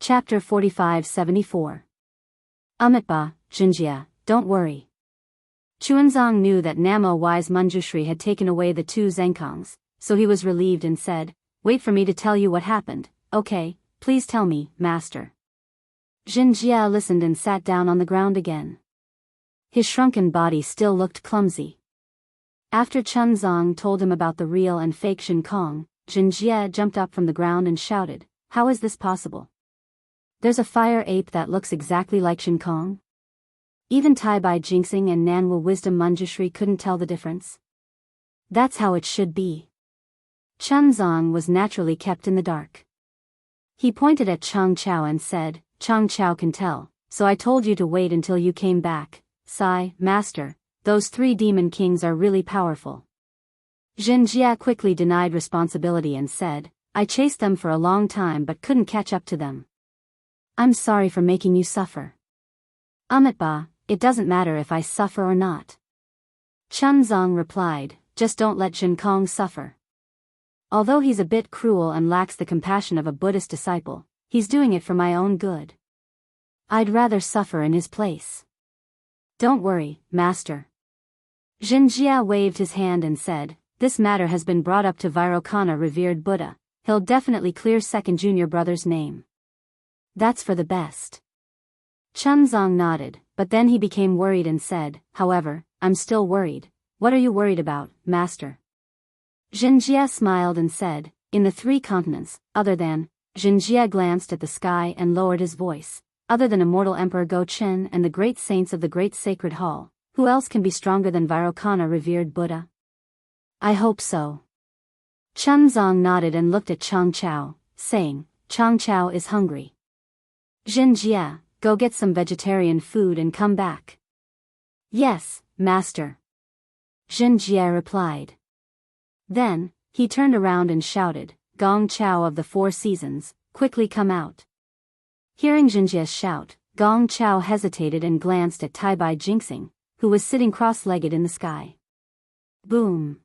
Chapter 4574. Amitabha, Jinjia, don't worry. Chuanzong knew that Namo wise Manjushri had taken away the two Zengkongs, so he was relieved and said, "Wait for me to tell you what happened, okay, please tell me, master." Jinjia listened and sat down on the ground again. His shrunken body still looked clumsy. After Chunzong told him about the real and fake Zhenkong, Jinjia jumped up from the ground and shouted, "How is this possible? There's a fire ape that looks exactly like Zhenkong? Even Taibai Jinxing and Nanwu Wisdom Manjushri couldn't tell the difference? That's how it should be." Chunzong was naturally kept in the dark. He pointed at Chang Chao and said, "Chang Chao can tell, so I told you to wait until you came back. Sai, master, those three demon kings are really powerful." Jinjia quickly denied responsibility and said, "I chased them for a long time but couldn't catch up to them. I'm sorry for making you suffer." "Amitabha, it doesn't matter if I suffer or not." Chunzong replied, "Just don't let Zhenkong suffer. Although he's a bit cruel and lacks the compassion of a Buddhist disciple, he's doing it for my own good. I'd rather suffer in his place." "Don't worry, master." Jinjia waved his hand and said, "This matter has been brought up to Vairocana revered Buddha. He'll definitely clear second junior brother's name. That's for the best." Chunzong nodded, but then he became worried and said, "However, I'm still worried." "What are you worried about, master?" Jinjia smiled and said, "In the three continents, other than..." Jinjia glanced at the sky and lowered his voice. "Other than immortal Emperor Go Chen and the great saints of the Great Sacred Hall, who else can be stronger than Vairocana revered Buddha?" "I hope so." Chunzong nodded and looked at Chang Chao, saying, "Chang Chao is hungry. Jinjia, go get some vegetarian food and come back." "Yes, master," Jinjia replied. Then, he turned around and shouted, "Gong Chao of the Four Seasons, quickly come out." Hearing Jinjia's shout, Gong Chao hesitated and glanced at Taibai Jinxing, who was sitting cross-legged in the sky. Boom!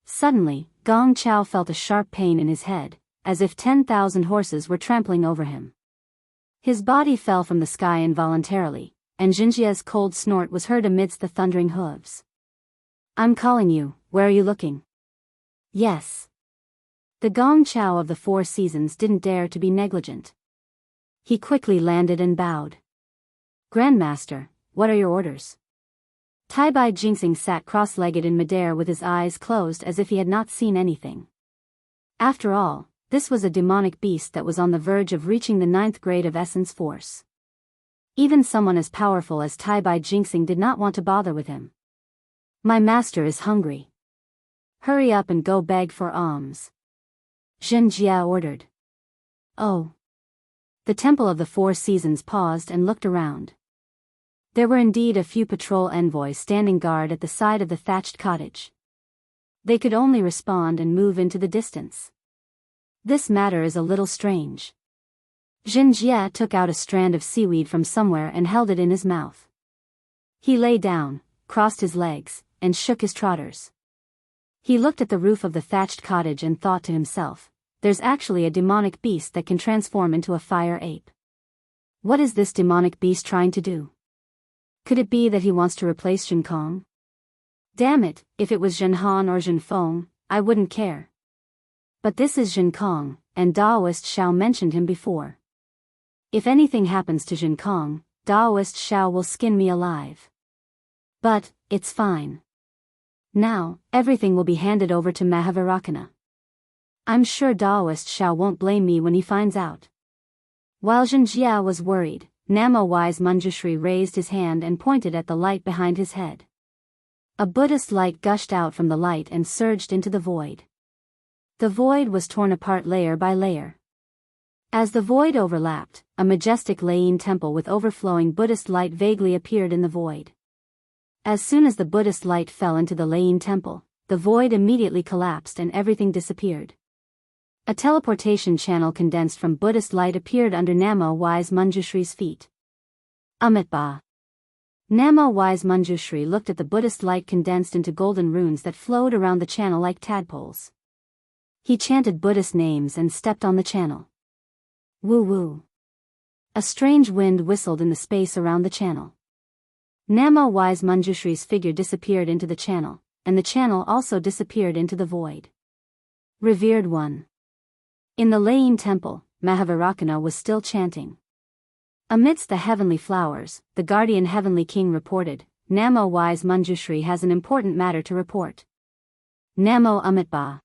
Suddenly, Gong Chao felt a sharp pain in his head, as if 10,000 horses were trampling over him. His body fell from the sky involuntarily, and Jinjia's cold snort was heard amidst the thundering hooves. "I'm calling you, where are you looking?" "Yes." The Gong Chao of the Four Seasons didn't dare to be negligent. He quickly landed and bowed. "Grandmaster, what are your orders?" Taibai Jinxing sat cross-legged in midair with his eyes closed as if he had not seen anything. After all, this was a demonic beast that was on the verge of reaching the 9th grade of essence force. Even someone as powerful as Taibai Jinxing did not want to bother with him. "My master is hungry. Hurry up and go beg for alms," Jinjia ordered. "Oh." The Temple of the Four Seasons paused and looked around. There were indeed a few patrol envoys standing guard at the side of the thatched cottage. They could only respond and move into the distance. "This matter is a little strange." Jinjia took out a strand of seaweed from somewhere and held it in his mouth. He lay down, crossed his legs, and shook his trotters. He looked at the roof of the thatched cottage and thought to himself, "There's actually a demonic beast that can transform into a fire ape. What is this demonic beast trying to do? Could it be that he wants to replace Zhenkong? Damn it, if it was Zhenhan or Zhenfeng, I wouldn't care. But this is Zhenkong, and Daoist Xiao mentioned him before. If anything happens to Zhenkong, Daoist Xiao will skin me alive. But, it's fine. Now, everything will be handed over to Mahavairakana. I'm sure Daoist Xiao won't blame me when he finds out." While Jinjia was worried, Namo wise Manjushri raised his hand and pointed at the light behind his head. A Buddhist light gushed out from the light and surged into the void. The void was torn apart layer by layer. As the void overlapped, a majestic Lain temple with overflowing Buddhist light vaguely appeared in the void. As soon as the Buddhist light fell into the Lain temple, the void immediately collapsed and everything disappeared. A teleportation channel condensed from Buddhist light appeared under Namo wise Manjushri's feet. Amitabha. Namo wise Manjushri looked at the Buddhist light condensed into golden runes that flowed around the channel like tadpoles. He chanted Buddhist names and stepped on the channel. Woo woo. A strange wind whistled in the space around the channel. Namo Wise Manjushri's figure disappeared into the channel, and the channel also disappeared into the void. Revered One. In the Laying Temple, Mahavarakana was still chanting. Amidst the heavenly flowers, the guardian heavenly king reported, Namo Wise Manjushri has an important matter to report. Namo Amitba.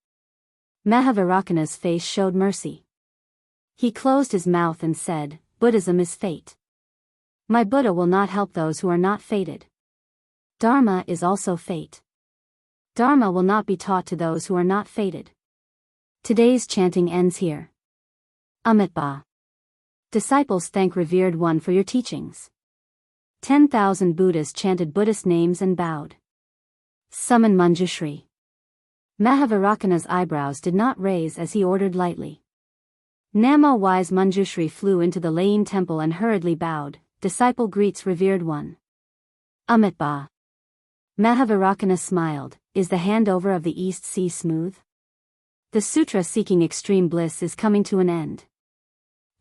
Mahavarakana's face showed mercy. He closed his mouth and said, Buddhism is fate. My Buddha will not help those who are not fated. Dharma is also fate. Dharma will not be taught to those who are not fated. Today's chanting ends here. Amitba. Disciples thank Revered One for your teachings. 10,000 Buddhas chanted Buddhist names and bowed. Summon Manjushri. Mahavarakana's eyebrows did not raise as he ordered lightly. Namo Wise Manjushri flew into the Laying Temple and hurriedly bowed. Disciple greets Revered One. Amitba. Mahavarakana smiled. Is the handover of the East Sea smooth? The sutra seeking extreme bliss is coming to an end.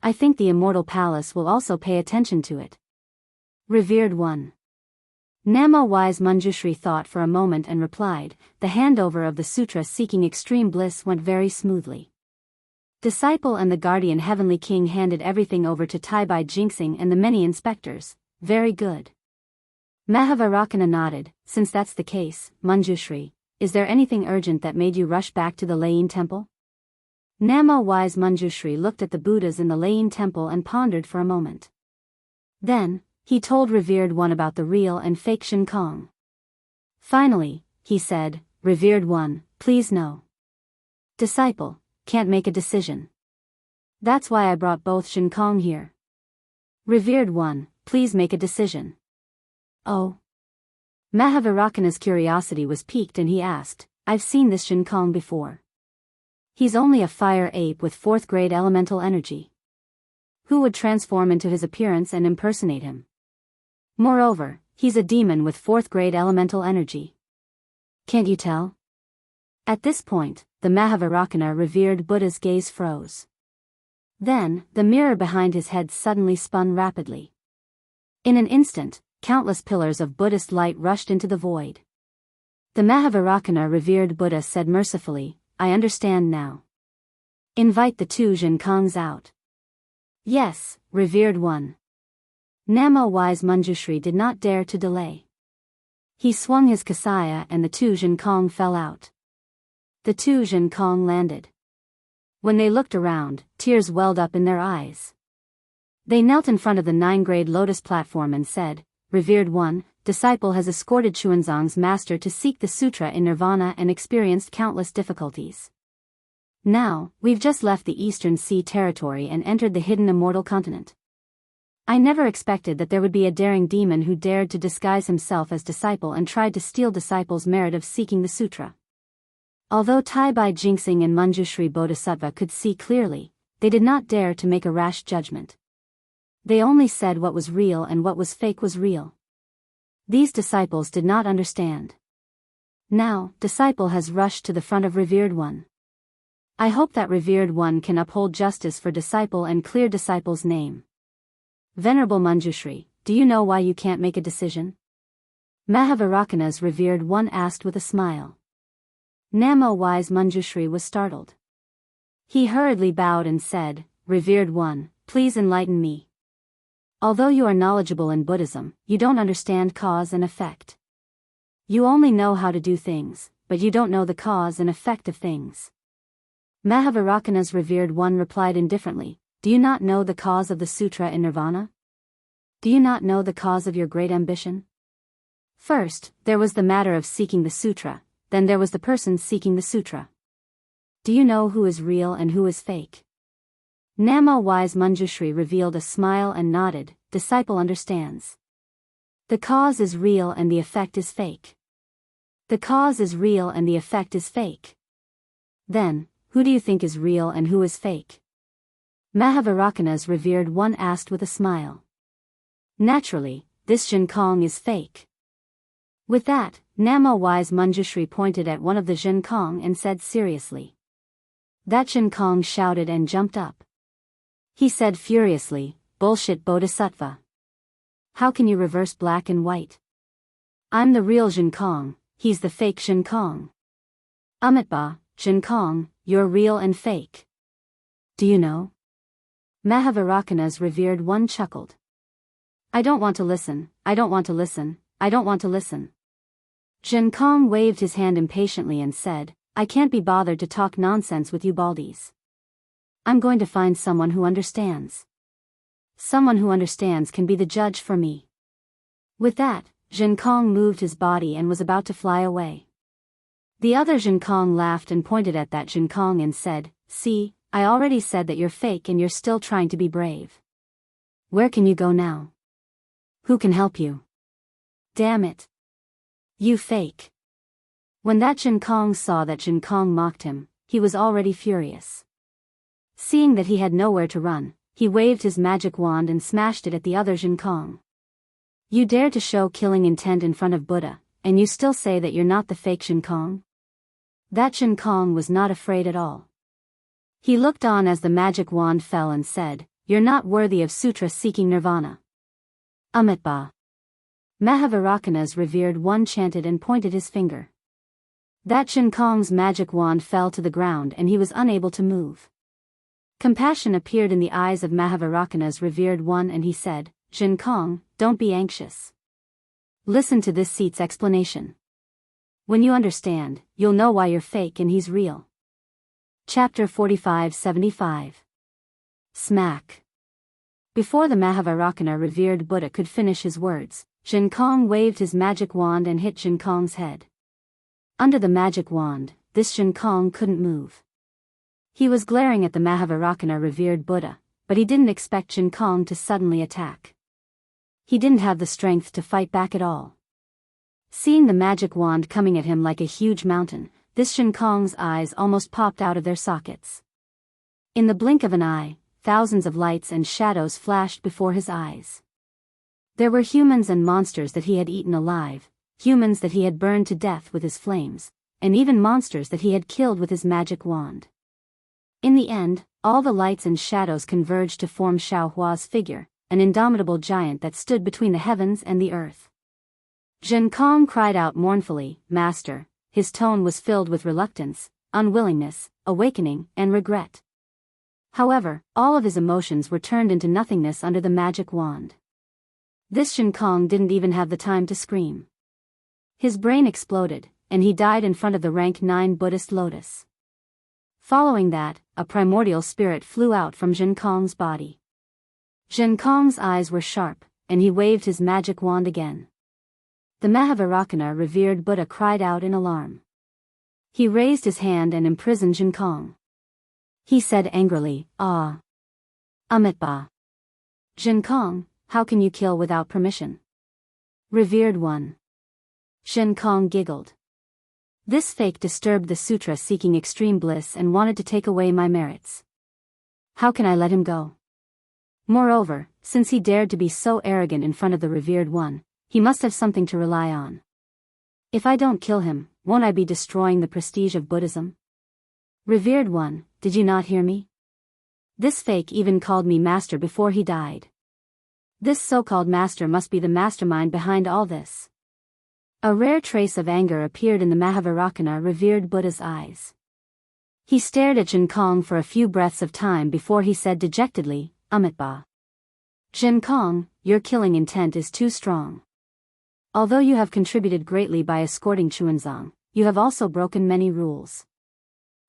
I think the Immortal Palace will also pay attention to it. Revered One. Namo Wise Manjushri thought for a moment and replied, the handover of the sutra seeking extreme bliss went very smoothly. Disciple and the guardian heavenly king handed everything over to Taibai Jinxing and the many inspectors. Very good. Mahavarakana nodded. Since that's the case, Manjushri, is there anything urgent that made you rush back to the Laying Temple? Namo Wise Manjushri looked at the Buddhas in the Laying Temple and pondered for a moment. Then, he told Revered One about the real and fake Xianxia. Finally, he said, Revered One, please no. Disciple, can't make a decision. That's why I brought both Xianxia here. Revered One, please make a decision. Oh. Mahavarakana's curiosity was piqued and he asked, I've seen this Xianxia before. He's only a fire ape with 4th grade elemental energy. Who would transform into his appearance and impersonate him? Moreover, he's a demon with 4th grade elemental energy. Can't you tell? At this point, the Mahavarakana Revered Buddha's gaze froze. Then, the mirror behind his head suddenly spun rapidly. In an instant, countless pillars of Buddhist light rushed into the void. The Mahavarakana Revered Buddha said mercifully, I understand now. Invite the 2 Xianxias out. Yes, Revered One. Namo Wise Manjushri did not dare to delay. He swung his kasaya and the 2 Xianxia fell out. The 2 Xianxia landed. When they looked around, tears welled up in their eyes. They knelt in front of the 9-grade lotus platform and said, Revered One, disciple has escorted Xuanzang's master to seek the sutra in nirvana and experienced countless difficulties. Now, we've just left the Eastern Sea territory and entered the hidden immortal continent. I never expected that there would be a daring demon who dared to disguise himself as disciple and tried to steal disciples' merit of seeking the sutra. Although Taibai Jinxing and Manjushri Bodhisattva could see clearly, they did not dare to make a rash judgment. They only said what was real and what was fake was real. These disciples did not understand. Now, disciple has rushed to the front of Revered One. I hope that Revered One can uphold justice for disciple and clear disciple's name. Venerable Manjushri, do you know why you can't make a decision? Mahavarakana's Revered One asked with a smile. Namo Wise Manjushri was startled. He hurriedly bowed and said, Revered One, please enlighten me. Although you are knowledgeable in Buddhism, you don't understand cause and effect. You only know how to do things, but you don't know the cause and effect of things. Mahavarakana's Revered One replied indifferently, Do you not know the cause of the sutra in nirvana? Do you not know the cause of your great ambition? First, there was the matter of seeking the sutra, then there was the person seeking the sutra. Do you know who is real and who is fake? Namo Wise Manjushri revealed a smile and nodded, disciple understands. The cause is real and the effect is fake. The cause is real and the effect is fake. Then, who do you think is real and who is fake? Mahavarakana's Revered One asked with a smile. Naturally, this Xianxia is fake. With that, Namo Wise Manjushri pointed at one of the Xianxia and said seriously. That Xianxia shouted and jumped up. He said furiously, bullshit bodhisattva. How can you reverse black and white? I'm the real Jin Kong, he's the fake Jin Kong. Amitabha, Jin Kong, you're real and fake. Do you know? Mahavarakana's revered one chuckled. I don't want to listen, I don't want to listen, I don't want to listen. Jin Kong waved his hand impatiently and said, I can't be bothered to talk nonsense with you baldies. I'm going to find someone who understands. Someone who understands can be the judge for me. With that, Jin Kong moved his body and was about to fly away. The other Jin Kong laughed and pointed at that Jin Kong and said, See, I already said that you're fake and you're still trying to be brave. Where can you go now? Who can help you? Damn it. You fake. When that Jin Kong saw that Jin Kong mocked him, he was already furious. Seeing that he had nowhere to run, he waved his magic wand and smashed it at the other Jin Kong. You dare to show killing intent in front of Buddha, and you still say that you're not the fake Jin Kong? That Jin Kong was not afraid at all. He looked on as the magic wand fell and said, You're not worthy of sutra-seeking nirvana. Amitabha. Mahavarakana's revered one chanted and pointed his finger. That Jin Kong's magic wand fell to the ground and he was unable to move. Compassion appeared in the eyes of Mahavarakana's revered one and he said, Jin Kong, don't be anxious. Listen to this seat's explanation. When you understand, you'll know why you're fake and he's real. Chapter 45-75. Smack. Before the Mahavarakana revered Buddha could finish his words, Jin Kong waved his magic wand and hit Jin Kong's head. Under the magic wand, this Jin Kong couldn't move. He was glaring at the Mahavarakana revered Buddha, but he didn't expect Jin Kong to suddenly attack. He didn't have the strength to fight back at all. Seeing the magic wand coming at him like a huge mountain, this Jin Kong's eyes almost popped out of their sockets. In the blink of an eye, thousands of lights and shadows flashed before his eyes. There were humans and monsters that he had eaten alive, humans that he had burned to death with his flames, and even monsters that he had killed with his magic wand. In the end, all the lights and shadows converged to form Xiao Hua's figure, an indomitable giant that stood between the heavens and the earth. Jin Kong cried out mournfully, Master. His tone was filled with reluctance, unwillingness, awakening, and regret. However, all of his emotions were turned into nothingness under the magic wand. This Jin Kong didn't even have the time to scream. His brain exploded, and he died in front of the rank 9 Buddhist lotus. Following that, a primordial spirit flew out from Jin Kong's body. Jin Kong's eyes were sharp, and he waved his magic wand again. The Mahavarakana revered Buddha cried out in alarm. He raised his hand and imprisoned Jin Kong. He said angrily, Ah. Amitabha. Jin Kong, how can you kill without permission? Revered one. Jin Kong giggled. This fake disturbed the sutra seeking extreme bliss and wanted to take away my merits. How can I let him go? Moreover, since he dared to be so arrogant in front of the revered one, he must have something to rely on. If I don't kill him, won't I be destroying the prestige of Buddhism? Revered one, did you not hear me? This fake even called me master before he died. This so-called master must be the mastermind behind all this. A rare trace of anger appeared in the Mahavarakana revered Buddha's eyes. He stared at Jin Kong for a few breaths of time before he said dejectedly, Amitabha. Jin Kong, your killing intent is too strong. Although you have contributed greatly by escorting Chuanzang, you have also broken many rules.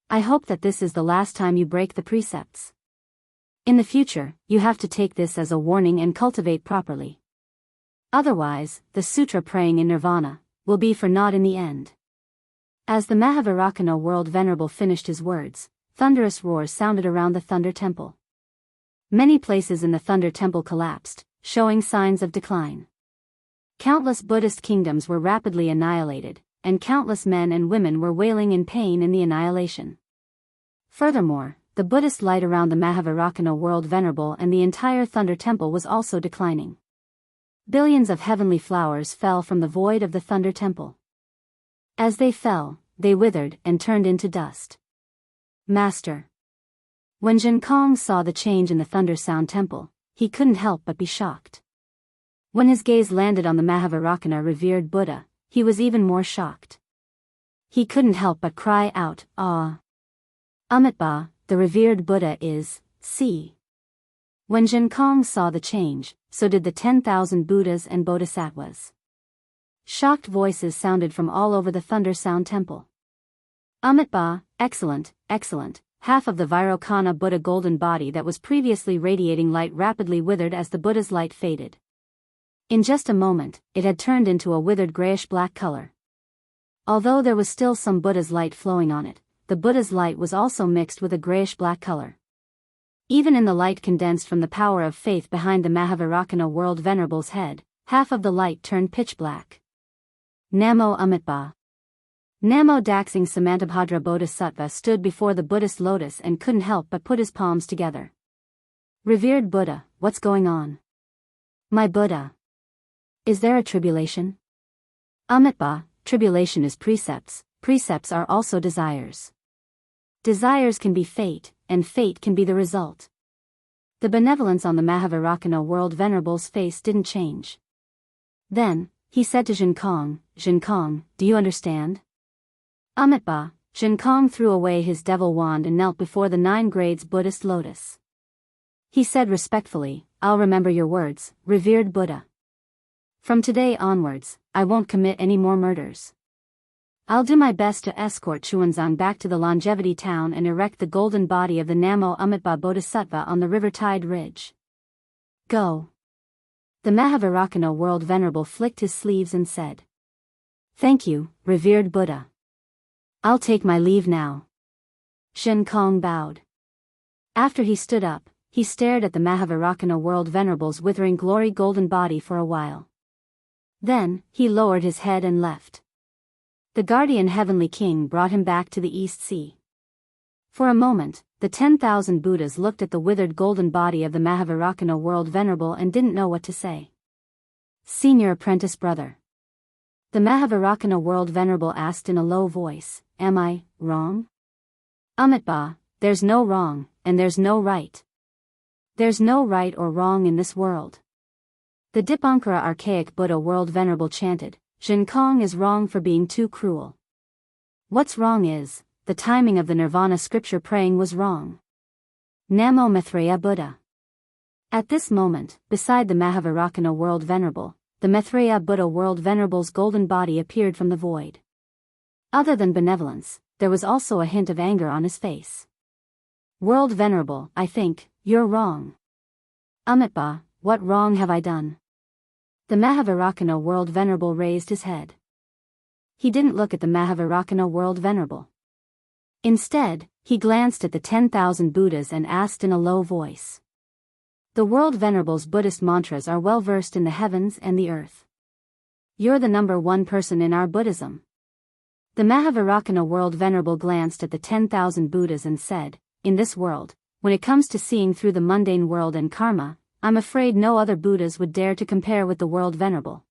I hope that this is the last time you break the precepts. In the future, you have to take this as a warning and cultivate properly. Otherwise, the sutra praying in nirvana will be for naught in the end. As the Mahavarakana world venerable finished his words, thunderous roars sounded around the Thunder Temple. Many places in the Thunder Temple collapsed, showing signs of decline. Countless Buddhist kingdoms were rapidly annihilated, and countless men and women were wailing in pain in the annihilation. Furthermore, the Buddhist light around the Mahavarakana world venerable and the entire Thunder Temple was also declining. Billions of heavenly flowers fell from the void of the Thunder Temple. As they fell, they withered and turned into dust. Master. When Jin Kong saw the change in the Thunder Sound Temple, he couldn't help but be shocked. When his gaze landed on the Mahavarakana revered Buddha, he was even more shocked. He couldn't help but cry out, "Ah! Amitabha, the revered Buddha is, see." When Jianghu saw the change, so did the 10,000 Buddhas and Bodhisattvas. Shocked voices sounded from all over the Thunder Sound Temple. Amitabha, excellent, excellent. Half of the Vairocana Buddha golden body that was previously radiating light rapidly withered as the Buddha's light faded. In just a moment, it had turned into a withered grayish-black color. Although there was still some Buddha's light flowing on it, the Buddha's light was also mixed with a grayish-black color. Even in the light condensed from the power of faith behind the Mahavarakana World Venerable's head, half of the light turned pitch-black. Namo Amitabha. Namo Daxing Samantabhadra Bodhisattva stood before the Buddhist lotus and couldn't help but put his palms together. Revered Buddha, what's going on? My Buddha. Is there a tribulation? Amitabha, tribulation is precepts, precepts are also desires. Desires can be fate, and fate can be the result. The benevolence on the Mahavarakana World Venerable's face didn't change. Then, he said to Jianghu, do you understand? Amitabha, Jianghu threw away his devil wand and knelt before the 9 grades Buddhist lotus. He said respectfully, I'll remember your words, revered Buddha. From today onwards, I won't commit any more murders. I'll do my best to escort Chuanzang back to the Longevity Town and erect the golden body of the Namo Amitabha Bodhisattva on the River-Tide Ridge. Go. The Mahavarakana World Venerable flicked his sleeves and said, Thank you, revered Buddha. I'll take my leave now. Jianghu bowed. After he stood up, he stared at the Mahavarakana World Venerable's withering glory golden body for a while. Then, he lowered his head and left. The guardian heavenly king brought him back to the East Sea. For a moment, the 10,000 Buddhas looked at the withered golden body of the Mahavarakana World Venerable and didn't know what to say. Senior apprentice brother. The Mahavarakana World Venerable asked in a low voice, Am I wrong? Amitabha, there's no wrong, and there's no right. There's no right or wrong in this world. The Dipankara archaic Buddha World Venerable chanted, Jianghu is wrong for being too cruel. What's wrong is, the timing of the Nirvana scripture praying was wrong. Namo Maitreya Buddha. At this moment, beside the Mahavarakana World Venerable, the Maitreya Buddha World Venerable's golden body appeared from the void. Other than benevolence, there was also a hint of anger on his face. World Venerable, I think, you're wrong. Amitabha, what wrong have I done? The Mahavarakana World Venerable raised his head. He didn't look at the Mahavarakana World Venerable. Instead, he glanced at the 10,000 Buddhas and asked in a low voice. The World Venerable's Buddhist mantras are well versed in the heavens and the earth. You're the number 1 person in our Buddhism. The Mahavarakana World Venerable glanced at the 10,000 Buddhas and said, In this world, when it comes to seeing through the mundane world and karma, I'm afraid no other Buddhas would dare to compare with the World Venerable.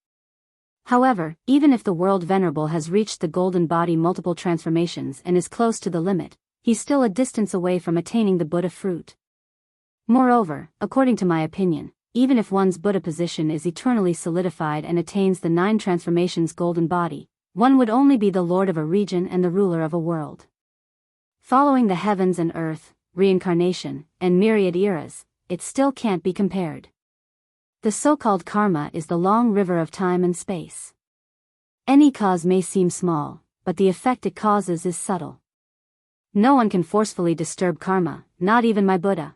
However, even if the World Venerable has reached the golden body multiple transformations and is close to the limit, he's still a distance away from attaining the Buddha fruit. Moreover, according to my opinion, even if one's Buddha position is eternally solidified and attains the 9 transformations golden body, one would only be the lord of a region and the ruler of a world. Following the heavens and earth, reincarnation, and myriad eras, it still can't be compared. The so-called karma is the long river of time and space. Any cause may seem small, but the effect it causes is subtle. No one can forcefully disturb karma, not even my Buddha.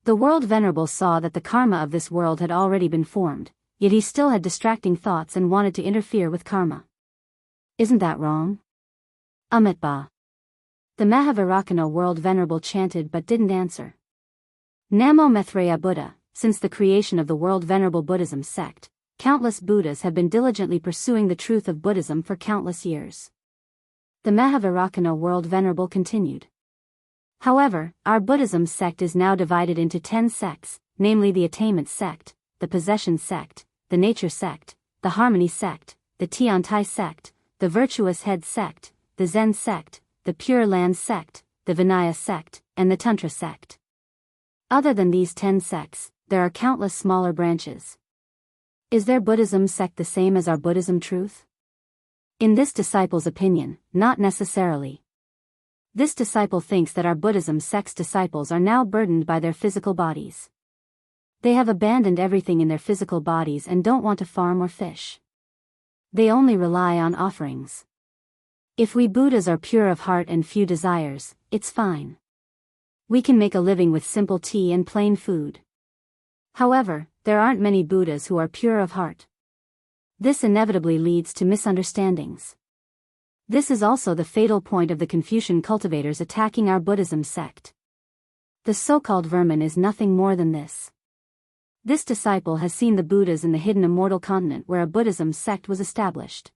The World Venerable saw that the karma of this world had already been formed, yet he still had distracting thoughts and wanted to interfere with karma. Isn't that wrong? Amitabha. The Mahavarakana World Venerable chanted but didn't answer. Namo Maitreya Buddha, since the creation of the World Venerable Buddhism sect, countless Buddhas have been diligently pursuing the truth of Buddhism for countless years. The Mahavarakana World Venerable continued. However, our Buddhism sect is now divided into 10 sects, namely the Attainment sect, the Possession sect, the Nature sect, the Harmony sect, the Tiantai sect, the Virtuous Head sect, the Zen sect, the Pure Land sect, the Vinaya sect, and the Tantra sect. Other than these 10 sects, there are countless smaller branches. Is their Buddhism sect the same as our Buddhism truth? In this disciple's opinion, not necessarily. This disciple thinks that our Buddhism sect's disciples are now burdened by their physical bodies. They have abandoned everything in their physical bodies and don't want to farm or fish. They only rely on offerings. If we Buddhas are pure of heart and few desires, it's fine. We can make a living with simple tea and plain food. However, there aren't many Buddhas who are pure of heart. This inevitably leads to misunderstandings. This is also the fatal point of the Confucian cultivators attacking our Buddhism sect. The so-called vermin is nothing more than this. This disciple has seen the Buddhas in the hidden immortal continent where a Buddhism sect was established.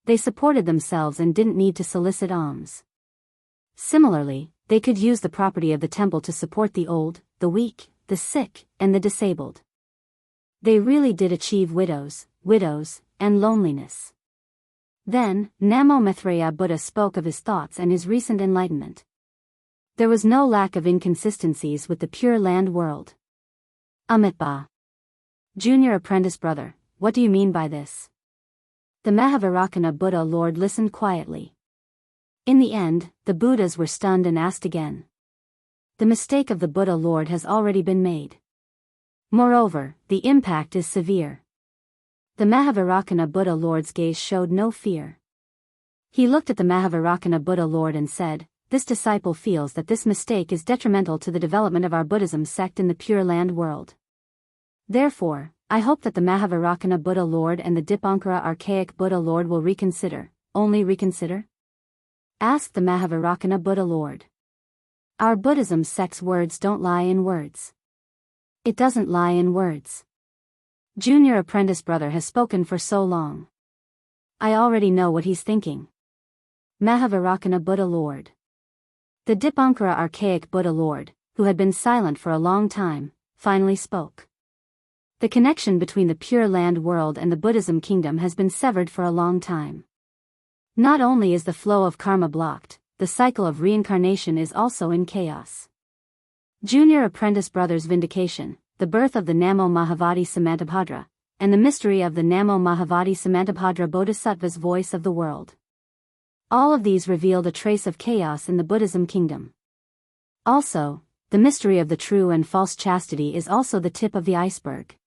They supported themselves and didn't need to solicit alms. Similarly, they could use the property of the temple to support the old, the weak, the sick, and the disabled. They really did achieve widows, and loneliness. Then, Namo Maitreya Buddha spoke of his thoughts and his recent enlightenment. There was no lack of inconsistencies with the Pure Land world. Amitabha. Junior apprentice brother, what do you mean by this? The Mahavairakana Buddha Lord listened quietly. In the end, the Buddhas were stunned and asked again. The mistake of the Buddha Lord has already been made. Moreover, the impact is severe. The Mahavairakana Buddha Lord's gaze showed no fear. He looked at the Mahavairakana Buddha Lord and said, "This disciple feels that this mistake is detrimental to the development of our Buddhism sect in the Pure Land world. Therefore, I hope that the Mahavairakana Buddha Lord and the Dipankara Archaic Buddha Lord will reconsider." Only reconsider? Asked the Mahavairakana Buddha Lord. Our Buddhism sect's words don't lie in words. It doesn't lie in words. Junior apprentice brother has spoken for so long. I already know what he's thinking. Mahavairakana Buddha Lord. The Dipankara Archaic Buddha Lord, who had been silent for a long time, finally spoke. The connection between the Pure Land world and the Buddhism kingdom has been severed for a long time. Not only is the flow of karma blocked, the cycle of reincarnation is also in chaos. Junior apprentice brother's vindication, the birth of the Namo Mahavadi Samantabhadra, and the mystery of the Namo Mahavadi Samantabhadra Bodhisattva's voice of the world. All of these revealed a trace of chaos in the Buddhism kingdom. Also, the mystery of the true and false chastity is also the tip of the iceberg.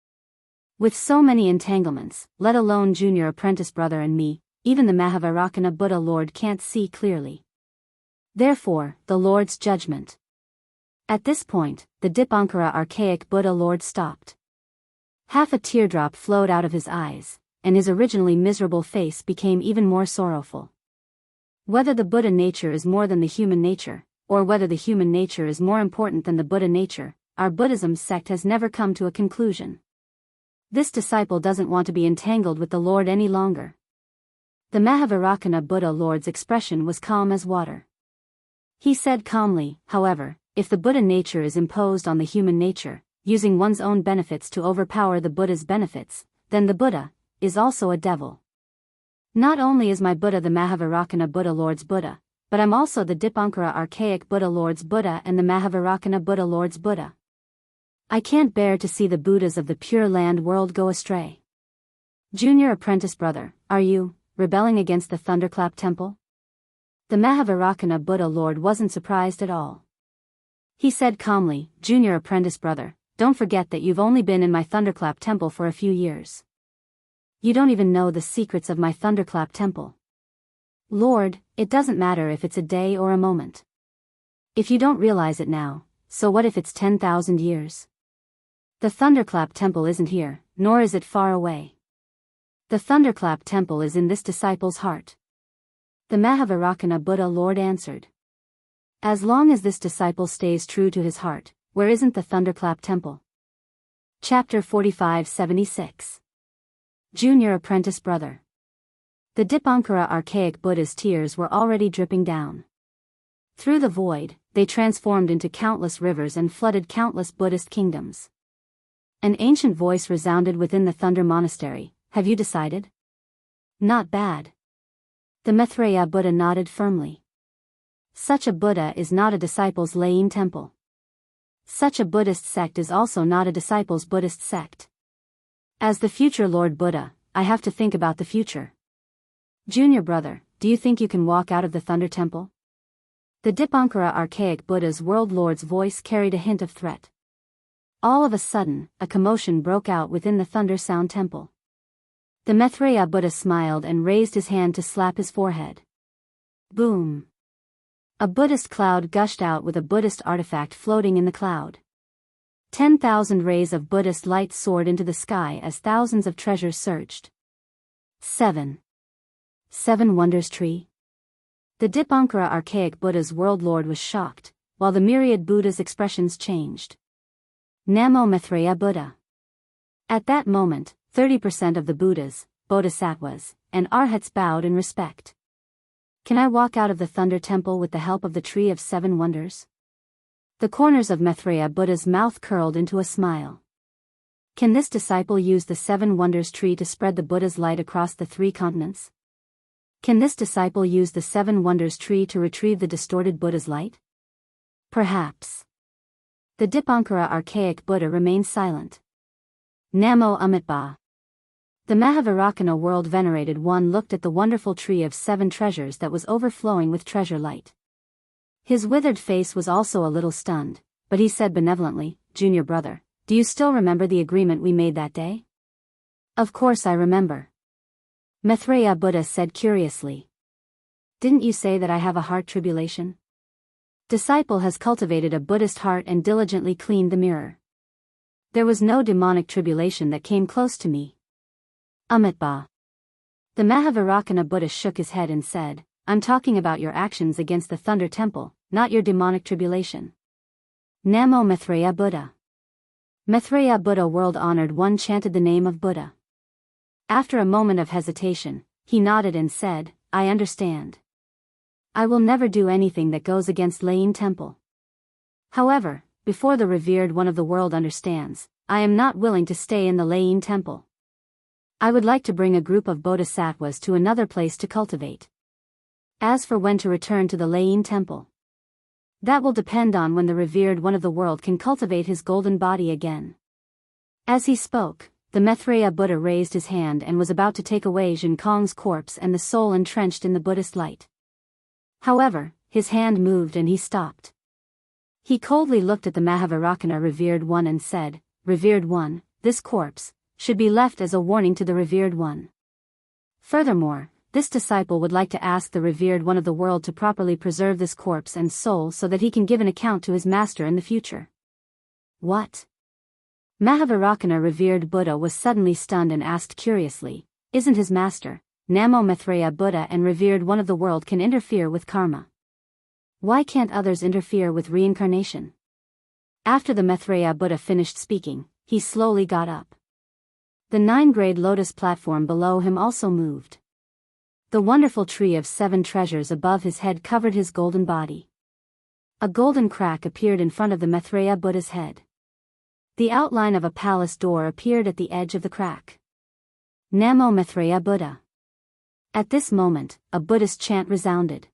With so many entanglements, let alone Junior apprentice brother and me, even the Mahavairakana Buddha Lord can't see clearly. Therefore, the Lord's judgment. At this point, the Dipankara Archaic Buddha Lord stopped. Half a teardrop flowed out of his eyes, and his originally miserable face became even more sorrowful. Whether the Buddha nature is more than the human nature, or whether the human nature is more important than the Buddha nature, our Buddhism sect has never come to a conclusion. This disciple doesn't want to be entangled with the Lord any longer. The Mahavairakana Buddha Lord's expression was calm as water. He said calmly, however, if the Buddha nature is imposed on the human nature, using one's own benefits to overpower the Buddha's benefits, then the Buddha is also a devil. Not only is my Buddha the Mahavairakana Buddha Lord's Buddha, but I'm also the Dipankara Archaic Buddha Lord's Buddha and the Mahavairakana Buddha Lord's Buddha. I can't bear to see the Buddhas of the Pure Land world go astray. Junior apprentice brother, are you rebelling against the Thunderclap Temple? The Mahavairakana Buddha Lord wasn't surprised at all. He said calmly, Junior apprentice brother, don't forget that you've only been in my Thunderclap Temple for a few years. You don't even know the secrets of my Thunderclap Temple. Lord, it doesn't matter if it's a day or a moment. If you don't realize it now, so what if it's 10,000 years? The Thunderclap Temple isn't here, nor is it far away. The Thunderclap Temple is in this disciple's heart. The Mahavairakana Buddha Lord answered. As long as this disciple stays true to his heart, where isn't the Thunderclap Temple? Chapter 45-76. Junior apprentice brother. The Dipankara Archaic Buddha's tears were already dripping down. Through the void, they transformed into countless rivers and flooded countless Buddhist kingdoms. An ancient voice resounded within the Thunder Monastery, have you decided? Not bad. The Maitreya Buddha nodded firmly. Such a Buddha is not a disciple's laying temple. Such a Buddhist sect is also not a disciples' Buddhist sect. As the future Lord Buddha, I have to think about the future. Junior brother, do you think you can walk out of the Thunder Temple? The Dipankara archaic Buddha's world lord's voice carried a hint of threat. All of a sudden, a commotion broke out within the Thunder Sound Temple. The Maitreya Buddha smiled and raised his hand to slap his forehead. Boom! A Buddhist cloud gushed out with a Buddhist artifact floating in the cloud. 10,000 rays of Buddhist light soared into the sky as thousands of treasures surged. 7 Wonders Tree. The Dipankara archaic Buddha's world lord was shocked, while the myriad Buddha's expressions changed. Namo Maitreya Buddha. At that moment, 30% of the Buddhas, Bodhisattvas, and Arhats bowed in respect. Can I walk out of the Thunder Temple with the help of the Tree of 7 Wonders? The corners of Maitreya Buddha's mouth curled into a smile. Can this disciple use the 7 Wonders tree to spread the Buddha's light across the 3 continents? Can this disciple use the 7 Wonders tree to retrieve the distorted Buddha's light? Perhaps. The Dipankara archaic Buddha remained silent. Namo Amitabha. The Mahavairakana world venerated one looked at the wonderful tree of 7 treasures that was overflowing with treasure light. His withered face was also a little stunned, but he said benevolently, Junior brother, do you still remember the agreement we made that day? Of course I remember. Maitreya Buddha said curiously. Didn't you say that I have a heart tribulation? Disciple has cultivated a Buddhist heart and diligently cleaned the mirror. There was no demonic tribulation that came close to me. Amitabha. The Mahavairakana Buddha shook his head and said, I'm talking about your actions against the Thunder Temple, not your demonic tribulation. Namo Maitreya Buddha. Maitreya Buddha world-honored one chanted the name of Buddha. After a moment of hesitation, he nodded and said, I understand. I will never do anything that goes against Lain Temple. However, before the revered one of the world understands, I am not willing to stay in the Lain Temple. I would like to bring a group of bodhisattvas to another place to cultivate. As for when to return to the Lain Temple, that will depend on when the revered one of the world can cultivate his golden body again. As he spoke, the Maitreya Buddha raised his hand and was about to take away Jin Kong's corpse and the soul entrenched in the Buddhist light. However, his hand moved and he stopped. He coldly looked at the Mahavairakana revered one and said, Revered one, this corpse should be left as a warning to the revered one. Furthermore, this disciple would like to ask the revered one of the world to properly preserve this corpse and soul so that he can give an account to his master in the future. What? Mahavairakana revered Buddha was suddenly stunned and asked curiously, Isn't his master, Namo Maitreya Buddha and revered one of the world can interfere with karma? Why can't others interfere with reincarnation? After the Maitreya Buddha finished speaking, he slowly got up. The 9-grade lotus platform below him also moved. The wonderful tree of 7 treasures above his head covered his golden body. A golden crack appeared in front of the Maitreya Buddha's head. The outline of a palace door appeared at the edge of the crack. Namo Maitreya Buddha. At this moment, a Buddhist chant resounded.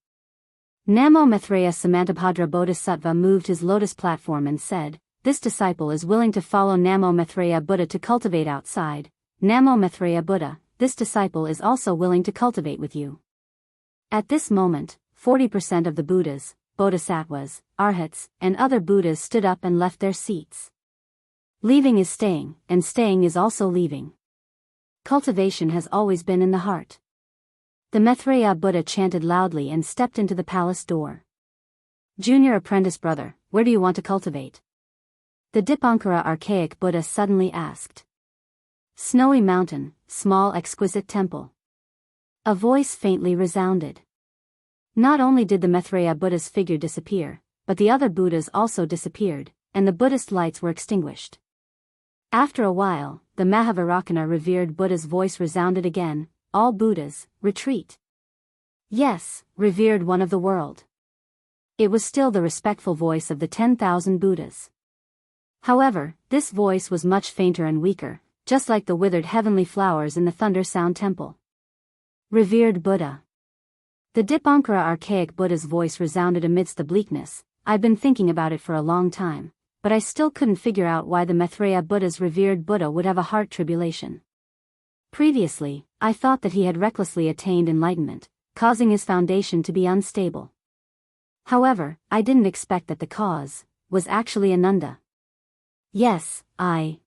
Namo Maitreya Samantabhadra Bodhisattva moved his lotus platform and said, This disciple is willing to follow Namo Maitreya Buddha to cultivate outside. Namo Maitreya Buddha, this disciple is also willing to cultivate with you. At this moment, 40% of the Buddhas, Bodhisattvas, Arhats, and other Buddhas stood up and left their seats. Leaving is staying, and staying is also leaving. Cultivation has always been in the heart. The Maitreya Buddha chanted loudly and stepped into the palace door. Junior apprentice brother, where do you want to cultivate? The Dipankara archaic Buddha suddenly asked. Snowy mountain, small exquisite temple. A voice faintly resounded. Not only did the Maitreya Buddha's figure disappear, but the other Buddhas also disappeared, and the Buddhist lights were extinguished. After a while, the Mahavairakana revered Buddha's voice resounded again, All Buddhas, retreat. Yes, revered one of the world. It was still the respectful voice of the 10,000 Buddhas. However, this voice was much fainter and weaker, just like the withered heavenly flowers in the Thunder Sound Temple. Revered Buddha. The Dipankara archaic Buddha's voice resounded amidst the bleakness. I've been thinking about it for a long time, but I still couldn't figure out why the Maitreya Buddha's revered Buddha would have a heart tribulation. Previously, I thought that he had recklessly attained enlightenment, causing his foundation to be unstable. However, I didn't expect that the cause was actually Ananda. Yes, The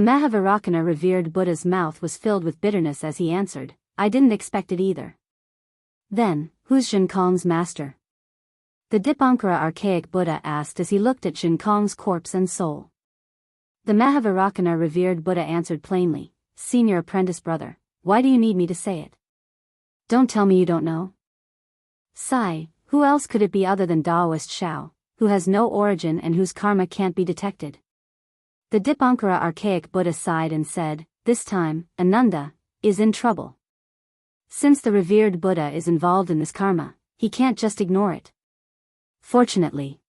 Mahavairakana revered Buddha's mouth was filled with bitterness as he answered, I didn't expect it either. Then, who's Jinkong's master? The Dipankara archaic Buddha asked as he looked at Jinkong's corpse and soul. The Mahavairakana revered Buddha answered plainly, Senior apprentice brother, why do you need me to say it? Don't tell me you don't know. Sigh, who else could it be other than Daoist Shao, who has no origin and whose karma can't be detected? The Dipankara archaic Buddha sighed and said, this time, Ananda is in trouble. Since the revered Buddha is involved in this karma, he can't just ignore it. Fortunately.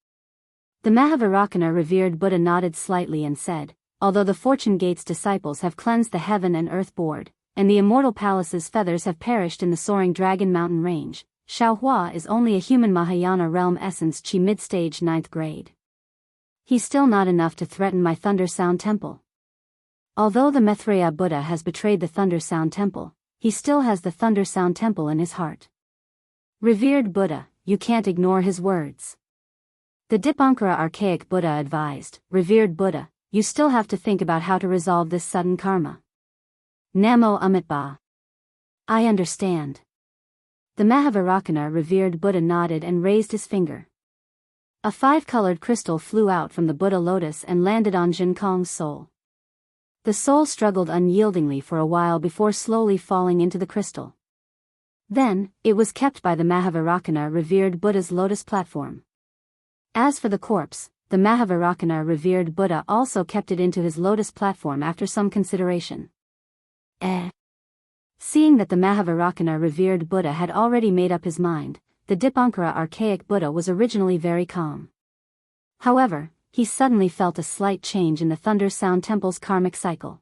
The Mahavairakana revered Buddha nodded slightly and said, although the Fortune Gate's disciples have cleansed the heaven and earth board, and the immortal palace's feathers have perished in the soaring Dragon Mountain range, Xiaohua is only a human Mahayana realm essence chi mid-stage 9th grade. He's still not enough to threaten my Thunder Sound Temple. Although the Maitreya Buddha has betrayed the Thunder Sound Temple, he still has the Thunder Sound Temple in his heart. Revered Buddha, you can't ignore his words. The Dipankara archaic Buddha advised, Revered Buddha, you still have to think about how to resolve this sudden karma. Namo Amitabha. I understand. The Mahavairakana revered Buddha nodded and raised his finger. A 5-colored crystal flew out from the Buddha lotus and landed on Jinkong's soul. The soul struggled unyieldingly for a while before slowly falling into the crystal. Then, it was kept by the Mahavairakana revered Buddha's lotus platform. As for the corpse, the Mahavairakana revered Buddha also kept it into his lotus platform after some consideration. Seeing that the Mahavairakana revered Buddha had already made up his mind, the Dipankara archaic Buddha was originally very calm. However, he suddenly felt a slight change in the Thunder Sound Temple's karmic cycle.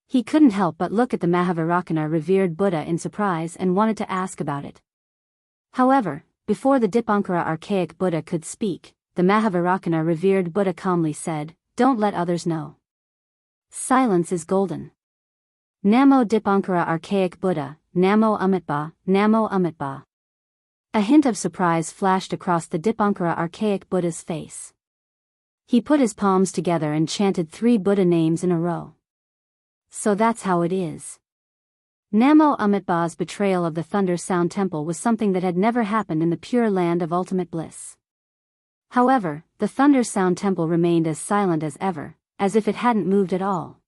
He couldn't help but look at the Mahavairakana revered Buddha in surprise and wanted to ask about it. However, before the Dipankara archaic Buddha could speak, the Mahavairakana revered Buddha calmly said, don't let others know. Silence is golden. Namo Dipankara archaic Buddha, Namo Amitabha, Namo Amitabha. A hint of surprise flashed across the Dipankara archaic Buddha's face. He put his palms together and chanted 3 Buddha names in a row. So that's how it is. Namo Amitabha's betrayal of the Thunder Sound Temple was something that had never happened in the pure land of ultimate bliss. However, the Thunder Sound Temple remained as silent as ever, as if it hadn't moved at all.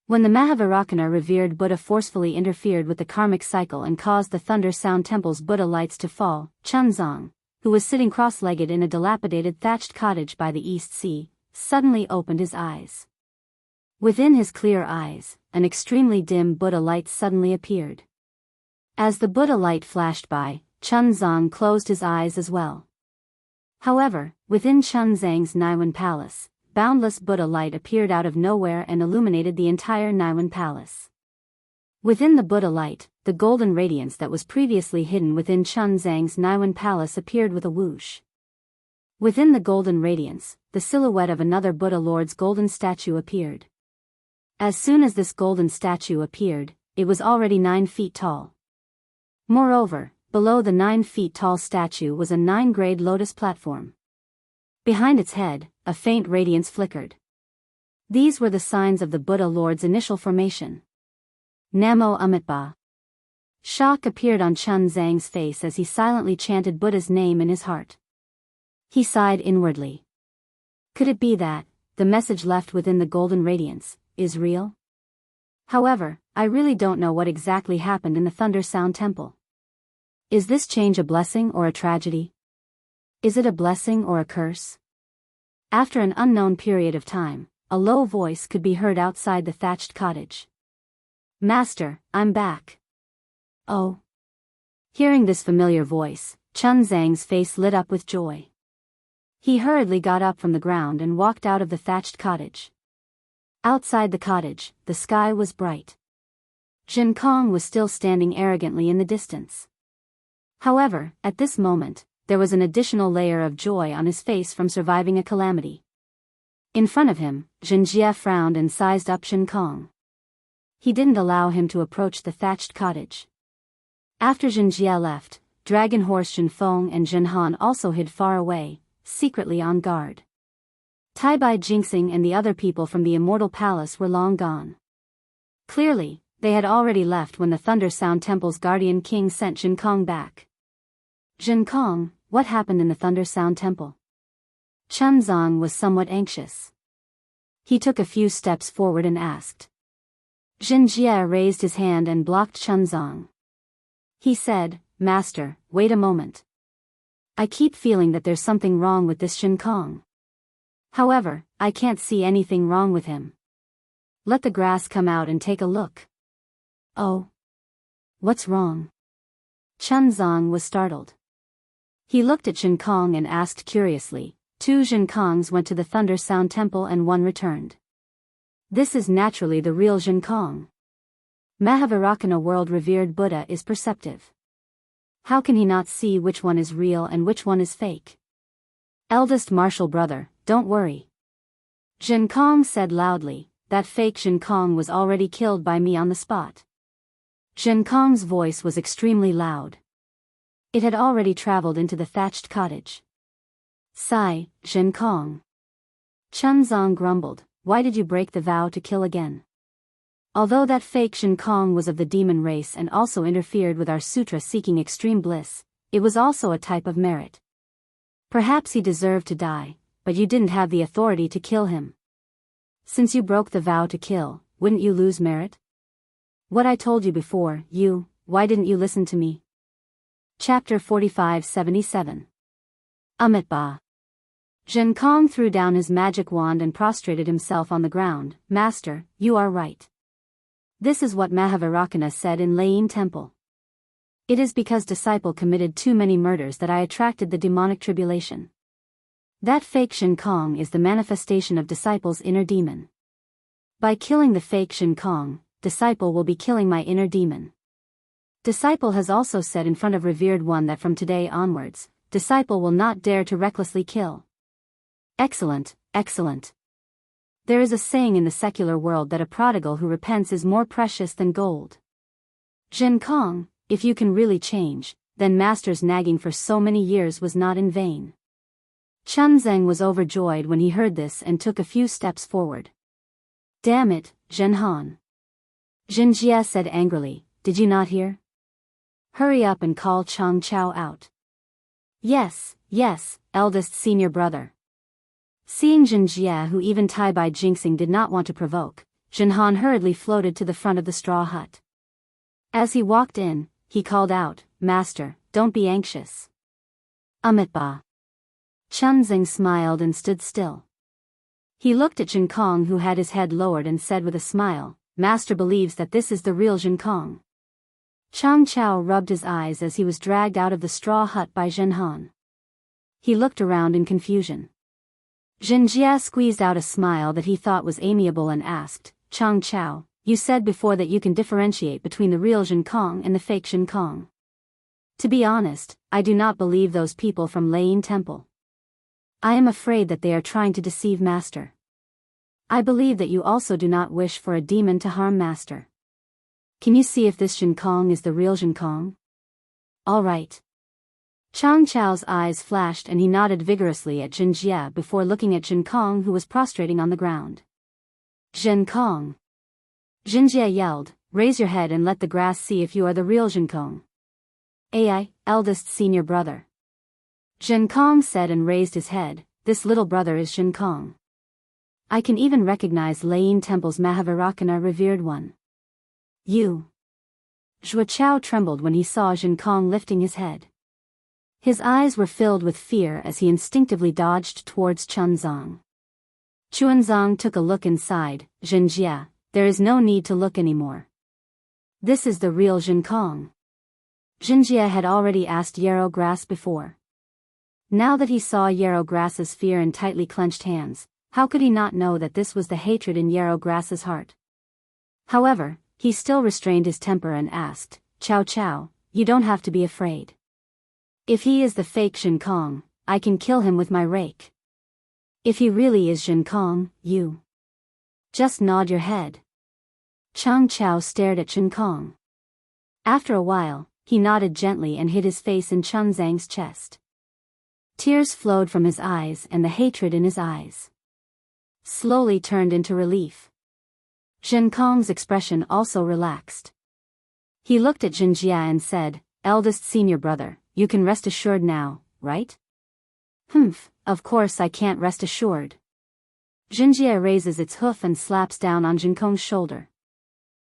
When the Mahavairakana revered Buddha forcefully interfered with the karmic cycle and caused the Thunder Sound Temple's Buddha lights to fall, Chunzong, who was sitting cross-legged in a dilapidated thatched cottage by the East Sea, suddenly opened his eyes. Within his clear eyes, an extremely dim Buddha light suddenly appeared. As the Buddha light flashed by, Chunzong closed his eyes as well. However, within Chunzang's Naiwan Palace, boundless Buddha light appeared out of nowhere and illuminated the entire Naiwan Palace. Within the Buddha light, the golden radiance that was previously hidden within Chunzang's Naiwan Palace appeared with a whoosh. Within the golden radiance, the silhouette of another Buddha Lord's golden statue appeared. As soon as this golden statue appeared, it was already 9 feet tall. Moreover, below the 9 feet tall statue was a 9-grade lotus platform. Behind its head, a faint radiance flickered. These were the signs of the Buddha Lord's initial formation. Namo Amitabha. Shock appeared on Chunzang's face as he silently chanted Buddha's name in his heart. He sighed inwardly. Could it be that the message left within the golden radiance is real? However, I really don't know what exactly happened in the Thunder Sound Temple. Is this change a blessing or a tragedy? Is it a blessing or a curse? After an unknown period of time, a low voice could be heard outside the thatched cottage. Master, I'm back. Oh. Hearing this familiar voice, Chunzang's face lit up with joy. He hurriedly got up from the ground and walked out of the thatched cottage. Outside the cottage, the sky was bright. Jinkong was still standing arrogantly in the distance. However, at this moment, there was an additional layer of joy on his face from surviving a calamity. In front of him, Xianxia frowned and sized up Xiankong. He didn't allow him to approach the thatched cottage. After Xianxia left, Dragon Horse Jinfeng and Jinhan also hid far away, secretly on guard. Taibai Jinxing and the other people from the Immortal Palace were long gone. Clearly, they had already left when the Thunder Sound Temple's guardian king sent Jinkong back. Jinkong, what happened in the Thunder Sound Temple? Chunzong was somewhat anxious. He took a few steps forward and asked. Xianxia raised his hand and blocked Chunzong. He said, Master, wait a moment. I keep feeling that there's something wrong with this Jinkong. However, I can't see anything wrong with him. Let the grass come out and take a look. Oh. What's wrong? Chunzong was startled. He looked at Jinkong and asked curiously. 2 Jinkongs went to the Thunder Sound Temple and 1 returned. This is naturally the real Jinkong. Mahavairakana world-revered Buddha is perceptive. How can he not see which one is real and which one is fake? Eldest martial brother, don't worry. Jinkong said loudly, that fake Jinkong was already killed by me on the spot. Jinkong's voice was extremely loud. It had already traveled into the thatched cottage. Sigh, Jinkong. Chunzong grumbled, why did you break the vow to kill again? Although that fake Jinkong was of the demon race and also interfered with our sutra seeking extreme bliss, it was also a type of merit. Perhaps he deserved to die, but you didn't have the authority to kill him. Since you broke the vow to kill, wouldn't you lose merit? What I told you before, why didn't you listen to me? Chapter 45-77. Amitabha. Jinkong threw down his magic wand and prostrated himself on the ground. Master, you are right. This is what Mahavairakana said in Lane Temple. It is because disciple committed too many murders that I attracted the demonic tribulation. That fake Jinkong is the manifestation of disciple's inner demon. By killing the fake Jinkong, disciple will be killing my inner demon. Disciple has also said in front of revered one that from today onwards, disciple will not dare to recklessly kill. Excellent, excellent. There is a saying in the secular world that a prodigal who repents is more precious than gold. Jinkong, if you can really change, then master's nagging for so many years was not in vain. Chunzeng was overjoyed when he heard this and took a few steps forward. Damn it, Zhenhan. Xianxia said angrily, did you not hear? Hurry up and call Chang Chao out. Yes, eldest senior brother. Seeing Xianxia, who even Taibai Jinxing did not want to provoke, Zhenhan hurriedly floated to the front of the straw hut. As he walked in, he called out, Master, don't be anxious. Amitabha. Chunzeng smiled and stood still. He looked at Jinkong, who had his head lowered, and said with a smile, Master believes that this is the real Jinkong. Chang Chao rubbed his eyes as he was dragged out of the straw hut by Zhenhan. He looked around in confusion. Xianxia squeezed out a smile that he thought was amiable and asked, Chang Chao, you said before that you can differentiate between the real Jinkong and the fake Jinkong. To be honest, I do not believe those people from Lane Temple. I am afraid that they are trying to deceive Master. I believe that you also do not wish for a demon to harm Master. Can you see if this Jinkong is the real Jinkong? All right. Chang Chao's eyes flashed and he nodded vigorously at Xianxia before looking at Jinkong, who was prostrating on the ground. Jinkong. Xianxia yelled, raise your head and let the grass see if you are the real Jinkong. Ai, eldest senior brother. Jinkong said and raised his head, this little brother is Jinkong. I can even recognize Lane Temple's Mahavairakana revered one. You. Zhuo Chao trembled when he saw Jinkong lifting his head. His eyes were filled with fear as he instinctively dodged towards Chunzong. Chuanzong took a look and sighed, Xianxia, there is no need to look anymore. This is the real Jinkong. Xianxia had already asked Yarrow Grass before. Now that he saw Yarrow Grass's fear and tightly clenched hands, how could he not know that this was the hatred in Yarrow Grass's heart? However, he still restrained his temper and asked, Chao Chao, you don't have to be afraid. If he is the fake Jinkong, I can kill him with my rake. If he really is Jin Kong, you just nod your head. Chang Chao stared at Jin Kong. After a while, he nodded gently and hid his face in Chun Zhang's chest. Tears flowed from his eyes and the hatred in his eyes slowly turned into relief. Jin Kong's expression also relaxed. He looked at Jinjia and said, "Eldest senior brother, you can rest assured now, right?" "Humph, of course I can't rest assured." Jinjia raises its hoof and slaps down on Jin Kong's shoulder.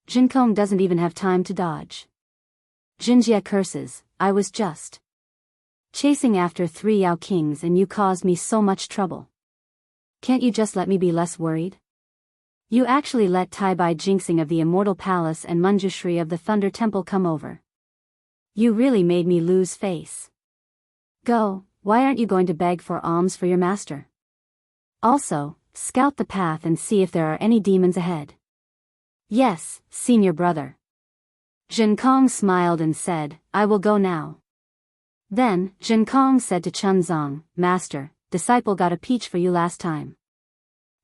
Jin Kong doesn't even have time to dodge. Jinjia curses, "I was just chasing after 3 Yao Kings and you caused me so much trouble. Can't you just let me be less worried? You actually let Tai Bai Jinxing of the Immortal Palace and Manjushri of the Thunder Temple come over. You really made me lose face. Go, why aren't you going to beg for alms for your master? Also, scout the path and see if there are any demons ahead." "Yes, senior brother." Jin Kong smiled and said, "I will go now." Then, Jin Kong said to Chun Zong, "Master, disciple got a peach for you last time.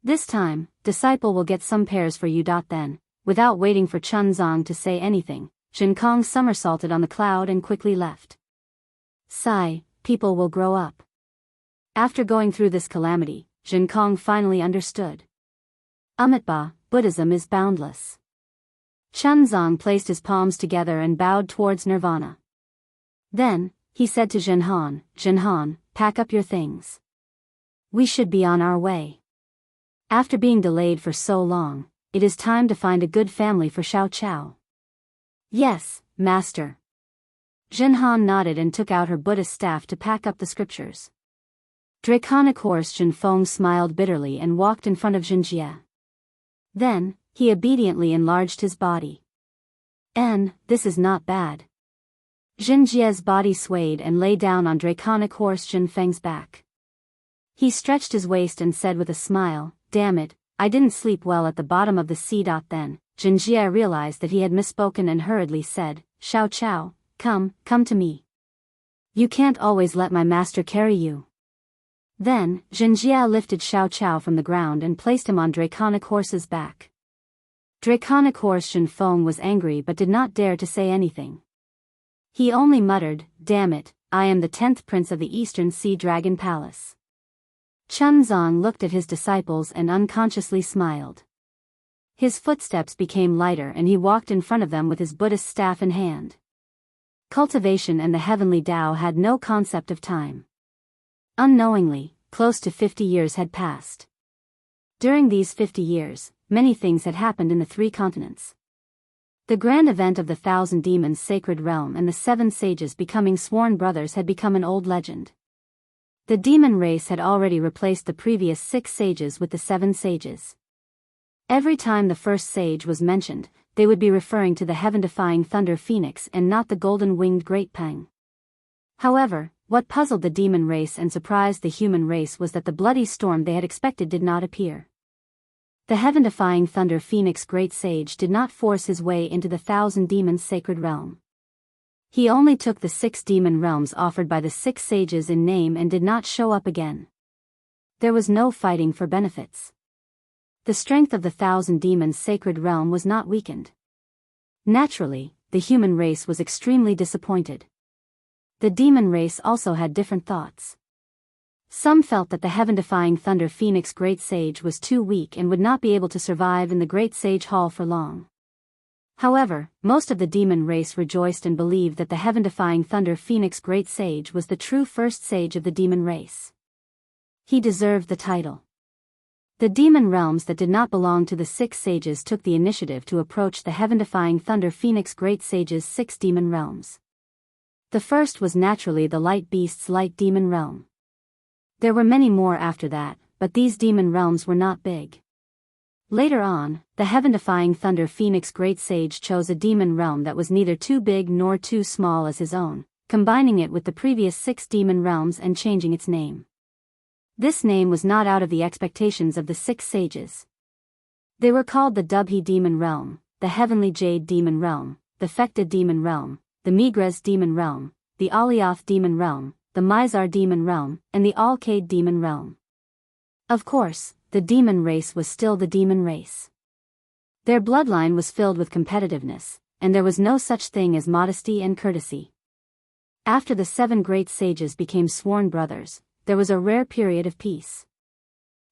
This time, disciple will get some pears for you." Then, without waiting for Chun Zong to say anything, Jin Kong somersaulted on the cloud and quickly left. Sigh, people will grow up. After going through this calamity, Jin Kong finally understood. Amitabha, Buddhism is boundless. Chun Zong placed his palms together and bowed towards Nirvana. Then, he said to Jin Han, "Pack up your things. We should be on our way. After being delayed for so long, it is time to find a good family for Xiao Chao." "Yes, master." Jin Han nodded and took out her Buddhist staff to pack up the scriptures. Draconic horse Jin Feng smiled bitterly and walked in front of Jinjia. Then, he obediently enlarged his body. This is not bad. Jinjia's body swayed and lay down on Draconic horse Jin Feng's back. He stretched his waist and said with a smile, "Damn it, I didn't sleep well at the bottom of the sea." Then, Jinjia realized that he had misspoken and hurriedly said, "Xiao Chao, come to me. You can't always let my master carry you." Then, Jinjia lifted Xiao Chao from the ground and placed him on Draconic horse's back. Draconic horse Jin Feng was angry but did not dare to say anything. He only muttered, "Damn it, I am the 10th prince of the Eastern Sea Dragon Palace." Chun Zong looked at his disciples and unconsciously smiled. His footsteps became lighter and he walked in front of them with his Buddhist staff in hand. Cultivation and the heavenly Tao had no concept of time. Unknowingly, close to 50 years had passed. During these 50 years, many things had happened in the 3 continents. The grand event of the 1,000 demons' sacred realm and the 7 sages becoming sworn brothers had become an old legend. The demon race had already replaced the previous 6 sages with the 7 sages. Every time the first sage was mentioned, they would be referring to the heaven-defying thunder phoenix and not the golden-winged great Peng. However, what puzzled the demon race and surprised the human race was that the bloody storm they had expected did not appear. The heaven-defying thunder phoenix great sage did not force his way into the 1,000 demons' sacred realm. He only took the 6 demon realms offered by the 6 sages in name and did not show up again. There was no fighting for benefits. The strength of the 1,000 demons' sacred realm was not weakened. Naturally, the human race was extremely disappointed. The demon race also had different thoughts. Some felt that the heaven-defying Thunder Phoenix Great Sage was too weak and would not be able to survive in the Great Sage Hall for long. However, most of the demon race rejoiced and believed that the heaven-defying Thunder Phoenix Great Sage was the true first sage of the demon race. He deserved the title. The demon realms that did not belong to the 6 sages took the initiative to approach the heaven-defying Thunder Phoenix Great Sage's 6 demon realms. The first was naturally the Light Beast's Light Demon Realm. There were many more after that, but these demon realms were not big. Later on, the heaven-defying Thunder Phoenix Great Sage chose a demon realm that was neither too big nor too small as his own, combining it with the previous 6 demon realms and changing its name. This name was not out of the expectations of the 6 sages. They were called the Dubhe Demon Realm, the Heavenly Jade Demon Realm, the Fekta Demon Realm, the Migres Demon Realm, the Alioth Demon Realm, the Mizar Demon Realm, and the Alcade Demon Realm. Of course, the demon race was still the demon race. Their bloodline was filled with competitiveness, and there was no such thing as modesty and courtesy. After the 7 great sages became sworn brothers, there was a rare period of peace.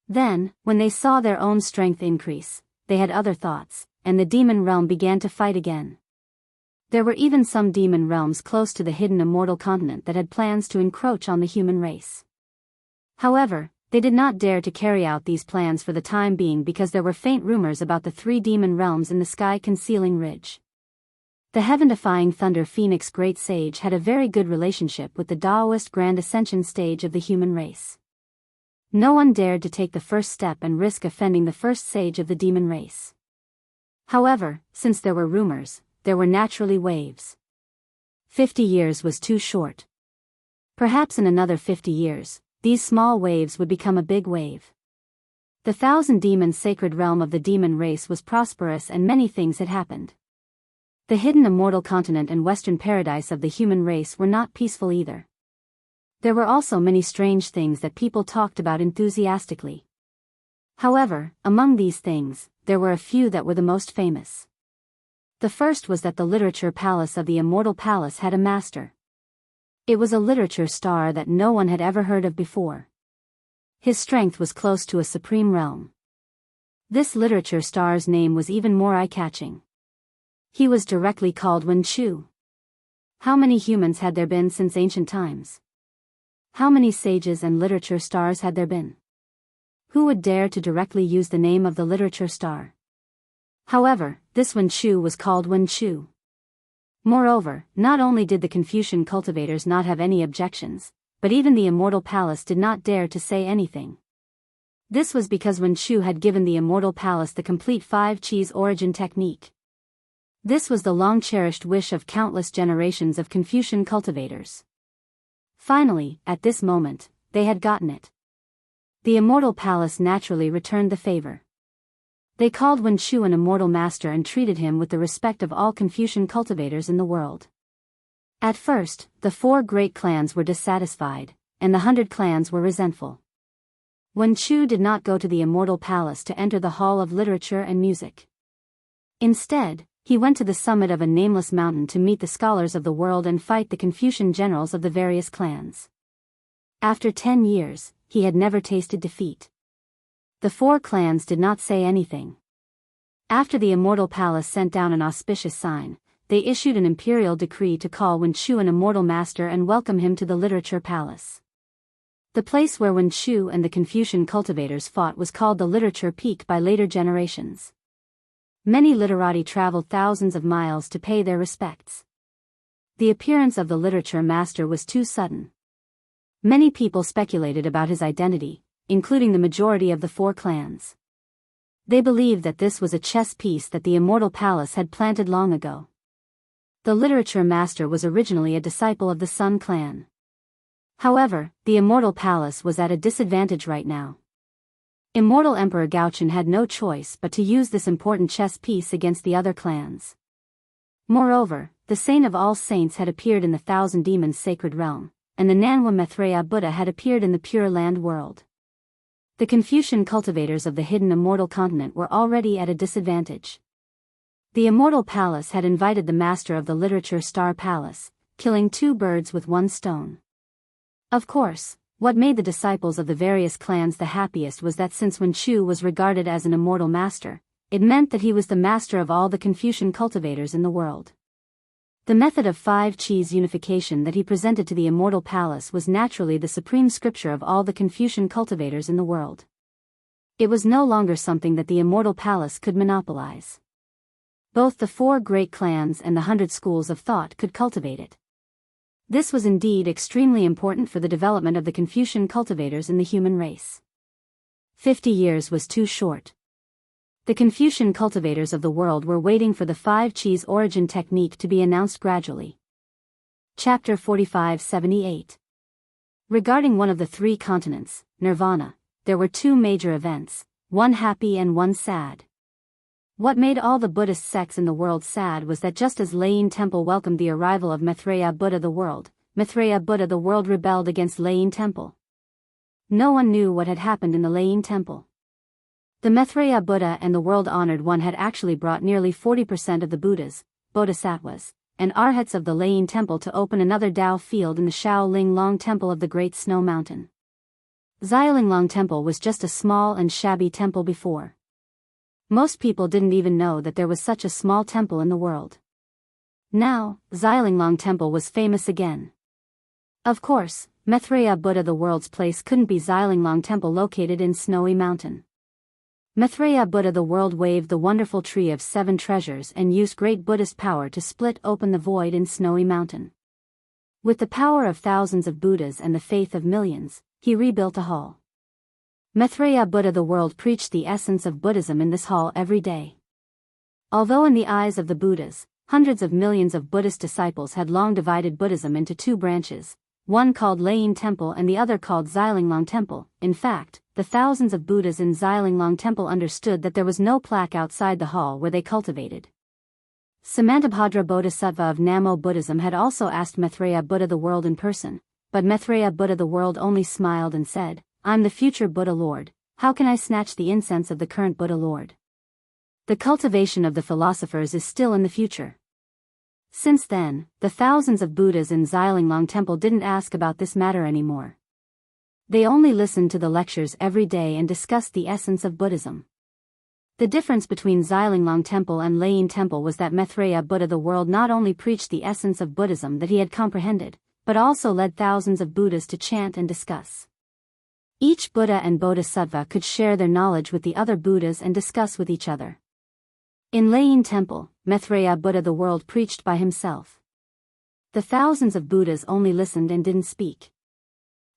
Then, when they saw their own strength increase, they had other thoughts, and the demon realm began to fight again. There were even some demon realms close to the hidden immortal continent that had plans to encroach on the human race. However, they did not dare to carry out these plans for the time being because there were faint rumors about the 3 demon realms in the sky concealing ridge. The heaven-defying Thunder Phoenix Great Sage had a very good relationship with the Daoist Grand Ascension stage of the human race. No one dared to take the first step and risk offending the first sage of the demon race. However, since there were rumors, there were naturally waves. 50 years was too short. Perhaps in another 50 years, these small waves would become a big wave. The 1,000 demon sacred realm of the demon race was prosperous and many things had happened. The hidden immortal continent and western paradise of the human race were not peaceful either. There were also many strange things that people talked about enthusiastically. However, among these things, there were a few that were the most famous. The first was that the literature palace of the immortal palace had a master. It was a literature star that no one had ever heard of before. His strength was close to a supreme realm. This literature star's name was even more eye-catching. He was directly called Wen Chu. How many humans had there been since ancient times? How many sages and literature stars had there been? Who would dare to directly use the name of the literature star? However, this Wen Chu was called Wen Chu. Moreover, not only did the Confucian cultivators not have any objections, but even the immortal palace did not dare to say anything. This was because Wen Chu had given the immortal palace the complete 5 Qis origin technique. This was the long-cherished wish of countless generations of Confucian cultivators. Finally, at this moment, they had gotten it. The immortal palace naturally returned the favor. They called Wen Chu an immortal master and treated him with the respect of all Confucian cultivators in the world. At first, the 4 great clans were dissatisfied, and the 100 clans were resentful. Wen Chu did not go to the immortal palace to enter the hall of literature and music. Instead, he went to the summit of a nameless mountain to meet the scholars of the world and fight the Confucian generals of the various clans. After 10 years, he had never tasted defeat. The 4 clans did not say anything. After the immortal palace sent down an auspicious sign, they issued an imperial decree to call Wen Chu an immortal master and welcome him to the literature palace. The place where Wen Chu and the Confucian cultivators fought was called the Literature Peak by later generations. Many literati traveled thousands of miles to pay their respects. The appearance of the literature master was too sudden. Many people speculated about his identity, including the majority of the 4 clans. They believed that this was a chess piece that the immortal palace had planted long ago. The literature master was originally a disciple of the Sun clan. However, the immortal palace was at a disadvantage right now. Immortal Emperor Gaochen had no choice but to use this important chess piece against the other clans. Moreover, the Saint of all saints had appeared in the 1,000 demons sacred realm, and the Nanwa Maitreya Buddha had appeared in the Pure Land world. The Confucian cultivators of the hidden immortal continent were already at a disadvantage. The immortal palace had invited the master of the literature star palace, killing 2 birds with 1 stone. Of course, what made the disciples of the various clans the happiest was that since Wen Chu was regarded as an immortal master, it meant that he was the master of all the Confucian cultivators in the world. The method of 5 Qis unification that he presented to the immortal palace was naturally the supreme scripture of all the Confucian cultivators in the world. It was no longer something that the immortal palace could monopolize. Both the 4 great clans and the 100 schools of thought could cultivate it. This was indeed extremely important for the development of the Confucian cultivators in the human race. 50 years was too short. The Confucian cultivators of the world were waiting for the 5 Qis origin technique to be announced gradually. Chapter 4578. Regarding one of the 3 continents, Nirvana, there were 2 major events, one happy and one sad. What made all the Buddhist sects in the world sad was that just as Lain Temple welcomed the arrival of Maitreya Buddha the world rebelled against Lain Temple. No one knew what had happened in the Laying Temple. The Maitreya Buddha and the world-honored one had actually brought nearly 40% of the Buddhas, Bodhisattvas, and Arhats of the Laying Temple to open another Dao field in the Shaolinglong Temple of the Great Snow Mountain. Xiaolinglong Temple was just a small and shabby temple before. Most people didn't even know that there was such a small temple in the world. Now, Xiaolinglong Temple was famous again. Of course, Maitreya Buddha the world's place couldn't be Xiaolinglong Temple located in Snowy Mountain. Maitreya Buddha the world waved the wonderful tree of 7 treasures and used great Buddhist power to split open the void in Snowy Mountain. With the power of thousands of Buddhas and the faith of millions, he rebuilt a hall. Maitreya Buddha the world preached the essence of Buddhism in this hall every day. Although in the eyes of the Buddhas, hundreds of millions of Buddhist disciples had long divided Buddhism into 2 branches, one called Laying Temple and the other called Xiaolinglong Temple. In fact, the thousands of Buddhas in Xiaolinglong Temple understood that there was no plaque outside the hall where they cultivated. Samantabhadra Bodhisattva of Namo Buddhism had also asked Maitreya Buddha the world in person, but Maitreya Buddha the world only smiled and said, "I'm the future Buddha Lord, how can I snatch the incense of the current Buddha Lord? The cultivation of the philosophers is still in the future." Since then, the thousands of Buddhas in Xiaolinglong Temple didn't ask about this matter anymore. They only listened to the lectures every day and discussed the essence of Buddhism. The difference between Xiaolinglong Temple and Laying Temple was that Maitreya Buddha the world not only preached the essence of Buddhism that he had comprehended, but also led thousands of Buddhas to chant and discuss. Each Buddha and Bodhisattva could share their knowledge with the other Buddhas and discuss with each other. In Laying Temple, Maitreya Buddha the world preached by himself. The thousands of Buddhas only listened and didn't speak.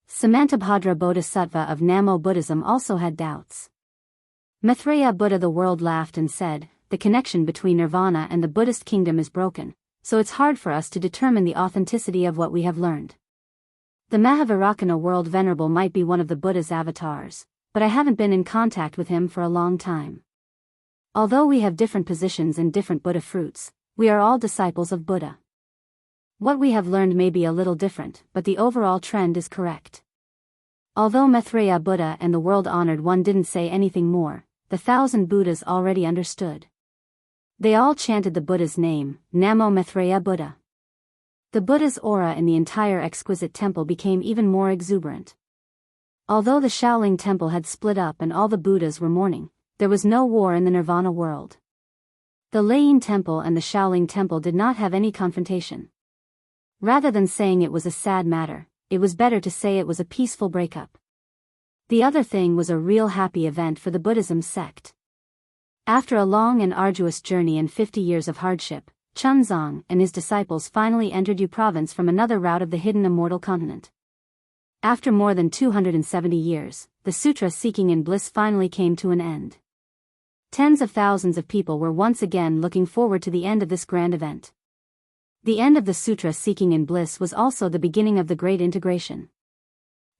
Samantabhadra Bodhisattva of Namo Buddhism also had doubts. Maitreya Buddha the world laughed and said, "The connection between Nirvana and the Buddhist kingdom is broken, so it's hard for us to determine the authenticity of what we have learned. The Mahavirakana world venerable might be one of the Buddha's avatars, but I haven't been in contact with him for a long time. Although we have different positions and different Buddha fruits, we are all disciples of Buddha. What we have learned may be a little different, but the overall trend is correct." Although Maitreya Buddha and the world-honored one didn't say anything more, the 1,000 Buddhas already understood. They all chanted the Buddha's name, Namo Maitreya Buddha. The Buddha's aura in the entire exquisite temple became even more exuberant. Although the Shaolin Temple had split up and all the Buddhas were mourning, there was no war in the Nirvana world. The Laying Temple and the Shaolin Temple did not have any confrontation. Rather than saying it was a sad matter, it was better to say it was a peaceful breakup. The other thing was a real happy event for the Buddhism sect. After a long and arduous journey and 50 years of hardship, Chunzong and his disciples finally entered Yu province from another route of the hidden immortal continent. After more than 270 years, the sutra seeking in bliss finally came to an end. Tens of thousands of people were once again looking forward to the end of this grand event. The end of the sutra seeking in bliss was also the beginning of the great integration.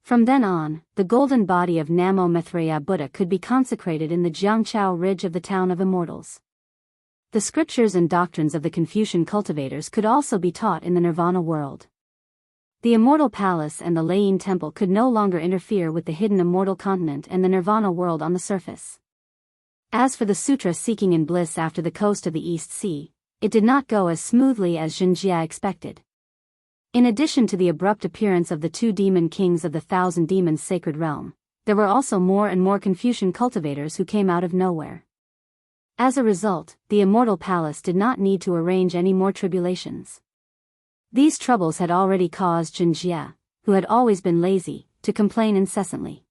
From then on, the golden body of Namo Maitreya Buddha could be consecrated in the Jianghu ridge of the town of immortals. The scriptures and doctrines of the Confucian cultivators could also be taught in the Nirvana world. The immortal palace and the Laying Temple could no longer interfere with the hidden immortal continent and the Nirvana world on the surface. As for the sutra seeking in bliss after the coast of the East Sea, it did not go as smoothly as Xianxia expected. In addition to the abrupt appearance of the 2 demon kings of the 1,000 demons sacred realm, there were also more and more Confucian cultivators who came out of nowhere. As a result, the immortal palace did not need to arrange any more tribulations. These troubles had already caused Xianxia, who had always been lazy, to complain incessantly.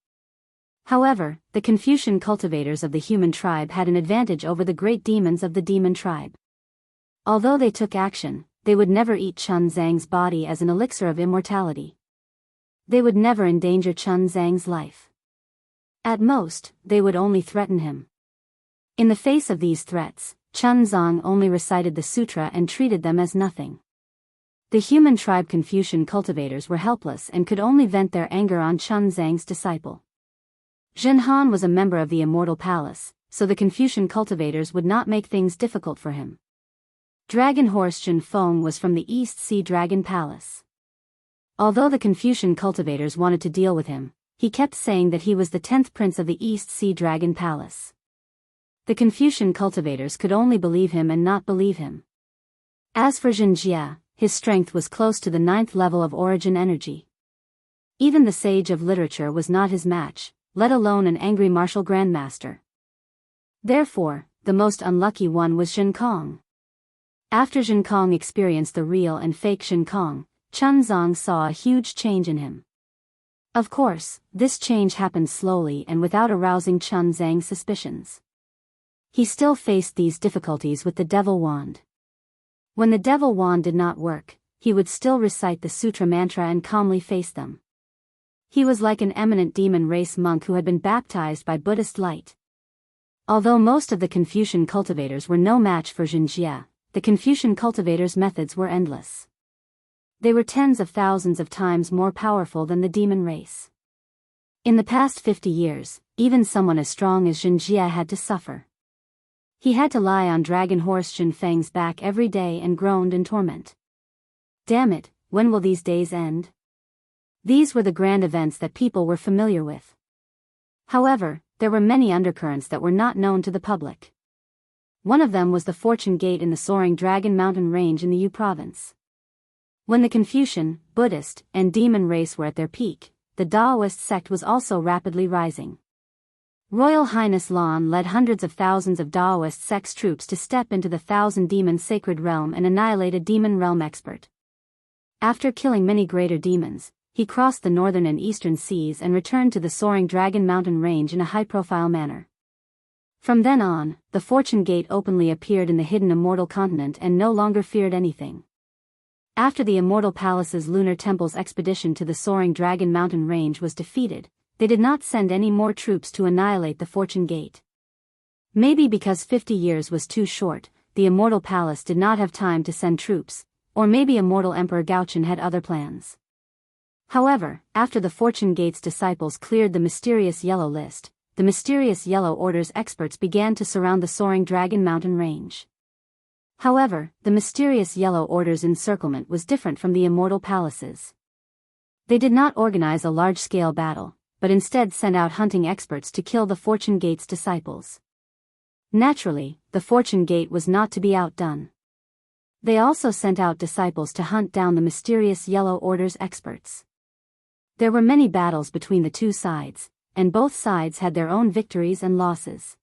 However, the Confucian cultivators of the human tribe had an advantage over the great demons of the demon tribe. Although they took action, they would never eat Chun Zhang's body as an elixir of immortality. They would never endanger Chun Zhang's life. At most, they would only threaten him. In the face of these threats, Chun Zhang only recited the sutra and treated them as nothing. The human tribe Confucian cultivators were helpless and could only vent their anger on Chun Zhang's disciple. Zhenhan was a member of the immortal palace, so the Confucian cultivators would not make things difficult for him. Dragon Horse Zhenfeng was from the East Sea Dragon Palace. Although the Confucian cultivators wanted to deal with him, he kept saying that he was the 10th prince of the East Sea Dragon Palace. The Confucian cultivators could only believe him and not believe him. As for Xianxia, his strength was close to the 9th level of origin energy. Even the sage of literature was not his match, let alone an angry martial grandmaster. Therefore, the most unlucky one was Zhenkong. After Zhenkong experienced the real and fake Zhenkong, Chunzong saw a huge change in him. Of course, this change happened slowly and without arousing Chunzang's suspicions. He still faced these difficulties with the devil wand. When the devil wand did not work, he would still recite the sutra mantra and calmly face them. He was like an eminent demon race monk who had been baptized by Buddhist light. Although most of the Confucian cultivators were no match for Xianxia, the Confucian cultivators' methods were endless. They were tens of thousands of times more powerful than the demon race. In the past 50 years, even someone as strong as Xianxia had to suffer. He had to lie on Dragon Horse Xinfeng's back every day and groaned in torment. Damn it, when will these days end? These were the grand events that people were familiar with. However, there were many undercurrents that were not known to the public. One of them was the Fortune Gate in the soaring Dragon Mountain Range in the Yu province. When the Confucian, Buddhist, and demon race were at their peak, the Daoist sect was also rapidly rising. Royal Highness Lan led hundreds of thousands of Daoist sect's troops to step into the Thousand Demon Sacred Realm and annihilate a demon realm expert. After killing many greater demons, he crossed the northern and eastern seas and returned to the soaring Dragon Mountain Range in a high-profile manner. From then on, the Fortune Gate openly appeared in the hidden Immortal Continent and no longer feared anything. After the Immortal Palace's Lunar Temple's expedition to the soaring Dragon Mountain Range was defeated, they did not send any more troops to annihilate the Fortune Gate. Maybe because 50 years was too short, the Immortal Palace did not have time to send troops, or maybe Immortal Emperor Gaochen had other plans. However, after the Fortune Gate's disciples cleared the mysterious Yellow List, the mysterious Yellow Order's experts began to surround the soaring Dragon Mountain Range. However, the mysterious Yellow Order's encirclement was different from the Immortal Palace's. They did not organize a large-scale battle, but instead sent out hunting experts to kill the Fortune Gate's disciples. Naturally, the Fortune Gate was not to be outdone. They also sent out disciples to hunt down the mysterious Yellow Order's experts. There were many battles between the two sides, and both sides had their own victories and losses.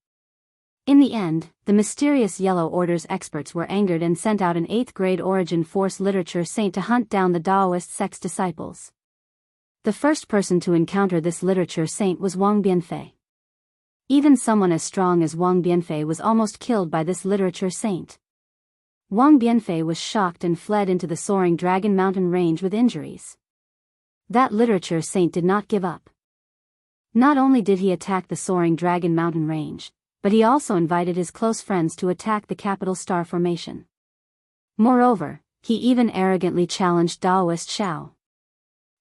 In the end, the mysterious Yellow Order's experts were angered and sent out an 8th grade origin force literature saint to hunt down the Daoist sect's disciples. The first person to encounter this literature saint was Wang Bianfei. Even someone as strong as Wang Bianfei was almost killed by this literature saint. Wang Bianfei was shocked and fled into the soaring Dragon Mountain Range with injuries. That literature saint did not give up. Not only did he attack the soaring Dragon Mountain Range, but he also invited his close friends to attack the capital star formation. Moreover, he even arrogantly challenged Daoist Xiao.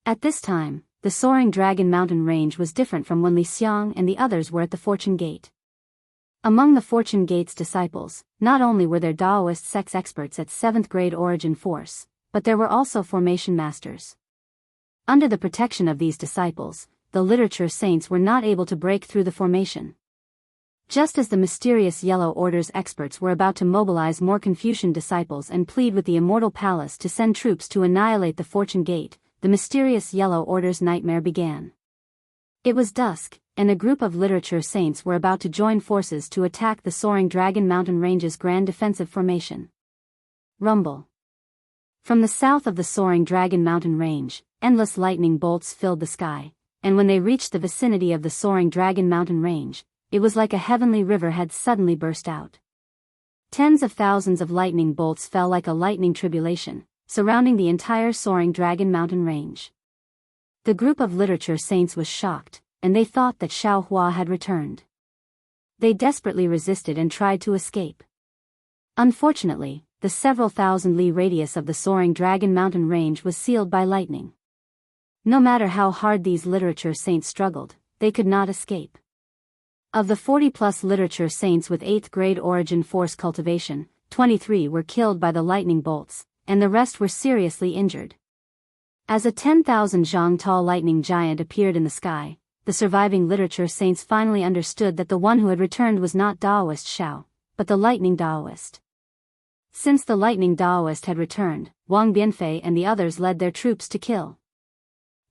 At this time, the soaring Dragon Mountain Range was different from when Li Xiang and the others were at the Fortune Gate. Among the Fortune Gate's disciples, not only were there Daoist sect's experts at 7th grade origin force, but there were also formation masters. Under the protection of these disciples, the literature saints were not able to break through the formation. Just as the mysterious Yellow Order's experts were about to mobilize more Confucian disciples and plead with the Immortal Palace to send troops to annihilate the Fortune Gate, the mysterious Yellow Order's nightmare began. It was dusk, and a group of literature saints were about to join forces to attack the soaring Dragon Mountain Range's grand defensive formation. Rumble. From the south of the soaring Dragon Mountain Range, endless lightning bolts filled the sky, and when they reached the vicinity of the soaring Dragon Mountain Range, it was like a heavenly river had suddenly burst out. Tens of thousands of lightning bolts fell like a lightning tribulation, surrounding the entire soaring Dragon Mountain Range. The group of literature saints was shocked, and they thought that Xiao Hua had returned. They desperately resisted and tried to escape. Unfortunately, the several thousand li radius of the soaring Dragon Mountain Range was sealed by lightning. No matter how hard these literature saints struggled, they could not escape. Of the 40-plus literature saints with 8th grade origin force cultivation, 23 were killed by the lightning bolts, and the rest were seriously injured. As a 10,000 zhang tall lightning giant appeared in the sky, the surviving literature saints finally understood that the one who had returned was not Daoist Xiao, but the lightning Daoist. Since the lightning Daoist had returned, Wang Bianfei and the others led their troops to kill.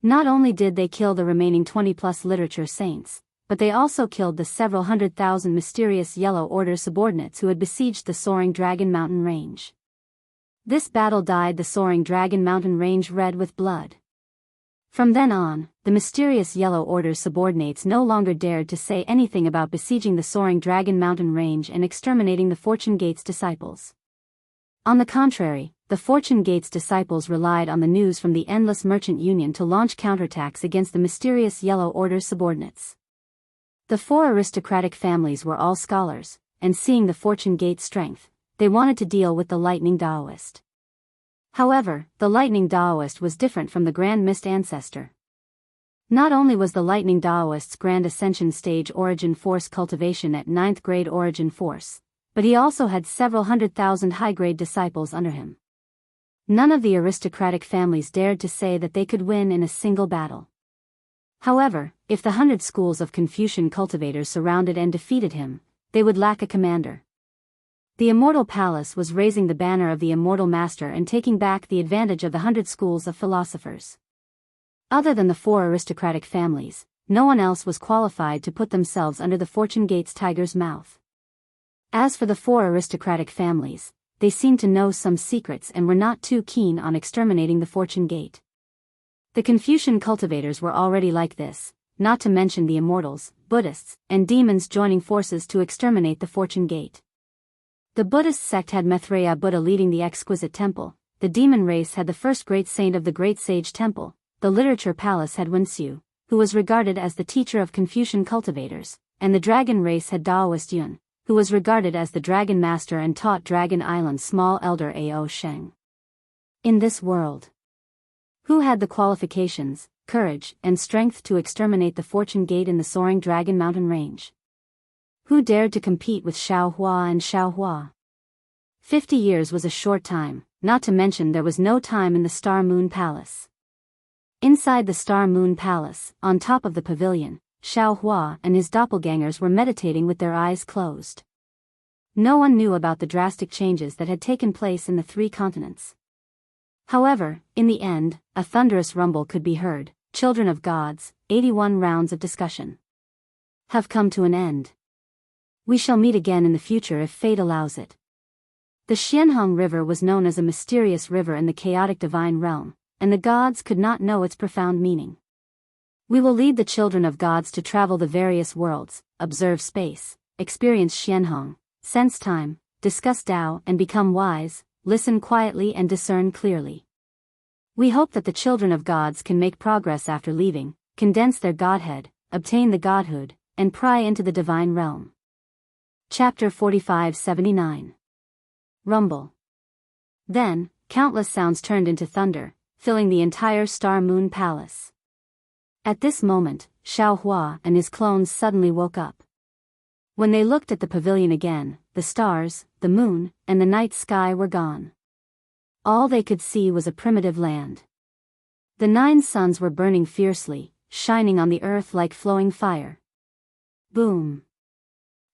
Not only did they kill the remaining 20+ literature saints, but they also killed the several 100,000 mysterious Yellow Order subordinates who had besieged the Soaring Dragon Mountain Range. This battle dyed the Soaring Dragon Mountain Range red with blood. From then on, the mysterious Yellow Order subordinates no longer dared to say anything about besieging the Soaring Dragon Mountain Range and exterminating the Fortune Gate's disciples. On the contrary, the Fortune Gate's disciples relied on the news from the Endless Merchant Union to launch counterattacks against the mysterious Yellow Order subordinates. The 4 aristocratic families were all scholars, and seeing the Fortune Gate's strength, they wanted to deal with the Lightning Daoist. However, the Lightning Daoist was different from the Grand Mist Ancestor. Not only was the Lightning Daoist's Grand Ascension Stage Origin Force cultivation at 9th grade Origin Force, but he also had several 100,000 high-grade disciples under him. None of the aristocratic families dared to say that they could win in a single battle. However, if the 100 schools of Confucian cultivators surrounded and defeated him, they would lack a commander. The Immortal Palace was raising the banner of the Immortal Master and taking back the advantage of the 100 schools of philosophers. Other than the 4 aristocratic families, no one else was qualified to put themselves under the Fortune Gate's tiger's mouth. As for the 4 aristocratic families, they seemed to know some secrets and were not too keen on exterminating the Fortune Gate. The Confucian cultivators were already like this, not to mention the immortals, Buddhists, and demons joining forces to exterminate the Fortune Gate. The Buddhist sect had Maitreya Buddha leading the Exquisite Temple, the demon race had the first great saint of the Great Sage Temple, the Literature Palace had Wenxiu, who was regarded as the teacher of Confucian cultivators, and the dragon race had Daoist Yun, who was regarded as the Dragon Master and taught Dragon Island's small elder Ao Sheng. In this world, who had the qualifications, courage, and strength to exterminate the Fortune Gate in the Soaring Dragon Mountain Range? Who dared to compete with Xiao Hua and Xiao Hua? 50 years was a short time, not to mention there was no time in the Star Moon Palace. Inside the Star Moon Palace, on top of the pavilion, Xiao Hua and his doppelgangers were meditating with their eyes closed. No one knew about the drastic changes that had taken place in the 3 continents. However, in the end, a thunderous rumble could be heard. Children of gods, 81 rounds of discussion have come to an end. We shall meet again in the future if fate allows it. The Xianhong River was known as a mysterious river in the chaotic divine realm, and the gods could not know its profound meaning. We will lead the children of gods to travel the various worlds, observe space, experience Xianhong, sense time, discuss Tao and become wise, listen quietly and discern clearly. We hope that the children of gods can make progress after leaving, condense their godhead, obtain the godhood, and pry into the divine realm. Chapter 45-79. Rumble. Then, countless sounds turned into thunder, filling the entire Star Moon Palace. At this moment, Xiao Hua and his clones suddenly woke up. When they looked at the pavilion again, the stars, the moon, and the night sky were gone. All they could see was a primitive land. The 9 suns were burning fiercely, shining on the earth like flowing fire. Boom.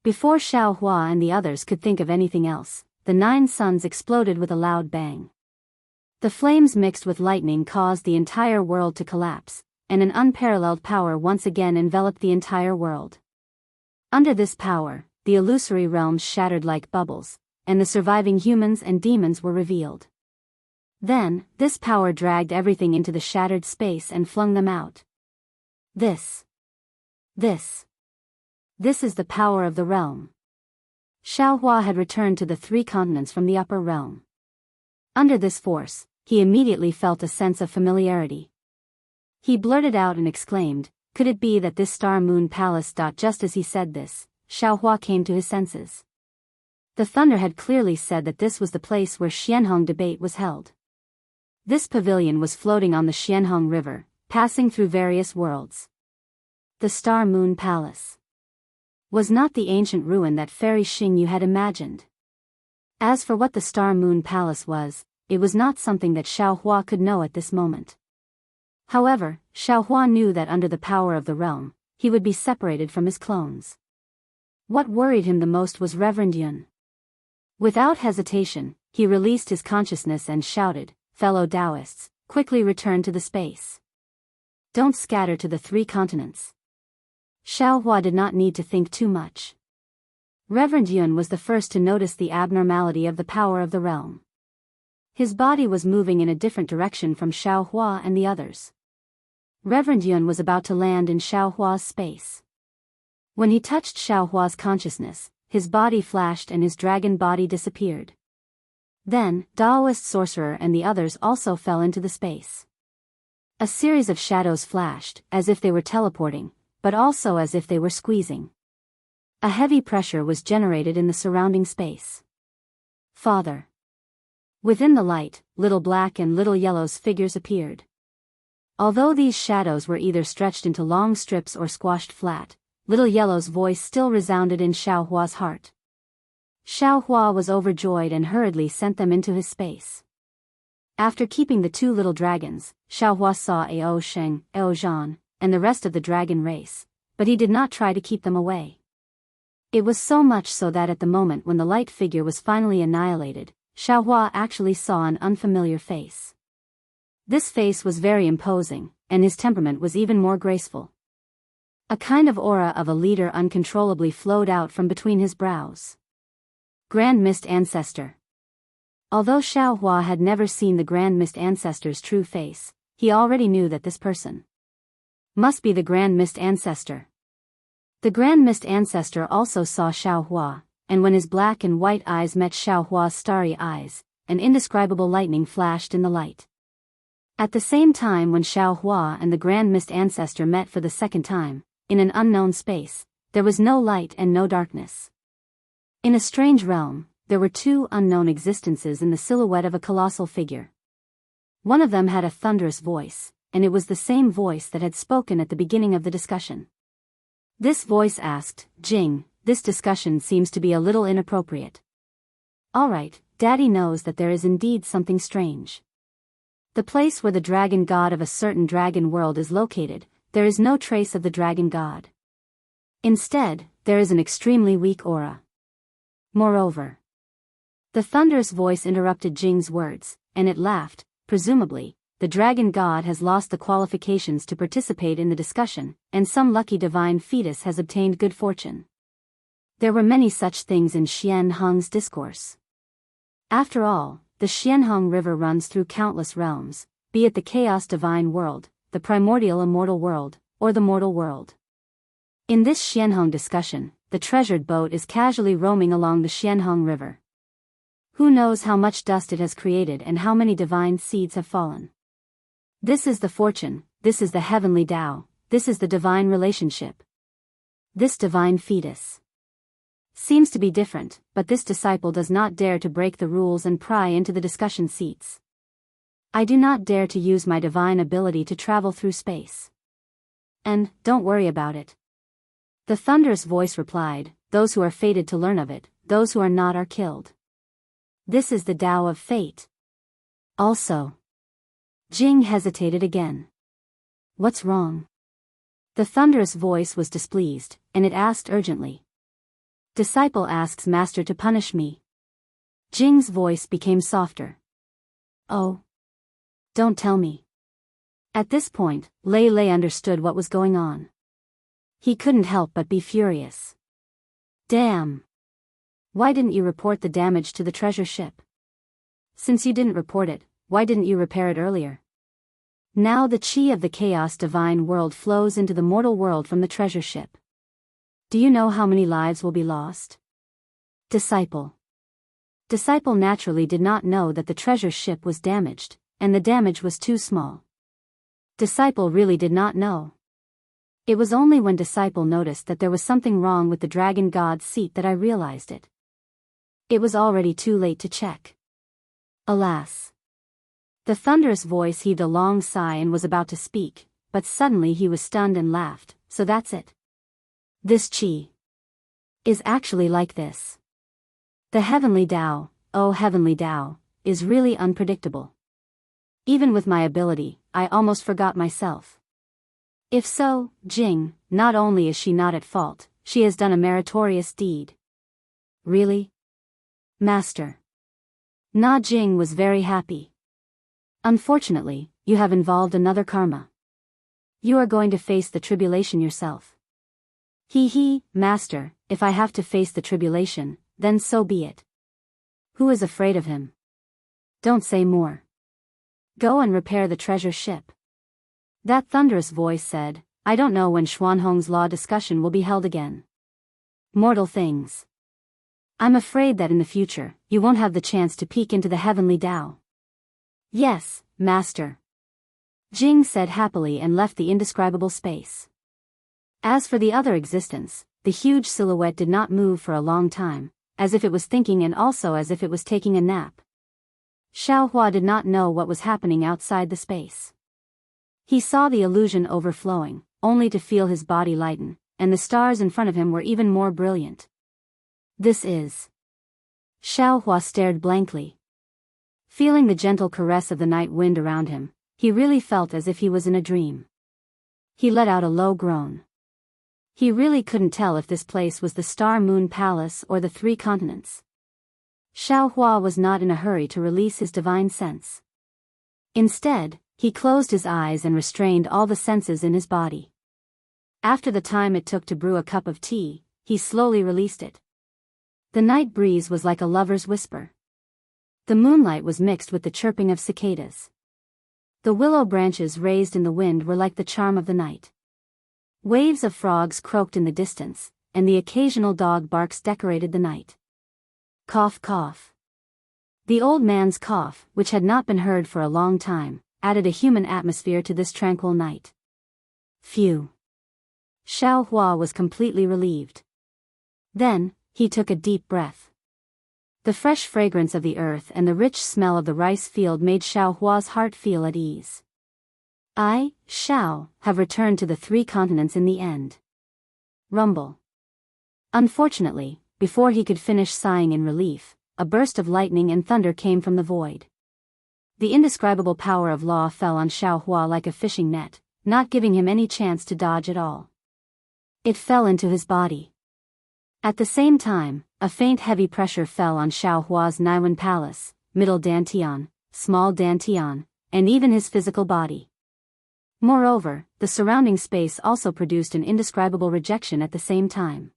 Before Xiao Hua and the others could think of anything else, the 9 suns exploded with a loud bang. The flames mixed with lightning caused the entire world to collapse, and an unparalleled power once again enveloped the entire world. Under this power, the illusory realms shattered like bubbles, and the surviving humans and demons were revealed. Then, this power dragged everything into the shattered space and flung them out. This is the power of the realm. Xiao Hua had returned to the 3 continents from the upper realm. Under this force, he immediately felt a sense of familiarity. He blurted out and exclaimed, "Could it be that this Star Moon Palace?" Just as he said this, Xiao Hua came to his senses. The thunder had clearly said that this was the place where Xianhong debate was held. This pavilion was floating on the Xianhong River, passing through various worlds. The Star Moon Palace was not the ancient ruin that Fairy Xingyu had imagined. As for what the Star Moon Palace was, it was not something that Xiao Hua could know at this moment. However, Xiao Hua knew that under the power of the realm, he would be separated from his clones. What worried him the most was Reverend Yun. Without hesitation, he released his consciousness and shouted, "Fellow Daoists, quickly return to the space. Don't scatter to the 3 continents." Xiaohua did not need to think too much. Reverend Yun was the first to notice the abnormality of the power of the realm. His body was moving in a different direction from Xiaohua and the others. Reverend Yun was about to land in Xiaohua's space. When he touched Xiaohua's consciousness, his body flashed and his dragon body disappeared. Then, Daoist sorcerer and the others also fell into the space. A series of shadows flashed, as if they were teleporting, but also as if they were squeezing. A heavy pressure was generated in the surrounding space. Father. Within the light, little black and little yellow's figures appeared. Although these shadows were either stretched into long strips or squashed flat, little yellow's voice still resounded in Xiaohua's heart. Xiaohua was overjoyed and hurriedly sent them into his space. After keeping the 2 little dragons, Xiaohua saw Ao Sheng, Ao Zhan, and the rest of the dragon race, but he did not try to keep them away. It was so much so that at the moment when the light figure was finally annihilated, Xiaohua actually saw an unfamiliar face. This face was very imposing, and his temperament was even more graceful. A kind of aura of a leader uncontrollably flowed out from between his brows. Grand Mist Ancestor. Although Xiaohua had never seen the Grand Mist Ancestor's true face, he already knew that this person must be the Grand Mist Ancestor. The Grand Mist Ancestor also saw Xiaohua, and when his black and white eyes met Xiaohua's starry eyes, an indescribable lightning flashed in the light. At the same time when Xiaohua and the Grand Mist Ancestor met for the second time, in an unknown space, there was no light and no darkness. In a strange realm, there were 2 unknown existences in the silhouette of a colossal figure. One of them had a thunderous voice, and it was the same voice that had spoken at the beginning of the discussion. This voice asked, "Jing, this discussion seems to be a little inappropriate." "All right, Daddy knows that there is indeed something strange. The place where the dragon god of a certain dragon world is located, there is no trace of the dragon god. Instead, there is an extremely weak aura. Moreover." The thunderous voice interrupted Jing's words, and it laughed. "Presumably, the dragon god has lost the qualifications to participate in the discussion, and some lucky divine fetus has obtained good fortune." There were many such things in Xianhong's discourse. After all, the Xianhong River runs through countless realms, be it the chaos divine world, the primordial immortal world, or the mortal world. In this Xianhong discussion, the treasured boat is casually roaming along the Xianhong River. Who knows how much dust it has created and how many divine seeds have fallen. This is the fortune, this is the heavenly Tao, this is the divine relationship. This divine fetus seems to be different, but this disciple does not dare to break the rules and pry into the discussion seats. I do not dare to use my divine ability to travel through space. And, don't worry about it. The thunderous voice replied, "Those who are fated to learn of it, those who are not are killed. This is the Tao of fate." Also. Jing hesitated again. "What's wrong?" The thunderous voice was displeased, and it asked urgently. "Disciple asks master to punish me." Jing's voice became softer. "Oh. Don't tell me." At this point, Lei Lei understood what was going on. He couldn't help but be furious. "Damn! Why didn't you report the damage to the treasure ship? Since you didn't report it, why didn't you repair it earlier? Now the chi of the chaos divine world flows into the mortal world from the treasure ship. Do you know how many lives will be lost?" Disciple naturally did not know that the treasure ship was damaged, and the damage was too small. Disciple really did not know. It was only when Disciple noticed that there was something wrong with the dragon god's seat that I realized it. It was already too late to check. Alas. The thunderous voice heaved a long sigh and was about to speak, but suddenly he was stunned and laughed. "So that's it. This chi is actually like this. The heavenly Tao, oh heavenly Tao, is really unpredictable. Even with my ability, I almost forgot myself. If so, Jing, not only is she not at fault, she has done a meritorious deed. Really? Master. Na Jing was very happy. Unfortunately, you have involved another karma. You are going to face the tribulation yourself. He, Master, if I have to face the tribulation, then so be it. Who is afraid of him? Don't say more. Go and repair the treasure ship. That thunderous voice said, I don't know when Xuanhong's law discussion will be held again. Mortal things. I'm afraid that in the future, you won't have the chance to peek into the heavenly Tao. Yes, Master. Jing said happily and left the indescribable space. As for the other existence, the huge silhouette did not move for a long time, as if it was thinking and also as if it was taking a nap. Xiaohua did not know what was happening outside the space. He saw the illusion overflowing, only to feel his body lighten, and the stars in front of him were even more brilliant. This is... Xiaohua stared blankly. Feeling the gentle caress of the night wind around him, he really felt as if he was in a dream. He let out a low groan. He really couldn't tell if this place was the Star Moon Palace or the Three Continents. Xiaohua was not in a hurry to release his divine sense. Instead, he closed his eyes and restrained all the senses in his body. After the time it took to brew a cup of tea, he slowly released it. The night breeze was like a lover's whisper. The moonlight was mixed with the chirping of cicadas. The willow branches raised in the wind were like the charm of the night. Waves of frogs croaked in the distance, and the occasional dog barks decorated the night. Cough, cough. The old man's cough, which had not been heard for a long time, added a human atmosphere to this tranquil night. Phew. Xiaohua was completely relieved. Then, he took a deep breath. The fresh fragrance of the earth and the rich smell of the rice field made Xiaohua's heart feel at ease. I, Xiao, have returned to the Three Continents in the end. Rumble. Unfortunately, before he could finish sighing in relief, a burst of lightning and thunder came from the void. The indescribable power of law fell on Xiaohua like a fishing net, not giving him any chance to dodge at all. It fell into his body. At the same time, a faint heavy pressure fell on Xiaohua's Naiwan Palace, middle dantian, small dantian, and even his physical body. Moreover, the surrounding space also produced an indescribable rejection at the same time.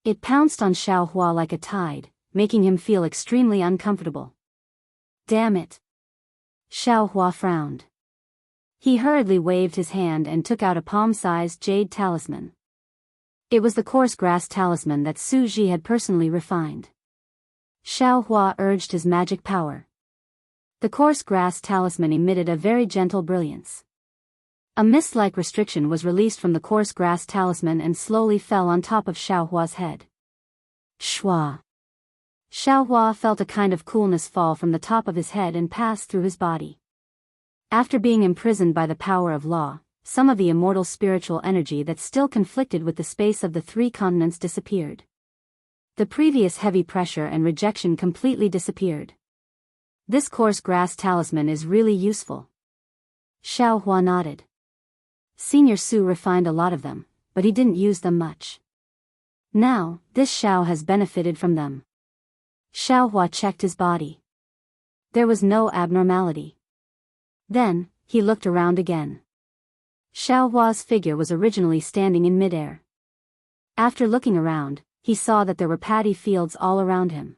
It pounced on Xiaohua like a tide, making him feel extremely uncomfortable. Damn it! Xiaohua frowned. He hurriedly waved his hand and took out a palm-sized jade talisman. It was the coarse grass talisman that Su Ji had personally refined. Xiaohua urged his magic power. The coarse grass talisman emitted a very gentle brilliance. A mist-like restriction was released from the coarse grass talisman and slowly fell on top of Xiaohua's head. Shua. Xiaohua felt a kind of coolness fall from the top of his head and pass through his body. After being imprisoned by the power of law, some of the immortal spiritual energy that still conflicted with the space of the Three Continents disappeared. The previous heavy pressure and rejection completely disappeared. This coarse grass talisman is really useful. Xiaohua nodded. Senior Su refined a lot of them, but he didn't use them much. Now, this Xiao has benefited from them. Xiaohua checked his body. There was no abnormality. Then, he looked around again. Xiaohua's figure was originally standing in midair. After looking around, he saw that there were paddy fields all around him.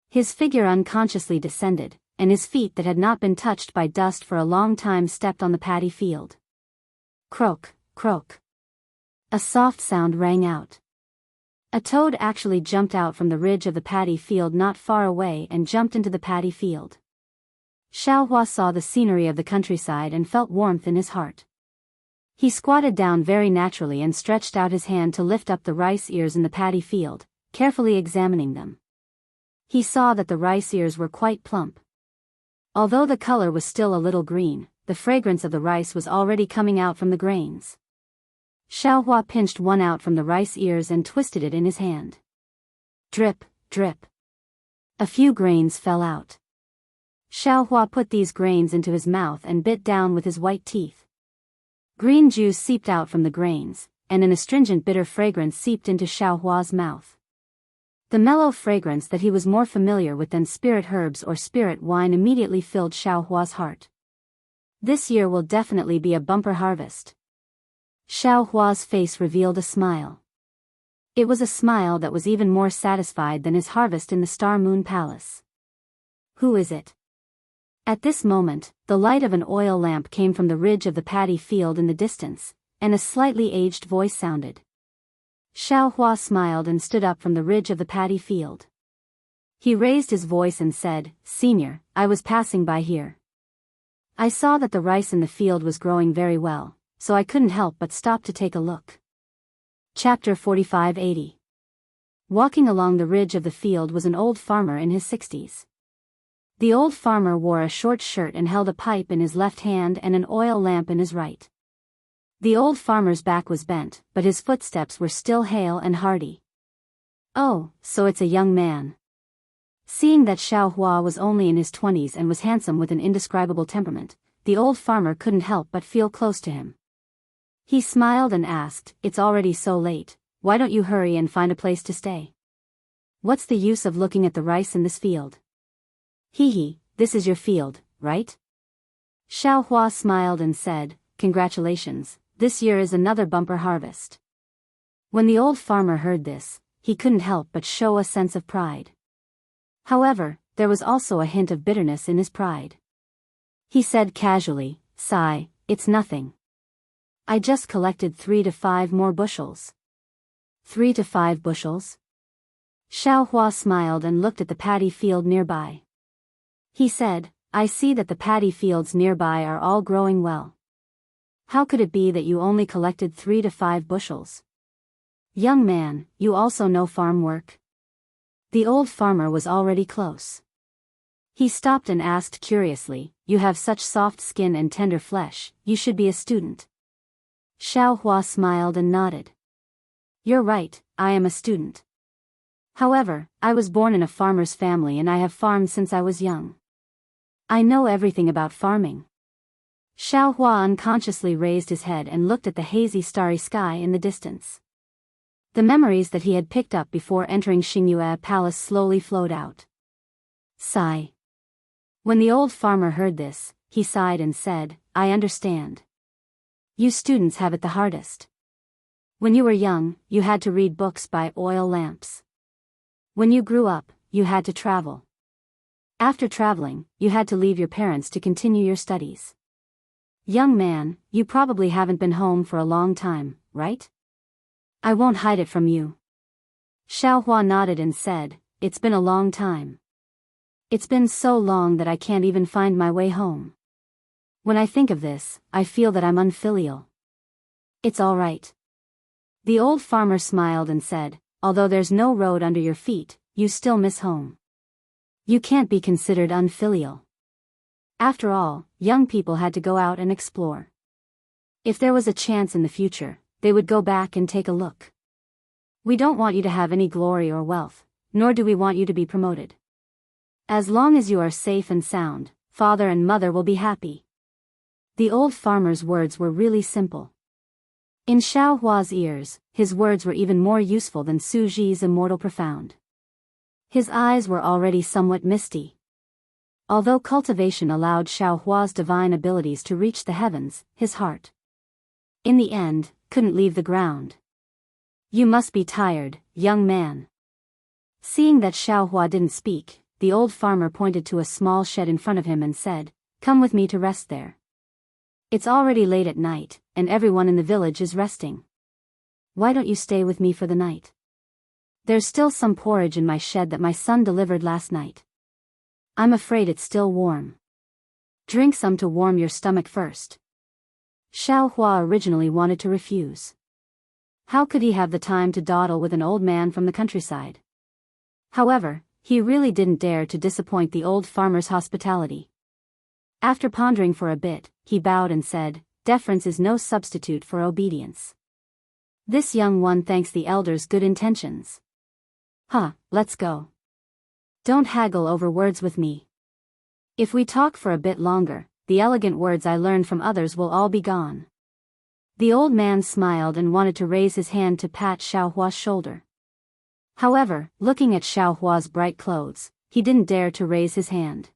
His figure unconsciously descended, and his feet that had not been touched by dust for a long time stepped on the paddy field. Croak, croak. A soft sound rang out. A toad actually jumped out from the ridge of the paddy field not far away and jumped into the paddy field. Xiaohua saw the scenery of the countryside and felt warmth in his heart. He squatted down very naturally and stretched out his hand to lift up the rice ears in the paddy field, carefully examining them. He saw that the rice ears were quite plump. Although the color was still a little green, the fragrance of the rice was already coming out from the grains. Xiaohua pinched one out from the rice ears and twisted it in his hand. Drip, drip. A few grains fell out. Xiaohua put these grains into his mouth and bit down with his white teeth. Green juice seeped out from the grains, and an astringent bitter fragrance seeped into Xiaohua's mouth. The mellow fragrance that he was more familiar with than spirit herbs or spirit wine immediately filled Xiaohua's heart. This year will definitely be a bumper harvest. Xiaohua's face revealed a smile. It was a smile that was even more satisfied than his harvest in the Star Moon Palace. Who is it? At this moment, the light of an oil lamp came from the ridge of the paddy field in the distance, and a slightly aged voice sounded. Xiaohua smiled and stood up from the ridge of the paddy field. He raised his voice and said, "Senior, I was passing by here. I saw that the rice in the field was growing very well, so I couldn't help but stop to take a look." Chapter 4580. Walking along the ridge of the field was an old farmer in his 60s. The old farmer wore a short shirt and held a pipe in his left hand and an oil lamp in his right. The old farmer's back was bent, but his footsteps were still hale and hearty. "Oh, so it's a young man." Seeing that Xiaohua was only in his 20s and was handsome with an indescribable temperament, the old farmer couldn't help but feel close to him. He smiled and asked, "It's already so late, why don't you hurry and find a place to stay? What's the use of looking at the rice in this field?" "Hee, this is your field, right?" Xiaohua smiled and said, "Congratulations, this year is another bumper harvest." When the old farmer heard this, he couldn't help but show a sense of pride. However, there was also a hint of bitterness in his pride. He said casually, "Sigh, it's nothing. I just collected 3 to 5 more bushels." 3 to 5 bushels? Xiaohua smiled and looked at the paddy field nearby. He said, "I see that the paddy fields nearby are all growing well. How could it be that you only collected 3 to 5 bushels? Young man, you also know farm work?" The old farmer was already close. He stopped and asked curiously, "You have such soft skin and tender flesh, you should be a student." Xiaohua smiled and nodded. "You're right, I am a student. However, I was born in a farmer's family and I have farmed since I was young. I know everything about farming." Xiaohua unconsciously raised his head and looked at the hazy starry sky in the distance. The memories that he had picked up before entering Xingyue Palace slowly flowed out. Sigh. When the old farmer heard this, he sighed and said, "I understand. You students have it the hardest. When you were young, you had to read books by oil lamps. When you grew up, you had to travel. After traveling, you had to leave your parents to continue your studies. Young man, you probably haven't been home for a long time, right? I won't hide it from you." Xiaohua nodded and said, "It's been a long time. It's been so long that I can't even find my way home. When I think of this, I feel that I'm unfilial." "It's all right." The old farmer smiled and said, "Although there's no road under your feet, you still miss home. You can't be considered unfilial. After all, young people had to go out and explore. If there was a chance in the future, they would go back and take a look. We don't want you to have any glory or wealth, nor do we want you to be promoted. As long as you are safe and sound, father and mother will be happy." The old farmer's words were really simple. In Xiaohua's ears, his words were even more useful than Su Ji's immortal profound. His eyes were already somewhat misty. Although cultivation allowed Xiaohua's divine abilities to reach the heavens, his heart, in the end, couldn't leave the ground. "You must be tired, young man." Seeing that Xiaohua didn't speak, the old farmer pointed to a small shed in front of him and said, "Come with me to rest there. It's already late at night, and everyone in the village is resting. Why don't you stay with me for the night? There's still some porridge in my shed that my son delivered last night. I'm afraid it's still warm. Drink some to warm your stomach first." Xiaohua originally wanted to refuse. How could he have the time to dawdle with an old man from the countryside? However, he really didn't dare to disappoint the old farmer's hospitality. After pondering for a bit, he bowed and said, "Deference is no substitute for obedience. This young one thanks the elders' good intentions. Let's go. Don't haggle over words with me. If we talk for a bit longer, the elegant words I learned from others will all be gone." The old man smiled and wanted to raise his hand to pat Xiaohua's shoulder. However, looking at Xiaohua's bright clothes, he didn't dare to raise his hand.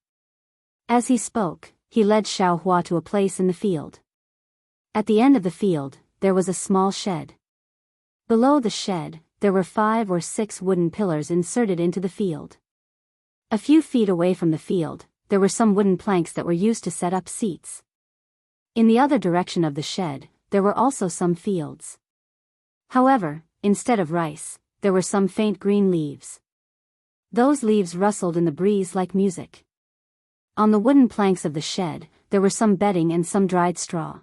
As he spoke, he led Xiaohua to a place in the field. At the end of the field, there was a small shed. Below the shed, there were 5 or 6 wooden pillars inserted into the field. A few feet away from the field, there were some wooden planks that were used to set up seats. In the other direction of the shed, there were also some fields. However, instead of rice, there were some faint green leaves. Those leaves rustled in the breeze like music. On the wooden planks of the shed, there were some bedding and some dried straw.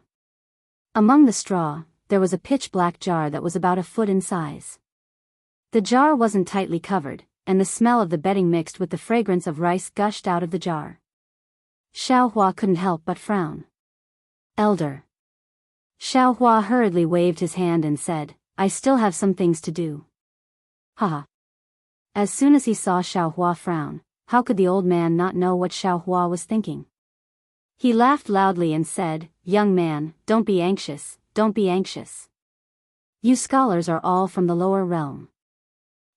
Among the straw, there was a pitch-black jar that was about a foot in size. The jar wasn't tightly covered, and the smell of the bedding mixed with the fragrance of rice gushed out of the jar. Xiaohua couldn't help but frown. Elder. Xiaohua hurriedly waved his hand and said, I still have some things to do. Haha. As soon as he saw Xiaohua frown, how could the old man not know what Xiaohua was thinking? He laughed loudly and said, Young man, don't be anxious, don't be anxious. You scholars are all from the lower realm.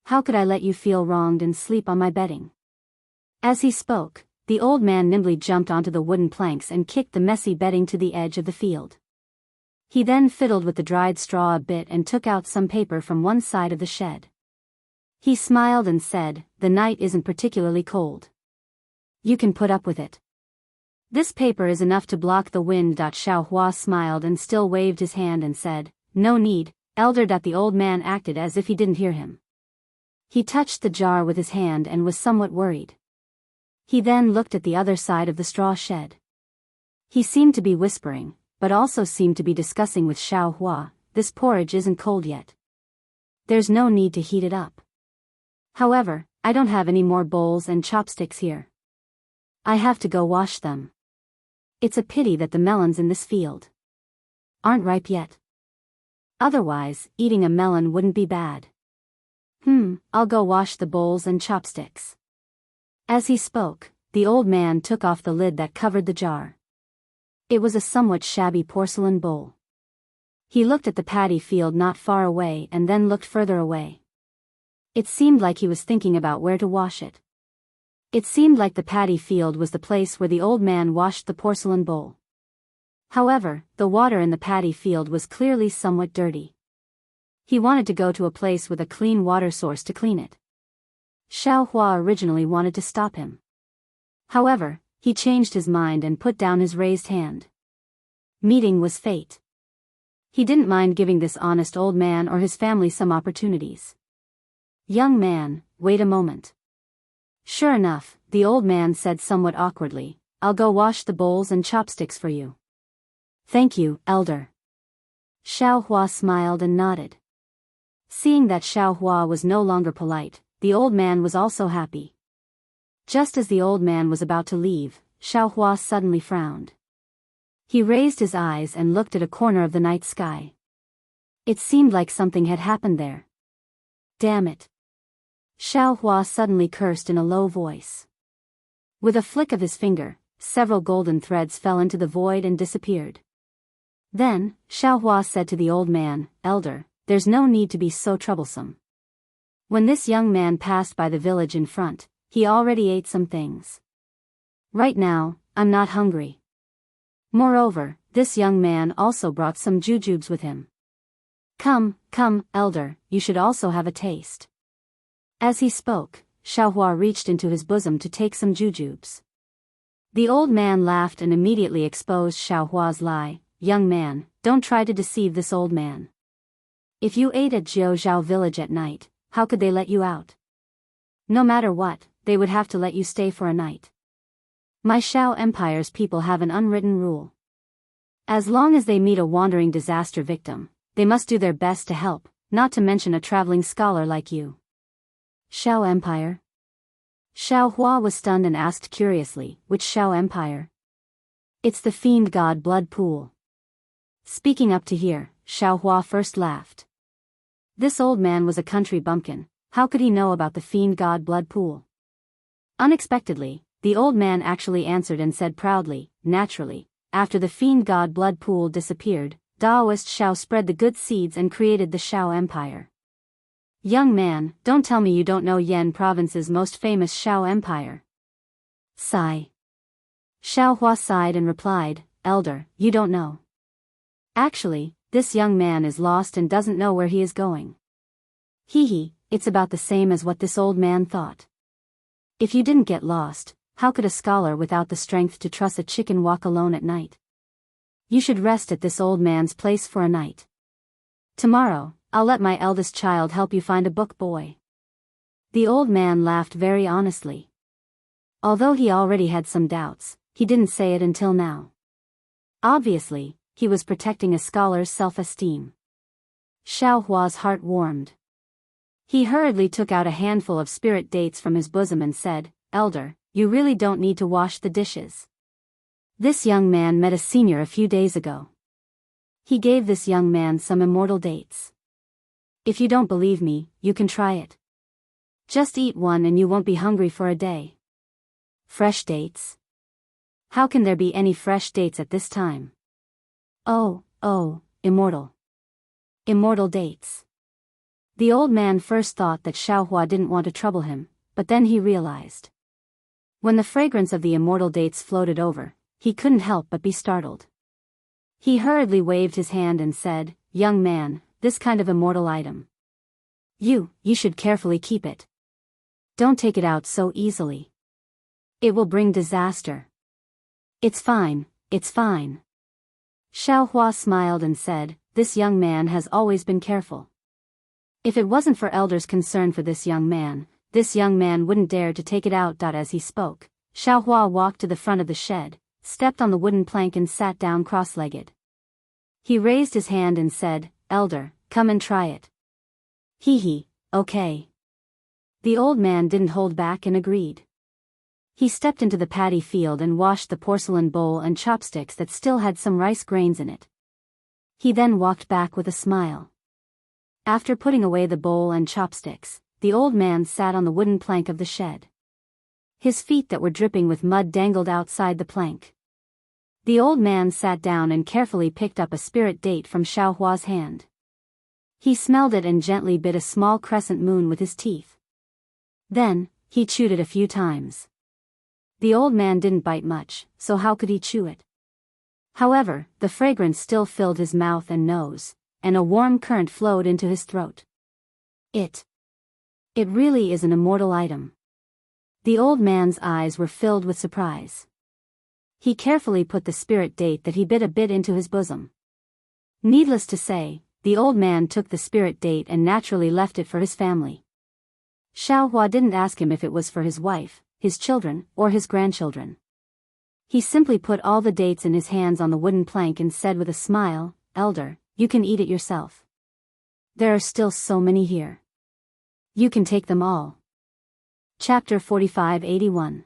How could I let you feel wronged and sleep on my bedding? As he spoke, the old man nimbly jumped onto the wooden planks and kicked the messy bedding to the edge of the field. He then fiddled with the dried straw a bit and took out some paper from one side of the shed. He smiled and said, The night isn't particularly cold. You can put up with it. This paper is enough to block the wind. Xiaohua smiled and still waved his hand and said, No need, elder. The old man acted as if he didn't hear him. He touched the jar with his hand and was somewhat worried. He then looked at the other side of the straw shed. He seemed to be whispering, but also seemed to be discussing with Xiaohua, This porridge isn't cold yet. There's no need to heat it up. However, I don't have any more bowls and chopsticks here. I have to go wash them. It's a pity that the melons in this field aren't ripe yet. Otherwise, eating a melon wouldn't be bad. I'll go wash the bowls and chopsticks. As he spoke, the old man took off the lid that covered the jar. It was a somewhat shabby porcelain bowl. He looked at the paddy field not far away and then looked further away. It seemed like he was thinking about where to wash it. It seemed like the paddy field was the place where the old man washed the porcelain bowl. However, the water in the paddy field was clearly somewhat dirty. He wanted to go to a place with a clean water source to clean it. Xiaohua originally wanted to stop him. However, he changed his mind and put down his raised hand. Meeting was fate. He didn't mind giving this honest old man or his family some opportunities. Young man, wait a moment. Sure enough, the old man said somewhat awkwardly, I'll go wash the bowls and chopsticks for you. Thank you, elder. Xiaohua smiled and nodded. Seeing that Xiaohua was no longer polite, the old man was also happy. Just as the old man was about to leave, Xiaohua suddenly frowned. He raised his eyes and looked at a corner of the night sky. It seemed like something had happened there. Damn it. Xiaohua suddenly cursed in a low voice. With a flick of his finger, several golden threads fell into the void and disappeared. Then, Xiaohua said to the old man, Elder, there's no need to be so troublesome. When this young man passed by the village in front, he already ate some things. Right now, I'm not hungry. Moreover, this young man also brought some jujubes with him. Come, elder, you should also have a taste. As he spoke, Xiaohua reached into his bosom to take some jujubes. The old man laughed and immediately exposed Xiaohua's lie. Young man, don't try to deceive this old man. If you ate at Jiuzhou village at night, how could they let you out? No matter what, they would have to let you stay for a night. My Shao Empire's people have an unwritten rule. As long as they meet a wandering disaster victim, they must do their best to help, not to mention a traveling scholar like you. Shao Empire? Xiaohua was stunned and asked curiously, which Shao Empire? It's the fiend god blood pool. Speaking up to hear, Xiaohua first laughed. This old man was a country bumpkin, how could he know about the fiend god blood pool? Unexpectedly, the old man actually answered and said proudly, naturally, after the fiend god blood pool disappeared, Daoist Shao spread the good seeds and created the Shao Empire. Young man, don't tell me you don't know Yan Province's most famous Shao Empire. Sigh. Xiaohua sighed and replied, Elder, you don't know. Actually, this young man is lost and doesn't know where he is going. Hee, it's about the same as what this old man thought. If you didn't get lost, how could a scholar without the strength to truss a chicken walk alone at night? You should rest at this old man's place for a night. Tomorrow, I'll let my eldest child help you find a book, boy. The old man laughed very honestly. Although he already had some doubts, he didn't say it until now. Obviously, he was protecting a scholar's self-esteem. Xiaohua's heart warmed. He hurriedly took out a handful of spirit dates from his bosom and said, Elder, you really don't need to wash the dishes. This young man met a senior a few days ago. He gave this young man some immortal dates. If you don't believe me, you can try it. Just eat one and you won't be hungry for a day. Fresh dates? How can there be any fresh dates at this time? Oh, immortal. Immortal dates. The old man first thought that Xiaohua didn't want to trouble him, but then he realized. When the fragrance of the immortal dates floated over, he couldn't help but be startled. He hurriedly waved his hand and said, Young man, this kind of immortal item. You should carefully keep it. Don't take it out so easily. It will bring disaster. It's fine, it's fine. Xiaohua smiled and said, This young man has always been careful. If it wasn't for elders' concern for this young man wouldn't dare to take it out. As he spoke, Xiaohua walked to the front of the shed, stepped on the wooden plank and sat down cross-legged. He raised his hand and said, Elder, come and try it. Okay. The old man didn't hold back and agreed. He stepped into the paddy field and washed the porcelain bowl and chopsticks that still had some rice grains in it. He then walked back with a smile. After putting away the bowl and chopsticks, the old man sat on the wooden plank of the shed. His feet that were dripping with mud dangled outside the plank. The old man sat down and carefully picked up a spirit date from Xiaohua's hand. He smelled it and gently bit a small crescent moon with his teeth. Then, he chewed it a few times. The old man didn't bite much, so how could he chew it? However, the fragrance still filled his mouth and nose, and a warm current flowed into his throat. It really is an immortal item. The old man's eyes were filled with surprise. He carefully put the spirit date that he bit a bit into his bosom. Needless to say, the old man took the spirit date and naturally left it for his family. Xiaohua didn't ask him if it was for his wife, his children, or his grandchildren. He simply put all the dates in his hands on the wooden plank and said with a smile, Elder, you can eat it yourself. There are still so many here. You can take them all. Chapter 4581.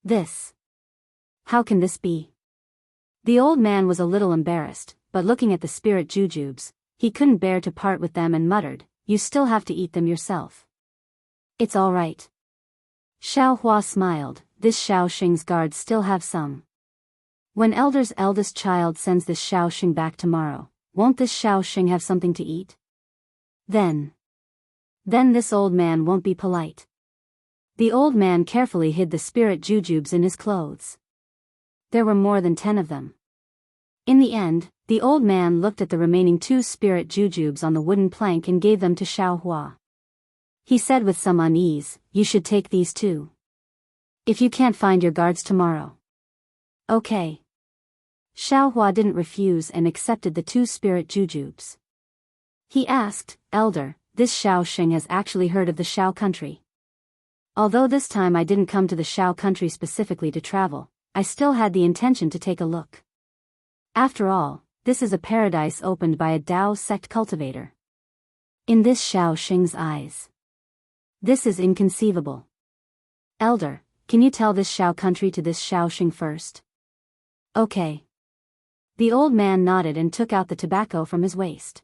This. How can this be? The old man was a little embarrassed, but looking at the spirit jujubes, he couldn't bear to part with them and muttered, You still have to eat them yourself. It's all right. Xiaohua smiled, this Xiaoxing's guards still have some. When Elder's eldest child sends this Xiaoxing back tomorrow, won't this Xiaoxing have something to eat? Then this old man won't be polite. The old man carefully hid the spirit jujubes in his clothes. There were more than 10 of them. In the end, the old man looked at the remaining 2 spirit jujubes on the wooden plank and gave them to Xiaohua. He said with some unease, You should take these too. If you can't find your guards tomorrow. Okay. Xiaohua didn't refuse and accepted the 2 spirit jujubes. He asked, Elder, this Xiaoxing has actually heard of the Xiao country. Although this time I didn't come to the Xiao country specifically to travel, I still had the intention to take a look. After all, this is a paradise opened by a Dao sect cultivator. In this Xiaoxing's eyes, this is inconceivable. Elder, can you tell this Xiao country to this Xiaoxing first? Okay. The old man nodded and took out the tobacco from his waist.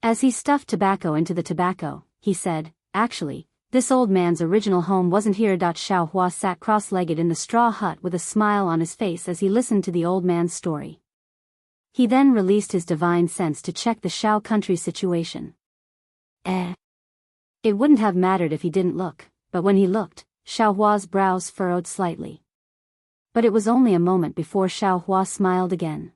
As he stuffed tobacco into the tobacco, he said, Actually, this old man's original home wasn't here. Xiaohua sat cross-legged in the straw hut with a smile on his face as he listened to the old man's story. He then released his divine sense to check the Shao country situation. It wouldn't have mattered if he didn't look, but when he looked, Xiao Hua's brows furrowed slightly. But it was only a moment before Xiao Hua smiled again.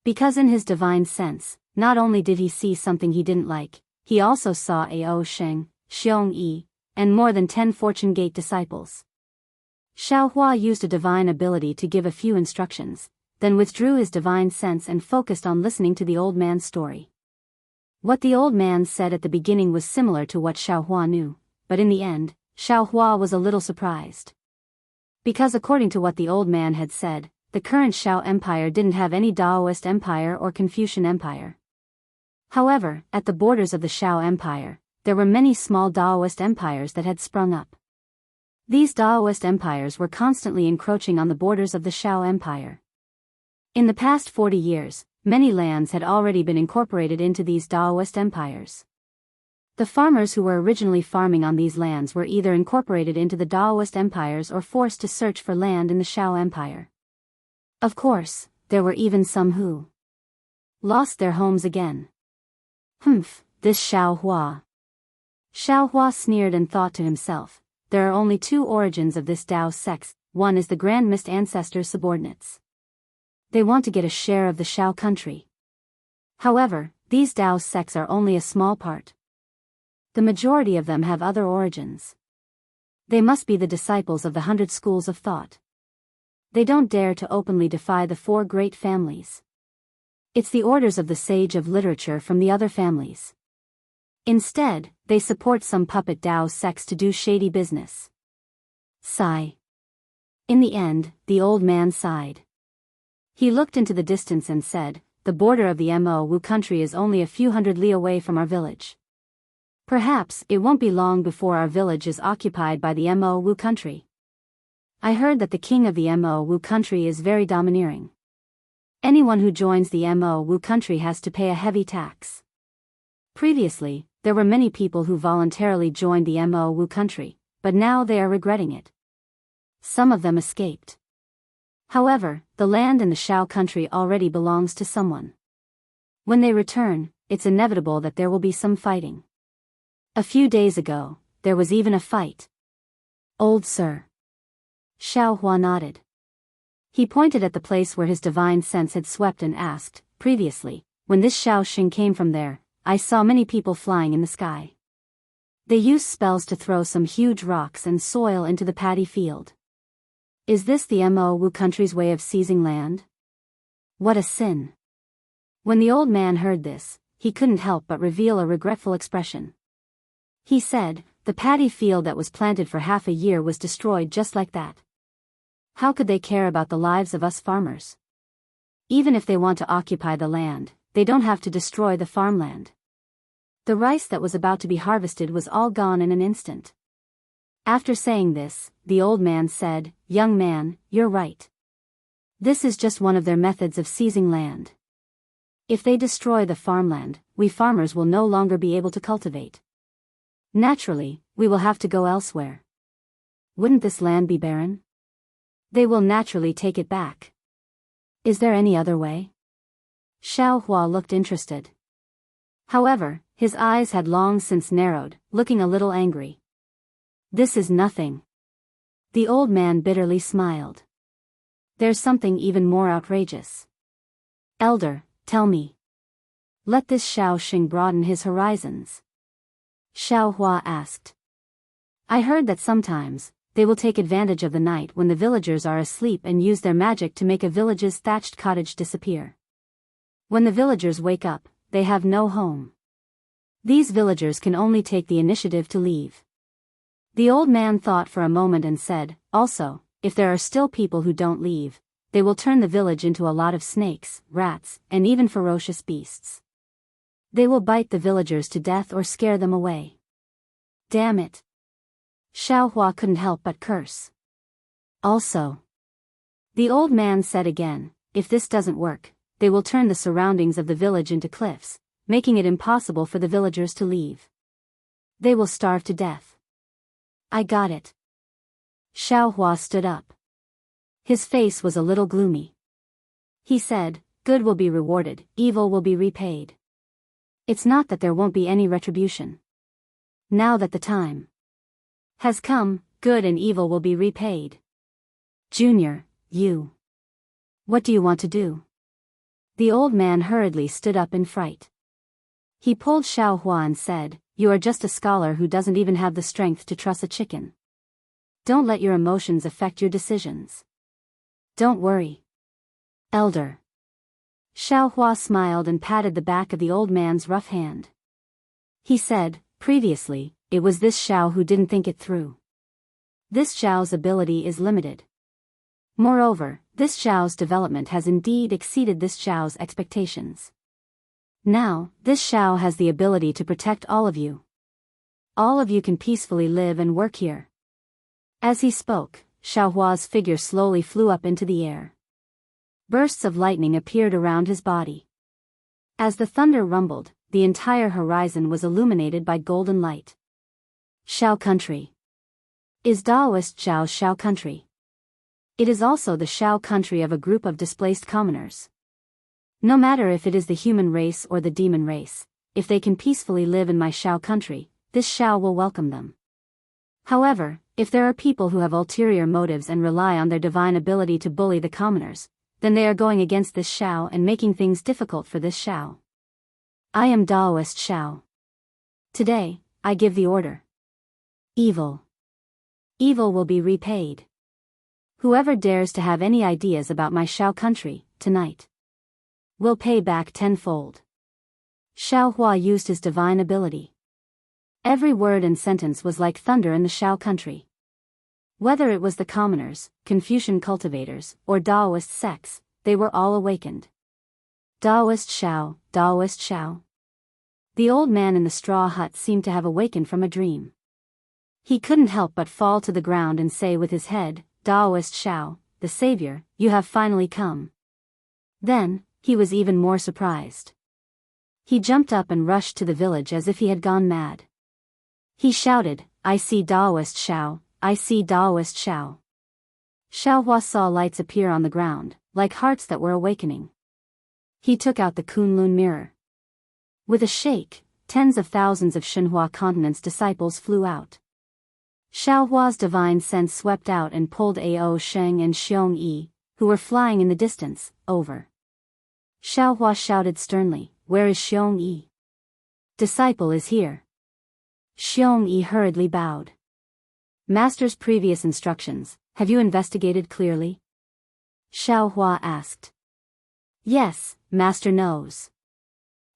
Because in his divine sense, not only did he see something he didn't like, he also saw Ao Sheng, Xiong Yi, and more than 10 Fortune Gate disciples. Xiao Hua used a divine ability to give a few instructions, then withdrew his divine sense and focused on listening to the old man's story. What the old man said at the beginning was similar to what Xiao Hua knew, but in the end, Xiao Hua was a little surprised. Because according to what the old man had said, the current Shao Empire didn't have any Daoist Empire or Confucian Empire. However, at the borders of the Shao Empire, there were many small Daoist empires that had sprung up. These Daoist empires were constantly encroaching on the borders of the Shao Empire. In the past 40 years, many lands had already been incorporated into these Daoist empires. The farmers who were originally farming on these lands were either incorporated into the Daoist empires or forced to search for land in the Shao Empire. Of course, there were even some who lost their homes again. This Xiao Hua. Xiao Hua sneered and thought to himself, there are only two origins of this Dao sect. One is the Grand Mist ancestors' subordinates. They want to get a share of the Shao country. However, these Dao sects are only a small part. The majority of them have other origins. They must be the disciples of the 100 schools of thought. They don't dare to openly defy the 4 great families. It's the orders of the sage of literature from the other families. Instead, they support some puppet Dao sects to do shady business. Sigh. In the end, the old man sighed. He looked into the distance and said, the border of the Mo Wu country is only a few hundred li away from our village. Perhaps it won't be long before our village is occupied by the Mo Wu country. I heard that the king of the Mo Wu country is very domineering. Anyone who joins the Mo Wu country has to pay a heavy tax. Previously, there were many people who voluntarily joined the Mo Wu country, but now they are regretting it. Some of them escaped. However, the land in the Shao country already belongs to someone. When they return, it's inevitable that there will be some fighting. A few days ago, there was even a fight. Old sir. Xiao Hua nodded. He pointed at the place where his divine sense had swept and asked, previously, when this Xiao Xing came from there, I saw many people flying in the sky. They used spells to throw some huge rocks and soil into the paddy field. Is this the Mo Wu country's way of seizing land? What a sin. When the old man heard this, he couldn't help but reveal a regretful expression. He said, the paddy field that was planted for half a year was destroyed just like that. How could they care about the lives of us farmers? Even if they want to occupy the land, they don't have to destroy the farmland. The rice that was about to be harvested was all gone in an instant. After saying this, the old man said, young man, you're right. This is just one of their methods of seizing land. If they destroy the farmland, we farmers will no longer be able to cultivate. Naturally, we will have to go elsewhere. Wouldn't this land be barren? They will naturally take it back. Is there any other way? Xiao Hua looked interested. However, his eyes had long since narrowed, looking a little angry. This is nothing. The old man bitterly smiled. There's something even more outrageous. Elder, tell me. Let this Xiao Xing broaden his horizons. Xiao Hua asked. I heard that sometimes, they will take advantage of the night when the villagers are asleep and use their magic to make a village's thatched cottage disappear. When the villagers wake up, they have no home. These villagers can only take the initiative to leave. The old man thought for a moment and said, also, if there are still people who don't leave, they will turn the village into a lot of snakes, rats, and even ferocious beasts. They will bite the villagers to death or scare them away. Damn it. Xiao Hua couldn't help but curse. Also, the old man said again, if this doesn't work, they will turn the surroundings of the village into cliffs, making it impossible for the villagers to leave. They will starve to death. I got it. Xiao Hua stood up. His face was a little gloomy. He said, Good will be rewarded, evil will be repaid. It's not that there won't be any retribution. Now that the time has come, good and evil will be repaid. Junior, you. What do you want to do? The old man hurriedly stood up in fright. He pulled Xiaohua and said, "You are just a scholar who doesn't even have the strength to truss a chicken. Don't let your emotions affect your decisions. Don't worry, elder." Xiaohua smiled and patted the back of the old man's rough hand. He said, "Previously, it was this Xiao who didn't think it through. This Xiao's ability is limited. Moreover, this Xiao's development has indeed exceeded this Xiao's expectations. Now, this Xiao has the ability to protect all of you. All of you can peacefully live and work here." As he spoke, Xiaohua's figure slowly flew up into the air. Bursts of lightning appeared around his body. As the thunder rumbled, the entire horizon was illuminated by golden light. Xiao country. Is Daoist Xiao's Xiao country? It is also the Xiao country of a group of displaced commoners. No matter if it is the human race or the demon race, if they can peacefully live in my Xiao country, this Xiao will welcome them. However, if there are people who have ulterior motives and rely on their divine ability to bully the commoners, then they are going against this Xiao and making things difficult for this Xiao. I am Daoist Xiao. Today, I give the order. Evil. Evil will be repaid. Whoever dares to have any ideas about my Xiao country, tonight, will pay back tenfold. Xiaohua used his divine ability. Every word and sentence was like thunder in the Xiao country. Whether it was the commoners, Confucian cultivators, or Daoist sects, they were all awakened. Daoist Xiao, Daoist Xiao. The old man in the straw hut seemed to have awakened from a dream. He couldn't help but fall to the ground and say with his head, "Daoist Xiao, the savior, you have finally come." Then, he was even more surprised. He jumped up and rushed to the village as if he had gone mad. He shouted, "I see Daoist Xiao, I see Daoist Xiao." Xiaohua saw lights appear on the ground, like hearts that were awakening. He took out the Kunlun mirror. With a shake, tens of thousands of Shenhua continent's disciples flew out. Xiaohua's divine sense swept out and pulled Ao Sheng and Xiong Yi, who were flying in the distance, over. Xiaohua shouted sternly, "Where is Xiong Yi?" "Disciple is here." Xiong Yi hurriedly bowed. "Master's previous instructions, have you investigated clearly?" Xiaohua asked. "Yes, Master knows."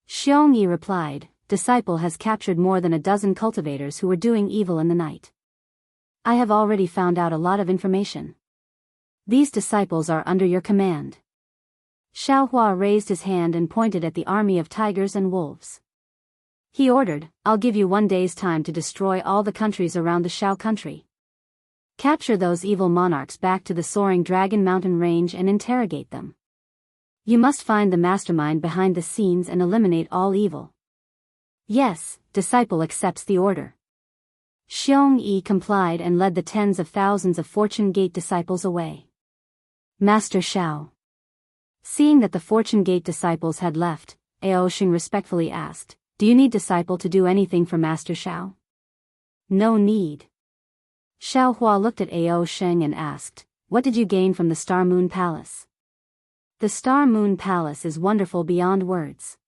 Xiong Yi replied, "Disciple has captured more than a dozen cultivators who were doing evil in the night. I have already found out a lot of information. These disciples are under your command." Xiaohua raised his hand and pointed at the army of tigers and wolves. He ordered, "I'll give you 1 day's time to destroy all the countries around the Xiao country. Capture those evil monarchs back to the soaring Dragon Mountain range and interrogate them. You must find the mastermind behind the scenes and eliminate all evil." "Yes, disciple accepts the order." Xiong Yi complied and led the tens of thousands of Fortune Gate disciples away. Master Xiao. Seeing that the Fortune Gate disciples had left, Ao Sheng respectfully asked, "Do you need disciple to do anything for Master Xiao?" "No need." Xiaohua looked at Ao Sheng and asked, "What did you gain from the Star Moon Palace?" "The Star Moon Palace is wonderful beyond words."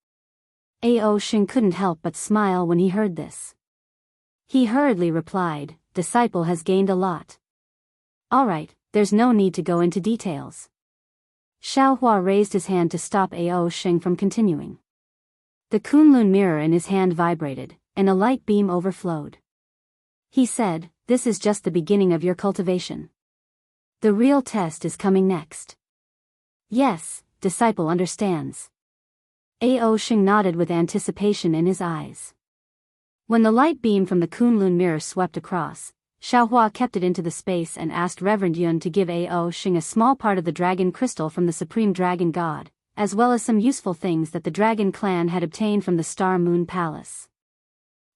Ao Sheng couldn't help but smile when he heard this. He hurriedly replied, "Disciple has gained a lot." "All right, there's no need to go into details." Xiaohua raised his hand to stop Ao Sheng from continuing. The Kunlun mirror in his hand vibrated, and a light beam overflowed. He said, "This is just the beginning of your cultivation. The real test is coming next." "Yes, disciple understands." Ao Sheng nodded with anticipation in his eyes. When the light beam from the Kunlun mirror swept across, Xiaohua kept it into the space and asked Reverend Yun to give Ao Sheng a small part of the dragon crystal from the Supreme Dragon God, as well as some useful things that the Dragon Clan had obtained from the Star Moon Palace.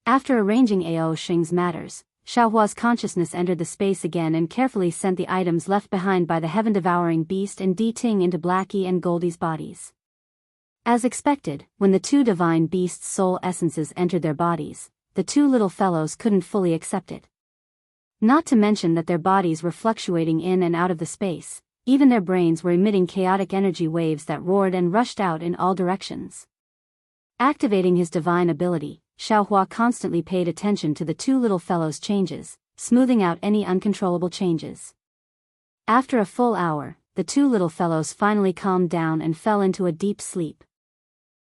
After arranging Ao Sheng's matters, Xiaohua's consciousness entered the space again and carefully sent the items left behind by the heaven-devouring beast and Di Ting into Blackie and Goldie's bodies. As expected, when the two divine beasts' soul essences entered their bodies, the two little fellows couldn't fully accept it. Not to mention that their bodies were fluctuating in and out of the space, even their brains were emitting chaotic energy waves that roared and rushed out in all directions. Activating his divine ability, Xiaohua constantly paid attention to the two little fellows' changes, smoothing out any uncontrollable changes. After a full hour, the two little fellows finally calmed down and fell into a deep sleep.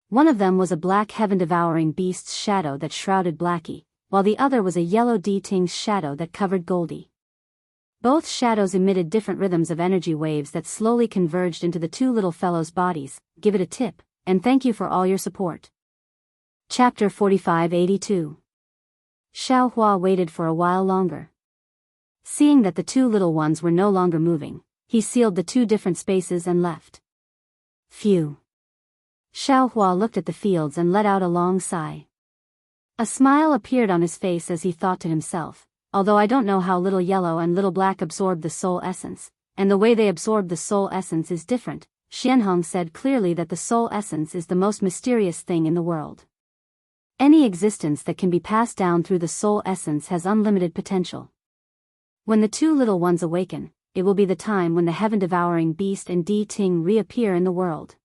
One of them was a black heaven-devouring beast's shadow that shrouded Blackie, while the other was a yellow D-Ting's shadow that covered Goldie. Both shadows emitted different rhythms of energy waves that slowly converged into the two little fellows' bodies. Give it a tip, and thank you for all your support. Chapter 4582. Xiaohua waited for a while longer. Seeing that the two little ones were no longer moving, he sealed the two different spaces and left. Phew. Xiaohua looked at the fields and let out a long sigh. A smile appeared on his face as he thought to himself, although I don't know how little yellow and little black absorbed the soul essence, and the way they absorb the soul essence is different. Xianhong said clearly that the soul essence is the most mysterious thing in the world. Any existence that can be passed down through the soul essence has unlimited potential. When the two little ones awaken, it will be the time when the heaven-devouring beast and D-Ting reappear in the world.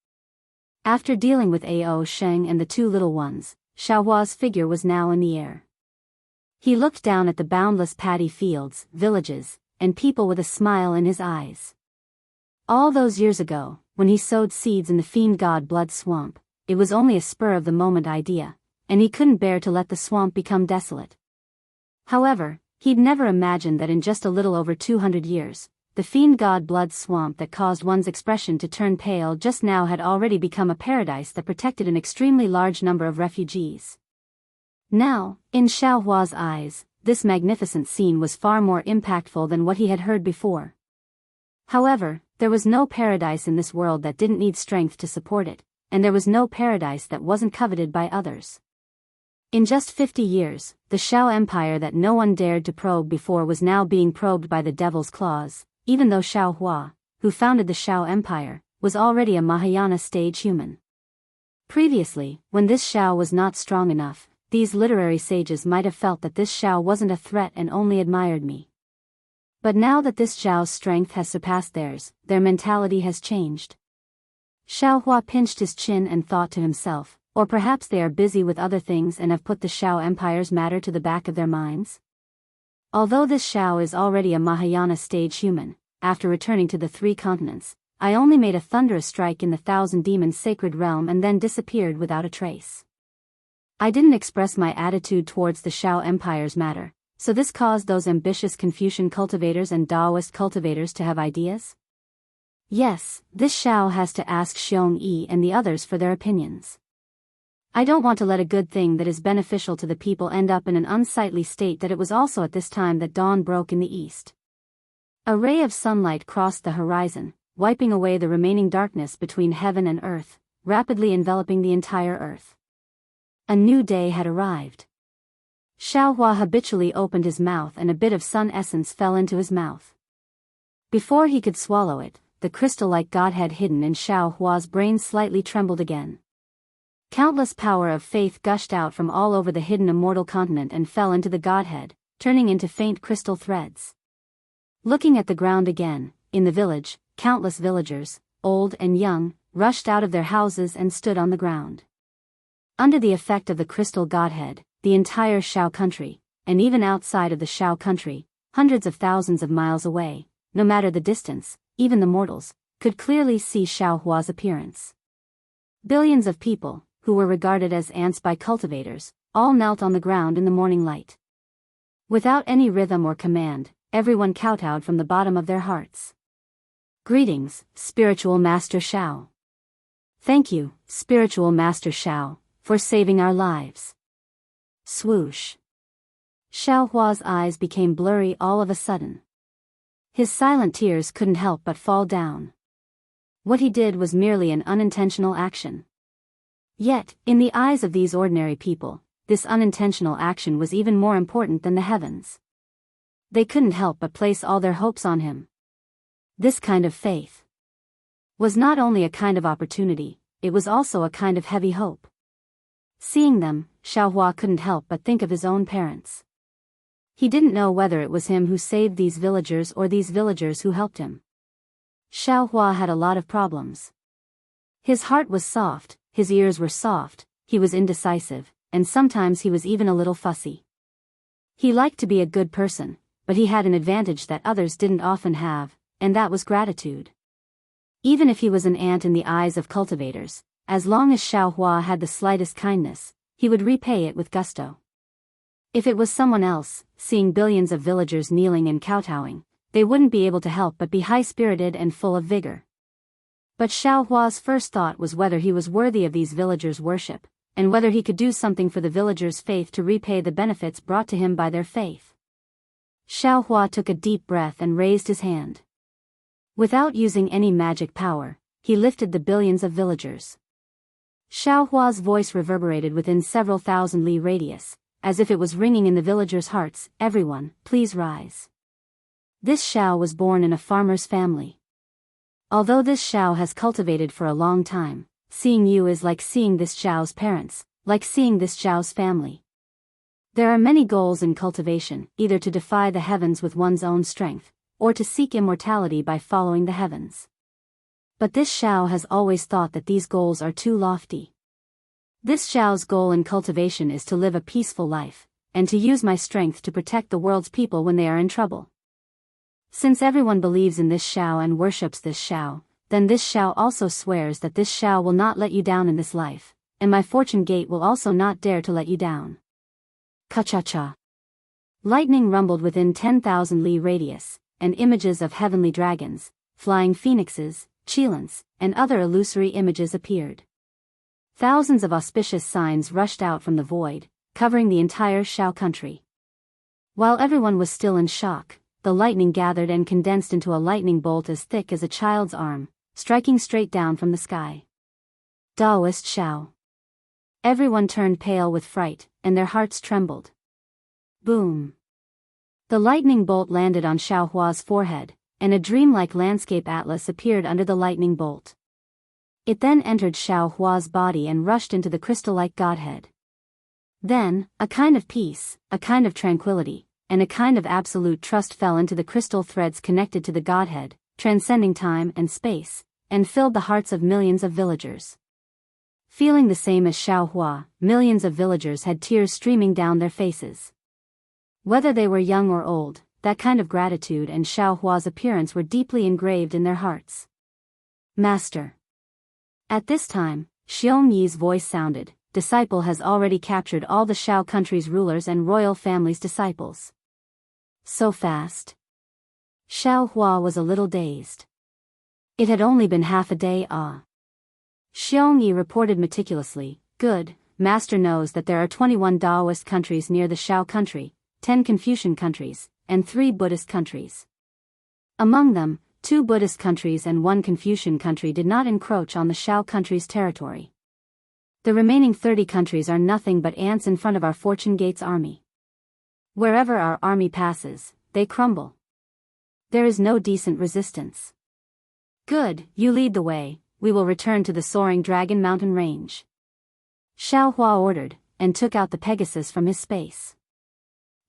After dealing with Ao Sheng and the two little ones, Xiaohua's figure was now in the air. He looked down at the boundless paddy fields, villages, and people with a smile in his eyes. All those years ago, when he sowed seeds in the fiend god blood swamp, it was only a spur-of-the-moment idea, and he couldn't bear to let the swamp become desolate. However, he'd never imagined that in just a little over 200 years, the fiend god blood swamp that caused one's expression to turn pale just now had already become a paradise that protected an extremely large number of refugees. Now, in Xiaohua's eyes, this magnificent scene was far more impactful than what he had heard before. However, there was no paradise in this world that didn't need strength to support it, and there was no paradise that wasn't coveted by others. In just 50 years, the Shao Empire that no one dared to probe before was now being probed by the Devil's Claws, even though Xiaohua, who founded the Shao Empire, was already a Mahayana stage human. Previously, when this Shao was not strong enough, these literary sages might have felt that this Shao wasn't a threat and only admired me. But now that this Zhao's strength has surpassed theirs, their mentality has changed. Xiaohua pinched his chin and thought to himself, or perhaps they are busy with other things and have put the Shao Empire's matter to the back of their minds? Although this Shao is already a Mahayana stage human, after returning to the three continents, I only made a thunderous strike in the Thousand Demons sacred realm and then disappeared without a trace. I didn't express my attitude towards the Shao Empire's matter, so this caused those ambitious Confucian cultivators and Daoist cultivators to have ideas? Yes, this Shao has to ask Xiong Yi and the others for their opinions. I don't want to let a good thing that is beneficial to the people end up in an unsightly state. That it was also at this time that dawn broke in the east. A ray of sunlight crossed the horizon, wiping away the remaining darkness between heaven and earth, rapidly enveloping the entire earth. A new day had arrived. Xiaohua habitually opened his mouth and a bit of sun essence fell into his mouth. Before he could swallow it, the crystal-like godhead hidden in Xiaohua's brain slightly trembled again. Countless power of faith gushed out from all over the hidden immortal continent and fell into the godhead, turning into faint crystal threads. Looking at the ground again, in the village, countless villagers, old and young, rushed out of their houses and stood on the ground. Under the effect of the crystal godhead, the entire Shao country, and even outside of the Shao country, hundreds of thousands of miles away, no matter the distance, even the mortals, could clearly see Xiaohua's appearance. Billions of people, who were regarded as ants by cultivators, all knelt on the ground in the morning light. Without any rhythm or command, everyone kowtowed from the bottom of their hearts. Greetings, Spiritual Master Shao. Thank you, Spiritual Master Shao, for saving our lives. Swoosh. Xiaohua's eyes became blurry all of a sudden. His silent tears couldn't help but fall down. What he did was merely an unintentional action. Yet, in the eyes of these ordinary people, this unintentional action was even more important than the heavens. They couldn't help but place all their hopes on him. This kind of faith was not only a kind of opportunity, it was also a kind of heavy hope. Seeing them, Xiaohua couldn't help but think of his own parents. He didn't know whether it was him who saved these villagers or these villagers who helped him. Xiaohua had a lot of problems. His heart was soft, his ears were soft, he was indecisive, and sometimes he was even a little fussy. He liked to be a good person, but he had an advantage that others didn't often have, and that was gratitude. Even if he was an ant in the eyes of cultivators, as long as Xiaohua had the slightest kindness, he would repay it with gusto. If it was someone else, seeing billions of villagers kneeling and kowtowing, they wouldn't be able to help but be high-spirited and full of vigor. But Xiaohua's first thought was whether he was worthy of these villagers' worship, and whether he could do something for the villagers' faith to repay the benefits brought to him by their faith. Xiaohua took a deep breath and raised his hand. Without using any magic power, he lifted the billions of villagers. Xiaohua's voice reverberated within several thousand li radius, as if it was ringing in the villagers' hearts. Everyone, please rise. This Xiao was born in a farmer's family. Although this Xiao has cultivated for a long time, seeing you is like seeing this Xiao's parents, like seeing this Xiao's family. There are many goals in cultivation, either to defy the heavens with one's own strength, or to seek immortality by following the heavens. But this Xiao has always thought that these goals are too lofty. This Xiao's goal in cultivation is to live a peaceful life, and to use my strength to protect the world's people when they are in trouble. Since everyone believes in this Xiao and worships this Xiao, then this Xiao also swears that this Xiao will not let you down in this life, and my fortune gate will also not dare to let you down. Ka-cha-cha. Lightning rumbled within 10,000 li radius, and images of heavenly dragons, flying phoenixes, cheelants, and other illusory images appeared. Thousands of auspicious signs rushed out from the void, covering the entire Xiao country. While everyone was still in shock, the lightning gathered and condensed into a lightning bolt as thick as a child's arm, striking straight down from the sky. Daoist Xiao. Everyone turned pale with fright, and their hearts trembled. Boom. The lightning bolt landed on Xiaohua's forehead, and a dreamlike landscape atlas appeared under the lightning bolt. It then entered Xiaohua's body and rushed into the crystal-like godhead. Then, a kind of peace, a kind of tranquility, and a kind of absolute trust fell into the crystal threads connected to the godhead, transcending time and space, and filled the hearts of millions of villagers. Feeling the same as Xiaohua, millions of villagers had tears streaming down their faces. Whether they were young or old, that kind of gratitude and Xiaohua's appearance were deeply engraved in their hearts. Master. At this time, Xiong Yi's voice sounded. Disciple has already captured all the Xiao country's rulers and royal family's disciples. So fast? Xiaohua was a little dazed. It had only been half a day. Xiong Yi reported meticulously. Good, Master knows that there are 21 Daoist countries near the Xiao country, 10 Confucian countries, and 3 Buddhist countries. Among them, 2 Buddhist countries and 1 Confucian country did not encroach on the Xiao country's territory. The remaining 30 countries are nothing but ants in front of our Fortune Gate's army. Wherever our army passes, they crumble. There is no decent resistance. Good, you lead the way, we will return to the soaring Dragon Mountain Range. Xiaohua ordered, and took out the Pegasus from his space.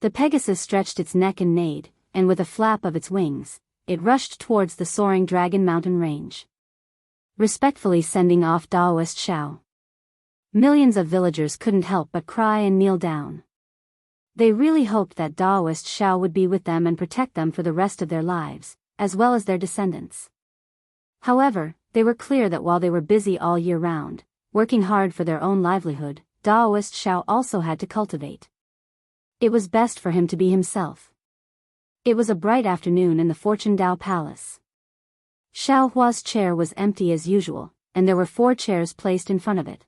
The Pegasus stretched its neck and neighed, and with a flap of its wings, it rushed towards the soaring Dragon Mountain Range. Respectfully sending off Daoist Xiao. Millions of villagers couldn't help but cry and kneel down. They really hoped that Daoist Xiao would be with them and protect them for the rest of their lives, as well as their descendants. However, they were clear that while they were busy all year round, working hard for their own livelihood, Daoist Xiao also had to cultivate. It was best for him to be himself. It was a bright afternoon in the Fortune Dao Palace. Xiaohua's chair was empty as usual, and there were 4 chairs placed in front of it.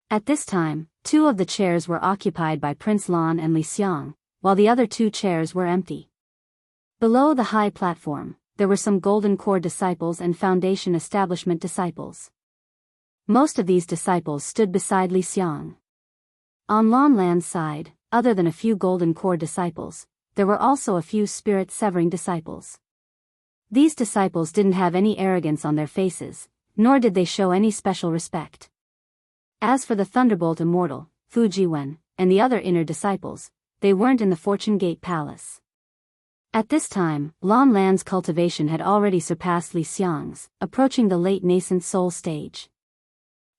At this time, 2 of the chairs were occupied by Prince Lan and Li Xiang, while the other 2 chairs were empty. Below the high platform, there were some Golden Core disciples and Foundation Establishment disciples. Most of these disciples stood beside Li Xiang. On Lan Lan's side, other than a few Golden Core disciples, there were also a few spirit-severing disciples. These disciples didn't have any arrogance on their faces, nor did they show any special respect. As for the Thunderbolt Immortal, Fu Jiwen, and the other inner disciples, they weren't in the Fortune Gate Palace. At this time, Lan Lan's cultivation had already surpassed Li Xiang's, approaching the late nascent soul stage.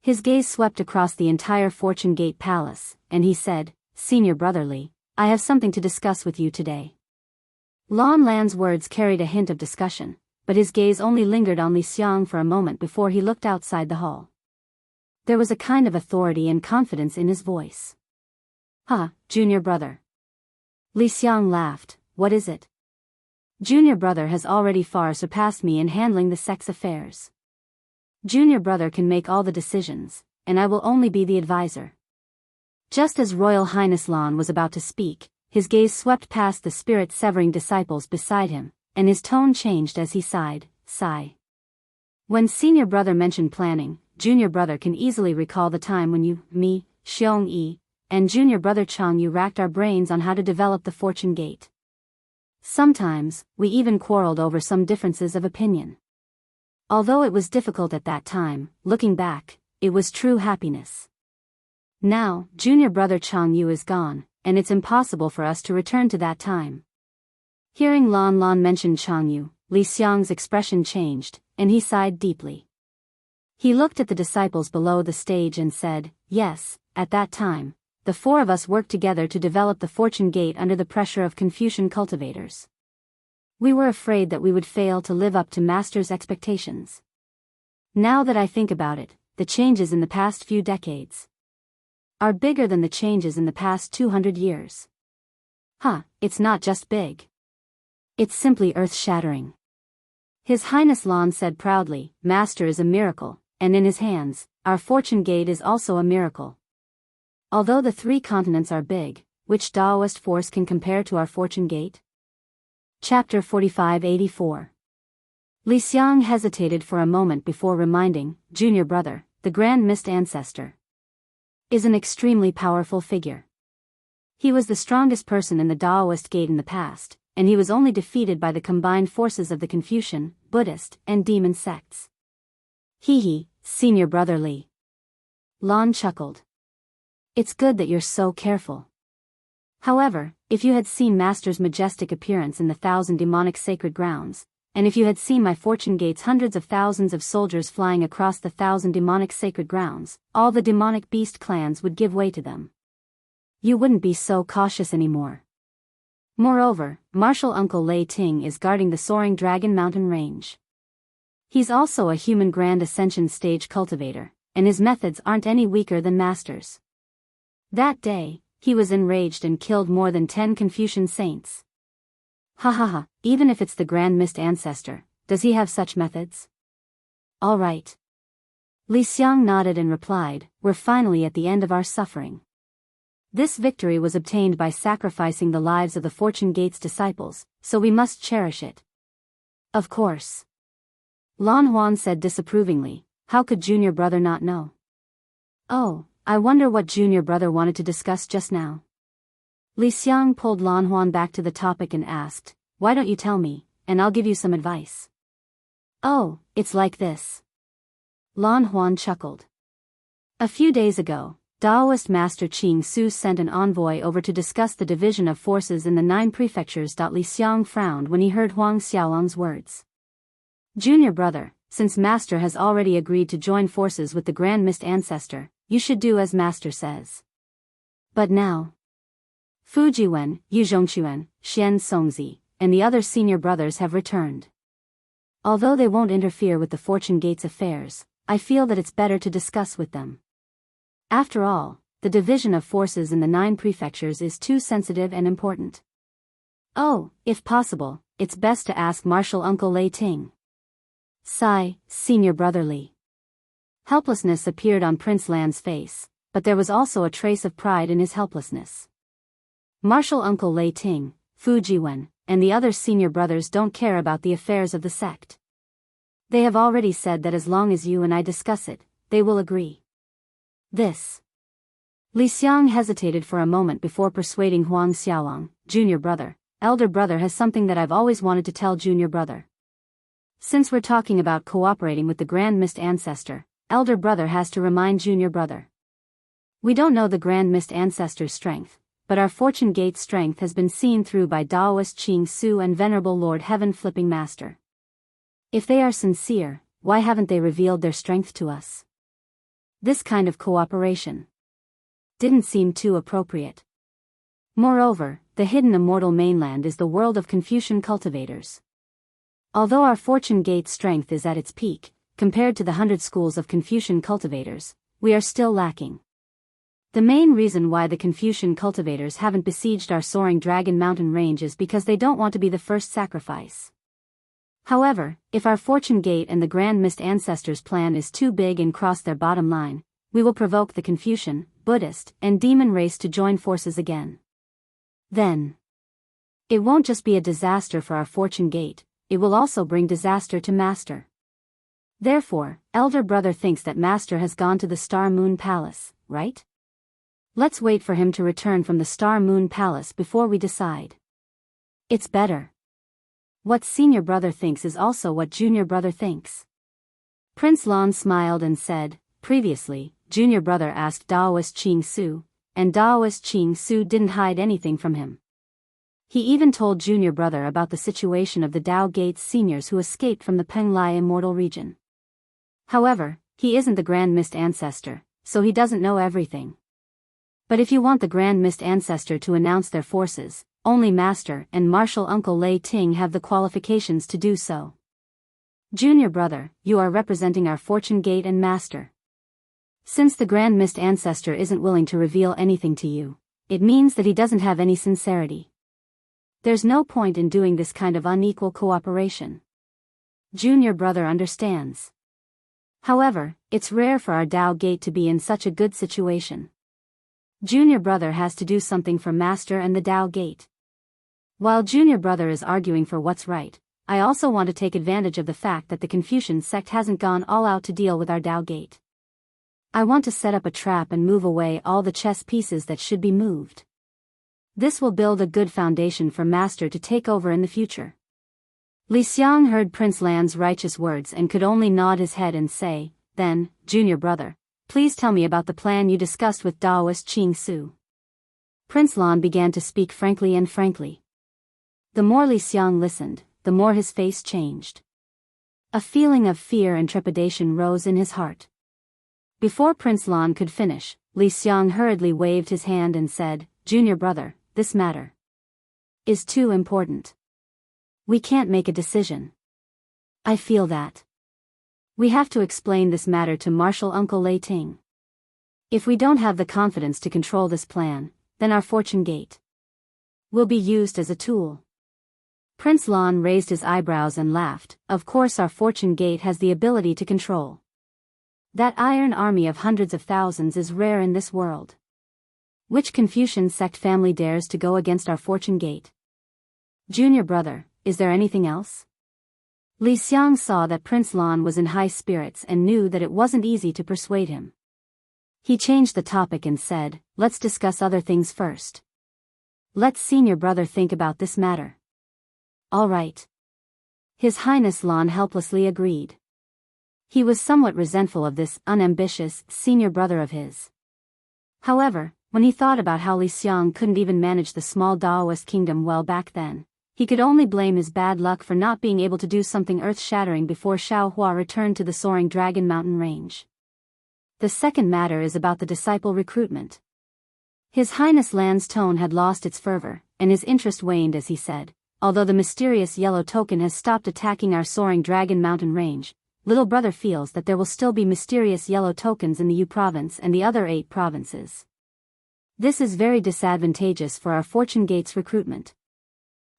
His gaze swept across the entire Fortune Gate Palace, and he said, "Senior Brother Li, I have something to discuss with you today." Lan Lan's words carried a hint of discussion, but his gaze only lingered on Li Xiang for a moment before he looked outside the hall. There was a kind of authority and confidence in his voice. "Huh, junior brother." Li Xiang laughed. "What is it?" "Junior brother has already far surpassed me in handling the sex affairs. Junior brother can make all the decisions, and I will only be the advisor." Just as Royal Highness Lan was about to speak, his gaze swept past the spirit-severing disciples beside him, and his tone changed as he sighed, "Sigh. When senior brother mentioned planning, junior brother can easily recall the time when you, me, Xiong Yi, and junior brother Chang Yu racked our brains on how to develop the Fortune Gate. Sometimes, we even quarreled over some differences of opinion. Although it was difficult at that time, looking back, it was true happiness. Now, junior brother Chang Yu is gone, and it's impossible for us to return to that time." Hearing Lan Lan mention Chang Yu, Li Xiang's expression changed, and he sighed deeply. He looked at the disciples below the stage and said, "Yes, at that time, the four of us worked together to develop the Fortune Gate under the pressure of Confucian cultivators. We were afraid that we would fail to live up to Master's expectations. Now that I think about it, the changes in the past few decades are bigger than the changes in the past 200 years. It's not just big. It's simply earth-shattering." His Highness Lan said proudly, "Master is a miracle, and in his hands, our Fortune Gate is also a miracle. Although the 3 continents are big, which Daoist force can compare to our Fortune Gate?" Chapter 4584. Li Xiang hesitated for a moment before reminding, "Junior brother, the Grand Mist Ancestor is an extremely powerful figure. He was the strongest person in the Daoist Gate in the past, and he was only defeated by the combined forces of the Confucian, Buddhist, and demon sects." "Hee, senior brother Li." Lan chuckled. "It's good that you're so careful. However, if you had seen Master's majestic appearance in the 1,000 demonic sacred grounds, and if you had seen my Fortune Gate's hundreds of thousands of soldiers flying across the 1,000 demonic sacred grounds, all the demonic beast clans would give way to them. You wouldn't be so cautious anymore. Moreover, Martial Uncle Lei Ting is guarding the soaring Dragon Mountain range. He's also a human Grand Ascension stage cultivator, and his methods aren't any weaker than Master's. That day, he was enraged and killed more than 10 Confucian saints. Even if it's the Grand Mist Ancestor, does he have such methods?" "All right." Li Xiang nodded and replied, "We're finally at the end of our suffering. This victory was obtained by sacrificing the lives of the Fortune Gate's disciples, so we must cherish it." "Of course." Lan Huan said disapprovingly, "How could junior brother not know?" "Oh, I wonder what junior brother wanted to discuss just now." Li Xiang pulled Lan Huan back to the topic and asked, "Why don't you tell me, and I'll give you some advice?" "Oh, it's like this." Lan Huan chuckled. A few days ago, Daoist Master Qing Su sent an envoy over to discuss the division of forces in the 9 prefectures. Li Xiang frowned when he heard Huang Xiaolang's words. "Junior brother, since Master has already agreed to join forces with the Grand Mist Ancestor, you should do as Master says. But now, Fu Jiwen, Yu Zhongquan, Xian Songzi, and the other senior brothers have returned. Although they won't interfere with the Fortune Gate's affairs, I feel that it's better to discuss with them. After all, the division of forces in the 9 prefectures is too sensitive and important. Oh, if possible, it's best to ask Martial Uncle Lei Ting." "Sigh, senior brother Li." Helplessness appeared on Prince Lan's face, but there was also a trace of pride in his helplessness. Martial Uncle Lei Ting, Fu Jiwen, and the other senior brothers don't care about the affairs of the sect. They have already said that as long as you and I discuss it, they will agree. This. Li Xiang hesitated for a moment before persuading Huang Xiaolang, "Junior brother, elder brother has something that I've always wanted to tell junior brother." Since we're talking about cooperating with the Grand Mist Ancestor, elder brother has to remind junior brother. We don't know the Grand Mist Ancestor's strength, but our Fortune Gate's strength has been seen through by Daoist Qing Su and Venerable Lord Heaven Flipping Master. If they are sincere, why haven't they revealed their strength to us? This kind of cooperation didn't seem too appropriate. Moreover, the hidden immortal mainland is the world of Confucian cultivators. Although our Fortune Gate strength is at its peak, compared to the 100 schools of Confucian cultivators, we are still lacking. The main reason why the Confucian cultivators haven't besieged our soaring dragon mountain range is because they don't want to be the first sacrifice. However, if our Fortune Gate and the Grand Mist Ancestors' plan is too big and cross their bottom line, we will provoke the Confucian, Buddhist, and demon race to join forces again. Then, it won't just be a disaster for our Fortune Gate, it will also bring disaster to Master. Therefore, elder brother thinks that Master has gone to the Star Moon Palace, right? Let's wait for him to return from the Star Moon Palace before we decide. It's better. What senior brother thinks is also what junior brother thinks. Prince Lan smiled and said, previously, junior brother asked Daoist Qing Su, and Daoist Qing Su didn't hide anything from him. He even told junior brother about the situation of the Dao Gate's seniors who escaped from the Penglai Immortal region. However, he isn't the Grand Mist Ancestor, so he doesn't know everything. But if you want the Grand Mist Ancestor to announce their forces, only Master and Martial Uncle Lei Ting have the qualifications to do so. Junior brother, you are representing our Fortune Gate and Master. Since the Grand Mist Ancestor isn't willing to reveal anything to you, it means that he doesn't have any sincerity. There's no point in doing this kind of unequal cooperation. Junior brother understands. However, it's rare for our Dao Gate to be in such a good situation. Junior brother has to do something for Master and the Dao Gate. While junior brother is arguing for what's right, I also want to take advantage of the fact that the Confucian sect hasn't gone all out to deal with our Dao Gate. I want to set up a trap and move away all the chess pieces that should be moved. This will build a good foundation for Master to take over in the future. Li Xiang heard Prince Lan's righteous words and could only nod his head and say, then, junior brother, please tell me about the plan you discussed with Daoist Qing Su. Prince Lan began to speak frankly and frankly. The more Li Xiang listened, the more his face changed. A feeling of fear and trepidation rose in his heart. Before Prince Lan could finish, Li Xiang hurriedly waved his hand and said, junior brother, this matter is too important. We can't make a decision. I feel that we have to explain this matter to Martial Uncle Lei Ting. If we don't have the confidence to control this plan, then our Fortune Gate will be used as a tool. Prince Lan raised his eyebrows and laughed. Of course our Fortune Gate has the ability to control. That iron army of hundreds of thousands is rare in this world. Which Confucian sect family dares to go against our Fortune Gate? Junior brother, is there anything else? Li Xiang saw that Prince Lan was in high spirits and knew that it wasn't easy to persuade him. He changed the topic and said, let's discuss other things first. Let's senior brother think about this matter. All right. His Highness Lan helplessly agreed. He was somewhat resentful of this unambitious senior brother of his. However, when he thought about how Li Xiang couldn't even manage the small Daoist kingdom well back then, he could only blame his bad luck for not being able to do something earth-shattering before Xiao Hua returned to the soaring Dragon Mountain range. The second matter is about the disciple recruitment. His Highness Lan's tone had lost its fervor, and his interest waned as he said, although the mysterious yellow token has stopped attacking our soaring Dragon Mountain range, little brother feels that there will still be mysterious yellow tokens in the Yu province and the other 8 provinces. This is very disadvantageous for our Fortune Gate's recruitment.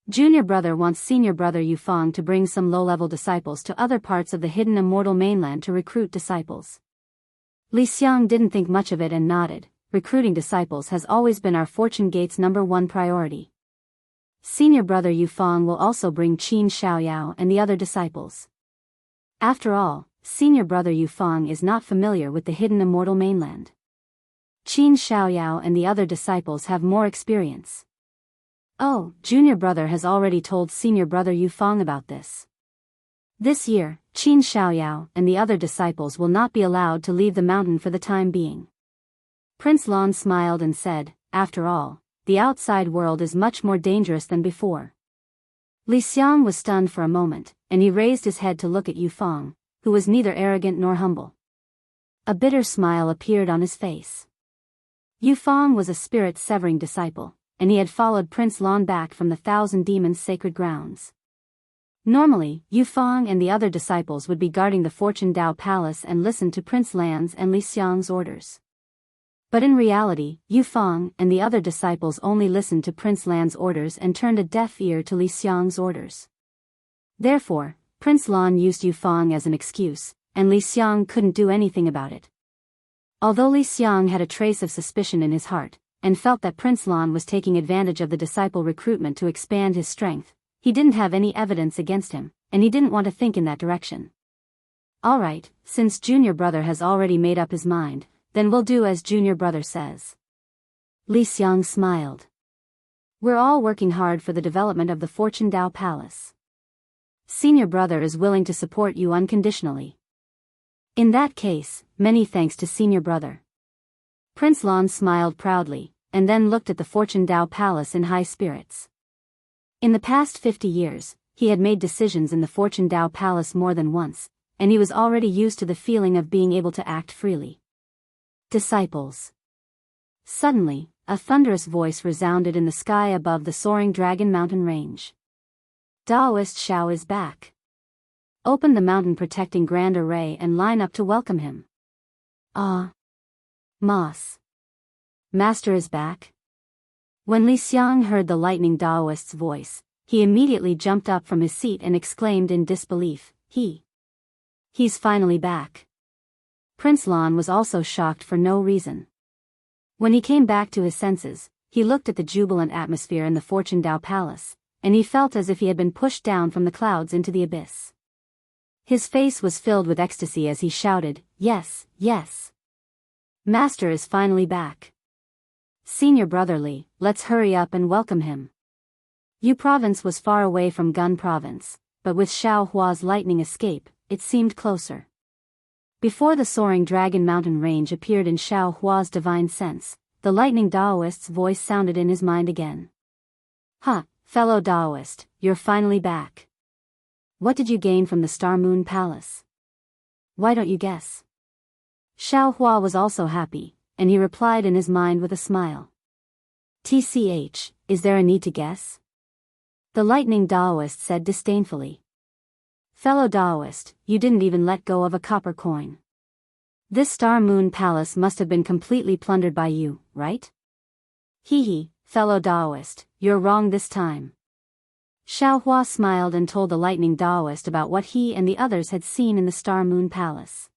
Junior brother wants senior brother Yufang to bring some low-level disciples to other parts of the hidden immortal mainland to recruit disciples. Li Xiang didn't think much of it and nodded. Recruiting disciples has always been our Fortune Gate's #1 priority. Senior brother Yufang will also bring Qin Xiaoyao and the other disciples. After all, senior brother Yufang is not familiar with the hidden immortal mainland. Qin Xiaoyao and the other disciples have more experience. Oh, junior brother has already told senior brother Yufang about this. This year, Qin Xiaoyao and the other disciples will not be allowed to leave the mountain for the time being. Prince Lan smiled and said, after all, the outside world is much more dangerous than before. Li Xiang was stunned for a moment, and he raised his head to look at Yu Fang, who was neither arrogant nor humble. A bitter smile appeared on his face. Yu Fang was a spirit-severing disciple, and he had followed Prince Lan back from the Thousand Demons' sacred grounds. Normally, Yu Fang and the other disciples would be guarding the Fortune Dao Palace and listen to Prince Lan's and Li Xiang's orders. But in reality, Yu Fang and the other disciples only listened to Prince Lan's orders and turned a deaf ear to Li Xiang's orders. Therefore, Prince Lan used Yu Fang as an excuse, and Li Xiang couldn't do anything about it. Although Li Xiang had a trace of suspicion in his heart, and felt that Prince Lan was taking advantage of the disciple recruitment to expand his strength, he didn't have any evidence against him, and he didn't want to think in that direction. Alright, since Junior Brother has already made up his mind, then we'll do as Junior Brother says. Li Xiang smiled. We're all working hard for the development of the Fortune Dao Palace. Senior Brother is willing to support you unconditionally. In that case, many thanks to Senior Brother. Prince Lan smiled proudly, and then looked at the Fortune Dao Palace in high spirits. In the past 50 years, he had made decisions in the Fortune Dao Palace more than once, and he was already used to the feeling of being able to act freely. Disciples. Suddenly, a thunderous voice resounded in the sky above the soaring Dragon Mountain range. Daoist Xiao is back. Open the mountain protecting Grand Array and line up to welcome him. Ah. Moss. Master is back? When Li Xiang heard the lightning Daoist's voice, he immediately jumped up from his seat and exclaimed in disbelief, He's finally back. Prince Lan was also shocked for no reason. When he came back to his senses, he looked at the jubilant atmosphere in the Fortune Dao Palace, and he felt as if he had been pushed down from the clouds into the abyss. His face was filled with ecstasy as he shouted, Yes, yes. Master is finally back. Senior Brotherly, let's hurry up and welcome him. Yu Province was far away from Gun Province, but with Xiao Hua's lightning escape, it seemed closer. Before the soaring Dragon Mountain range appeared in Xiao Hua's divine sense, the lightning Daoist's voice sounded in his mind again. Ha, fellow Daoist, you're finally back. What did you gain from the Star Moon Palace? Why don't you guess? Xiao Hua was also happy, and he replied in his mind with a smile. TCH, is there a need to guess? The lightning Daoist said disdainfully. Fellow Daoist, you didn't even let go of a copper coin. This Star Moon Palace must have been completely plundered by you, right? Hee, fellow Daoist, you're wrong this time. Xiao Hua smiled and told the lightning Daoist about what he and the others had seen in the Star Moon Palace.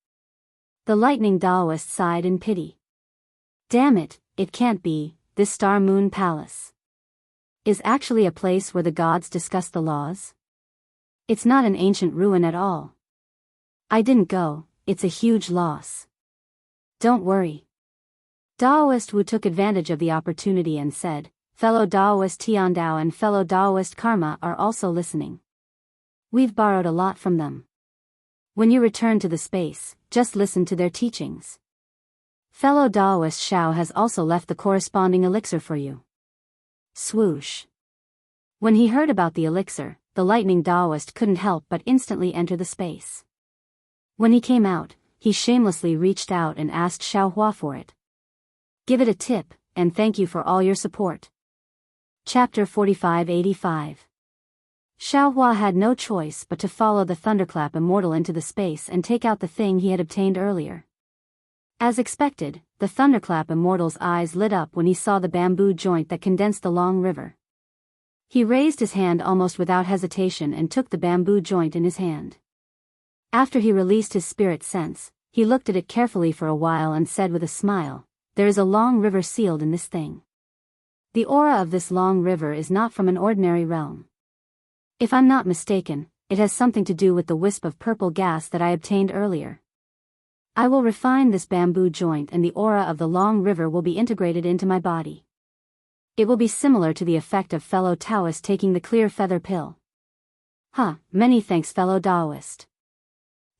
The lightning Daoist sighed in pity. Damn it, it can't be, this Star Moon Palace is actually a place where the gods discuss the laws? It's not an ancient ruin at all. I didn't go, it's a huge loss. Don't worry. Daoist Wu took advantage of the opportunity and said, fellow Daoist Tiandao and fellow Daoist Karma are also listening. We've borrowed a lot from them. When you return to the space, just listen to their teachings. Fellow Daoist Xiao has also left the corresponding elixir for you. Swoosh. When he heard about the elixir, the lightning Daoist couldn't help but instantly enter the space. When he came out, he shamelessly reached out and asked Xiao Hua for it. Give it a tip, and thank you for all your support. Chapter 4585. Xiao Hua had no choice but to follow the thunderclap immortal into the space and take out the thing he had obtained earlier. As expected, the thunderclap immortal's eyes lit up when he saw the bamboo joint that condensed the long river. He raised his hand almost without hesitation and took the bamboo joint in his hand. After he released his spirit sense, he looked at it carefully for a while and said with a smile, there is a long river sealed in this thing. The aura of this long river is not from an ordinary realm. If I'm not mistaken, it has something to do with the wisp of purple gas that I obtained earlier. I will refine this bamboo joint and the aura of the long river will be integrated into my body. It will be similar to the effect of fellow Taoists taking the clear feather pill. Many thanks, fellow Daoist.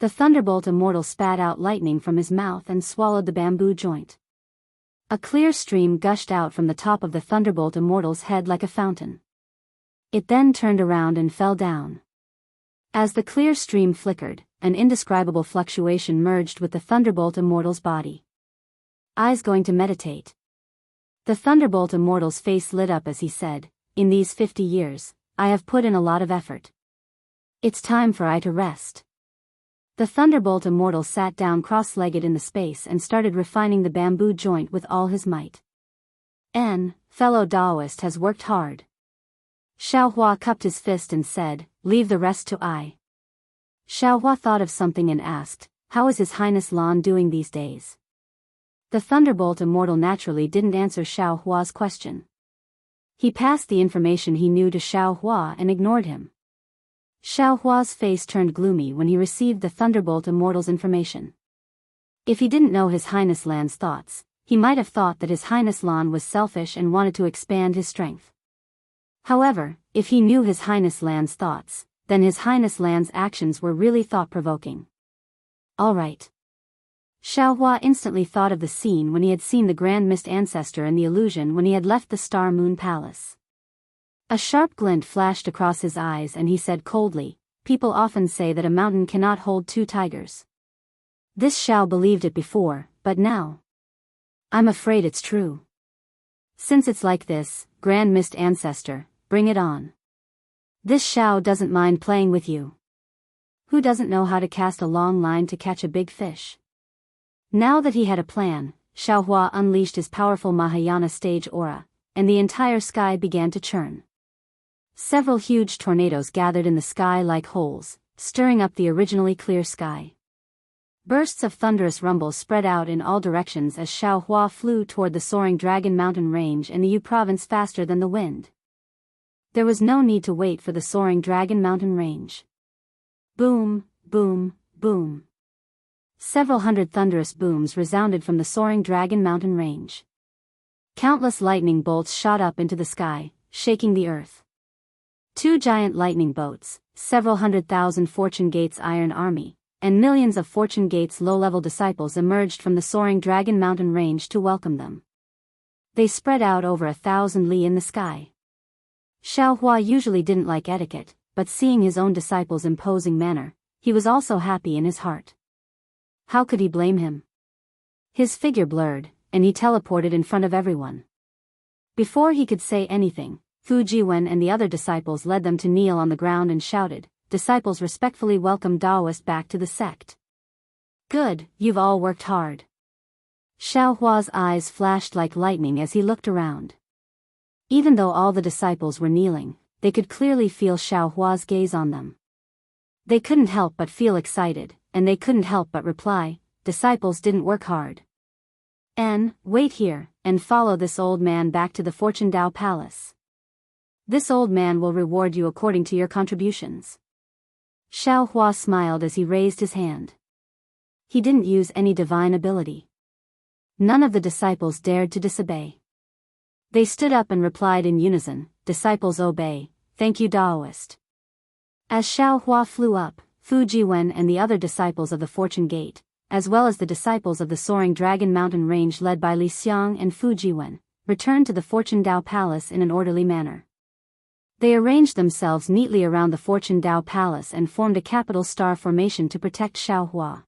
The thunderbolt immortal spat out lightning from his mouth and swallowed the bamboo joint. A clear stream gushed out from the top of the thunderbolt immortal's head like a fountain. It then turned around and fell down. As the clear stream flickered, an indescribable fluctuation merged with the thunderbolt immortal's body. Eyes going to meditate. The thunderbolt immortal's face lit up as he said, "In these 50 years, I have put in a lot of effort. It's time for I to rest." The thunderbolt immortal sat down cross-legged in the space and started refining the bamboo joint with all his might. Fellow Daoist has worked hard. Xiaohua cupped his fist and said, "Leave the rest to I." Xiaohua thought of something and asked, "How is His Highness Lan doing these days?" The thunderbolt immortal naturally didn't answer Xiaohua's question. He passed the information he knew to Xiaohua and ignored him. Xiaohua's face turned gloomy when he received the thunderbolt immortal's information. If he didn't know His Highness Lan's thoughts, he might have thought that His Highness Lan was selfish and wanted to expand his strength. However, if he knew His Highness Lan's thoughts, then His Highness Lan's actions were really thought-provoking. All right. Xiaohua instantly thought of the scene when he had seen the Grand Mist Ancestor and the illusion when he had left the Star Moon Palace. A sharp glint flashed across his eyes and he said coldly, "People often say that a mountain cannot hold two tigers. This Xiao believed it before, but now, I'm afraid it's true. Since it's like this, Grand Mist Ancestor, bring it on. This Xiao doesn't mind playing with you. Who doesn't know how to cast a long line to catch a big fish?" Now that he had a plan, Xiaohua unleashed his powerful Mahayana stage aura, and the entire sky began to churn. Several huge tornadoes gathered in the sky like holes, stirring up the originally clear sky. Bursts of thunderous rumbles spread out in all directions as Xiaohua flew toward the soaring Dragon Mountain range in the Yu province faster than the wind. There was no need to wait for the soaring Dragon Mountain range. Boom, boom, boom. Several hundred thunderous booms resounded from the soaring Dragon Mountain range. Countless lightning bolts shot up into the sky, shaking the earth. 2 giant lightning boats, several 100,000 Fortune Gate's Iron Army, and millions of Fortune Gate's low-level disciples emerged from the soaring Dragon Mountain range to welcome them. They spread out over 1,000 li in the sky. Xiaohua usually didn't like etiquette, but seeing his own disciples' imposing manner, he was also happy in his heart. How could he blame him? His figure blurred, and he teleported in front of everyone. Before he could say anything, Fu Jiwen and the other disciples led them to kneel on the ground and shouted, "Disciples respectfully welcome Daoist back to the sect." "Good, you've all worked hard." Xiaohua's eyes flashed like lightning as he looked around. Even though all the disciples were kneeling, they could clearly feel Xiaohua's gaze on them. They couldn't help but feel excited, and they couldn't help but reply, "Disciples didn't work hard. Wait here, and follow this old man back to the Fortune Dao Palace. This old man will reward you according to your contributions." Xiaohua smiled as he raised his hand. He didn't use any divine ability. None of the disciples dared to disobey. They stood up and replied in unison, "Disciples obey, thank you Daoist." As Xiaohua flew up, Fu Jiwen and the other disciples of the Fortune Gate, as well as the disciples of the soaring Dragon Mountain range led by Li Xiang and Fu Jiwen, returned to the Fortune Dao Palace in an orderly manner. They arranged themselves neatly around the Fortune Dao Palace and formed a capital star formation to protect Xiaohua.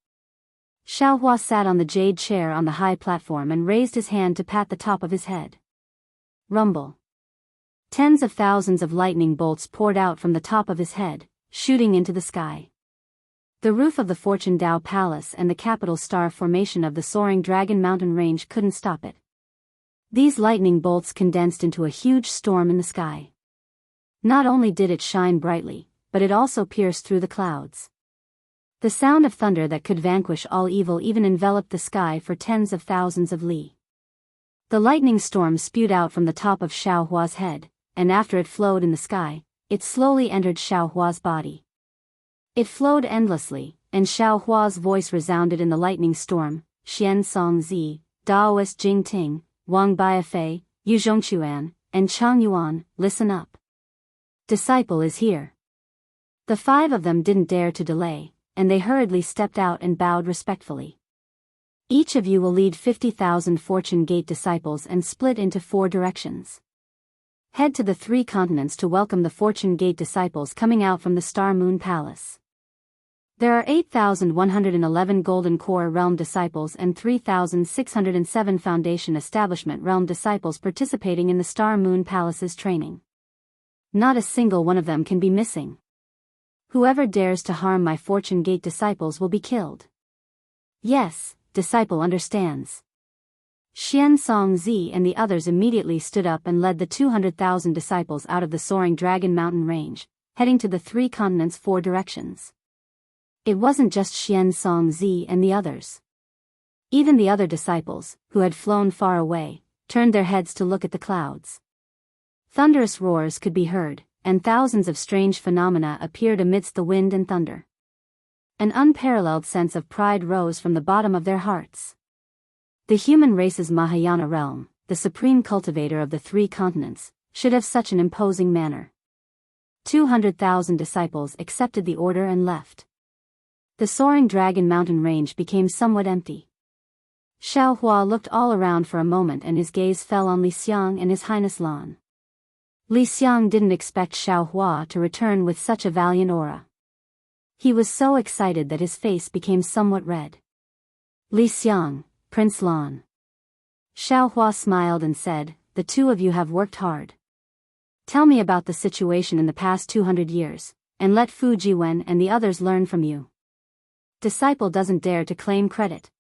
Xiaohua sat on the jade chair on the high platform and raised his hand to pat the top of his head. Rumble. Tens of thousands of lightning bolts poured out from the top of his head, shooting into the sky. The roof of the Fortune Dao Palace and the capital star formation of the soaring Dragon Mountain range couldn't stop it. These lightning bolts condensed into a huge storm in the sky. Not only did it shine brightly, but it also pierced through the clouds. The sound of thunder that could vanquish all evil even enveloped the sky for tens of thousands of li. The lightning storm spewed out from the top of Xiaohua's head, and after it flowed in the sky, it slowly entered Xiaohua's body. It flowed endlessly, and Xiaohua's voice resounded in the lightning storm, "Xian Song Zi, Daoist Jing Ting, Wang Baifei, Yu Zhongquan, and Chang Yuan, listen up. Disciple is here." The 5 of them didn't dare to delay, and they hurriedly stepped out and bowed respectfully. Each of you will lead 50,000 Fortune Gate disciples and split into 4 directions. Head to the 3 continents to welcome the Fortune Gate disciples coming out from the Star Moon Palace. There are 8,111 Golden Core Realm disciples and 3,607 Foundation Establishment Realm disciples participating in the Star Moon Palace's training. Not a single one of them can be missing. Whoever dares to harm my Fortune Gate disciples will be killed. Yes, disciple understands. Xianxia and the others immediately stood up and led the 200,000 disciples out of the soaring Dragon Mountain range, heading to the 3 continents' 4 directions. It wasn't just Xianxia and the others. Even the other disciples, who had flown far away, turned their heads to look at the clouds. Thunderous roars could be heard, and thousands of strange phenomena appeared amidst the wind and thunder. An unparalleled sense of pride rose from the bottom of their hearts. The human race's Mahayana realm, the supreme cultivator of the 3 continents, should have such an imposing manner. 200,000 disciples accepted the order and left. The soaring Dragon Mountain range became somewhat empty. Xiaohua looked all around for a moment and his gaze fell on Li Xiang and His Highness Lan. Li Xiang didn't expect Xiaohua to return with such a valiant aura. He was so excited that his face became somewhat red. Li Xiang, Prince Lan. Xiaohua smiled and said, "The 2 of you have worked hard. Tell me about the situation in the past 200 years, and let Fu Jiwen and the others learn from you." Disciple doesn't dare to claim credit.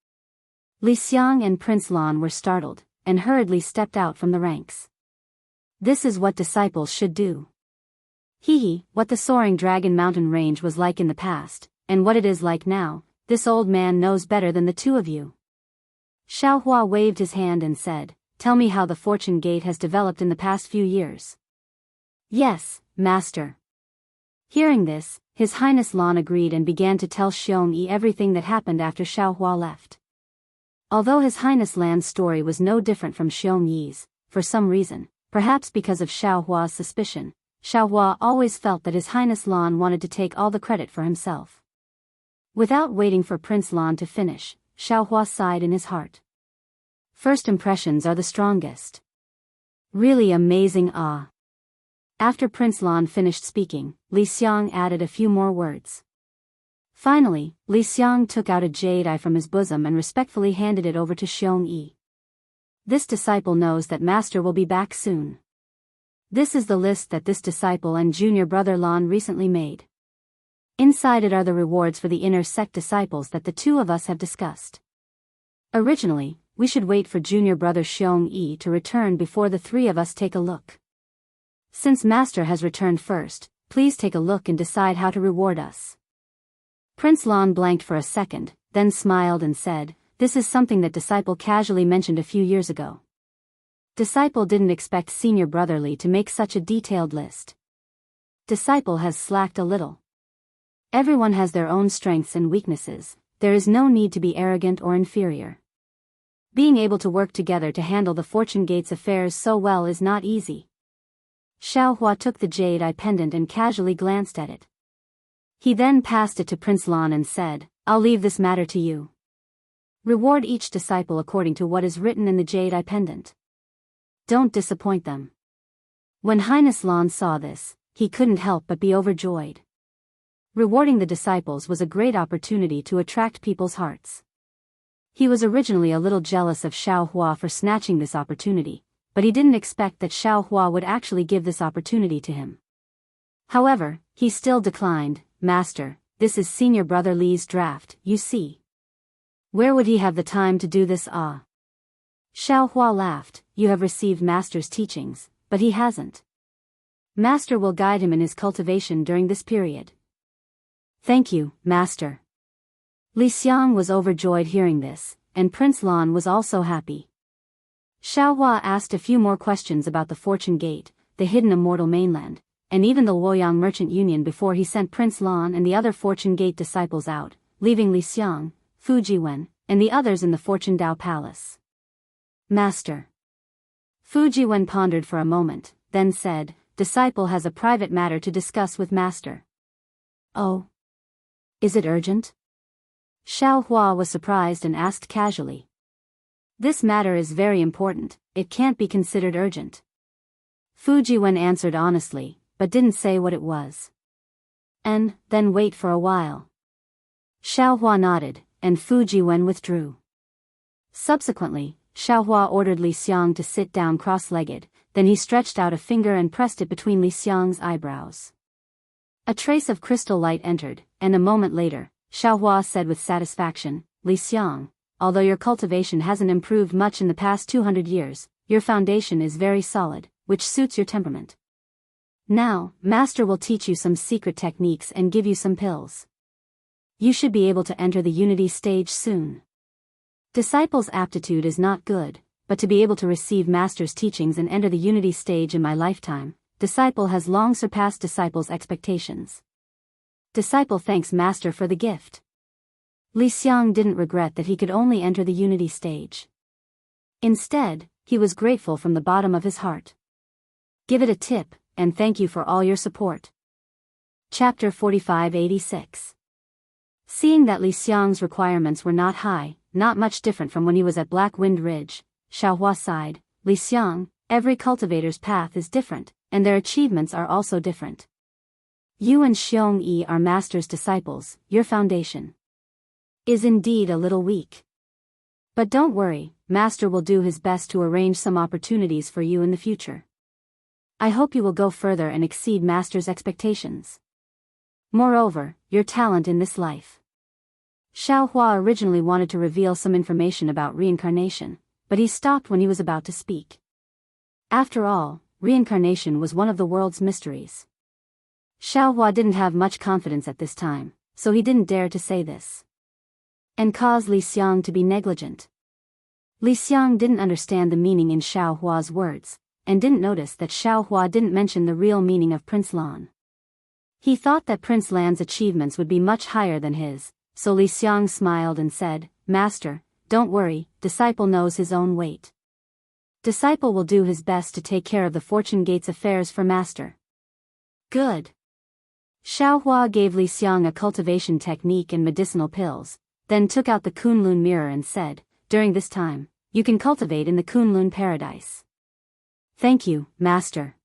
Li Xiang and Prince Lan were startled, and hurriedly stepped out from the ranks. This is what disciples should do. What the soaring Dragon Mountain range was like in the past, and what it is like now, this old man knows better than the 2 of you. Xiaohua waved his hand and said, "Tell me how the Fortune Gate has developed in the past few years." "Yes, Master." Hearing this, His Highness Lan agreed and began to tell Xiongyi everything that happened after Xiaohua left. Although His Highness Lan's story was no different from Xiongyi's, for some reason, perhaps because of Xiaohua's suspicion, Xiaohua always felt that His Highness Lan wanted to take all the credit for himself. Without waiting for Prince Lan to finish, Xiaohua sighed in his heart. First impressions are the strongest. Really amazing. After Prince Lan finished speaking, Li Xiang added a few more words. Finally, Li Xiang took out a jade eye from his bosom and respectfully handed it over to Xiongyi. This disciple knows that Master will be back soon. This is the list that this disciple and junior brother Lan recently made. Inside it are the rewards for the inner sect disciples that the 2 of us have discussed. Originally, we should wait for junior brother Xiongyi to return before the 3 of us take a look. Since Master has returned first, please take a look and decide how to reward us. Prince Lan blanked for a second, then smiled and said, "This is something that Disciple casually mentioned a few years ago." Disciple didn't expect senior brother Li to make such a detailed list. Disciple has slacked a little. Everyone has their own strengths and weaknesses, there is no need to be arrogant or inferior. Being able to work together to handle the Fortune Gate's affairs so well is not easy. Xiaohua took the jade eye pendant and casually glanced at it. He then passed it to Prince Lan and said, "I'll leave this matter to you. Reward each disciple according to what is written in the jade eye pendant. Don't disappoint them." When Highness Lan saw this, he couldn't help but be overjoyed. Rewarding the disciples was a great opportunity to attract people's hearts. He was originally a little jealous of Xiaohua for snatching this opportunity, but he didn't expect that Xiaohua would actually give this opportunity to him. However, he still declined. "Master, this is senior brother Li's draft, you see. Where would he have the time to do this?" Xiaohua laughed, "You have received Master's teachings, but he hasn't. Master will guide him in his cultivation during this period." "Thank you, Master." Li Xiang was overjoyed hearing this, and Prince Lan was also happy. Xiaohua asked a few more questions about the Fortune Gate, the hidden immortal mainland, and even the Luoyang Merchant Union before he sent Prince Lan and the other Fortune Gate disciples out, leaving Li Xiang, Fu Jiwen, and the others in the Fortune Dao Palace. "Master." Fu Jiwen pondered for a moment, then said, "Disciple has a private matter to discuss with Master." Oh. Is it urgent? Xiao Hua was surprised and asked casually. This matter is very important, it can't be considered urgent. Fu Jiwen answered honestly, but didn't say what it was. And then wait for a while. Xiao Hua nodded, and Fu Jiwen withdrew. Subsequently, Xiao Hua ordered Li Xiang to sit down cross-legged, then he stretched out a finger and pressed it between Li Xiang's eyebrows. A trace of crystal light entered, and a moment later, Xiao Hua said with satisfaction, Li Xiang, although your cultivation hasn't improved much in the past 200 years, your foundation is very solid, which suits your temperament. Now, Master will teach you some secret techniques and give you some pills. You should be able to enter the unity stage soon. Disciple's aptitude is not good, but to be able to receive Master's teachings and enter the unity stage in my lifetime, Disciple has long surpassed Disciple's expectations. Disciple thanks Master for the gift. Li Xiang didn't regret that he could only enter the unity stage. Instead, he was grateful from the bottom of his heart. Give it a tip, and thank you for all your support. Chapter 4586. Seeing that Li Xiang's requirements were not high, not much different from when he was at Black Wind Ridge, Xiao Hua sighed, Li Xiang, every cultivator's path is different, and their achievements are also different. You and Xiong Yi are Master's disciples, your foundation is indeed a little weak. But don't worry, Master will do his best to arrange some opportunities for you in the future. I hope you will go further and exceed Master's expectations. Moreover, your talent in this life. Xiao Hua originally wanted to reveal some information about reincarnation, but he stopped when he was about to speak. After all, reincarnation was one of the world's mysteries. Xiao Hua didn't have much confidence at this time, so he didn't dare to say this and cause Li Xiang to be negligent. Li Xiang didn't understand the meaning in Xiao Hua's words, and didn't notice that Xiao Hua didn't mention the real meaning of Prince Lan. He thought that Prince Lan's achievements would be much higher than his, so Li Xiang smiled and said, Master, don't worry, Disciple knows his own weight. Disciple will do his best to take care of the Fortune Gate's affairs for Master. Good. Xiao Hua gave Li Xiang a cultivation technique and medicinal pills, then took out the Kunlun mirror and said, during this time, you can cultivate in the Kunlun paradise. Thank you, Master.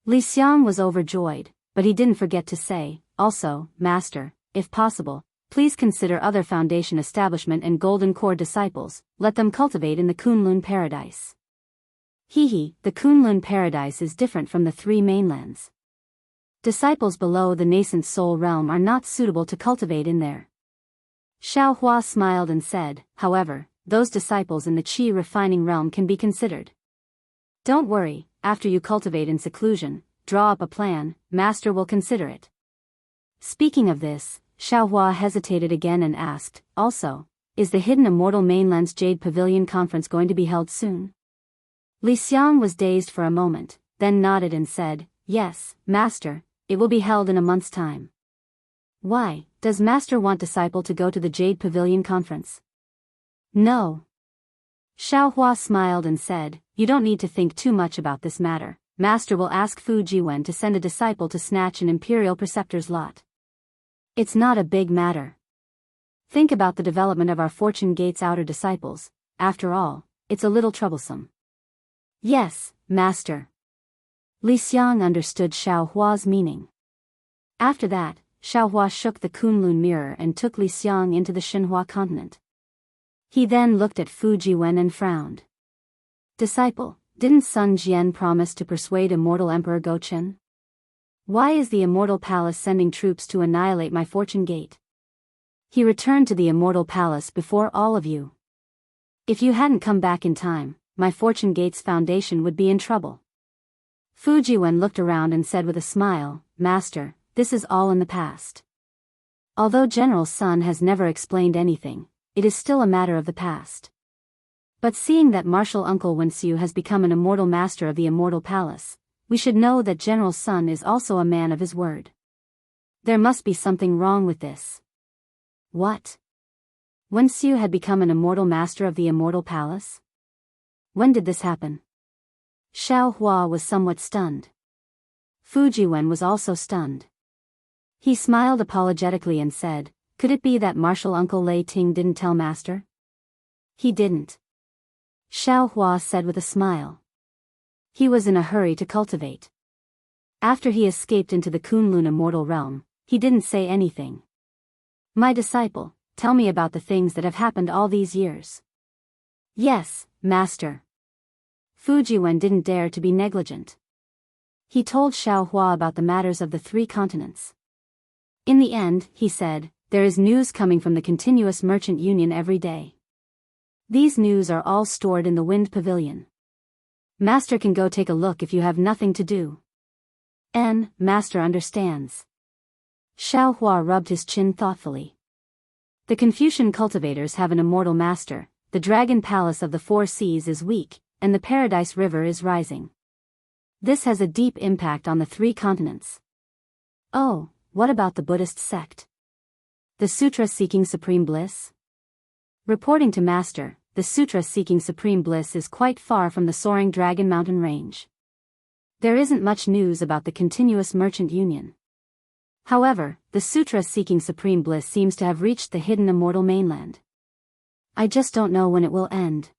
Li Xiang was overjoyed, but he didn't forget to say, also, Master, if possible, please consider other Foundation Establishment and Golden Core disciples, let them cultivate in the Kunlun paradise. The Kunlun paradise is different from the three mainlands. Disciples below the nascent soul realm are not suitable to cultivate in there. Xiao Hua smiled and said, however, those disciples in the Qi refining realm can be considered. Don't worry, after you cultivate in seclusion, draw up a plan, Master will consider it. Speaking of this, Xiao Hua hesitated again and asked, also, is the Hidden Immortal Mainland's Jade Pavilion Conference going to be held soon? Li Xiang was dazed for a moment, then nodded and said, yes, Master, it will be held in a month's time. Why, does Master want Disciple to go to the Jade Pavilion Conference? No. Xiao Hua smiled and said, you don't need to think too much about this matter. Master will ask Fu Jiwen to send a disciple to snatch an Imperial Preceptor's lot. It's not a big matter. Think about the development of our Fortune Gate's outer disciples, after all, it's a little troublesome. Yes, Master. Li Xiang understood Xiao Hua's meaning. After that, Xiao Hua shook the Kunlun mirror and took Li Xiang into the Xinhua continent. He then looked at Fu Jiwen and frowned. Disciple, didn't Sun Jian promise to persuade Immortal Emperor Gochen? Why is the Immortal Palace sending troops to annihilate my Fortune Gate? He returned to the Immortal Palace before all of you. If you hadn't come back in time, my Fortune Gate's foundation would be in trouble. Fu Jiwen looked around and said with a smile, Master, this is all in the past. Although General Sun has never explained anything, it is still a matter of the past. But seeing that Martial Uncle Wenxiu has become an immortal master of the Immortal Palace, we should know that General Sun is also a man of his word. There must be something wrong with this. What? Wenxiu had become an immortal master of the Immortal Palace? When did this happen? Xiao Hua was somewhat stunned. Fu Jiwen was also stunned. He smiled apologetically and said, "Could it be that Martial Uncle Lei Ting didn't tell Master?" "He didn't," Xiao Hua said with a smile. "He was in a hurry to cultivate. After he escaped into the Kunlun immortal realm, he didn't say anything." "My disciple, tell me about the things that have happened all these years." "Yes, Master." Fujiwen didn't dare to be negligent. He told Xiao Hua about the matters of the 3 continents. "In the end," he said, "there is news coming from the continuous merchant union every day. These news are all stored in the Wind Pavilion. Master can go take a look if you have nothing to do." Master understands." Xiao Hua rubbed his chin thoughtfully. "The Confucian cultivators have an immortal master, the Dragon Palace of the 4 Seas is weak, and the Paradise River is rising. This has a deep impact on the 3 continents." "Oh, what about the Buddhist sect? The Sutra seeking supreme bliss?" "Reporting to Master, the Sutra seeking supreme bliss is quite far from the soaring Dragon Mountain range. There isn't much news about the continuous merchant union. However, the Sutra seeking supreme bliss seems to have reached the hidden immortal mainland. I just don't know when it will end."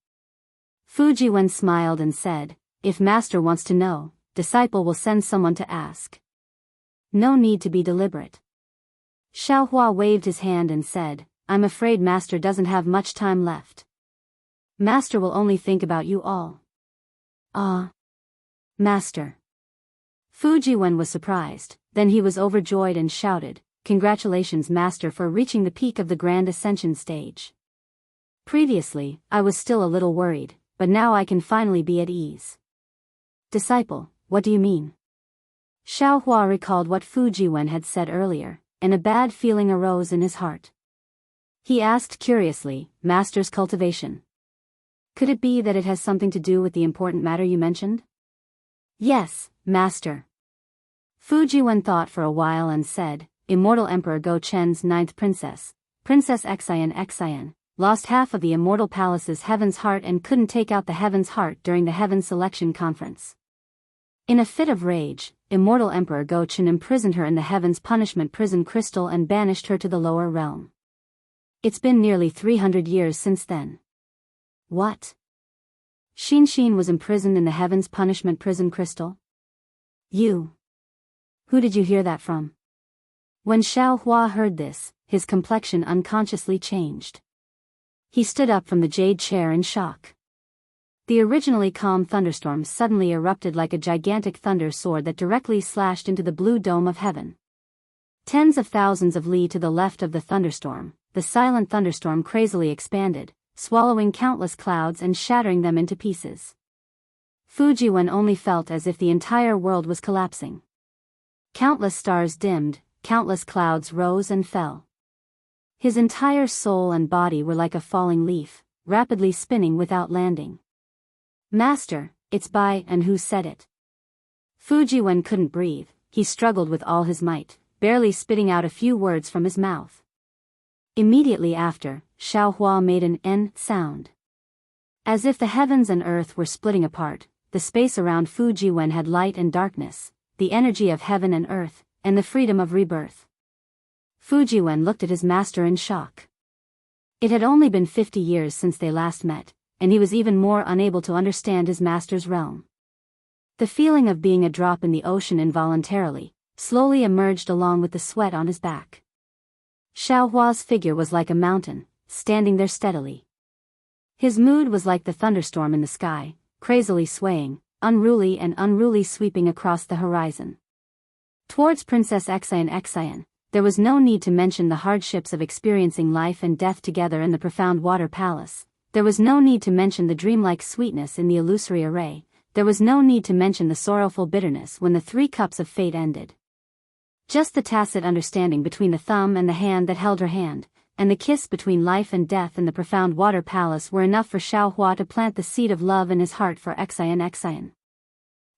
Fujiwen smiled and said, "If Master wants to know, disciple will send someone to ask. No need to be deliberate." Xiao Hua waved his hand and said, "I'm afraid Master doesn't have much time left. Master will only think about you all." "Ah, Master." Fujiwen was surprised, then he was overjoyed and shouted, "Congratulations Master for reaching the peak of the Grand Ascension stage. Previously, I was still a little worried, but now I can finally be at ease." "Disciple, what do you mean?" Xiao Hua recalled what Fujiwen had said earlier, and a bad feeling arose in his heart. He asked curiously, "Master's cultivation. Could it be that it has something to do with the important matter you mentioned?" "Yes, Master." Fujiwen thought for a while and said, "Immortal Emperor Go Chen's 9th princess, Princess Xian, lost half of the Immortal Palace's Heaven's Heart and couldn't take out the Heaven's Heart during the Heaven Selection Conference. In a fit of rage, Immortal Emperor Go Chen imprisoned her in the Heaven's Punishment Prison Crystal and banished her to the lower realm. It's been nearly 300 years since then." "What? Xin was imprisoned in the Heaven's Punishment Prison Crystal? You? Who did you hear that from?" When Xiao Hua heard this, his complexion unconsciously changed. He stood up from the jade chair in shock. The originally calm thunderstorm suddenly erupted like a gigantic thunder sword that directly slashed into the blue dome of heaven. Tens of thousands of li to the left of the thunderstorm, the silent thunderstorm crazily expanded, swallowing countless clouds and shattering them into pieces. Fujiwen only felt as if the entire world was collapsing. Countless stars dimmed, countless clouds rose and fell. His entire soul and body were like a falling leaf, rapidly spinning without landing. "Master, it's by and who said it?" Fujiwen couldn't breathe, he struggled with all his might, barely spitting out a few words from his mouth. Immediately after, Xiao Hua made an N sound. As if the heavens and earth were splitting apart, the space around Fujiwen had light and darkness, the energy of heaven and earth, and the freedom of rebirth. Fujiwen looked at his master in shock. It had only been 50 years since they last met, and he was even more unable to understand his master's realm. The feeling of being a drop in the ocean involuntarily, slowly emerged along with the sweat on his back. Xiao Hua's figure was like a mountain, standing there steadily. His mood was like the thunderstorm in the sky, crazily swaying, unruly sweeping across the horizon. Towards Princess Xian, there was no need to mention the hardships of experiencing life and death together in the profound water palace. There was no need to mention the dreamlike sweetness in the illusory array. There was no need to mention the sorrowful bitterness when the 3 cups of fate ended. Just the tacit understanding between the thumb and the hand that held her hand, and the kiss between life and death in the profound water palace were enough for Xiao Hua to plant the seed of love in his heart for Xian.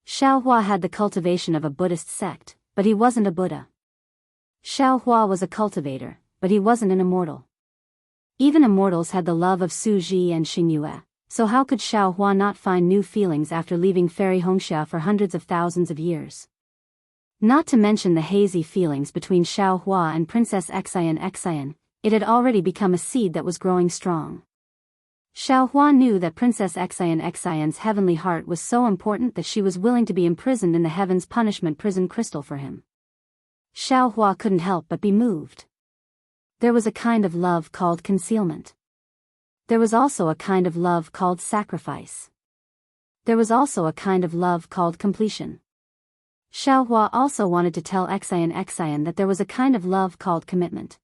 Xiao Hua had the cultivation of a Buddhist sect, but he wasn't a Buddha. Xiao Hua was a cultivator, but he wasn't an immortal. Even immortals had the love of Su Ji and Xingyue, so how could Xiao Hua not find new feelings after leaving fairy Hongxia for hundreds of thousands of years? Not to mention the hazy feelings between Xiao Hua and Princess Xian, it had already become a seed that was growing strong. Xiao Hua knew that Princess Xian's heavenly heart was so important that she was willing to be imprisoned in the Heaven's Punishment prison crystal for him. Xiao Hua couldn't help but be moved. There was a kind of love called concealment. There was also a kind of love called sacrifice. There was also a kind of love called completion. Xiao Hua also wanted to tell Xian that there was a kind of love called commitment.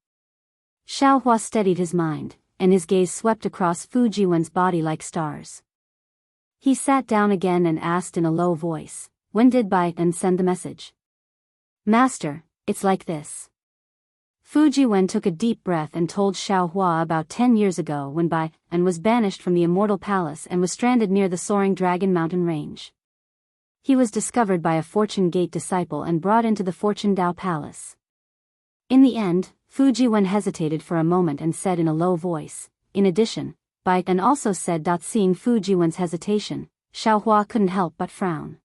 Xiao Hua steadied his mind, and his gaze swept across Fu Jiwen's body like stars. He sat down again and asked in a low voice, "When did Bai En send the message?" "Master, it's like this." Fu Jiwen took a deep breath and told Xiao Hua about 10 years ago when Bai En was banished from the Immortal Palace and was stranded near the Soaring Dragon Mountain Range. He was discovered by a Fortune Gate disciple and brought into the Fortune Dao Palace. In the end, Fu Jiwen hesitated for a moment and said in a low voice, "In addition, Bai En also said." Seeing Fu Jiwen's hesitation, Xiao Hua couldn't help but frown.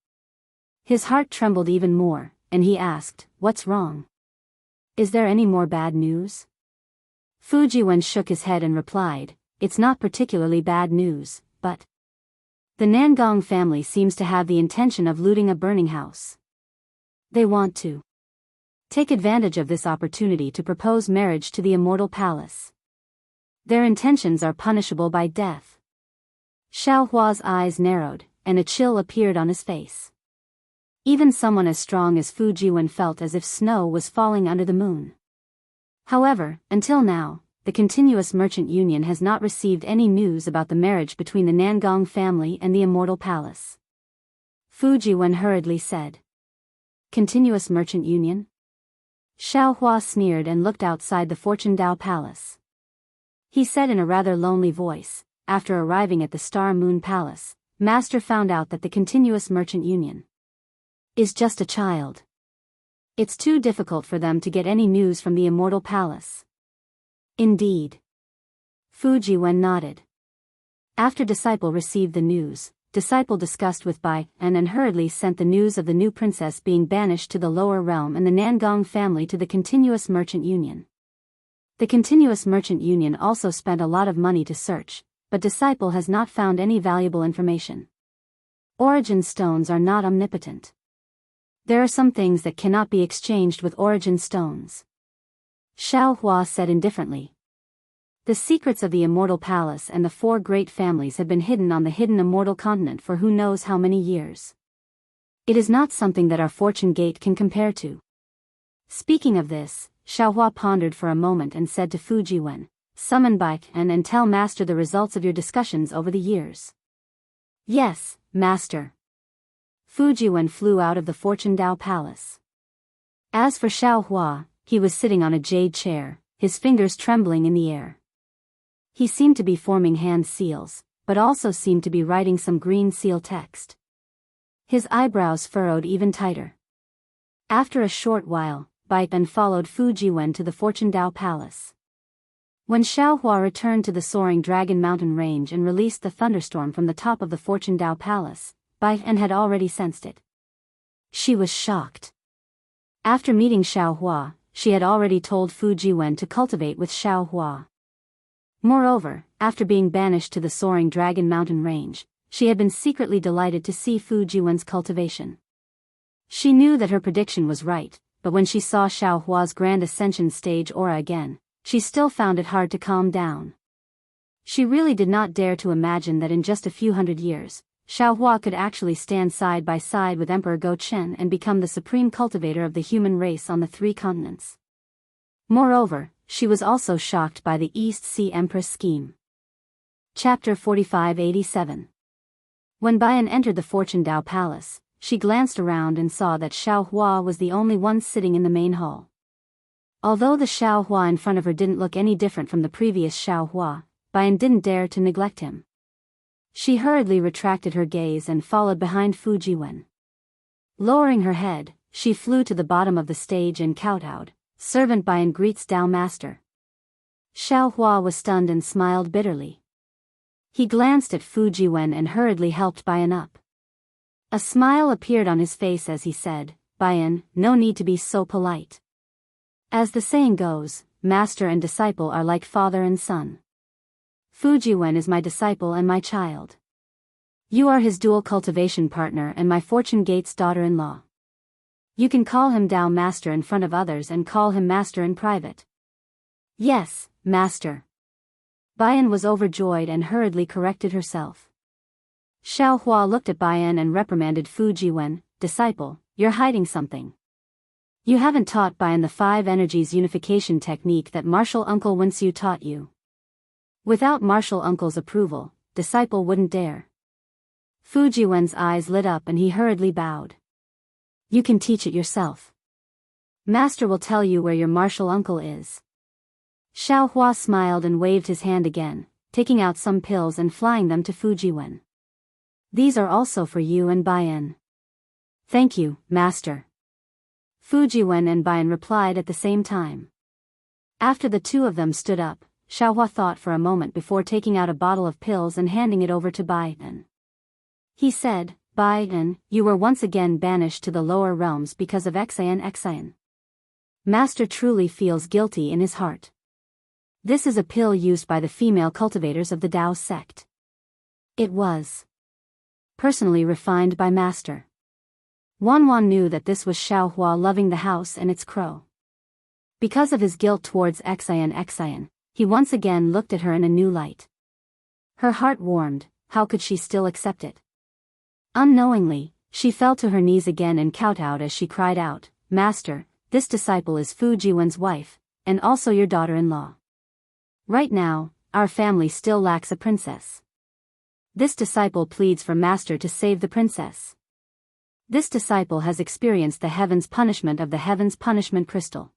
His heart trembled even more, and he asked, "What's wrong? Is there any more bad news?" Fu Jiwen shook his head and replied, "It's not particularly bad news, but the Nangong family seems to have the intention of looting a burning house. They want to take advantage of this opportunity to propose marriage to the Immortal Palace. Their intentions are punishable by death." Xiao Hua's eyes narrowed, and a chill appeared on his face. Even someone as strong as Fu Jiwen felt as if snow was falling under the moon. However, until now, the Continuous Merchant Union has not received any news about the marriage between the Nangong family and the Immortal Palace. Fu Jiwen hurriedly said. "Continuous Merchant Union?" Xiao Hua sneered and looked outside the Fortune Dao Palace. He said in a rather lonely voice, "After arriving at the Star Moon Palace, Master found out that the Continuous Merchant Union is just a child. It's too difficult for them to get any news from the Immortal Palace." "Indeed." Fu Jiwen nodded. After Disciple received the news, Disciple discussed with Bai En and hurriedly sent the news of the new princess being banished to the lower realm and the Nangong family to the Continuous Merchant Union. The Continuous Merchant Union also spent a lot of money to search, but Disciple has not found any valuable information. Origin stones are not omnipotent. There are some things that cannot be exchanged with origin stones. Xiao Hua said indifferently. The secrets of the Immortal Palace and the 4 great families have been hidden on the hidden Immortal Continent for who knows how many years. It is not something that our Fortune Gate can compare to. Speaking of this, Xiao Hua pondered for a moment and said to Fu Jiwen, "Summon Bai En and tell Master the results of your discussions over the years." "Yes, Master." Fu Jiwen flew out of the Fortune Dao Palace. As for Xiao Hua, he was sitting on a jade chair, his fingers trembling in the air. He seemed to be forming hand seals, but also seemed to be writing some green seal text. His eyebrows furrowed even tighter. After a short while, Bai En followed Fu Jiwen to the Fortune Dao Palace. When Xiao Hua returned to the Soaring Dragon Mountain Range and released the thunderstorm from the top of the Fortune Dao Palace, Bai En had already sensed it. She was shocked. After meeting Xiao Hua, she had already told Fu Jiwen to cultivate with Xiao Hua. Moreover, after being banished to the Soaring Dragon Mountain Range, she had been secretly delighted to see Fu Jiwen's cultivation. She knew that her prediction was right, but when she saw Xiao Hua's Grand Ascension stage aura again, she still found it hard to calm down. She really did not dare to imagine that in just a few hundred years, Xiao Hua could actually stand side by side with Emperor Go Chen and become the supreme cultivator of the human race on the 3 continents. Moreover, she was also shocked by the East Sea Empress scheme. Chapter 4587. When Bai En entered the Fortune Dao Palace, she glanced around and saw that Xiao Hua was the only one sitting in the main hall. Although the Xiao Hua in front of her didn't look any different from the previous Xiao Hua, Bai En didn't dare to neglect him. She hurriedly retracted her gaze and followed behind Fu Jiwen. Lowering her head, she flew to the bottom of the stage and kowtowed, "Servant Bai En greets Dao Master." Xiao Hua was stunned and smiled bitterly. He glanced at Fu Jiwen and hurriedly helped Bai En up. A smile appeared on his face as he said, Bayan, no need to be so polite. As the saying goes, master and disciple are like father and son. Fu Jiwen is my disciple and my child. You are his dual cultivation partner and my Fortune Gate's daughter-in-law. You can call him Dao Master in front of others and call him Master in private. Yes, Master. Bayan was overjoyed and hurriedly corrected herself. Xiao Hua looked at Bayan and reprimanded Fu Jiwen, disciple, you're hiding something. You haven't taught Bayan the 5 energies unification technique that martial uncle Wenxiu taught you. Without martial uncle's approval, disciple wouldn't dare. Fu Jiwen's eyes lit up and he hurriedly bowed. You can teach it yourself. Master will tell you where your martial uncle is. Xiao Hua smiled and waved his hand again, taking out some pills and flying them to Fu Jiwen. These are also for you and Bayan. Thank you, Master. Fu Jiwen and Bayan replied at the same time. After the two of them stood up, Xiao Hua thought for a moment before taking out a bottle of pills and handing it over to Bayan. He said, Bayan, you were once again banished to the lower realms because of Xian. Master truly feels guilty in his heart. This is a pill used by the female cultivators of the Dao sect. It was personally refined by Master. Wanwan knew that this was Xiao Hua loving the house and its crow. Because of his guilt towards Xian, he once again looked at her in a new light. Her heart warmed, how could she still accept it? Unknowingly, she fell to her knees again and kowtowed as she cried out, Master, this disciple is Fu Jiwen's wife, and also your daughter-in-law. Right now, our family still lacks a princess. This disciple pleads for Master to save the princess. This disciple has experienced the heaven's punishment of the heaven's punishment crystal.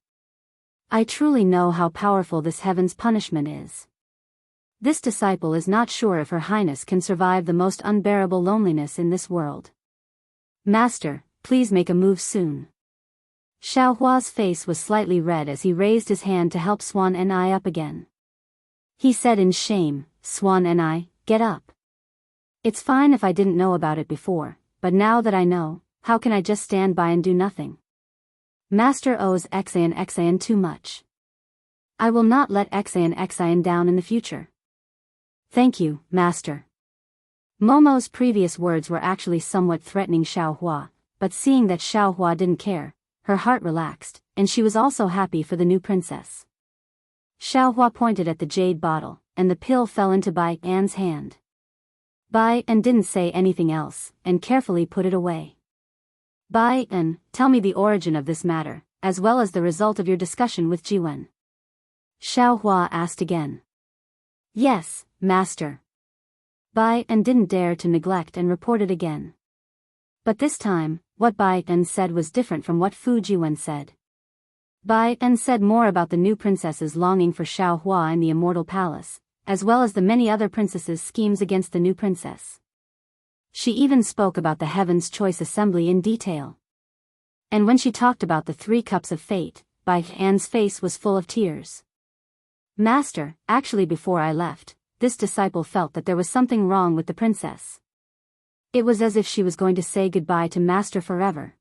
I truly know how powerful this heaven's punishment is. This disciple is not sure if Her Highness can survive the most unbearable loneliness in this world. Master, please make a move soon. Xiao Hua's face was slightly red as he raised his hand to help Swan and I up again. He said in shame, Swan and I, get up. It's fine if I didn't know about it before, but now that I know, how can I just stand by and do nothing? Master owes Xian too much. I will not let Xian down in the future. Thank you, Master. Momo's previous words were actually somewhat threatening Xiao Hua, but seeing that Xiao Hua didn't care, her heart relaxed, and she was also happy for the new princess. Xiao Hua pointed at the jade bottle, and the pill fell into Bai An's hand. Bai An didn't say anything else, and carefully put it away. Bai An, tell me the origin of this matter, as well as the result of your discussion with Jiwen. Xiao Hua asked again. Yes, Master. Bai An didn't dare to neglect and report it again. But this time, what Bai An said was different from what Fu Jiwen said. Bai An said more about the new princess's longing for Xiao Hua in the immortal palace, as well as the many other princesses' schemes against the new princess. She even spoke about the Heaven's Choice Assembly in detail. And when she talked about the 3 cups of fate, Bai An's face was full of tears. Master, actually before I left, this disciple felt that there was something wrong with the princess. It was as if she was going to say goodbye to Master forever.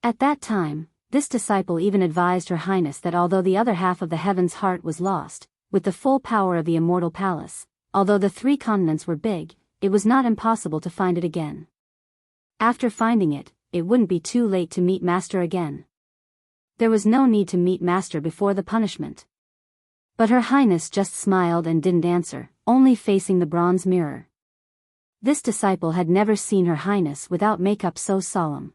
At that time, this disciple even advised Her Highness that although the other half of the heaven's heart was lost, with the full power of the immortal palace, although the 3 continents were big, it was not impossible to find it again. After finding it, it wouldn't be too late to meet Master again. There was no need to meet Master before the punishment. But Her Highness just smiled and didn't answer, only facing the bronze mirror. This disciple had never seen Her Highness without makeup so solemn.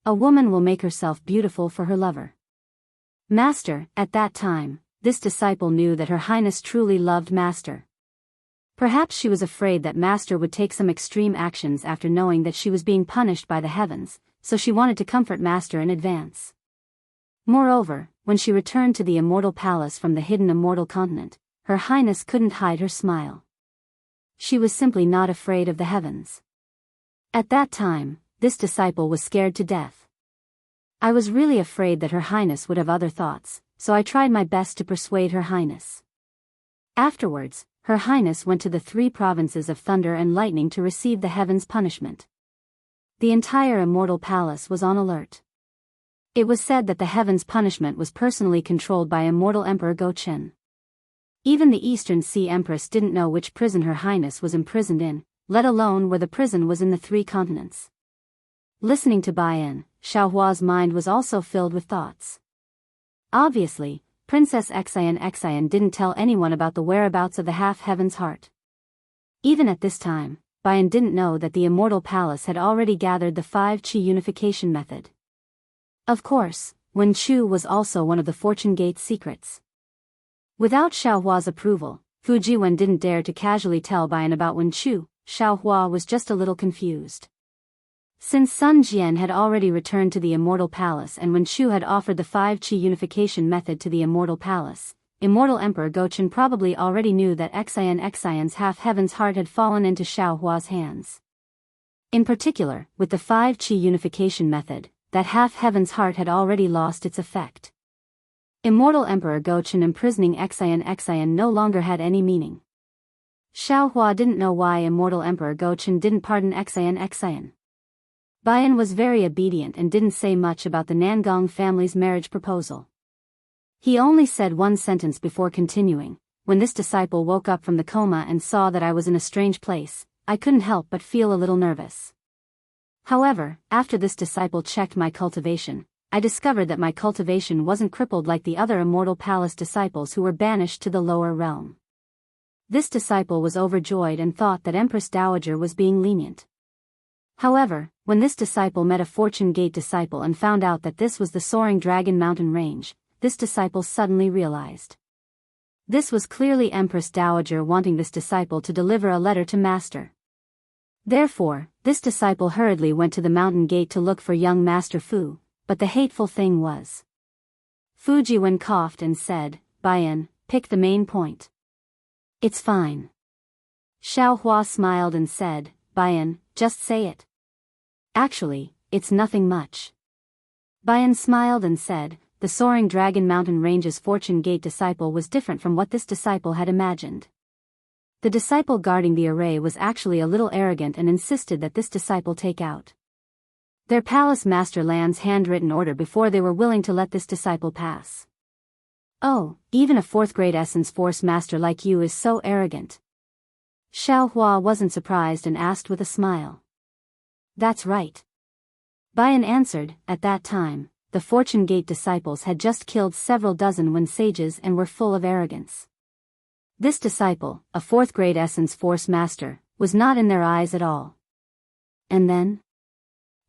A woman will make herself beautiful for her lover. Master, at that time, this disciple knew that Her Highness truly loved Master. Perhaps she was afraid that Master would take some extreme actions after knowing that she was being punished by the heavens, so she wanted to comfort Master in advance. Moreover, when she returned to the immortal palace from the hidden immortal continent, Her Highness couldn't hide her smile. She was simply not afraid of the heavens. At that time, this disciple was scared to death. I was really afraid that Her Highness would have other thoughts, so I tried my best to persuade Her Highness. Afterwards, Her Highness went to the 3 provinces of thunder and lightning to receive the heaven's punishment. The entire immortal palace was on alert. It was said that the heaven's punishment was personally controlled by immortal Emperor Go-Chen. Even the Eastern Sea Empress didn't know which prison Her Highness was imprisoned in, let alone where the prison was in the 3 continents. Listening to Bayan, Xiaohua's mind was also filled with thoughts. Obviously, Princess Xian didn't tell anyone about the whereabouts of the half-heaven's heart. Even at this time, Bayan didn't know that the immortal palace had already gathered the 5 qi unification method. Of course, Wen Chu was also one of the Fortune Gate's secrets. Without Xiaohua's approval, Fu Jiwen didn't dare to casually tell Bayan about Wen Chu. Xiaohua was just a little confused. Since Sun Jian had already returned to the immortal palace and Wen Chu had offered the 5 qi unification method to the immortal palace, Immortal Emperor Go-Chen probably already knew that Xian's half-heaven's heart had fallen into Xiaohua's hands. In particular, with the 5 qi unification method, that half-heaven's heart had already lost its effect. Immortal Emperor Go-Chen imprisoning Xian no longer had any meaning. Xiaohua didn't know why Immortal Emperor Go-Chen didn't pardon Xian. Bayan was very obedient and didn't say much about the Nangong family's marriage proposal. He only said one sentence before continuing. When this disciple woke up from the coma and saw that I was in a strange place, I couldn't help but feel a little nervous. However, after this disciple checked my cultivation, I discovered that my cultivation wasn't crippled like the other Immortal Palace disciples who were banished to the lower realm. This disciple was overjoyed and thought that Empress Dowager was being lenient. However, when this disciple met a Fortune Gate disciple and found out that this was the Soaring Dragon Mountain Range, this disciple suddenly realized. This was clearly Empress Dowager wanting this disciple to deliver a letter to Master. Therefore, this disciple hurriedly went to the mountain gate to look for young Master Fu, but the hateful thing was. Fu Jiwen coughed and said, Bayan, pick the main point. It's fine. Xiaohua smiled and said, Bayan, just say it. Actually, it's nothing much. Bayan smiled and said, the Soaring Dragon Mountain Range's Fortune Gate disciple was different from what this disciple had imagined. The disciple guarding the array was actually a little arrogant and insisted that this disciple take out their palace master Lan's handwritten order before they were willing to let this disciple pass. Oh, even a 4th grade Essence Force master like you is so arrogant. Xiaohua wasn't surprised and asked with a smile. That's right. Bayan answered. At that time, the Fortune Gate disciples had just killed several dozen Wen sages and were full of arrogance. This disciple, a 4th grade Essence Force master, was not in their eyes at all. And then?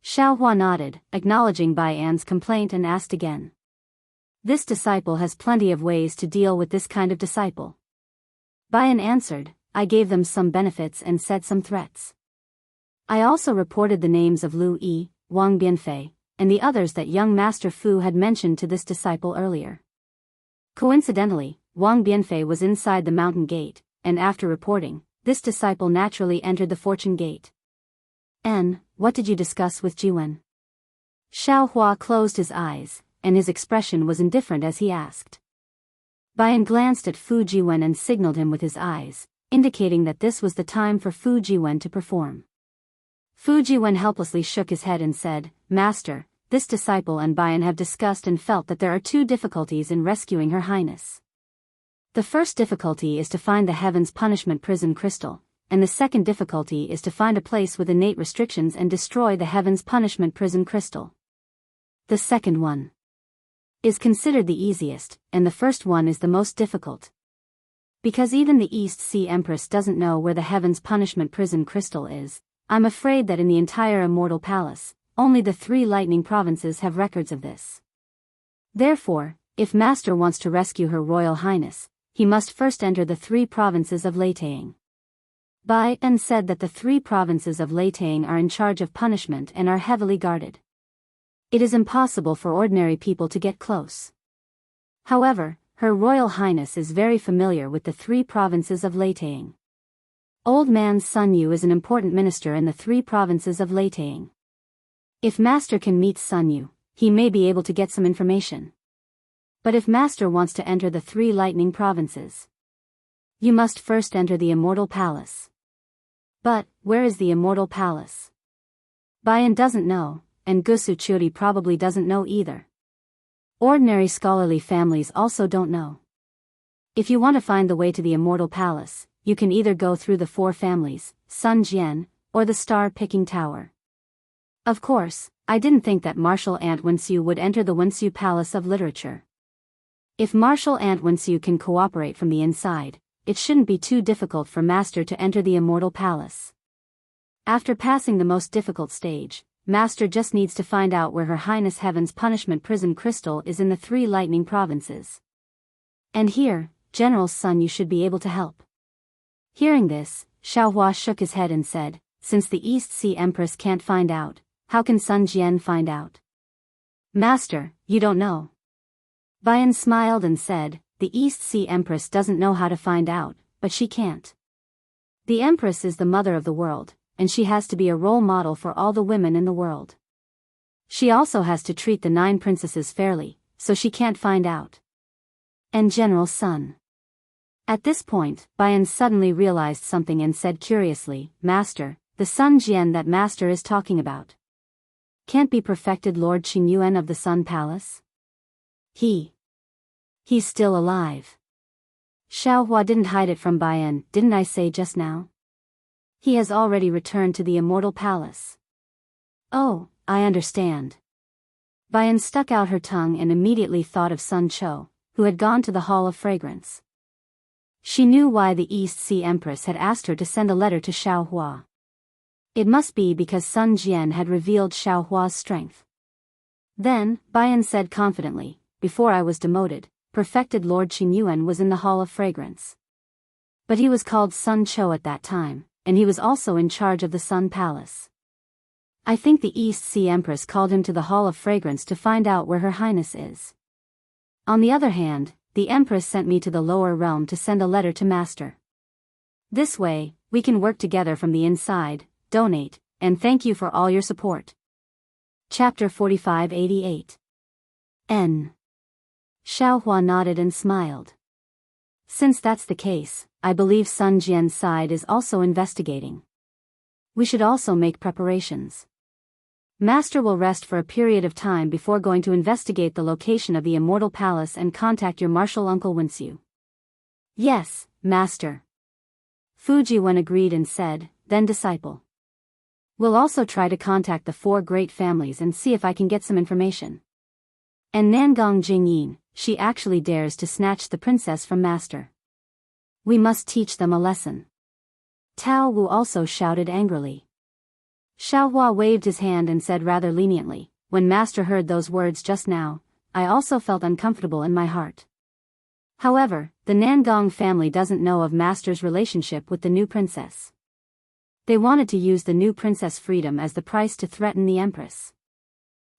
Xiaohua nodded, acknowledging Bayan's complaint and asked again. This disciple has plenty of ways to deal with this kind of disciple. Bayan answered, I gave them some benefits and said some threats. I also reported the names of Lu Yi, Wang Bianfei, and the others that young Master Fu had mentioned to this disciple earlier. Coincidentally, Wang Bianfei was inside the mountain gate, and after reporting, this disciple naturally entered the Fortune Gate. What did you discuss with Jiwen? Xiaohua closed his eyes, and his expression was indifferent as he asked. Bayan glanced at Fu Jiwen and signaled him with his eyes, indicating that this was the time for Fu Jiwen to perform. Fu Jiwen helplessly shook his head and said, Master, this disciple and Bayan have discussed and felt that there are 2 difficulties in rescuing Her Highness. The first difficulty is to find the Heaven's Punishment Prison Crystal, and the second difficulty is to find a place with innate restrictions and destroy the Heaven's Punishment Prison Crystal. The second one is considered the easiest, and the first one is the most difficult. Because even the East Sea Empress doesn't know where the Heaven's Punishment Prison Crystal is, I'm afraid that in the entire Immortal Palace, only the 3 lightning provinces have records of this. Therefore, if Master wants to rescue Her Royal Highness, he must first enter the 3 provinces of Leitang. Bayan said that the 3 provinces of Leitang are in charge of punishment and are heavily guarded. It is impossible for ordinary people to get close. However, Her Royal Highness is very familiar with the 3 provinces of Leitang. Old man Sun Yu is an important minister in the 3 provinces of Leitang. If Master can meet Sun Yu, he may be able to get some information. But if Master wants to enter the 3 lightning provinces, you must first enter the Immortal Palace. But, where is the Immortal Palace? Bayan doesn't know, and Gusu Churi probably doesn't know either. Ordinary scholarly families also don't know. If you want to find the way to the Immortal Palace, you can either go through the 4 families, Sun Jian, or the Star-Picking Tower. Of course, I didn't think that Martial Ant Wenxiu would enter the Wenxiu Palace of Literature. If Martial Ant Wenxiu can cooperate from the inside, it shouldn't be too difficult for Master to enter the Immortal Palace. After passing the most difficult stage, Master just needs to find out where Her Highness Heaven's punishment prison crystal is in the 3 lightning provinces. And here, General's son, you should be able to help. Hearing this, Xiaohua shook his head and said, since the East Sea Empress can't find out, how can Sun Jian find out? Master, you don't know. Bayan smiled and said, the East Sea Empress doesn't know how to find out, but she can't. The Empress is the mother of the world, and she has to be a role model for all the women in the world. She also has to treat the 9 princesses fairly, so she can't find out. And General's son. At this point, Bayan suddenly realized something and said curiously, Master, the Sun Jian that Master is talking about can't be perfected Lord Qingyuan of the Sun Palace? He's still alive. Xiaohua didn't hide it from Bayan, didn't I say just now? He has already returned to the Immortal Palace. Oh, I understand. Bayan stuck out her tongue and immediately thought of Sun Cho, who had gone to the Hall of Fragrance. She knew why the East Sea Empress had asked her to send a letter to Xiaohua. It must be because Sun Jian had revealed Xiaohua's strength. Then, Bayan said confidently, before I was demoted, perfected Lord Qingyuan was in the Hall of Fragrance. But he was called Sun Cho at that time, and he was also in charge of the Sun Palace. I think the East Sea Empress called him to the Hall of Fragrance to find out where Her Highness is. On the other hand, the Empress sent me to the lower realm to send a letter to Master. This way, we can work together from the inside, donate, and thank you for all your support. Chapter 4588. N. Xiaohua nodded and smiled. Since that's the case, I believe Sun Jian's side is also investigating. We should also make preparations. Master will rest for a period of time before going to investigate the location of the Immortal Palace and contact your martial uncle Wenxiu. Yes, Master. Fujiwen agreed and said, then disciple. We'll also try to contact the 4 great families and see if I can get some information. And Nangong Jingyin, she actually dares to snatch the princess from Master. We must teach them a lesson. Tao Wu also shouted angrily. Xiaohua waved his hand and said rather leniently, when Master heard those words just now, I also felt uncomfortable in my heart. However, the Nangong family doesn't know of Master's relationship with the new princess. They wanted to use the new princess' freedom as the price to threaten the Empress.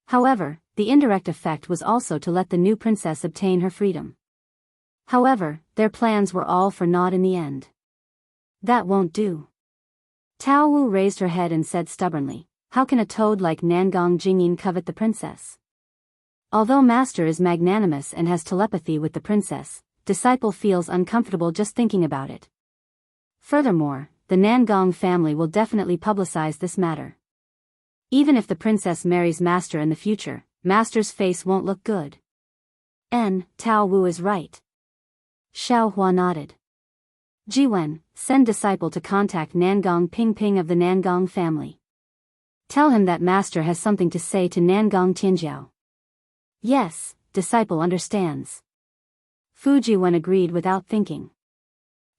However, the indirect effect was also to let the new princess obtain her freedom. However, their plans were all for naught in the end. That won't do. Tao Wu raised her head and said stubbornly, how can a toad like Nangong Jingyin covet the princess? Although Master is magnanimous and has telepathy with the princess, disciple feels uncomfortable just thinking about it. Furthermore, the Nangong family will definitely publicize this matter. Even if the princess marries Master in the future, Master's face won't look good. Tao Wu is right. Xiaohua nodded. Jiwen, send disciple to contact Nangong Pingping of the Nangong family. Tell him that Master has something to say to Nangong Tianjiao. Yes, disciple understands. Fujiwen agreed without thinking.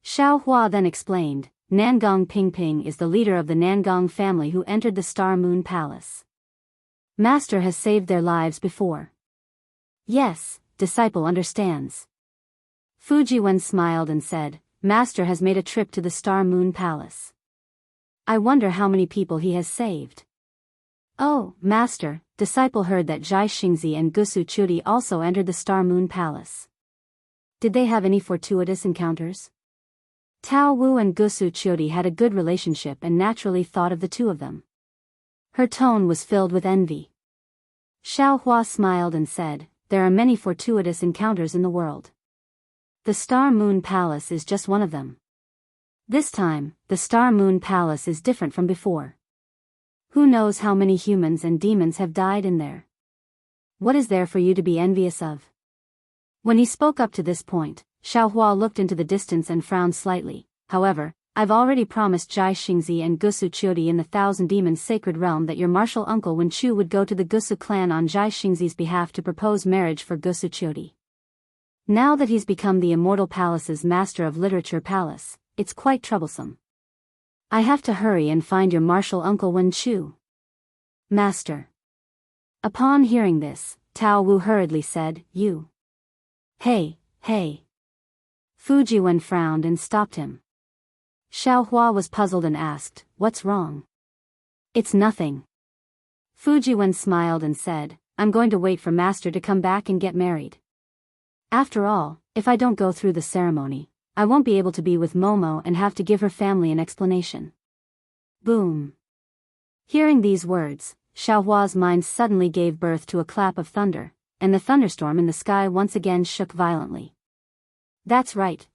Xiaohua then explained, Nangong Pingping is the leader of the Nangong family who entered the Star Moon Palace. Master has saved their lives before. Yes, disciple understands. Fujiwen smiled and said, Master has made a trip to the Star Moon Palace. I wonder how many people he has saved. Oh, Master, disciple heard that Zhai Xingzi and Gusu Churi also entered the Star Moon Palace. Did they have any fortuitous encounters? Tao Wu and Gusu Churi had a good relationship and naturally thought of the 2 of them. Her tone was filled with envy. Xiaohua smiled and said, there are many fortuitous encounters in the world. The Star Moon Palace is just one of them. This time, the Star Moon Palace is different from before. Who knows how many humans and demons have died in there? What is there for you to be envious of? When he spoke up to this point, Xiaohua looked into the distance and frowned slightly. However, I've already promised Jai Xingzi and Gusu Qiudi in the Thousand Demons Sacred Realm that your martial uncle Wen Chu would go to the Gusu clan on Jai Xingzi's behalf to propose marriage for Gusu Qiudi. Now that he's become the Immortal Palace's Master of Literature Palace, it's quite troublesome. I have to hurry and find your martial uncle Wen Chu. Master. Upon hearing this, Tao Wu hurriedly said, You. Hey. Fujiwen frowned and stopped him. Xiaohua was puzzled and asked, What's wrong? It's nothing. Fujiwen smiled and said, I'm going to wait for Master to come back and get married. After all, if I don't go through the ceremony, I won't be able to be with Momo and have to give her family an explanation. Boom. Hearing these words, Xiaohua's mind suddenly gave birth to a clap of thunder, and the thunderstorm in the sky once again shook violently. That's right.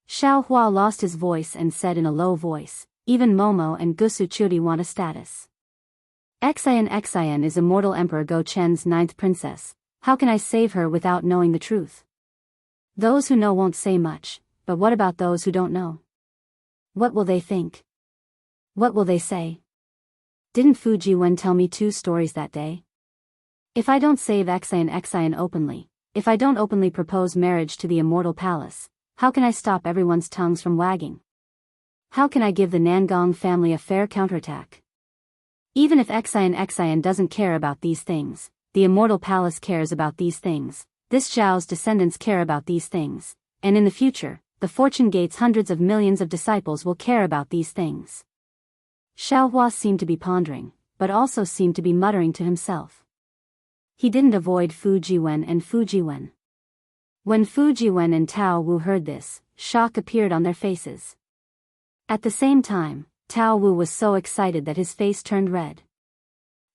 Xiaohua lost his voice and said in a low voice, Even Momo and Gusu Qiudi want a status. Xian is Immortal Emperor Go Chen's 9th princess. How can I save her without knowing the truth? Those who know won't say much, but what about those who don't know? What will they think? What will they say? Didn't Fujiwen tell me 2 stories that day? If I don't save Xian openly, if I don't openly propose marriage to the Immortal Palace, how can I stop everyone's tongues from wagging? How can I give the Nangong family a fair counterattack? Even if Xian doesn't care about these things, the Immortal Palace cares about these things. This Zhao's descendants care about these things, and in the future, the Fortune Gate's hundreds of millions of disciples will care about these things. Xiaohua seemed to be pondering, but also seemed to be muttering to himself. He didn't avoid Fujiwen and Fujiwen. When Fujiwen and Tao Wu heard this, shock appeared on their faces. At the same time, Tao Wu was so excited that his face turned red.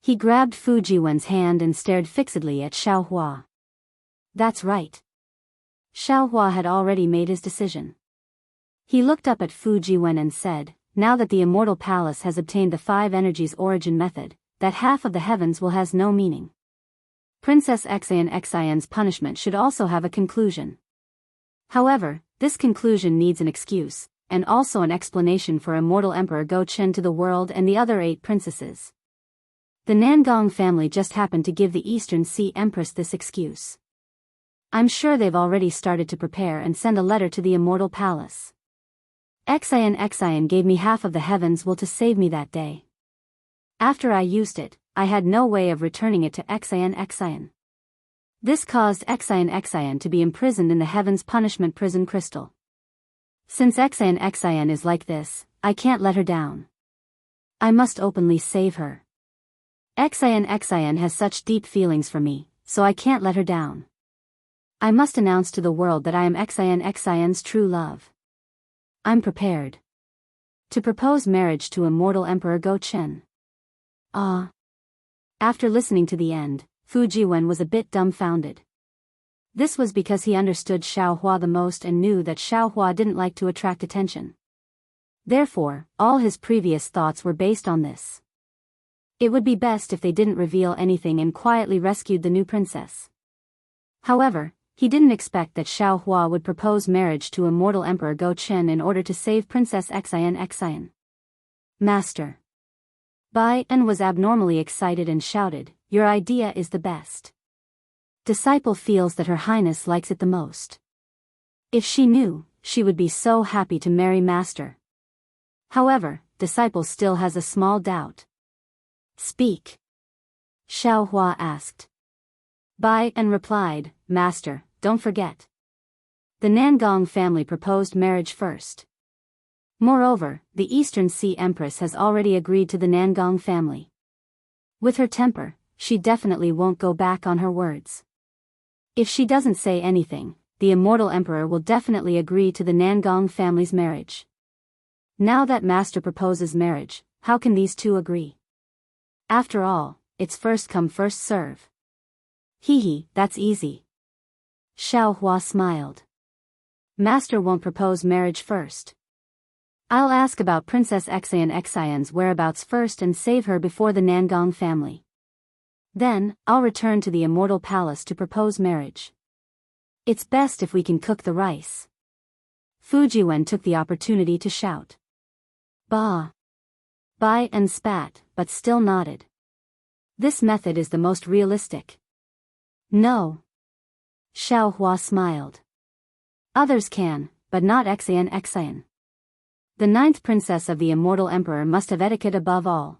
He grabbed Fujiwen's hand and stared fixedly at Xiaohua. That's right. Xiaohua had already made his decision. He looked up at Fujiwen and said, Now that the Immortal Palace has obtained the 5 energies origin method, that half of the heavens will has no meaning. Princess Xian's punishment should also have a conclusion. However, this conclusion needs an excuse, and also an explanation for Immortal Emperor Go Chen to the world and the other 8 princesses. The Nangong family just happened to give the Eastern Sea Empress this excuse. I'm sure they've already started to prepare and send a letter to the Immortal Palace. Xian gave me half of the heavens will to save me that day. After I used it, I had no way of returning it to Xian. This caused Xian to be imprisoned in the heavens punishment prison crystal. Since Xian is like this, I can't let her down. I must openly save her. Xian has such deep feelings for me, so I can't let her down. I must announce to the world that I am Xian's true love. I'm prepared to propose marriage to Immortal Emperor Go Chen. After listening to the end, Fujiwen was a bit dumbfounded. This was because he understood Xiaohua the most and knew that Xiaohua didn't like to attract attention. Therefore, all his previous thoughts were based on this. It would be best if they didn't reveal anything and quietly rescued the new princess. However, he didn't expect that Xiaohua would propose marriage to Immortal Emperor Go Chen in order to save Princess Xian. Master. Bai En was abnormally excited and shouted, Your idea is the best. Disciple feels that Her Highness likes it the most. If she knew, she would be so happy to marry Master. However, Disciple still has a small doubt. Speak. Xiaohua asked. Bai En replied, Master, don't forget. The Nangong family proposed marriage first. Moreover, the Eastern Sea Empress has already agreed to the Nangong family. With her temper, she definitely won't go back on her words. If she doesn't say anything, the Immortal Emperor will definitely agree to the Nangong family's marriage. Now that Master proposes marriage, how can these two agree? After all, it's first come first serve. That's easy. Xiaohua smiled. Master won't propose marriage first. I'll ask about Princess Xianxia's whereabouts first and save her before the Nangong family. Then, I'll return to the Immortal Palace to propose marriage. It's best if we can cook the rice. Fujiwen took the opportunity to shout. Bah! Bai and spat, but still nodded. This method is the most realistic. No. Xiaohua smiled. Others can, but not Xian. The 9th princess of the Immortal Emperor must have etiquette above all.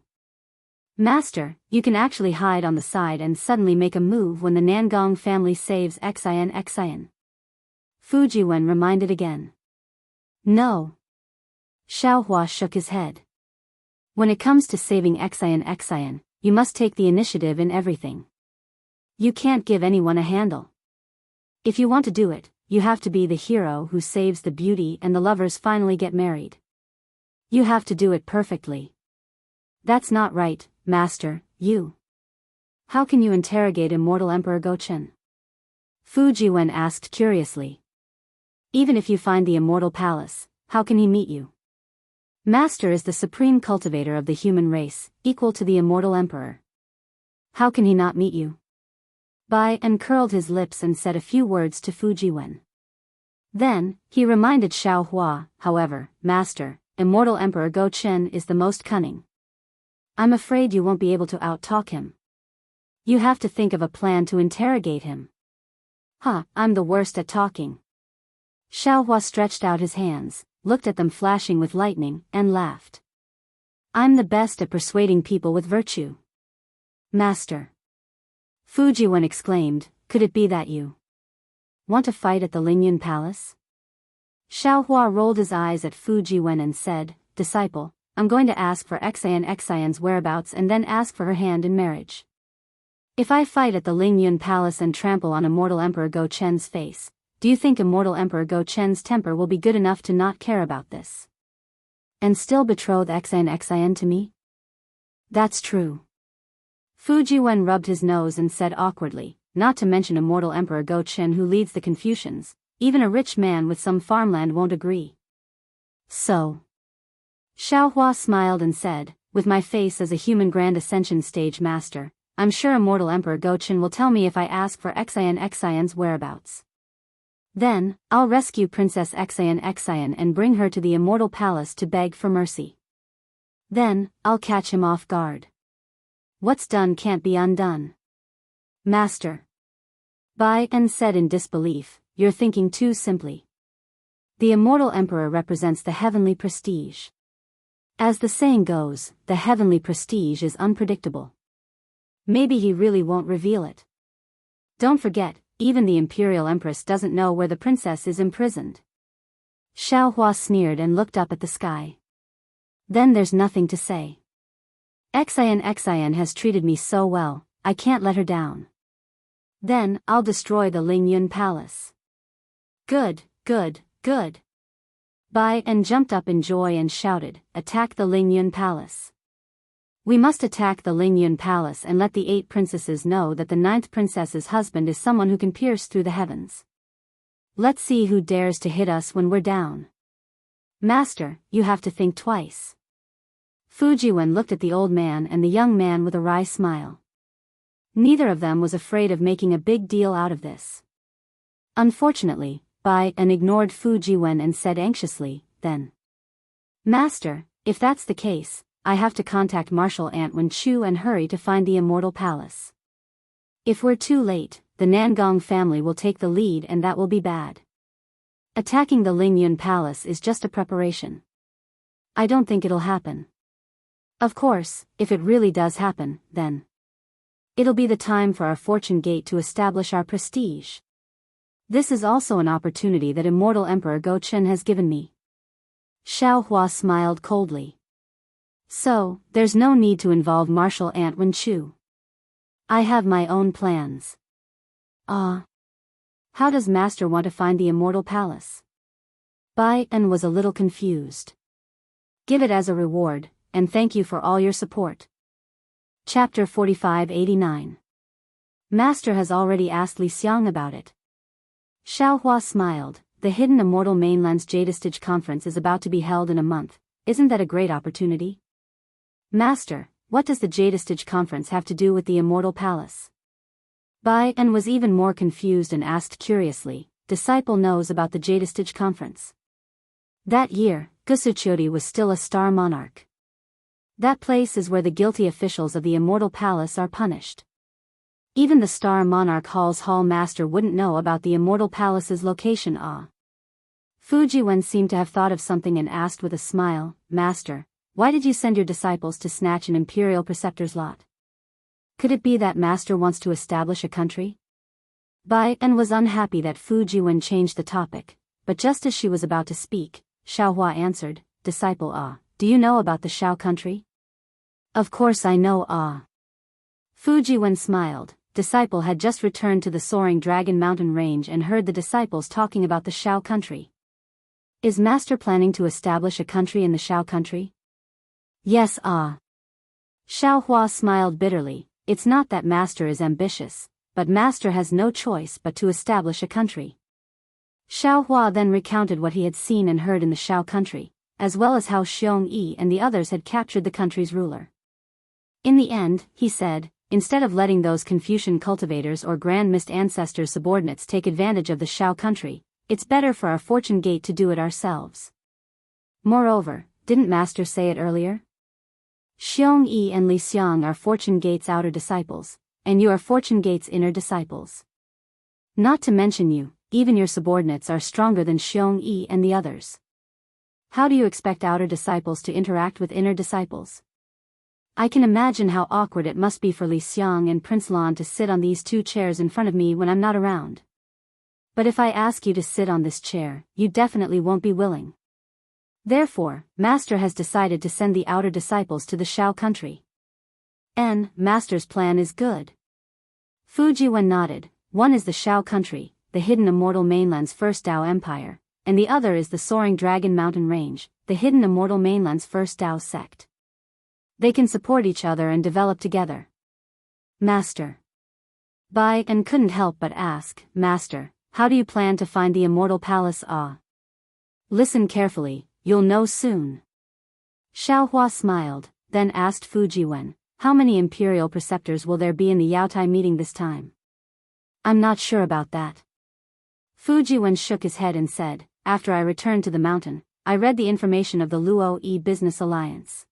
Master, you can actually hide on the side and suddenly make a move when the Nangong family saves Xian. Fujiwen reminded again. No. Xiaohua shook his head. When it comes to saving Xian, you must take the initiative in everything. You can't give anyone a handle. If you want to do it, you have to be the hero who saves the beauty and the lovers finally get married. You have to do it perfectly. That's not right, Master, you. How can you interrogate Immortal Emperor Gochen? Fujiwen asked curiously. Even if you find the Immortal Palace, how can he meet you? Master is the supreme cultivator of the human race, equal to the Immortal Emperor. How can he not meet you? Bai uncurled his lips and said a few words to Fujiwen. Then, he reminded Xiaohua, however, Master, Immortal Emperor Gochen is the most cunning. I'm afraid you won't be able to out-talk him. You have to think of a plan to interrogate him. I'm the worst at talking. Xiaohua stretched out his hands, looked at them flashing with lightning, and laughed. I'm the best at persuading people with virtue. Master. Fujiwen exclaimed, could it be that you want to fight at the Lingyun Palace? Xiaohua rolled his eyes at Fujiwen and said, Disciple, I'm going to ask for Xian's whereabouts and then ask for her hand in marriage. If I fight at the Lingyun Palace and trample on Immortal Emperor Gochen's face, do you think Immortal Emperor Gochen's temper will be good enough to not care about this? And still betroth Xian to me? That's true. Fujiwen rubbed his nose and said awkwardly, not to mention Immortal Emperor Gochen who leads the Confucians, even a rich man with some farmland won't agree. So. Xiaohua smiled and said, with my face as a human Grand Ascension stage master, I'm sure Immortal Emperor Gochen will tell me if I ask for Xian's whereabouts. Then, I'll rescue Princess Xian and bring her to the Immortal Palace to beg for mercy. Then, I'll catch him off guard. What's done can't be undone. Master. Bai En said in disbelief, you're thinking too simply. The Immortal Emperor represents the heavenly prestige. As the saying goes, the heavenly prestige is unpredictable. Maybe he really won't reveal it. Don't forget, even the Imperial Empress doesn't know where the princess is imprisoned. Xiaohua sneered and looked up at the sky. Then there's nothing to say. Xian has treated me so well, I can't let her down. Then, I'll destroy the Lingyun Palace. Good. Bai En jumped up in joy and shouted, attack the Lingyun Palace. We must attack the Lingyun Palace and let the 8 princesses know that the 9th princess's husband is someone who can pierce through the heavens. Let's see who dares to hit us when we're down. Master, you have to think twice. Fujiwen looked at the old man and the young man with a wry smile. Neither of them was afraid of making a big deal out of this. Unfortunately, Bai En ignored Fujiwen and said anxiously, then. Master, if that's the case, I have to contact Marshal Antwen Chu and hurry to find the Immortal Palace. If we're too late, the Nangong family will take the lead and that will be bad. Attacking the Lingyun Palace is just a preparation. I don't think it'll happen. Of course, if it really does happen, then it'll be the time for our fortune gate to establish our prestige. This is also an opportunity that Immortal Emperor Gochen has given me. Xiaohua smiled coldly. So, there's no need to involve Marshal Antwen Chu. I have my own plans. How does Master want to find the Immortal Palace? Bai En was a little confused. Give it as a reward, and thank you for all your support. Chapter 4589. Master has already asked Li Xiang about it. Xiaohua smiled, the Hidden Immortal Mainland's Jadestage Conference is about to be held in a month. Isn't that a great opportunity? Master, what does the Jadestage Conference have to do with the Immortal Palace? Bai En was even more confused and asked curiously, disciple knows about the Jadestage Conference. That year, Gusuchiodi was still a star monarch. That place is where the guilty officials of the Immortal Palace are punished. Even the Star Monarch Hall's Hall Master wouldn't know about the Immortal Palace's location. Fujiwen seemed to have thought of something and asked with a smile, Master, why did you send your disciples to snatch an Imperial Preceptor's lot? Could it be that Master wants to establish a country? Bai En was unhappy that Fujiwen changed the topic, but just as she was about to speak, Xiaohua answered, Disciple do you know about the Shao country? Of course I know Fujiwen smiled. Disciple had just returned to the Soaring Dragon Mountain Range and heard the disciples talking about the Shao country. Is Master planning to establish a country in the Shao country? Yes, Xiaohua smiled bitterly. It's not that Master is ambitious, but Master has no choice but to establish a country. Xiaohua then recounted what he had seen and heard in the Shao country, as well as how Xiong Yi and the others had captured the country's ruler. In the end, he said, instead of letting those Confucian cultivators or Grand Mist ancestors' subordinates take advantage of the Shao country, it's better for our fortune gate to do it ourselves. Moreover, didn't Master say it earlier? Xiong Yi and Li Xiang are fortune gate's outer disciples, and you are fortune gate's inner disciples. Not to mention you, even your subordinates are stronger than Xiong Yi and the others. How do you expect outer disciples to interact with inner disciples? I can imagine how awkward it must be for Li Xiang and Prince Lan to sit on these two chairs in front of me when I'm not around. But if I ask you to sit on this chair, you definitely won't be willing. Therefore, Master has decided to send the outer disciples to the Shao country. Master's plan is good. Fujiwen nodded. One is the Shao country, the Hidden Immortal Mainland's first Dao Empire, and the other is the Soaring Dragon Mountain Range, the Hidden Immortal Mainland's first Dao sect. They can support each other and develop together. Master. Bai En couldn't help but ask, Master, how do you plan to find the Immortal Palace? Listen carefully, you'll know soon. Xiaohua smiled, then asked Fujiwen, how many Imperial Preceptors will there be in the Yaotai meeting this time? I'm not sure about that. Fujiwen shook his head and said, after I returned to the mountain, I read the information of the Luo Yi Business Alliance.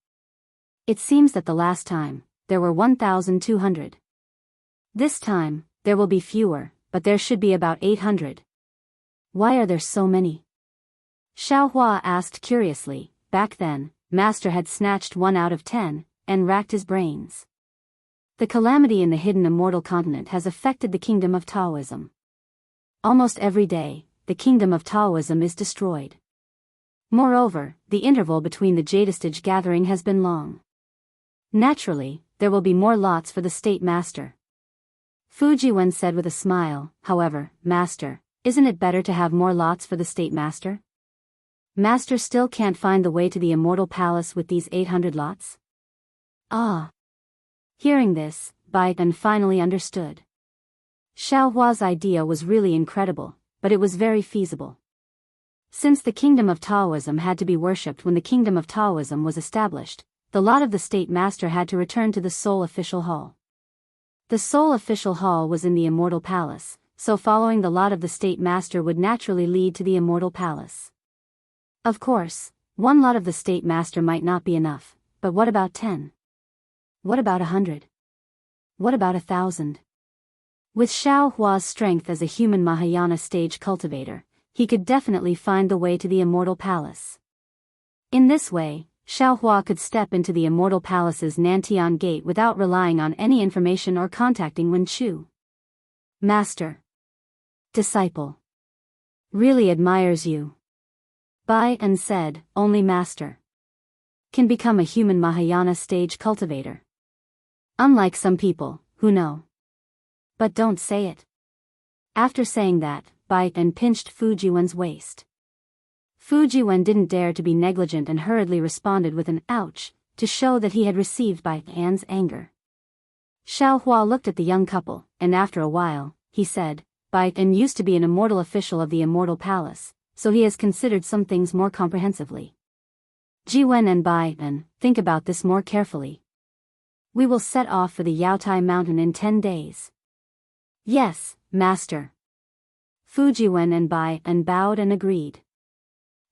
It seems that the last time, there were 1,200. This time, there will be fewer, but there should be about 800. Why are there so many? Xiaohua asked curiously. Back then, Master had snatched 1 out of 10, and racked his brains. The calamity in the Hidden Immortal Continent has affected the kingdom of Taoism. Almost every day, the kingdom of Taoism is destroyed. Moreover, the interval between the Jadestage gathering has been long. Naturally, there will be more lots for the State Master. Fujiwen said with a smile, however, Master, isn't it better to have more lots for the State Master? Master still can't find the way to the Immortal Palace with these 800 lots? Hearing this, Bai En finally understood. Xiaohua's idea was really incredible, but it was very feasible. Since the kingdom of Taoism had to be worshipped when the kingdom of Taoism was established, the lot of the State Master had to return to the Sole Official Hall. The Sole Official Hall was in the Immortal Palace, so following the lot of the State Master would naturally lead to the Immortal Palace. Of course, 1 lot of the State Master might not be enough, but what about 10? What about 100? What about 1,000? With Xiaohua's strength as a human Mahayana stage cultivator, he could definitely find the way to the Immortal Palace. In this way, Xiaohua could step into the Immortal Palace's Nantian Gate without relying on any information or contacting Wen Chu. Master. Disciple. Really admires you. Bai En said, only Master can become a human Mahayana stage cultivator. Unlike some people, who know. But don't say it. After saying that, Bai En pinched Fujiwen's waist. Fujiwen didn't dare to be negligent and hurriedly responded with an ouch, to show that he had received Bai En's anger. Xiaohua looked at the young couple, and after a while, he said, Bai En used to be an immortal official of the Immortal Palace, so he has considered some things more comprehensively. Jiwen and Bai En, think about this more carefully. We will set off for the Yaotai mountain in 10 days. Yes, master. Fu Jiwen and Bai En bowed and agreed.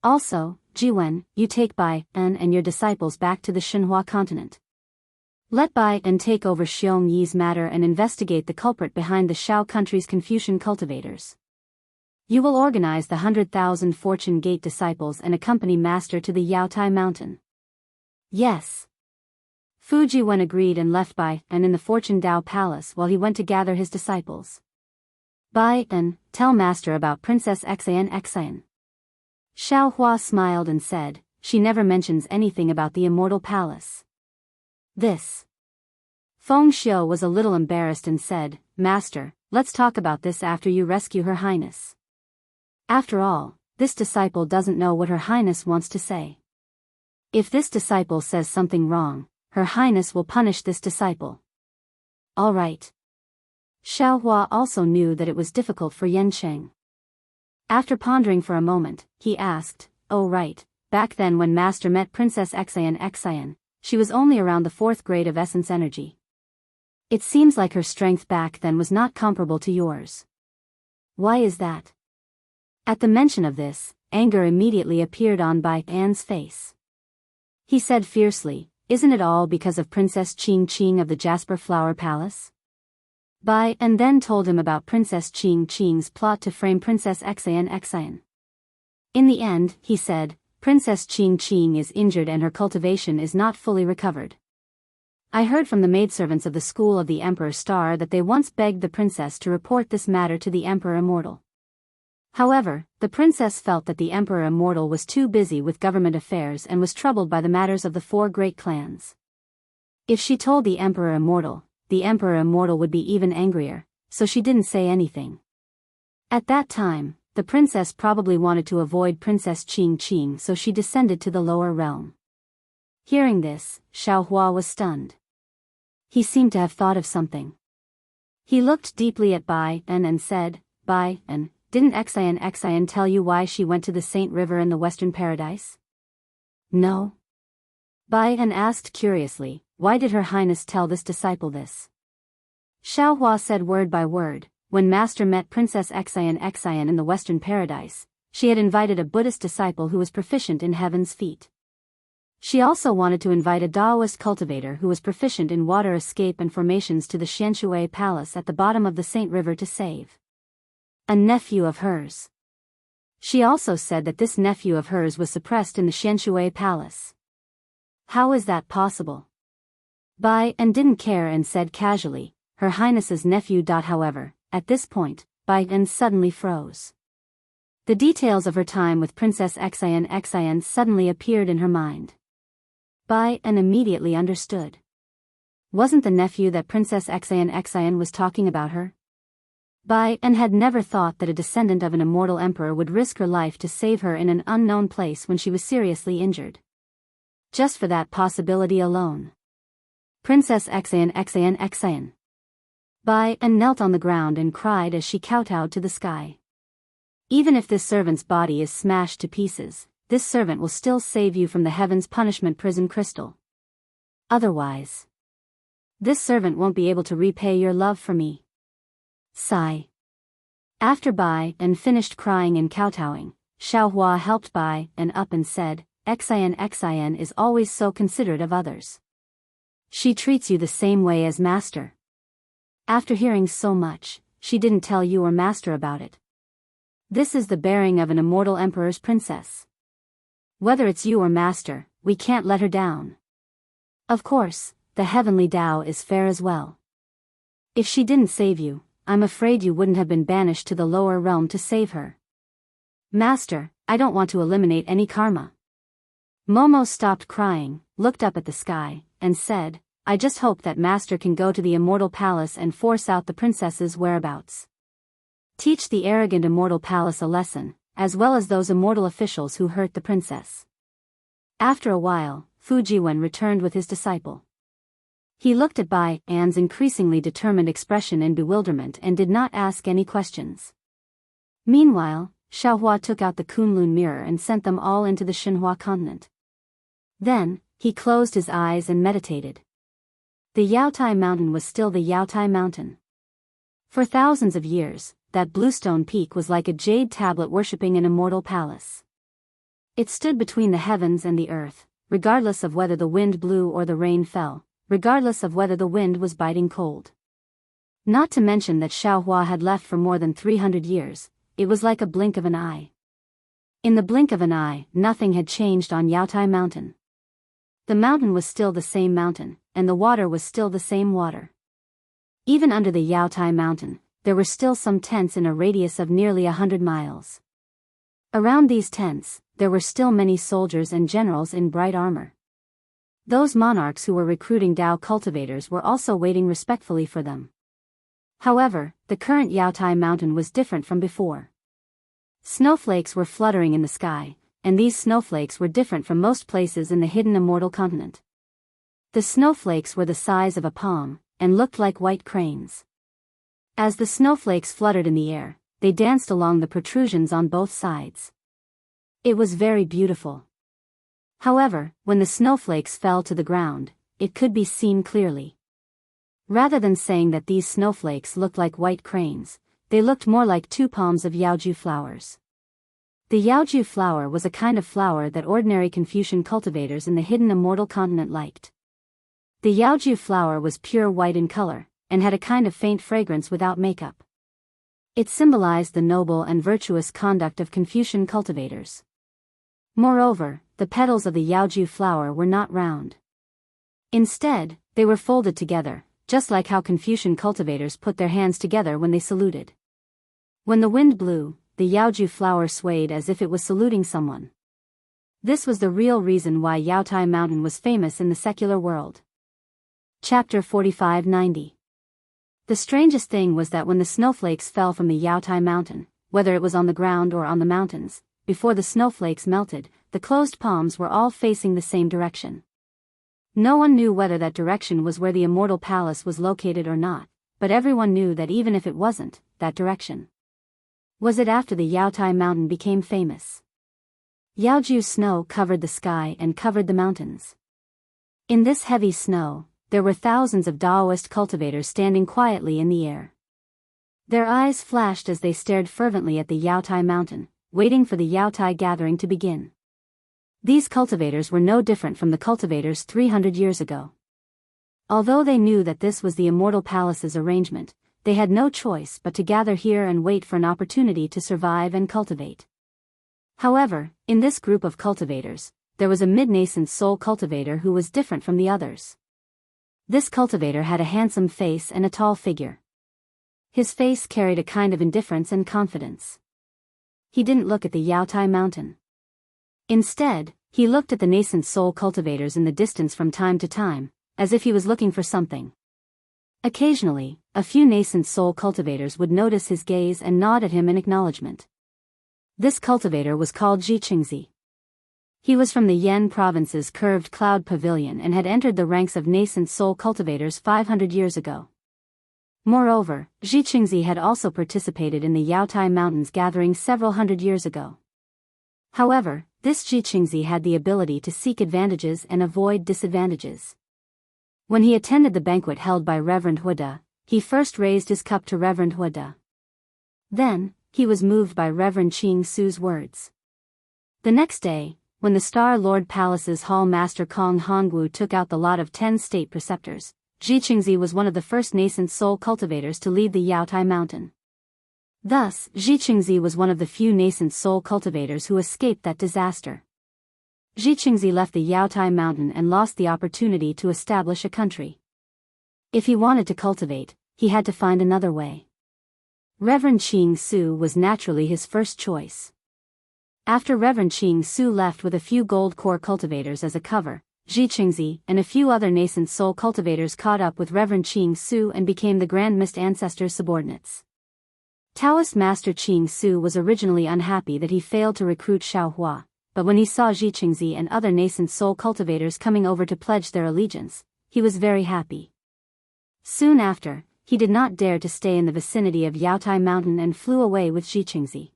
Also, Jiwen, you take Bai En and your disciples back to the Shenhua continent. Let Bai En take over Xiong Yi's matter and investigate the culprit behind the Shao country's Confucian cultivators. You will organize the 100,000 Fortune Gate disciples and accompany Master to the Yaotai mountain. Yes. Fu Jiwen agreed and left Bai En in the Fortune Dao Palace while he went to gather his disciples. Bai En, tell Master about Princess Xianxia. Xiao Hua smiled and said, she never mentions anything about the immortal palace. This. Feng Xiu was a little embarrassed and said, Master, let's talk about this after you rescue Her Highness. After all, this disciple doesn't know what Her Highness wants to say. If this disciple says something wrong, Her Highness will punish this disciple. All right. Xiao Hua also knew that it was difficult for Yan Cheng. After pondering for a moment, he asked, oh right, back then when Master met Princess Xianxia, she was only around the 4th grade of essence energy. It seems like her strength back then was not comparable to yours. Why is that? At the mention of this, anger immediately appeared on Bai An's face. He said fiercely, isn't it all because of Princess Qing Qing of the Jasper Flower Palace? Bai An then told him about Princess Qing Qing's plot to frame Princess Xianxia. In the end, he said, Princess Qing Qing is injured and her cultivation is not fully recovered. I heard from the maidservants of the school of the Emperor Star that they once begged the princess to report this matter to the Emperor Immortal. However, the princess felt that the Emperor Immortal was too busy with government affairs and was troubled by the matters of the 4 great clans. If she told the Emperor Immortal would be even angrier, so she didn't say anything. At that time, the princess probably wanted to avoid Princess Qing Qing, so she descended to the lower realm. Hearing this, Xiao Hua was stunned. He seemed to have thought of something. He looked deeply at Bai En and said, Bai En, didn't Xianxia tell you why she went to the Saint River in the Western Paradise? No. Bai En asked curiously, why did Her Highness tell this disciple this? Xiao Hua said word by word, when Master met Princess Xianxia in the Western Paradise, she had invited a Buddhist disciple who was proficient in heaven's feet. She also wanted to invite a Daoist cultivator who was proficient in water escape and formations to the Xianshui Palace at the bottom of the Saint River to save a nephew of hers. She also said that this nephew of hers was suppressed in the Xianshui Palace. How is that possible? Bai En didn't care and said casually, Her Highness's nephew. However, at this point, Bai En suddenly froze. The details of her time with Princess Xianxia suddenly appeared in her mind. Bai En immediately understood. Wasn't the nephew that Princess Xianxia was talking about her? Bai En had never thought that a descendant of an immortal emperor would risk her life to save her in an unknown place when she was seriously injured. Just for that possibility alone. Princess Xianxia. Bai En knelt on the ground and cried as she kowtowed to the sky. Even if this servant's body is smashed to pieces, this servant will still save you from the heaven's punishment prison crystal. Otherwise, this servant won't be able to repay your love for me. Sigh. After Bai En finished crying and kowtowing, Xiao Hua helped Bai En up and said, Xianxia is always so considerate of others. She treats you the same way as Master. After hearing so much, she didn't tell you or Master about it. This is the bearing of an immortal emperor's princess. Whether it's you or Master, we can't let her down. Of course, the heavenly Tao is fair as well. If she didn't save you, I'm afraid you wouldn't have been banished to the lower realm to save her. Master, I don't want to eliminate any karma. Momo stopped crying, looked up at the sky, and said, I just hope that Master can go to the immortal palace and force out the princess's whereabouts. Teach the arrogant immortal palace a lesson, as well as those immortal officials who hurt the princess. After a while, Fu Jiwen returned with his disciple. He looked at Bai An's increasingly determined expression in bewilderment and did not ask any questions. Meanwhile, Xiaohua took out the Kunlun mirror and sent them all into the Xinhua continent. Then, he closed his eyes and meditated. The Yaotai Mountain was still the Yaotai Mountain. For thousands of years, that bluestone peak was like a jade tablet worshipping an immortal palace. It stood between the heavens and the earth, regardless of whether the wind blew or the rain fell, regardless of whether the wind was biting cold. Not to mention that Xiaohua had left for more than 300 years, it was like a blink of an eye. In the blink of an eye, nothing had changed on Yaotai Mountain. The mountain was still the same mountain, and the water was still the same water. Even under the Yaotai Mountain, there were still some tents in a radius of nearly 100 miles. Around these tents, there were still many soldiers and generals in bright armor. Those monarchs who were recruiting Dao cultivators were also waiting respectfully for them. However, the current Yaotai Mountain was different from before. Snowflakes were fluttering in the sky, and these snowflakes were different from most places in the hidden immortal continent. The snowflakes were the size of a palm, and looked like white cranes. As the snowflakes fluttered in the air, they danced along the protrusions on both sides. It was very beautiful. However, when the snowflakes fell to the ground, it could be seen clearly. Rather than saying that these snowflakes looked like white cranes, they looked more like 2 palms of yaoju flowers. The yaoju flower was a kind of flower that ordinary Confucian cultivators in the hidden immortal continent liked. The yaoju flower was pure white in color, and had a kind of faint fragrance without makeup. It symbolized the noble and virtuous conduct of Confucian cultivators. Moreover, the petals of the yaoju flower were not round. Instead, they were folded together, just like how Confucian cultivators put their hands together when they saluted. When the wind blew, the yaoju flower swayed as if it was saluting someone. This was the real reason why Yaotai Mountain was famous in the secular world. Chapter 4590. The strangest thing was that when the snowflakes fell from the Yaotai Mountain, whether it was on the ground or on the mountains, before the snowflakes melted, the closed palms were all facing the same direction. No one knew whether that direction was where the immortal palace was located or not, but everyone knew that even if it wasn't, that direction was it after the Yaotai Mountain became famous. Yaoju snow covered the sky and covered the mountains. In this heavy snow, there were thousands of Daoist cultivators standing quietly in the air. Their eyes flashed as they stared fervently at the Yaotai Mountain, waiting for the Yaotai gathering to begin. These cultivators were no different from the cultivators 300 years ago. Although they knew that this was the immortal palace's arrangement, they had no choice but to gather here and wait for an opportunity to survive and cultivate. However, in this group of cultivators, there was a mid-nascent soul cultivator who was different from the others. This cultivator had a handsome face and a tall figure. His face carried a kind of indifference and confidence. He didn't look at the Yaotai Mountain. Instead, he looked at the nascent soul cultivators in the distance from time to time, as if he was looking for something. Occasionally, a few nascent soul cultivators would notice his gaze and nod at him in acknowledgement. This cultivator was called Jianghu. He was from the Yan province's curved cloud pavilion and had entered the ranks of nascent soul cultivators 500 years ago. Moreover, Jianghu had also participated in the Yaotai Mountains gathering several hundred years ago. However, this Jianghu had the ability to seek advantages and avoid disadvantages. When he attended the banquet held by Reverend Huda, he first raised his cup to Reverend Huda. Then, he was moved by Reverend Qing Su's words. The next day, when the Star Lord Palace's Hall Master Kong Hongwu took out the lot of 10 state preceptors, Jianghu was one of the first nascent soul cultivators to leave the Yaotai Mountain. Thus, Jianghu was one of the few nascent soul cultivators who escaped that disaster. Jianghu left the Yaotai Mountain and lost the opportunity to establish a country. If he wanted to cultivate, he had to find another way. Reverend Qing Su was naturally his first choice. After Reverend Qing Su left with a few gold core cultivators as a cover, Jianghu and a few other nascent soul cultivators caught up with Reverend Qing Su and became the Grand Mist Ancestor's subordinates. Taoist Master Qing Su was originally unhappy that he failed to recruit Xiaohua, but when he saw Jianghu and other nascent soul cultivators coming over to pledge their allegiance, he was very happy. Soon after, he did not dare to stay in the vicinity of Yaotai Mountain and flew away with Jianghu.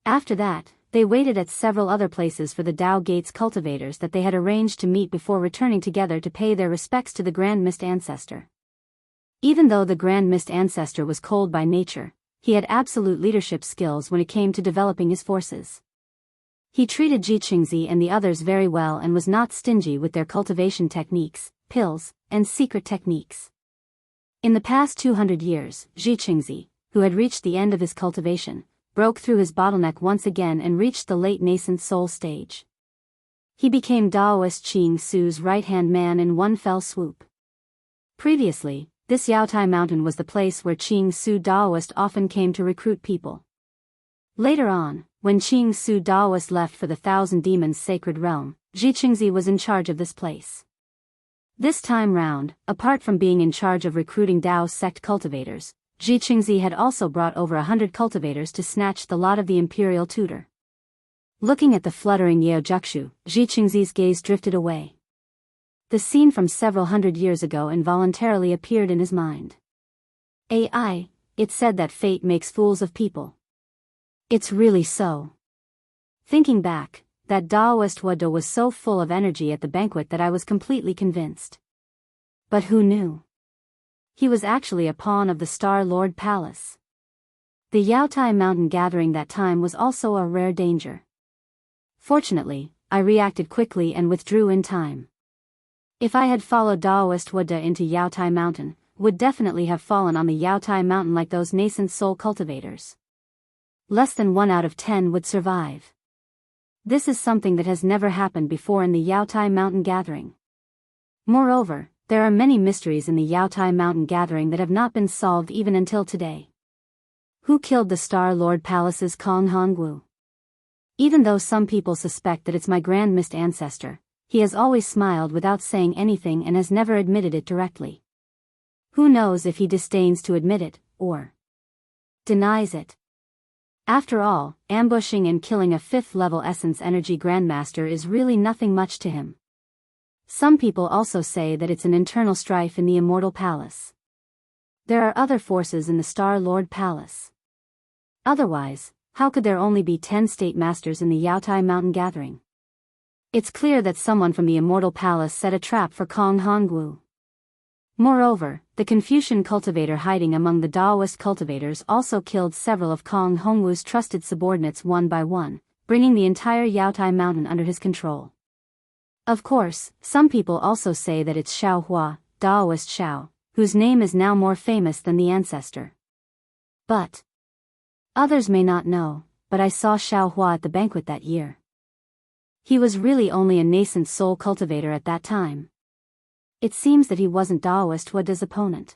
After that, they waited at several other places for the Dao Gates cultivators that they had arranged to meet before returning together to pay their respects to the Grand Mist Ancestor. Even though the Grand Mist Ancestor was cold by nature, he had absolute leadership skills when it came to developing his forces. He treated Jianghu and the others very well and was not stingy with their cultivation techniques, pills, and secret techniques. In the past 200 years, Jianghu, who had reached the end of his cultivation, broke through his bottleneck once again and reached the late nascent soul stage. He became Daoist Jianghu's right-hand man in one fell swoop. Previously, this Yaotai Mountain was the place where Jianghu Daoist often came to recruit people. Later on, when Jianghu Daoist left for the Thousand Demons Sacred Realm, Jianghu was in charge of this place. This time round, apart from being in charge of recruiting Dao sect cultivators, Jianghu had also brought over 100 cultivators to snatch the lot of the imperial tutor. Looking at the fluttering Yaojukshu, Jianghu's gaze drifted away. The scene from several hundred years ago involuntarily appeared in his mind. AI, it said that fate makes fools of people. It's really so. Thinking back, that Daoist Wada was so full of energy at the banquet that I was completely convinced. But who knew? He was actually a pawn of the Star Lord Palace. The Yaotai Mountain gathering that time was also a rare danger. Fortunately, I reacted quickly and withdrew in time. If I had followed Daoist Wada into Yaotai Mountain, would definitely have fallen on the Yaotai Mountain like those nascent soul cultivators. Less than 1 out of 10 would survive. This is something that has never happened before in the Yaotai Mountain gathering. Moreover, there are many mysteries in the Yaotai Mountain gathering that have not been solved even until today. Who killed the Star Lord Palace's Kong Hongwu? Even though some people suspect that it's my Grand Mist Ancestor, he has always smiled without saying anything and has never admitted it directly. Who knows if he disdains to admit it, or denies it. After all, ambushing and killing a 5th-level Essence Energy Grandmaster is really nothing much to him. Some people also say that it's an internal strife in the Immortal Palace. There are other forces in the Star Lord Palace. Otherwise, how could there only be 10 State Masters in the Yaotai Mountain gathering? It's clear that someone from the Immortal Palace set a trap for Kong Hongwu. Moreover, the Confucian cultivator hiding among the Daoist cultivators also killed several of Kong Hongwu's trusted subordinates one by one, bringing the entire Yaotai Mountain under his control. Of course, some people also say that it's Xiao Hua, Daoist Xiao, whose name is now more famous than the ancestor. But others may not know, but I saw Xiao Hua at the banquet that year. He was really only a nascent soul cultivator at that time. It seems that he wasn't Daoist Wada's opponent.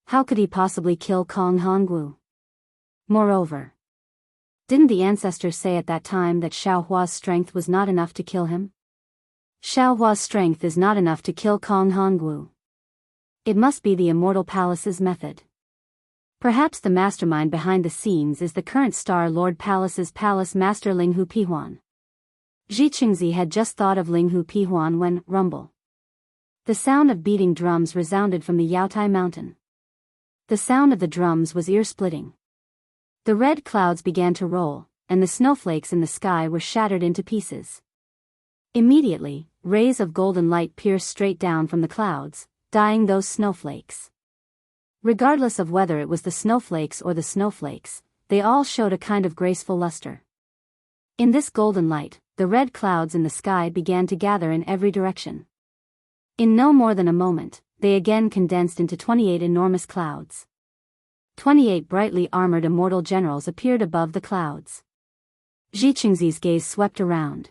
How could he possibly kill Kong Hongwu? Moreover, didn't the ancestor say at that time that Xiao Hua's strength was not enough to kill him? Xiao Hua's strength is not enough to kill Kong Hongwu. It must be the Immortal Palace's method. Perhaps the mastermind behind the scenes is the current Star Lord Palace's Palace Master Linghu Pihuan. Jianghu had just thought of Linghu Pihuan when, rumble. The sound of beating drums resounded from the Yaotai Mountain. The sound of the drums was ear-splitting. The red clouds began to roll, and the snowflakes in the sky were shattered into pieces. Immediately, rays of golden light pierced straight down from the clouds, dyeing those snowflakes. Regardless of whether it was the snowflakes or the snowflakes, they all showed a kind of graceful luster. In this golden light, the red clouds in the sky began to gather in every direction. In no more than a moment, they again condensed into 28 enormous clouds. 28 brightly armored immortal generals appeared above the clouds. Jianghu's gaze swept around.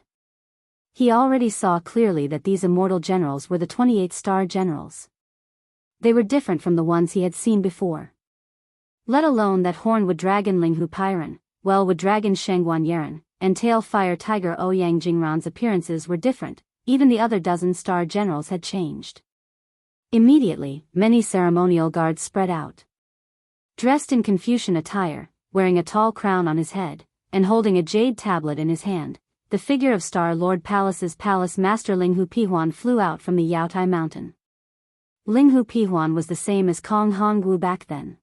He already saw clearly that these immortal generals were the 28 star generals. They were different from the ones he had seen before. Let alone that Hornwood Dragon Linghu Piran, Wellwood Dragon Shengguan Yeren, and Tail Fire Tiger Ouyang Jingran's appearances were different. Even the other dozen star generals had changed. Immediately, many ceremonial guards spread out. Dressed in Confucian attire, wearing a tall crown on his head, and holding a jade tablet in his hand, the figure of Star Lord Palace's Palace Master Linghu Pihuan flew out from the Yaotai Mountain. Linghu Pihuan was the same as Kong Hongwu back then.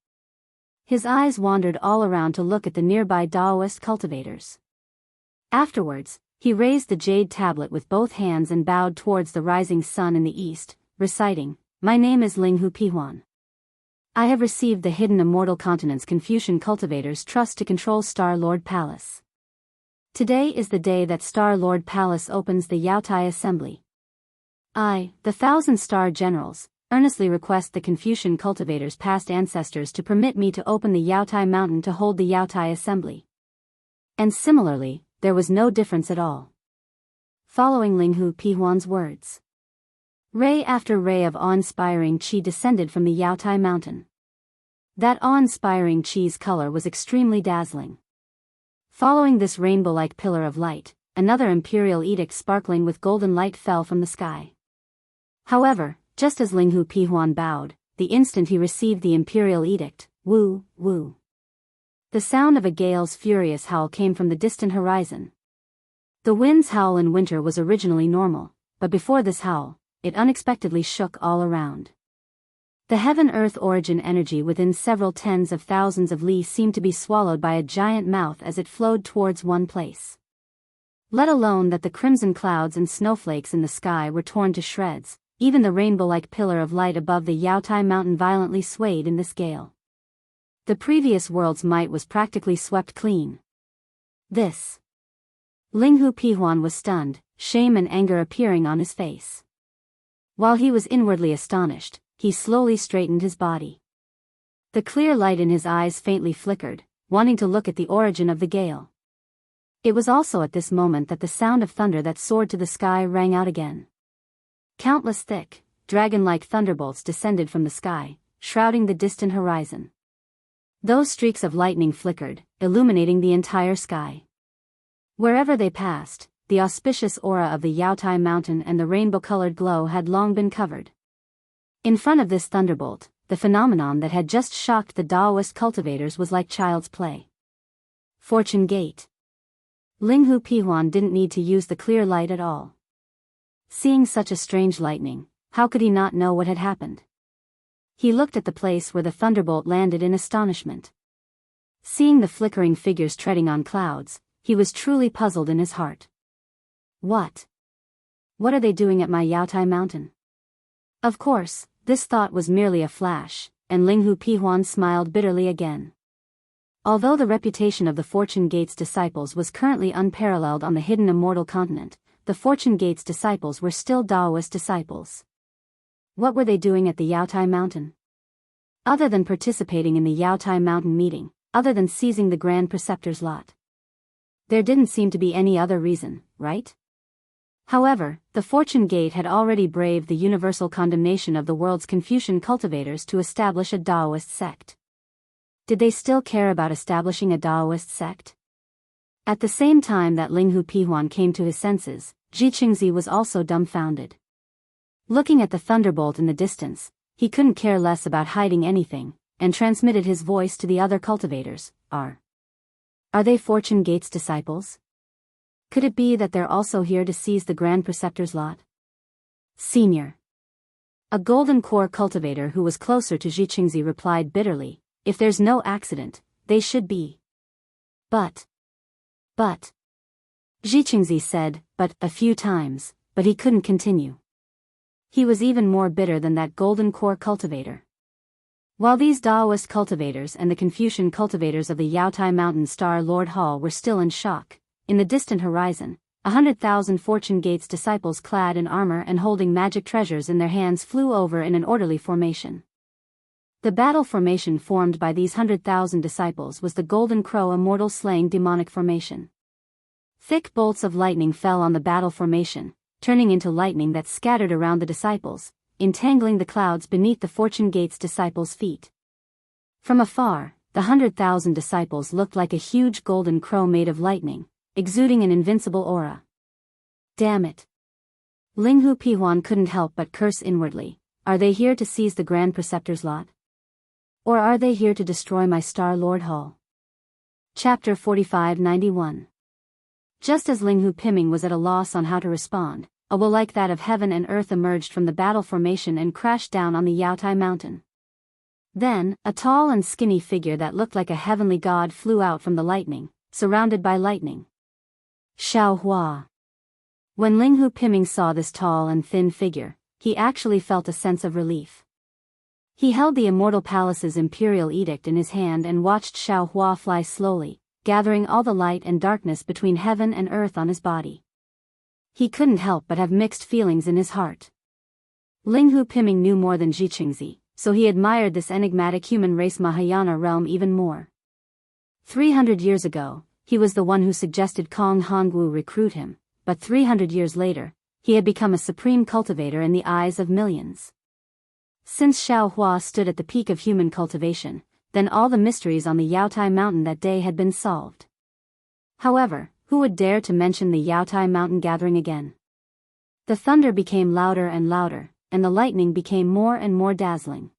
His eyes wandered all around to look at the nearby Daoist cultivators. Afterwards, he raised the jade tablet with both hands and bowed towards the rising sun in the east, reciting, "My name is Linghu Pihuan. I have received the hidden immortal continent's Confucian cultivators' trust to control Star Lord Palace. Today is the day that Star Lord Palace opens the Yaotai Assembly. I, the 1,000-star generals, earnestly request the Confucian cultivators' past ancestors to permit me to open the Yaotai Mountain to hold the Yaotai Assembly." And similarly, there was no difference at all. Following Linghu Pihuan's words, ray after ray of awe-inspiring qi descended from the Yaotai Mountain. That awe-inspiring qi's color was extremely dazzling. Following this rainbow-like pillar of light, another imperial edict sparkling with golden light fell from the sky. However, just as Linghu Pihuan bowed, the instant he received the imperial edict, woo, woo. The sound of a gale's furious howl came from the distant horizon. The wind's howl in winter was originally normal, but before this howl, it unexpectedly shook all around. The heaven-earth origin energy within several tens of thousands of li seemed to be swallowed by a giant mouth as it flowed towards one place. Let alone that the crimson clouds and snowflakes in the sky were torn to shreds, even the rainbow-like pillar of light above the Yaotai Mountain violently swayed in this gale. The previous world's might was practically swept clean. This. Linghu Pihuan was stunned, shame and anger appearing on his face. While he was inwardly astonished, he slowly straightened his body. The clear light in his eyes faintly flickered, wanting to look at the origin of the gale. It was also at this moment that the sound of thunder that soared to the sky rang out again. Countless thick, dragon-like thunderbolts descended from the sky, shrouding the distant horizon. Those streaks of lightning flickered, illuminating the entire sky. Wherever they passed, the auspicious aura of the Yaotai Mountain and the rainbow-colored glow had long been covered. In front of this thunderbolt, the phenomenon that had just shocked the Daoist cultivators was like child's play. Fortune Gate. Linghu Pihuan didn't need to use the clear light at all. Seeing such a strange lightning, how could he not know what had happened? He looked at the place where the thunderbolt landed in astonishment. Seeing the flickering figures treading on clouds, he was truly puzzled in his heart. What are they doing at my Yaotai Mountain? Of course, this thought was merely a flash, and Linghu Pihuan smiled bitterly again. Although the reputation of the Fortune Gate's disciples was currently unparalleled on the hidden immortal continent, the Fortune Gate's disciples were still Daoist disciples. What were they doing at the Yaotai Mountain? Other than participating in the Yaotai Mountain meeting, other than seizing the Grand Preceptor's lot. There didn't seem to be any other reason, right? However, the Fortune Gate had already braved the universal condemnation of the world's Confucian cultivators to establish a Daoist sect. Did they still care about establishing a Daoist sect? At the same time that Linghu Pihuan came to his senses, Jianghu was also dumbfounded. Looking at the thunderbolt in the distance, he couldn't care less about hiding anything, and transmitted his voice to the other cultivators. Are they Fortune Gate's disciples? Could it be that they're also here to seize the Grand Preceptor's lot? Senior. A golden core cultivator who was closer to Jianghu replied bitterly, "If there's no accident, they should be." But. Jianghu said, a few times, but he couldn't continue. He was even more bitter than that golden core cultivator. While these Daoist cultivators and the Confucian cultivators of the Yaotai Mountain Star Lord Hall were still in shock, in the distant horizon, 100,000 Fortune Gate's disciples clad in armor and holding magic treasures in their hands flew over in an orderly formation. The battle formation formed by these 100,000 disciples was the Golden Crow Immortal Slaying Demonic Formation. Thick bolts of lightning fell on the battle formation, turning into lightning that scattered around the disciples, entangling the clouds beneath the Fortune Gate's disciples' feet. From afar, the 100,000 disciples looked like a huge golden crow made of lightning, exuding an invincible aura. Damn it. Linghu Pihuan couldn't help but curse inwardly. Are they here to seize the Grand Preceptor's lot? Or are they here to destroy my Star Lord Hall? Chapter 4591. Just as Linghu Pihuan was at a loss on how to respond, a will like that of heaven and earth emerged from the battle formation and crashed down on the Yaotai Mountain. Then, a tall and skinny figure that looked like a heavenly god flew out from the lightning, surrounded by lightning. Xiao Hua. When Linghu Piming saw this tall and thin figure, he actually felt a sense of relief. He held the Immortal Palace's imperial edict in his hand and watched Xiao Hua fly slowly, gathering all the light and darkness between heaven and earth on his body. He couldn't help but have mixed feelings in his heart. Linghu Piming knew more than Jianghu, so he admired this enigmatic human race Mahayana realm even more. 300 years ago, he was the one who suggested Kong Hongwu recruit him, but 300 years later, he had become a supreme cultivator in the eyes of millions. Since Xiao Hua stood at the peak of human cultivation, then all the mysteries on the Yaotai Mountain that day had been solved. However, who would dare to mention the Yaotai Mountain gathering again? The thunder became louder and louder, and the lightning became more and more dazzling.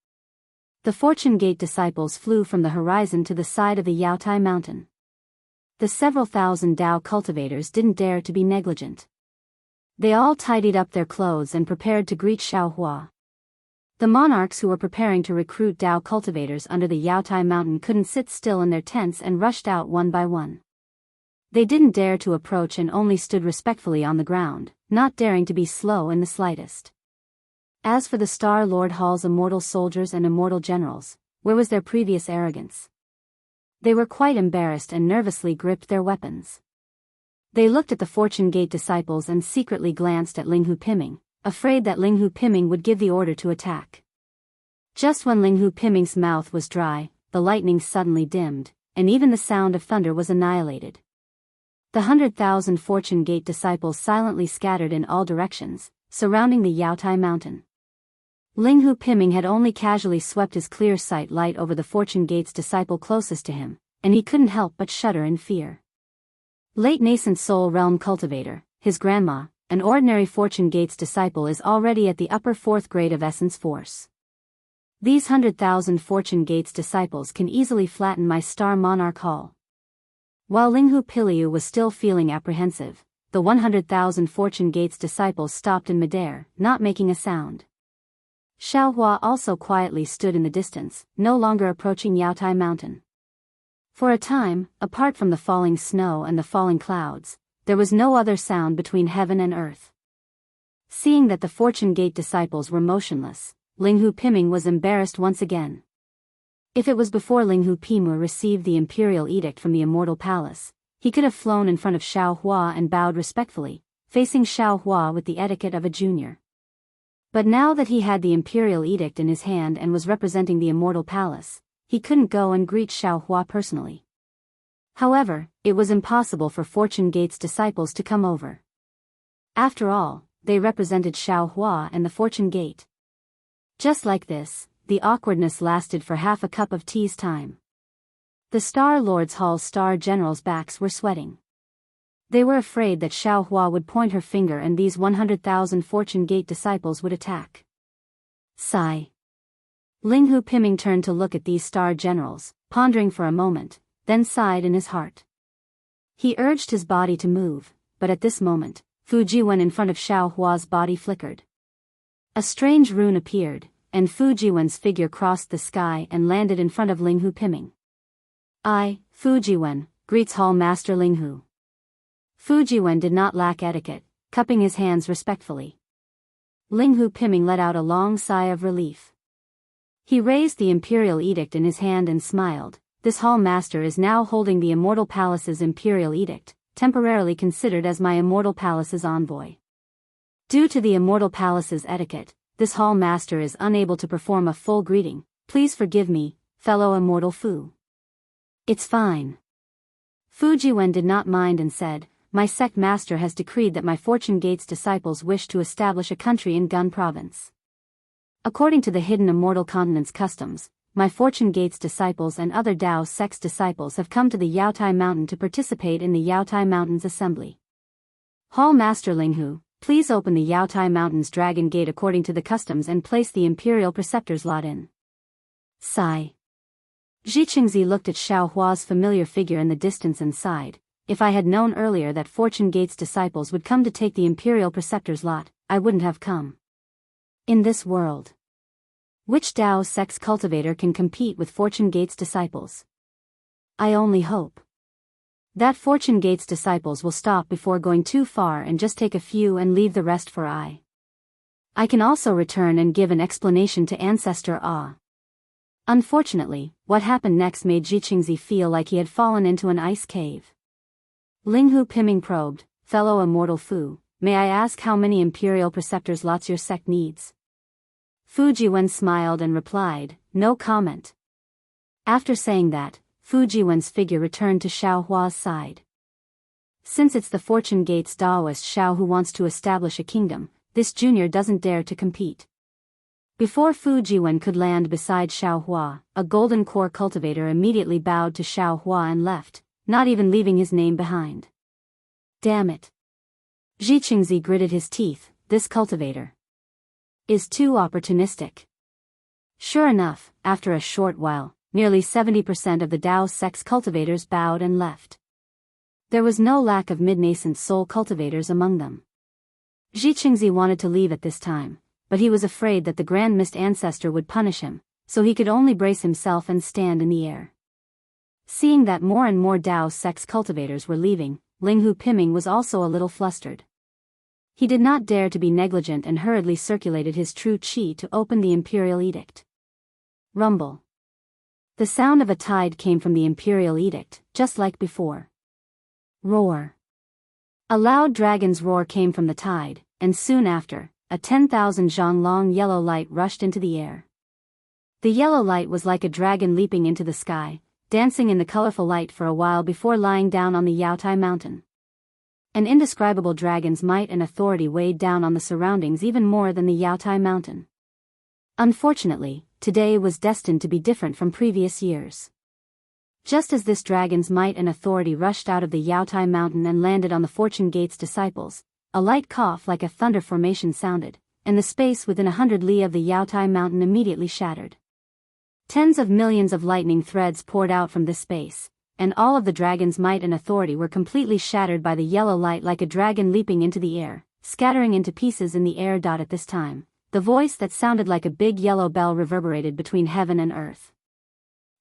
The Fortune Gate disciples flew from the horizon to the side of the Yaotai Mountain. The several thousand Dao cultivators didn't dare to be negligent. They all tidied up their clothes and prepared to greet Xiao Hua. The monarchs who were preparing to recruit Dao cultivators under the Yaotai Mountain couldn't sit still in their tents and rushed out one by one. They didn't dare to approach and only stood respectfully on the ground, not daring to be slow in the slightest. As for the Star Lord Hall's immortal soldiers and immortal generals, where was their previous arrogance? They were quite embarrassed and nervously gripped their weapons. They looked at the Fortune Gate disciples and secretly glanced at Linghu Piming, afraid that Linghu Piming would give the order to attack. Just when Linghu Piming's mouth was dry, the lightning suddenly dimmed, and even the sound of thunder was annihilated. The 100,000 Fortune Gate disciples silently scattered in all directions, surrounding the Yaotai Mountain. Linghu Piming had only casually swept his clear sight light over the Fortune Gate's disciple closest to him, and he couldn't help but shudder in fear. Late nascent soul realm cultivator, his grandma, an ordinary Fortune Gate's disciple, is already at the upper 4th grade of essence force. These 100,000 Fortune Gate's disciples can easily flatten my Star Monarch Hall. While Linghu Piliu was still feeling apprehensive, the 100,000 Fortune Gate's disciples stopped in midair, not making a sound. Xiao Hua also quietly stood in the distance, no longer approaching Yaotai Mountain. For a time, apart from the falling snow and the falling clouds, there was no other sound between heaven and earth. Seeing that the Fortune Gate disciples were motionless, Linghu Piming was embarrassed once again. If it was before Linghu Piming received the imperial edict from the Immortal Palace, he could have flown in front of Xiao Hua and bowed respectfully, facing Xiao Hua with the etiquette of a junior. But now that he had the imperial edict in his hand and was representing the Immortal Palace, he couldn't go and greet Xiao Hua personally. However, it was impossible for Fortune Gate's disciples to come over. After all, they represented Xiao Hua and the Fortune Gate. Just like this, the awkwardness lasted for half a cup of tea's time. The Star Lord's Hall's Star Generals' backs were sweating. They were afraid that Xiao Hua would point her finger and these 100,000 Fortune Gate disciples would attack. Sigh. Linghu Piming turned to look at these Star Generals, pondering for a moment, then sighed in his heart. He urged his body to move, but at this moment, Fujiwen in front of Xiao Hua's body flickered. A strange rune appeared, and Fujiwen's figure crossed the sky and landed in front of Linghu Piming. I, Fujiwen, greets Hall Master Linghu. Fujiwen did not lack etiquette, cupping his hands respectfully. Linghu Piming let out a long sigh of relief. He raised the imperial edict in his hand and smiled. This Hall Master is now holding the Immortal Palace's imperial edict, temporarily considered as my Immortal Palace's envoy. Due to the Immortal Palace's etiquette, this Hall Master is unable to perform a full greeting. Please forgive me, fellow Immortal Fu. It's fine. Fujiwen did not mind and said, my sect master has decreed that my Fortune Gate's disciples wish to establish a country in Gun Province. According to the hidden Immortal Continent's customs, my Fortune Gate's disciples and other Dao sect's disciples have come to the Yaotai Mountain to participate in the Yaotai Mountain's assembly. Hall Master Linghu, please open the Yaotai Mountain's Dragon Gate according to the customs and place the Imperial Preceptor's lot in. Sigh. Jianghu looked at Xiao Hua's familiar figure in the distance and sighed. If I had known earlier that Fortune Gate's disciples would come to take the Imperial Preceptor's lot, I wouldn't have come. In this world. Which Dao sex cultivator can compete with Fortune Gate's disciples? I only hope that Fortune Gate's disciples will stop before going too far and just take a few and leave the rest for I. I can also return and give an explanation to Ancestor Ah. Unfortunately, what happened next made Jianghu feel like he had fallen into an ice cave. Linghu Piming probed, fellow immortal Fu, may I ask how many imperial preceptors lots your sect needs? Fu Jiwen smiled and replied, no comment. After saying that, Fu Jiwen's figure returned to Xiao Hua's side. Since it's the Fortune Gate's Daoist Xiao who wants to establish a kingdom, this junior doesn't dare to compete. Before Fu Jiwen could land beside Xiao Hua, a golden core cultivator immediately bowed to Xiao Hua and left, not even leaving his name behind. Damn it. Jianghu gritted his teeth, this cultivator is too opportunistic. Sure enough, after a short while, nearly 70% of the Dao sex cultivators bowed and left. There was no lack of mid-nascent soul cultivators among them. Jianghu wanted to leave at this time, but he was afraid that the Grand Mist Ancestor would punish him, so he could only brace himself and stand in the air. Seeing that more and more Dao sex cultivators were leaving, Linghu Piming was also a little flustered. He did not dare to be negligent and hurriedly circulated his true qi to open the Imperial Edict. Rumble. The sound of a tide came from the Imperial Edict, just like before. Roar. A loud dragon's roar came from the tide, and soon after, a 10,000 zhang long yellow light rushed into the air. The yellow light was like a dragon leaping into the sky, dancing in the colorful light for a while before lying down on the Yaotai mountain. An indescribable dragon's might and authority weighed down on the surroundings even more than the Yaotai mountain. Unfortunately, today was destined to be different from previous years. Just as this dragon's might and authority rushed out of the Yaotai mountain and landed on the Fortune Gate's disciples, a light cough like a thunder formation sounded, and the space within 100 li of the Yaotai mountain immediately shattered. Tens of millions of lightning threads poured out from this space, and all of the dragon's might and authority were completely shattered by the yellow light like a dragon leaping into the air, scattering into pieces in the air. At this time, the voice that sounded like a big yellow bell reverberated between heaven and earth.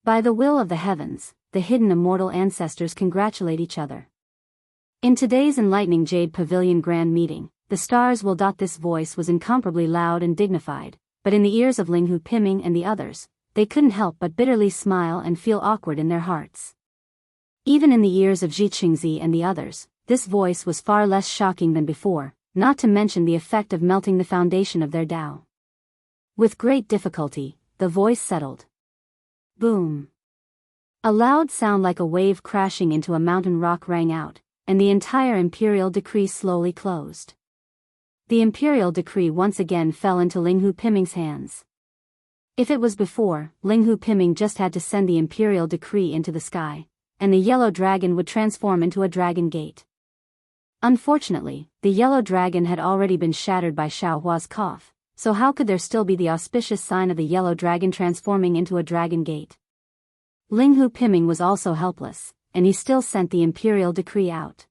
By the will of the heavens, the hidden immortal ancestors congratulate each other. In today's enlightening Jade Pavilion Grand Meeting, the stars will. This voice was incomparably loud and dignified, but in the ears of Linghu Piming and the others, they couldn't help but bitterly smile and feel awkward in their hearts. Even in the ears of Jianghu and the others, this voice was far less shocking than before, not to mention the effect of melting the foundation of their Dao. With great difficulty, the voice settled. Boom. A loud sound like a wave crashing into a mountain rock rang out, and the entire imperial decree slowly closed. The imperial decree once again fell into Linghu Piming's hands. If it was before, Linghu Piming just had to send the imperial decree into the sky, and the yellow dragon would transform into a dragon gate. Unfortunately, the yellow dragon had already been shattered by Xiao Hua's cough, so how could there still be the auspicious sign of the yellow dragon transforming into a dragon gate? Linghu Piming was also helpless, and he still sent the imperial decree out.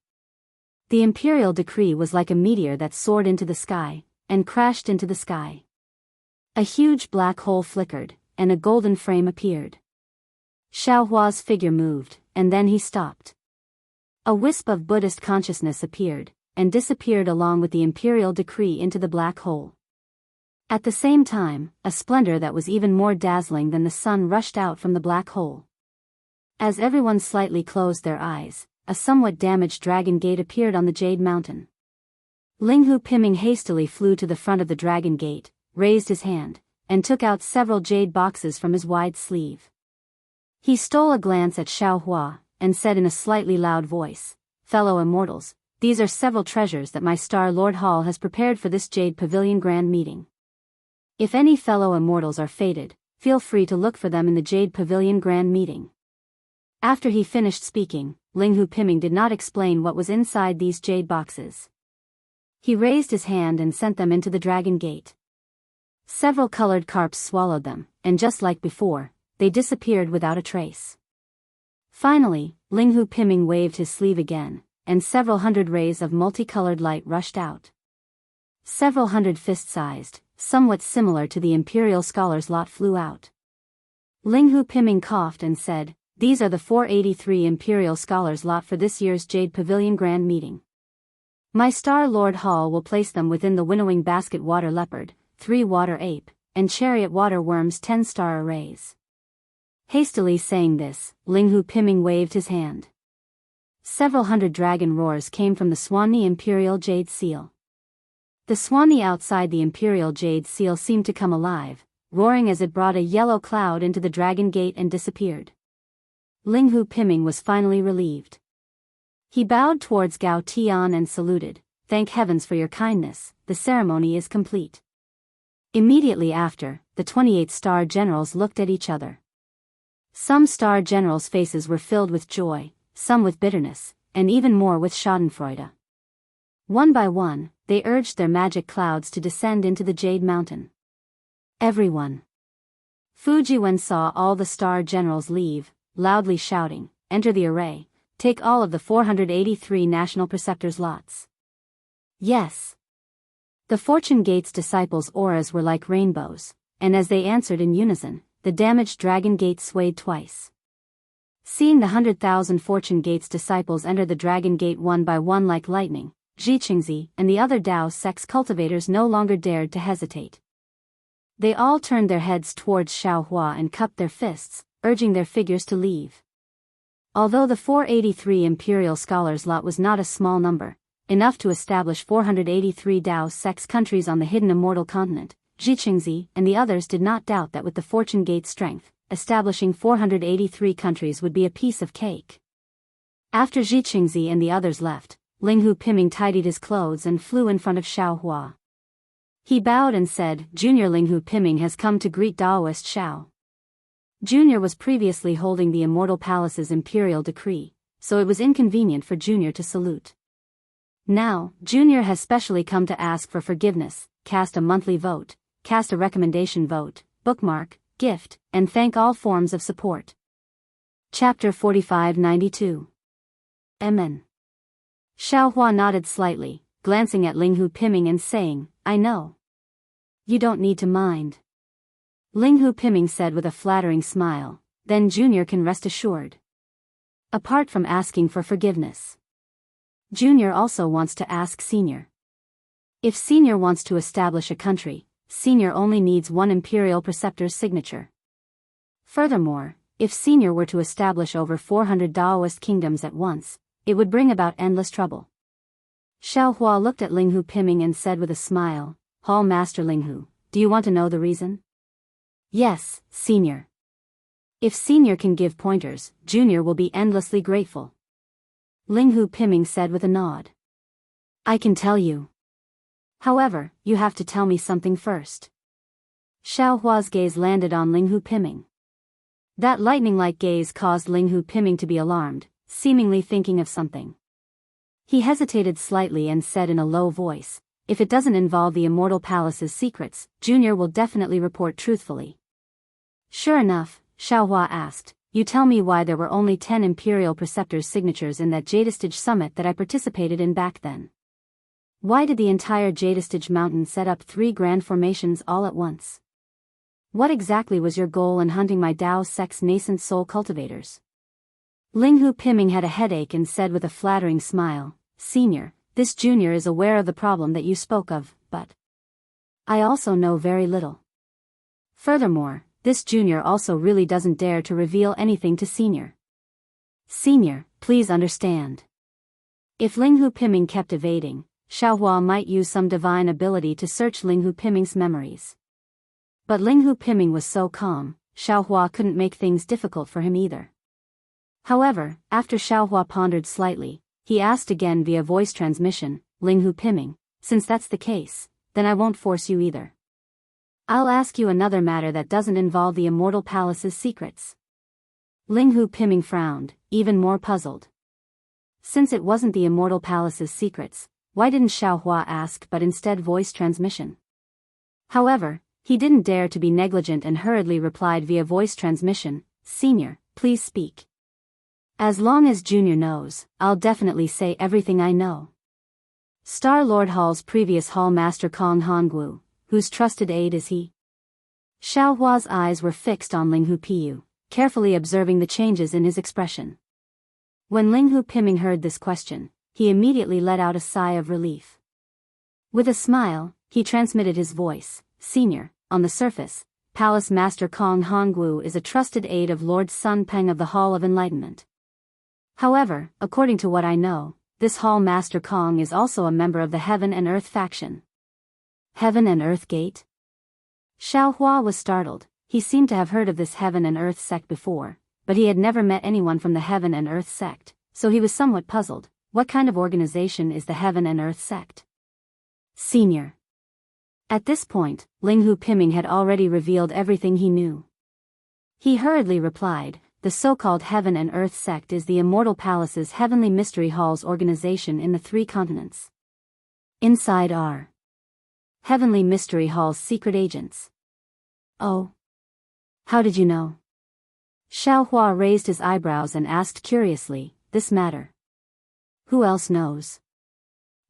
The imperial decree was like a meteor that soared into the sky, and crashed into the sky. A huge black hole flickered, and a golden frame appeared. Xiao Hua's figure moved, and then he stopped. A wisp of Buddhist consciousness appeared, and disappeared along with the imperial decree into the black hole. At the same time, a splendor that was even more dazzling than the sun rushed out from the black hole. As everyone slightly closed their eyes, a somewhat damaged dragon gate appeared on the Jade Mountain. Linghu Piming hastily flew to the front of the dragon gate, raised his hand, and took out several jade boxes from his wide sleeve. He stole a glance at Xiao Hua, and said in a slightly loud voice, "Fellow immortals, these are several treasures that my Star Lord Hall has prepared for this Jade Pavilion Grand Meeting. If any fellow immortals are fated, feel free to look for them in the Jade Pavilion Grand Meeting." After he finished speaking, Linghu Piming did not explain what was inside these jade boxes. He raised his hand and sent them into the dragon gate. Several colored carps swallowed them, and just like before, they disappeared without a trace. Finally, Linghu Piming waved his sleeve again, and several hundred rays of multicolored light rushed out. Several hundred fist-sized, somewhat similar to the Imperial Scholar's lot, flew out. Linghu Piming coughed and said, "These are the 483 Imperial Scholars lot for this year's Jade Pavilion Grand Meeting. My Star Lord Hall will place them within the winnowing basket water leopard, 3 water ape, and chariot water worms 10-star arrays." Hastily saying this, Linghu Piming waved his hand. Several hundred dragon roars came from the Swanee Imperial Jade Seal. The Swanee outside the Imperial Jade Seal seemed to come alive, roaring as it brought a yellow cloud into the Dragon Gate and disappeared. Linghu Piming was finally relieved. He bowed towards Gao Tian and saluted, "Thank heavens for your kindness, the ceremony is complete." Immediately after, the 28 star generals looked at each other. Some star generals' faces were filled with joy, some with bitterness, and even more with schadenfreude. One by one, they urged their magic clouds to descend into the Jade Mountain. Everyone. Fujiwen saw all the star generals leave, loudly shouting, "Enter the array, take all of the 483 national preceptors' lots." Yes. The Fortune Gate's disciples' auras were like rainbows, and as they answered in unison, the damaged Dragon Gate swayed twice. Seeing the 100,000 Fortune Gate's disciples enter the Dragon Gate one by one like lightning, Xianxia and the other Daoist sect's cultivators no longer dared to hesitate. They all turned their heads towards Xiaohua and cupped their fists, urging their figures to leave. Although the 483 Imperial Scholars lot was not a small number, enough to establish 483 Daoist sect's countries on the hidden immortal continent, Xianxia and the others did not doubt that with the Fortune Gate strength, establishing 483 countries would be a piece of cake. After Xianxia and the others left, Linghu Piming tidied his clothes and flew in front of Xiaohua. He bowed and said, "Junior Linghu Piming has come to greet Daoist Xiao." Junior was previously holding the Immortal Palace's imperial decree, so it was inconvenient for Junior to salute. Now, Junior has specially come to ask for forgiveness, cast a monthly vote, cast a recommendation vote, bookmark, gift, and thank all forms of support. Chapter 4592. Amen. Xiaohua nodded slightly, glancing at Linghu Piming and saying, "I know. You don't need to mind." Linghu Piming said with a flattering smile, "Then Junior can rest assured. Apart from asking for forgiveness, Junior also wants to ask Senior. If Senior wants to establish a country, Senior only needs one Imperial Preceptor's signature. Furthermore, if Senior were to establish over 400 Daoist kingdoms at once, it would bring about endless trouble." Xiaohua looked at Linghu Piming and said with a smile, "Hall Master Linghu, do you want to know the reason?" "Yes, Senior. If Senior can give pointers, Junior will be endlessly grateful." Linghu Piming said with a nod. "I can tell you. However, you have to tell me something first." Xiaohua's gaze landed on Linghu Piming. That lightning-like gaze caused Linghu Piming to be alarmed, seemingly thinking of something. He hesitated slightly and said in a low voice, "If it doesn't involve the Immortal Palace's secrets, Junior will definitely report truthfully." "Sure enough," Xiaohua asked, "you tell me why there were only 10 Imperial Preceptors' signatures in that Jadestage summit that I participated in back then? Why did the entire Jadestage mountain set up 3 grand formations all at once? What exactly was your goal in hunting my Dao sect's nascent soul cultivators?" Linghu Piming had a headache and said with a flattering smile, "Senior, this Junior is aware of the problem that you spoke of, but I also know very little. Furthermore, this Junior also really doesn't dare to reveal anything to Senior. Senior, please understand." If Linghu Piming kept evading, Xiaohua might use some divine ability to search Linghu Piming's memories. But Linghu Piming was so calm, Xiaohua couldn't make things difficult for him either. However, after Xiaohua pondered slightly, he asked again via voice transmission, "Linghu Piming, since that's the case, then I won't force you either. I'll ask you another matter that doesn't involve the Immortal Palace's secrets." Linghu Piming frowned, even more puzzled. Since it wasn't the Immortal Palace's secrets, why didn't Xiaohua ask but instead voice transmission? However, he didn't dare to be negligent and hurriedly replied via voice transmission, "Senior, please speak. As long as Junior knows, I'll definitely say everything I know." Star Lord Hall's previous Hall Master Kong Hongwu, whose trusted aide is he? Xiao Hua's eyes were fixed on Ling Hu Piyu, carefully observing the changes in his expression. When Ling Hu Piming heard this question, he immediately let out a sigh of relief. With a smile, he transmitted his voice. Senior, on the surface, Palace Master Kong Hongwu is a trusted aide of Lord Sun Peng of the Hall of Enlightenment. However, according to what I know, this Hall Master Kong is also a member of the Heaven and Earth faction. Heaven and Earth Gate? Xiao Hua was startled. He seemed to have heard of this Heaven and Earth sect before, but he had never met anyone from the Heaven and Earth sect, so he was somewhat puzzled. What kind of organization is the Heaven and Earth sect? Senior. At this point, Ling Hu Piming had already revealed everything he knew. He hurriedly replied, the so-called Heaven and Earth sect is the Immortal Palace's Heavenly Mystery Hall's organization in the 3 continents. Inside are Heavenly Mystery Hall's secret agents. Oh. How did you know? Xiao Hua raised his eyebrows and asked curiously, this matter. Who else knows?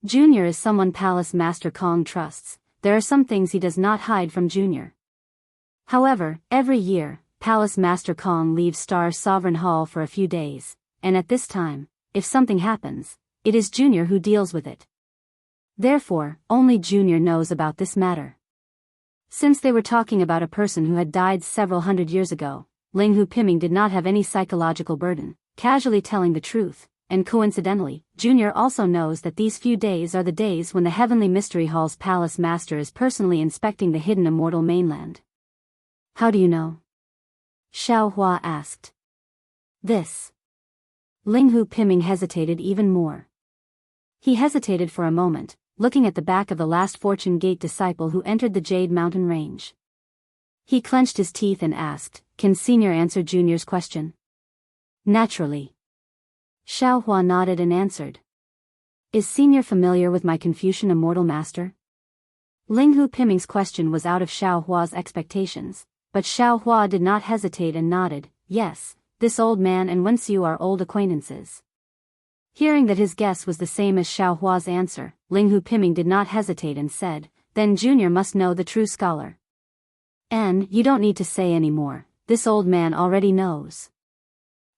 Junior is someone Palace Master Kong trusts. There are some things he does not hide from Junior. However, every year, Palace Master Kong leaves Star Sovereign Hall for a few days, and at this time, if something happens, it is Junior who deals with it. Therefore, only Junior knows about this matter. Since they were talking about a person who had died several hundred years ago, Ling Hu Piming did not have any psychological burden, casually telling the truth. And coincidentally, Junior also knows that these few days are the days when the Heavenly Mystery Hall's Palace Master is personally inspecting the hidden immortal mainland. How do you know? Xiao Hua asked. This. Ling Hu Piming hesitated even more. He hesitated for a moment, looking at the back of the last Fortune Gate disciple who entered the Jade Mountain Range. He clenched his teeth and asked, can Senior answer Junior's question? Naturally. Xiao Hua nodded and answered. Is Senior familiar with my Confucian Immortal Master? Ling Hu Piming's question was out of Xiao Hua's expectations, but Xiao Hua did not hesitate and nodded, yes, this old man and Wenxiu are old acquaintances. Hearing that his guess was the same as Xiao Hua's answer, Ling Hu Piming did not hesitate and said, then Junior must know the true scholar. And, you don't need to say any more, this old man already knows.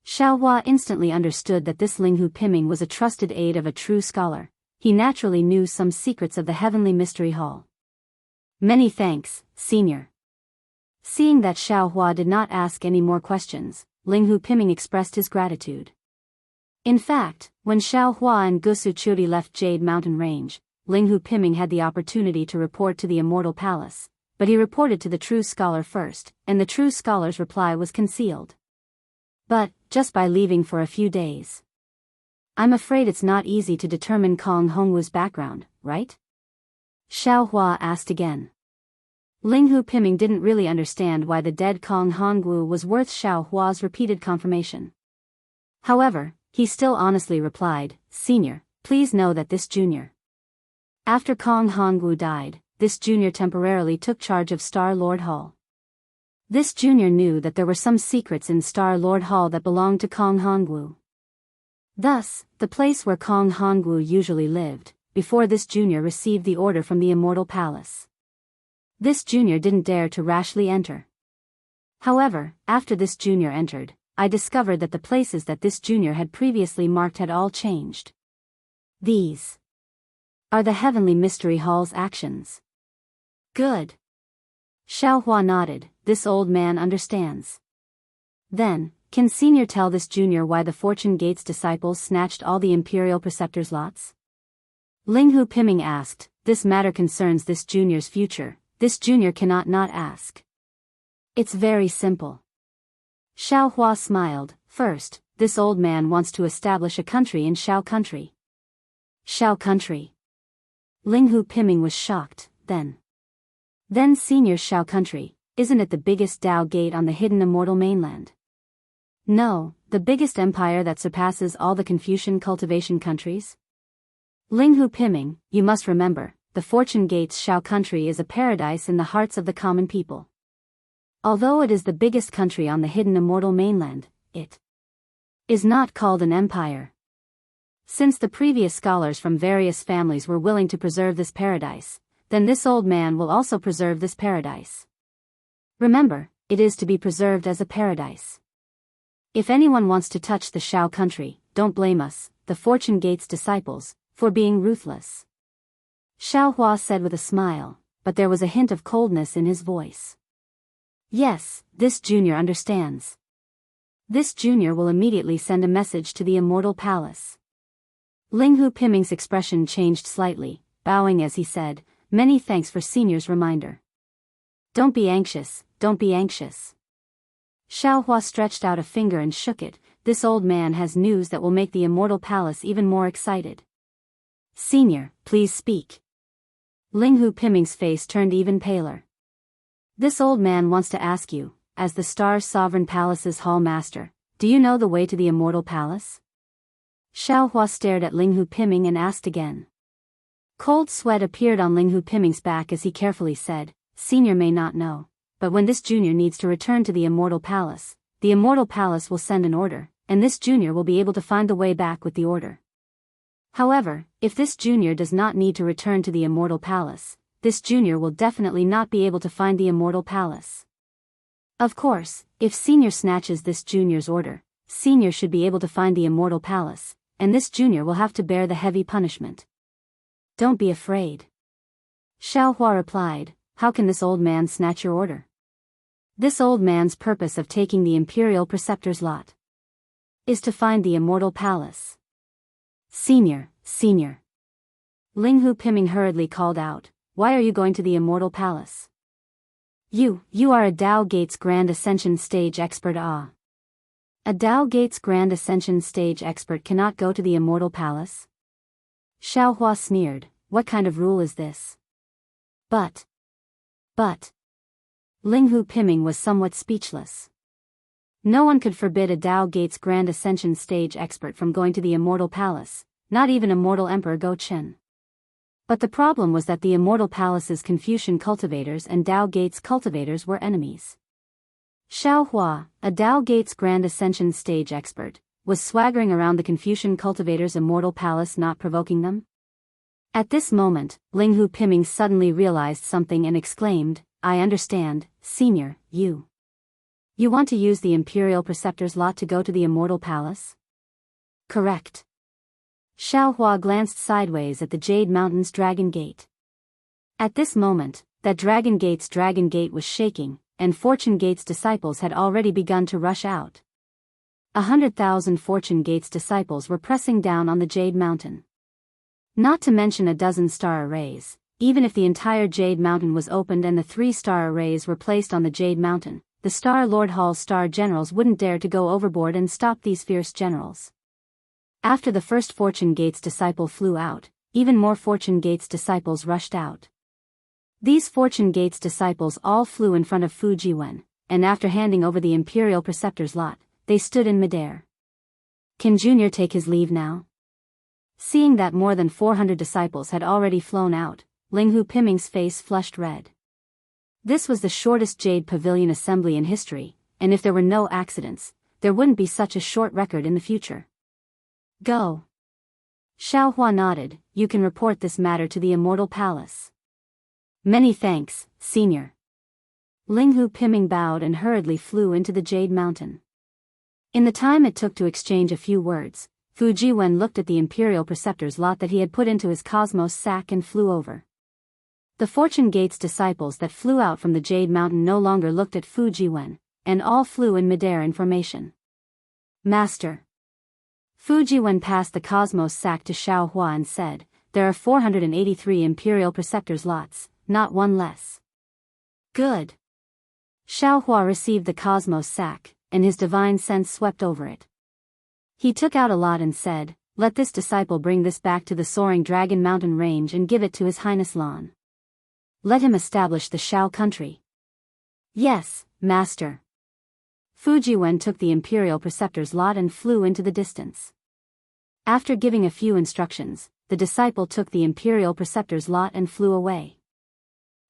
Xiao Hua instantly understood that this Ling Hu Piming was a trusted aide of a true scholar. He naturally knew some secrets of the Heavenly Mystery Hall. Many thanks, Senior. Seeing that Xiao Hua did not ask any more questions, Ling Hu Piming expressed his gratitude. In fact, when Xiao Hua and Gusu Churi left Jade Mountain Range, Ling Hu Piming had the opportunity to report to the Immortal Palace, but he reported to the true scholar first, and the true scholar's reply was concealed. But, just by leaving for a few days. I'm afraid it's not easy to determine Kong Hongwu's background, right? Xiao Hua asked again. Ling Hu Piming didn't really understand why the dead Kong Hongwu was worth Xiao Hua's repeated confirmation. However, he still honestly replied, Senior, please know that this Junior. After Kong Hongwu died, this Junior temporarily took charge of Star Lord Hall. This Junior knew that there were some secrets in Star Lord Hall that belonged to Kong Hongwu. Thus, the place where Kong Hongwu usually lived, before this Junior received the order from the Immortal Palace. This Junior didn't dare to rashly enter. However, after this Junior entered, I discovered that the places that this Junior had previously marked had all changed. These are the Heavenly Mystery Hall's actions. Good. Xiao Hua nodded, this old man understands. Then, can Senior tell this Junior why the Fortune Gate's disciples snatched all the Imperial Preceptor's lots? Ling Hu Piming asked, this matter concerns this Junior's future, this Junior cannot not ask. It's very simple. Xiao Hua smiled, first, this old man wants to establish a country in Xiao Country. Xiao Country. Ling Hu Piming was shocked, then Senior Xiao Country, isn't it the biggest Dao Gate on the hidden immortal mainland? No, the biggest empire that surpasses all the Confucian cultivation countries? Ling Hu Piming, you must remember, the Fortune Gate's Xiao Country is a paradise in the hearts of the common people. Although it is the biggest country on the hidden immortal mainland, it is not called an empire. Since the previous scholars from various families were willing to preserve this paradise, then this old man will also preserve this paradise. Remember, it is to be preserved as a paradise. If anyone wants to touch the Shao country, don't blame us, the Fortune Gate's disciples, for being ruthless. Xiaohua said with a smile, but there was a hint of coldness in his voice. Yes, this junior understands. This junior will immediately send a message to the Immortal Palace. Linghu Piming's expression changed slightly, bowing as he said, "Many thanks for senior's reminder." Don't be anxious, don't be anxious. Xiaohua stretched out a finger and shook it. This old man has news that will make the Immortal Palace even more excited. Senior, please speak. Linghu Piming's face turned even paler. This old man wants to ask you, as the Star Sovereign Palace's Hall Master, do you know the way to the Immortal Palace? Xiaohua stared at Linghu Piming and asked again. Cold sweat appeared on Linghu Piming's back as he carefully said, Senior may not know, but when this junior needs to return to the Immortal Palace will send an order, and this junior will be able to find the way back with the order. However, if this junior does not need to return to the Immortal Palace, this junior will definitely not be able to find the Immortal Palace. Of course, if Senior snatches this junior's order, Senior should be able to find the Immortal Palace, and this junior will have to bear the heavy punishment. Don't be afraid. Xiaohua replied, how can this old man snatch your order? This old man's purpose of taking the Imperial Preceptor's lot is to find the Immortal Palace. Senior. Linghu Piming hurriedly called out, why are you going to the Immortal Palace? You are a Dao Gates Grand Ascension Stage expert. A Dao Gates Grand Ascension Stage expert cannot go to the Immortal Palace? Xiaohua sneered, what kind of rule is this? But. Linghu Piming was somewhat speechless. No one could forbid a Dao Gates Grand Ascension Stage expert from going to the Immortal Palace, not even Immortal Emperor Go Chen. But the problem was that the Immortal Palace's Confucian cultivators and Dao Gates cultivators were enemies. Xiaohua, a Dao Gates Grand Ascension Stage expert, was swaggering around the Confucian cultivators' Immortal Palace, not provoking them. At this moment, Linghu Piming suddenly realized something and exclaimed, I understand, Senior, you want to use the Imperial Preceptor's lot to go to the Immortal Palace? Correct. Xiaohua glanced sideways at the Jade Mountain's Dragon Gate. At this moment, that Dragon Gate's Dragon Gate was shaking, and Fortune Gate's disciples had already begun to rush out. 100,000 Fortune Gate's disciples were pressing down on the Jade Mountain. Not to mention a dozen star arrays. Even if the entire Jade Mountain was opened and the 3 star arrays were placed on the Jade Mountain, the Star Lord Hall's star generals wouldn't dare to go overboard and stop these fierce generals. After the first Fortune Gate's disciple flew out, even more Fortune Gate's disciples rushed out. These Fortune Gate's disciples all flew in front of Fujiwen, and after handing over the Imperial Preceptor's lot, they stood in midair. Can Junior take his leave now? Seeing that more than 400 disciples had already flown out, Linghu Piming's face flushed red. This was the shortest Jade Pavilion assembly in history, and if there were no accidents, there wouldn't be such a short record in the future. Go. Xiaohua nodded, you can report this matter to the Immortal Palace. Many thanks, Senior. Linghu Piming bowed and hurriedly flew into the Jade Mountain. In the time it took to exchange a few words, Fujiwen looked at the Imperial Preceptor's lot that he had put into his cosmos sack and flew over. The Fortune Gate's disciples that flew out from the Jade Mountain no longer looked at Fujiwen, and all flew in midair in formation. Master. Fujiwen passed the cosmos sack to Xiaohua and said, there are 483 Imperial Preceptor's lots, not one less. Good. Xiaohua received the cosmos sack, and his divine sense swept over it. He took out a lot and said, let this disciple bring this back to the soaring Dragon Mountain range and give it to His Highness Lan. Let him establish the Shao country. Yes, Master. Fujiwen took the Imperial Preceptor's lot and flew into the distance. After giving a few instructions, the disciple took the Imperial Preceptor's lot and flew away.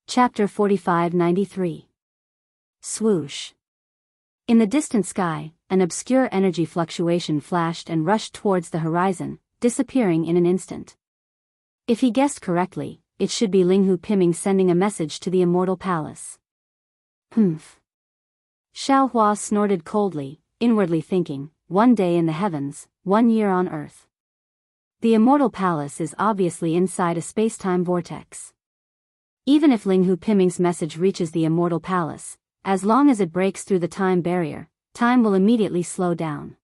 Chapter 4593. Swoosh. In the distant sky, an obscure energy fluctuation flashed and rushed towards the horizon, disappearing in an instant. If he guessed correctly, it should be Linghu Piming sending a message to the Immortal Palace. Humph. Xiao Hua snorted coldly, inwardly thinking, 1 day in the heavens, 1 year on Earth. The Immortal Palace is obviously inside a space-time vortex. Even if Linghu Piming's message reaches the Immortal Palace, as long as it breaks through the time barrier, time will immediately slow down.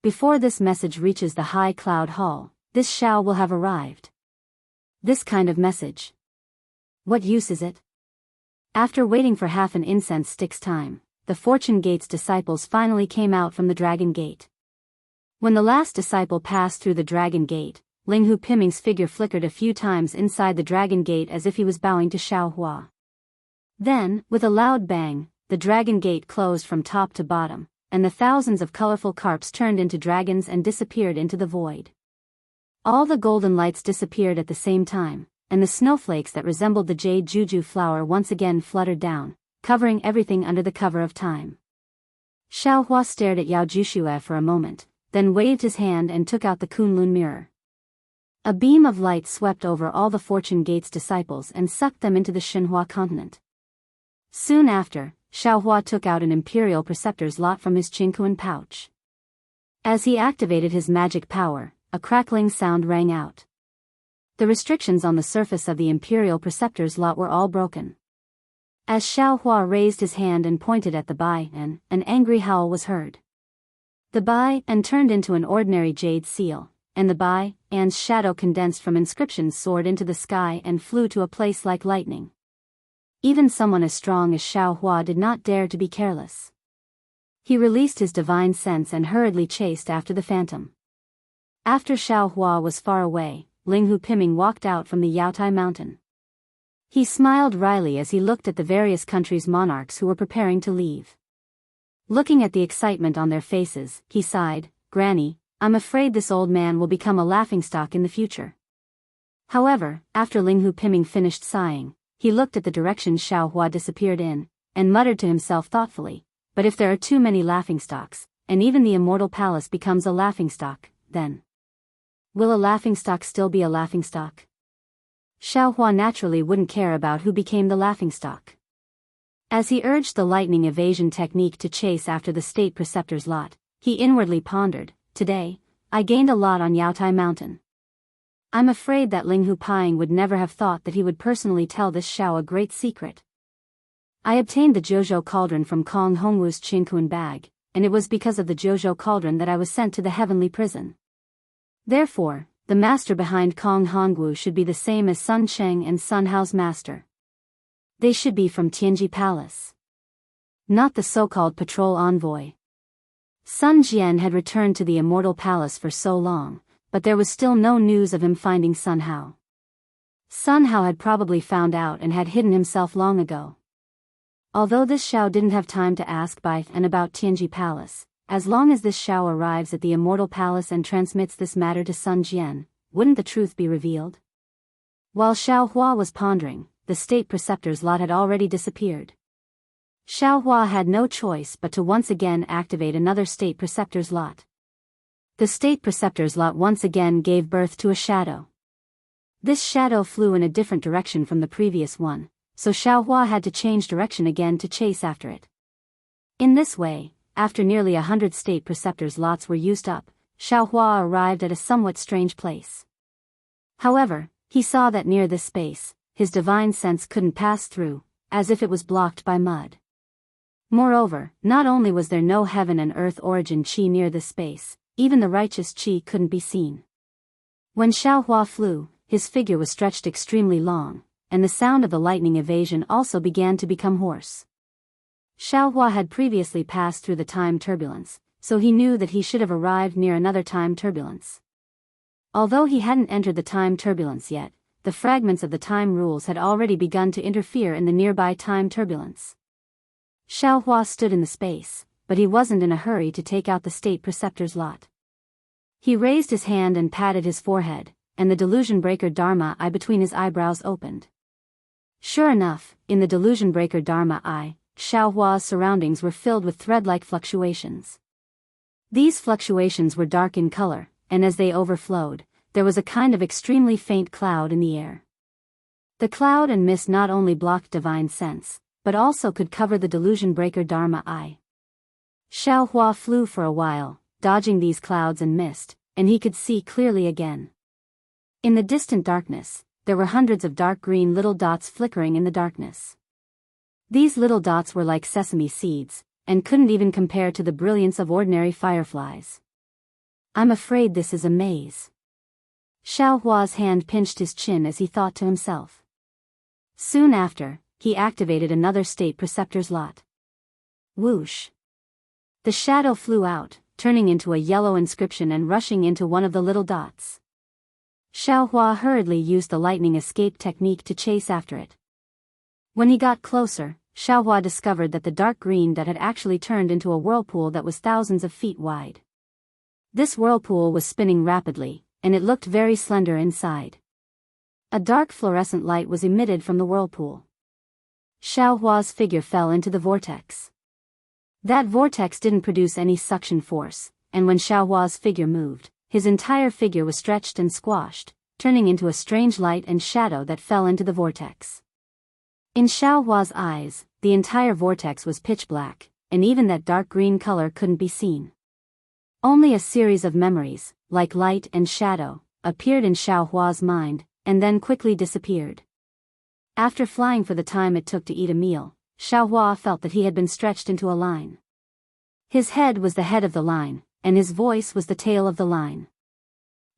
Before this message reaches the High Cloud Hall, this Xiao will have arrived. This kind of message. What use is it? After waiting for half an incense stick's time, the Fortune Gate's disciples finally came out from the Dragon Gate. When the last disciple passed through the Dragon Gate, Linghu Piming's figure flickered a few times inside the Dragon Gate as if he was bowing to Xiao Hua. Then, with a loud bang, the Dragon Gate closed from top to bottom, and the thousands of colorful carps turned into dragons and disappeared into the void. All the golden lights disappeared at the same time, and the snowflakes that resembled the jade juju flower once again fluttered down, covering everything under the cover of time. Xiao Hua stared at Yao Jushue for a moment, then waved his hand and took out the Kunlun mirror. A beam of light swept over all the Fortune Gate's disciples and sucked them into the Xinhua continent. Soon after, Xiao Hua took out an Imperial Preceptor's lot from his Qingkuan pouch. As he activated his magic power, a crackling sound rang out. The restrictions on the surface of the Imperial Preceptor's lot were all broken. As Xiao Hua raised his hand and pointed at the Bai An angry howl was heard. The Bai An turned into an ordinary jade seal, and the Bai An's shadow condensed from inscriptions soared into the sky and flew to a place like lightning. Even someone as strong as Xiao Hua did not dare to be careless. He released his divine sense and hurriedly chased after the phantom. After Xiao Hua was far away, Linghu Piming walked out from the Yaotai mountain. He smiled wryly as he looked at the various countries' monarchs who were preparing to leave. Looking at the excitement on their faces, he sighed, "Granny, I'm afraid this old man will become a laughingstock in the future." However, after Linghu Piming finished sighing, he looked at the direction Xiao Hua disappeared in, and muttered to himself thoughtfully, "But if there are too many laughingstocks, and even the Immortal Palace becomes a laughingstock, then will a laughingstock still be a laughingstock?" Xiao Hua naturally wouldn't care about who became the laughingstock. As he urged the lightning evasion technique to chase after the State Preceptor's lot, he inwardly pondered, "Today, I gained a lot on Yaotai Mountain. I'm afraid that Linghu Piming would never have thought that he would personally tell this Xiao a great secret. I obtained the Jojo Cauldron from Kong Hongwu's Qingkuan bag, and it was because of the Jojo Cauldron that I was sent to the heavenly prison. Therefore, the master behind Kong Hongwu should be the same as Sun Cheng and Sun Hao's master. They should be from Tianji Palace. Not the so-called patrol envoy." Sun Jian had returned to the Immortal Palace for so long, but there was still no news of him finding Sun Hao. Sun Hao had probably found out and had hidden himself long ago. Although this Xiao didn't have time to ask Bai An about Tianji Palace, as long as this Xiao arrives at the Immortal Palace and transmits this matter to Sun Jian, wouldn't the truth be revealed? While Xiao Hua was pondering, the State Preceptor's lot had already disappeared. Xiao Hua had no choice but to once again activate another State Preceptor's lot. The State Preceptor's lot once again gave birth to a shadow. This shadow flew in a different direction from the previous one, so Xiao Hua had to change direction again to chase after it. In this way, after nearly 100 State Preceptor's lots were used up, Xiao Hua arrived at a somewhat strange place. However, he saw that near this space, his divine sense couldn't pass through, as if it was blocked by mud. Moreover, not only was there no heaven and earth origin chi near this space, even the righteous chi couldn't be seen. When Xiao Hua flew, his figure was stretched extremely long, and the sound of the lightning evasion also began to become hoarse. Xiao Hua had previously passed through the time turbulence, so he knew that he should have arrived near another time turbulence. Although he hadn't entered the time turbulence yet, the fragments of the time rules had already begun to interfere in the nearby time turbulence. Xiao Hua stood in the space, but he wasn't in a hurry to take out the State Preceptor's lot. He raised his hand and patted his forehead, and the delusion breaker Dharma eye between his eyebrows opened. Sure enough, in the delusion breaker Dharma eye, Xiao Hua's surroundings were filled with thread-like fluctuations. These fluctuations were dark in color, and as they overflowed, there was a kind of extremely faint cloud in the air. The cloud and mist not only blocked divine sense, but also could cover the delusion breaker Dharma eye. Xiao Hua flew for a while, dodging these clouds and mist, and he could see clearly again. In the distant darkness, there were hundreds of dark green little dots flickering in the darkness. These little dots were like sesame seeds, and couldn't even compare to the brilliance of ordinary fireflies. I'm afraid this is a maze. Xiao Hua's hand pinched his chin as he thought to himself. Soon after, he activated another state preceptor's lot. Whoosh! The shadow flew out, turning into a yellow inscription and rushing into one of the little dots. Xiao Hua hurriedly used the lightning escape technique to chase after it. When he got closer, Xiao Hua discovered that the dark green dot had actually turned into a whirlpool that was thousands of feet wide. This whirlpool was spinning rapidly, and it looked very slender inside. A dark fluorescent light was emitted from the whirlpool. Xiao Hua's figure fell into the vortex. That vortex didn't produce any suction force, and when Xiao Hua's figure moved, his entire figure was stretched and squashed, turning into a strange light and shadow that fell into the vortex. In Xiao Hua's eyes, the entire vortex was pitch black, and even that dark green color couldn't be seen. Only a series of memories, like light and shadow, appeared in Xiao Hua's mind, and then quickly disappeared. After flying for the time it took to eat a meal, Xiao Hua felt that he had been stretched into a line. His head was the head of the line, and his voice was the tail of the line.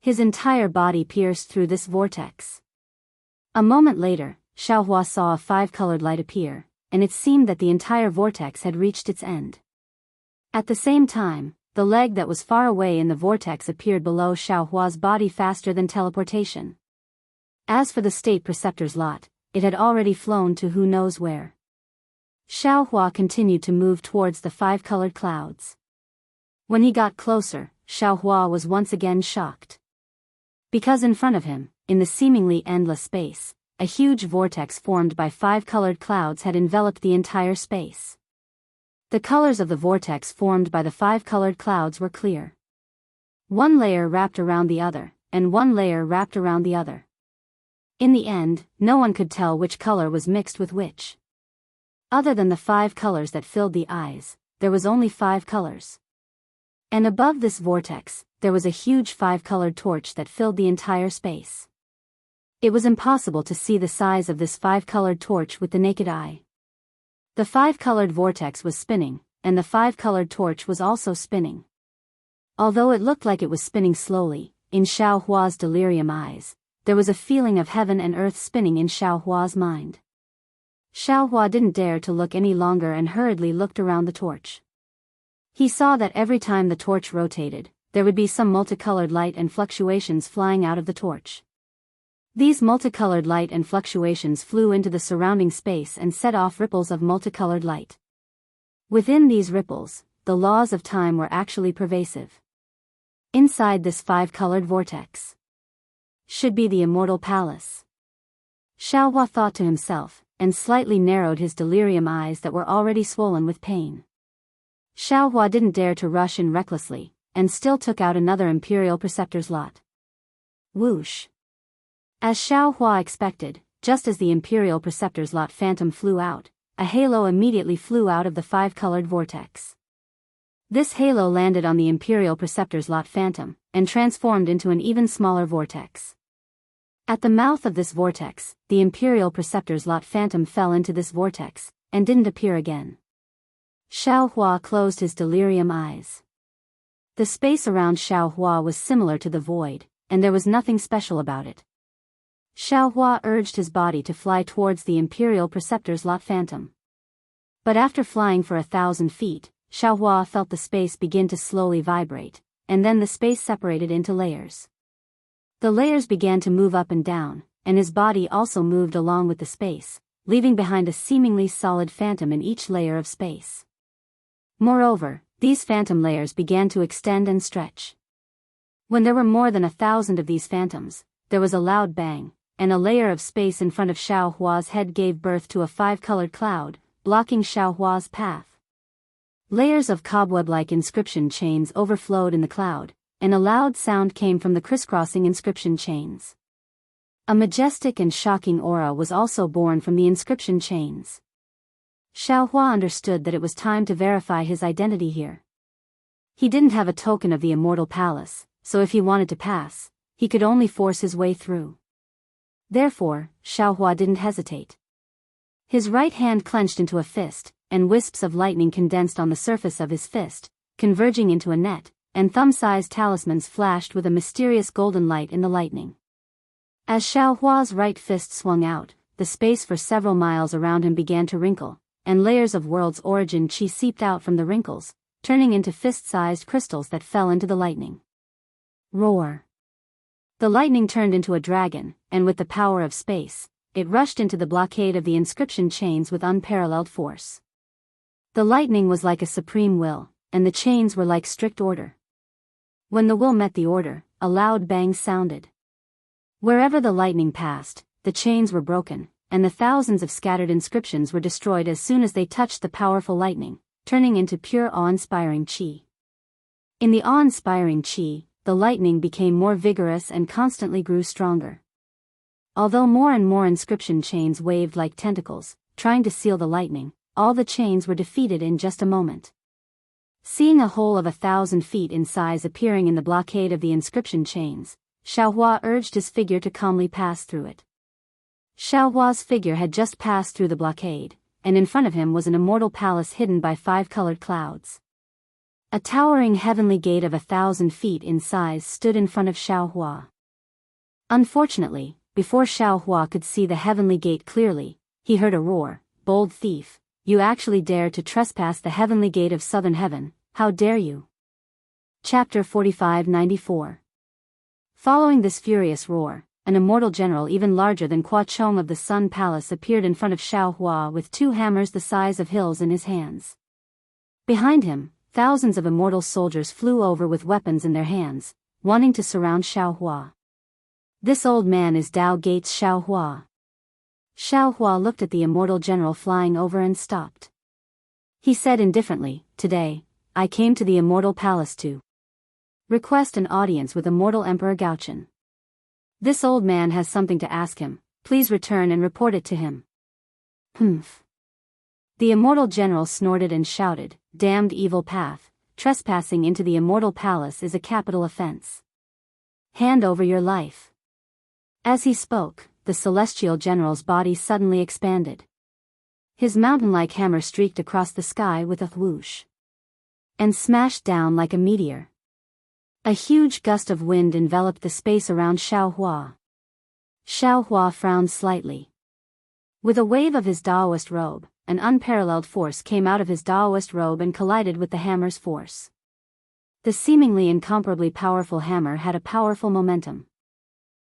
His entire body pierced through this vortex. A moment later, Xiao Hua saw a five-colored light appear, and it seemed that the entire vortex had reached its end. At the same time, the leg that was far away in the vortex appeared below Xiao Hua's body faster than teleportation. As for the state preceptor's lot, it had already flown to who knows where. Xiao Hua continued to move towards the five-colored clouds. When he got closer, Xiao Hua was once again shocked. Because in front of him, in the seemingly endless space, a huge vortex formed by five-colored clouds had enveloped the entire space. The colors of the vortex formed by the five-colored clouds were clear. One layer wrapped around the other, and one layer wrapped around the other. In the end, no one could tell which color was mixed with which. Other than the five colors that filled the eyes, there was only five colors. And above this vortex, there was a huge five-colored torch that filled the entire space. It was impossible to see the size of this five-colored torch with the naked eye. The five-colored vortex was spinning, and the five-colored torch was also spinning. Although it looked like it was spinning slowly, in Xiao Hua's delirium eyes, there was a feeling of heaven and earth spinning in Xiao Hua's mind. Xiao Hua didn't dare to look any longer and hurriedly looked around the torch. He saw that every time the torch rotated, there would be some multicolored light and fluctuations flying out of the torch. These multicolored light and fluctuations flew into the surrounding space and set off ripples of multicolored light. Within these ripples, the laws of time were actually pervasive. Inside this five-colored vortex should be the immortal palace. Xiao Hua thought to himself, and slightly narrowed his delirium eyes that were already swollen with pain. Xiao Hua didn't dare to rush in recklessly, and still took out another Imperial Preceptor's lot. Whoosh! As Xiao Hua expected, just as the Imperial Preceptor's lot phantom flew out, a halo immediately flew out of the five-colored vortex. This halo landed on the Imperial Preceptor's lot phantom, and transformed into an even smaller vortex. At the mouth of this vortex, the Imperial Preceptor's lot phantom fell into this vortex, and didn't appear again. Xiao Hua closed his delirium eyes. The space around Xiao Hua was similar to the void, and there was nothing special about it. Xiao Hua urged his body to fly towards the Imperial Preceptor's lot phantom. But after flying for 1,000 feet, Xiao Hua felt the space begin to slowly vibrate, and then the space separated into layers. The layers began to move up and down, and his body also moved along with the space, leaving behind a seemingly solid phantom in each layer of space. Moreover, these phantom layers began to extend and stretch. When there were more than 1,000 of these phantoms, there was a loud bang, and a layer of space in front of Xiao Hua's head gave birth to a five-colored cloud, blocking Xiao Hua's path. Layers of cobweb-like inscription chains overflowed in the cloud, and a loud sound came from the crisscrossing inscription chains. A majestic and shocking aura was also born from the inscription chains. Xiaohua understood that it was time to verify his identity here. He didn't have a token of the immortal palace, so if he wanted to pass, he could only force his way through. Therefore, Xiaohua didn't hesitate. His right hand clenched into a fist, and wisps of lightning condensed on the surface of his fist, converging into a net, and thumb-sized talismans flashed with a mysterious golden light in the lightning. As Xiaohua's right fist swung out, the space for several miles around him began to wrinkle, and layers of world's origin chi seeped out from the wrinkles, turning into fist-sized crystals that fell into the lightning. Roar! The lightning turned into a dragon, and with the power of space, it rushed into the blockade of the inscription chains with unparalleled force. The lightning was like a supreme will, and the chains were like strict order. When the will met the order, a loud bang sounded. Wherever the lightning passed, the chains were broken, and the thousands of scattered inscriptions were destroyed as soon as they touched the powerful lightning, turning into pure awe-inspiring chi. In the awe-inspiring chi, the lightning became more vigorous and constantly grew stronger. Although more and more inscription chains waved like tentacles, trying to seal the lightning, all the chains were defeated in just a moment. Seeing a hole of 1,000 feet in size appearing in the blockade of the inscription chains, Xiaohua urged his figure to calmly pass through it. Xiaohua's figure had just passed through the blockade, and in front of him was an immortal palace hidden by 5 colored clouds. A towering heavenly gate of 1,000 feet in size stood in front of Xiaohua. Unfortunately, before Xiaohua could see the heavenly gate clearly, he heard a roar, "Bold thief, you actually dare to trespass the heavenly gate of southern heaven, how dare you?" Chapter 45-94. Following this furious roar, an immortal general even larger than Qua Chong of the Sun Palace appeared in front of Xiaohua with 2 hammers the size of hills in his hands. Behind him, thousands of immortal soldiers flew over with weapons in their hands, wanting to surround Xiaohua. "This old man is Dao Gate's Xiaohua." Xiaohua looked at the immortal general flying over and stopped. He said indifferently, "Today, I came to the immortal palace to request an audience with immortal Emperor Gaochen. This old man has something to ask him, please return and report it to him." "Humph." The immortal general snorted and shouted, "Damned evil path, trespassing into the immortal palace is a capital offense. Hand over your life." As he spoke, the celestial general's body suddenly expanded. His mountain-like hammer streaked across the sky with a whoosh and smashed down like a meteor. A huge gust of wind enveloped the space around Xiaohua. Xiaohua frowned slightly. With a wave of his Daoist robe, an unparalleled force came out of his Daoist robe and collided with the hammer's force. The seemingly incomparably powerful hammer had a powerful momentum.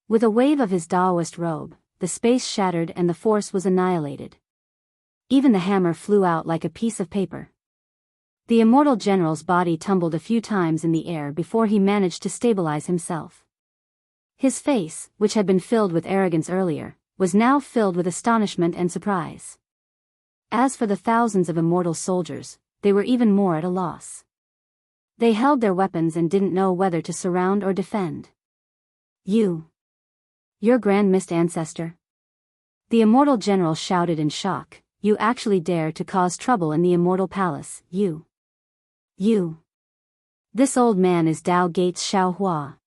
With a wave of his Daoist robe, the space shattered and the force was annihilated. Even the hammer flew out like a piece of paper. The immortal general's body tumbled a few times in the air before he managed to stabilize himself. His face, which had been filled with arrogance earlier, was now filled with astonishment and surprise. As for the thousands of immortal soldiers, they were even more at a loss. They held their weapons and didn't know whether to surround or defend. Your grand mist ancestor?" The immortal general shouted in shock, "You actually dare to cause trouble in the immortal palace, you. This old man is Dao Gate's Xiaohua."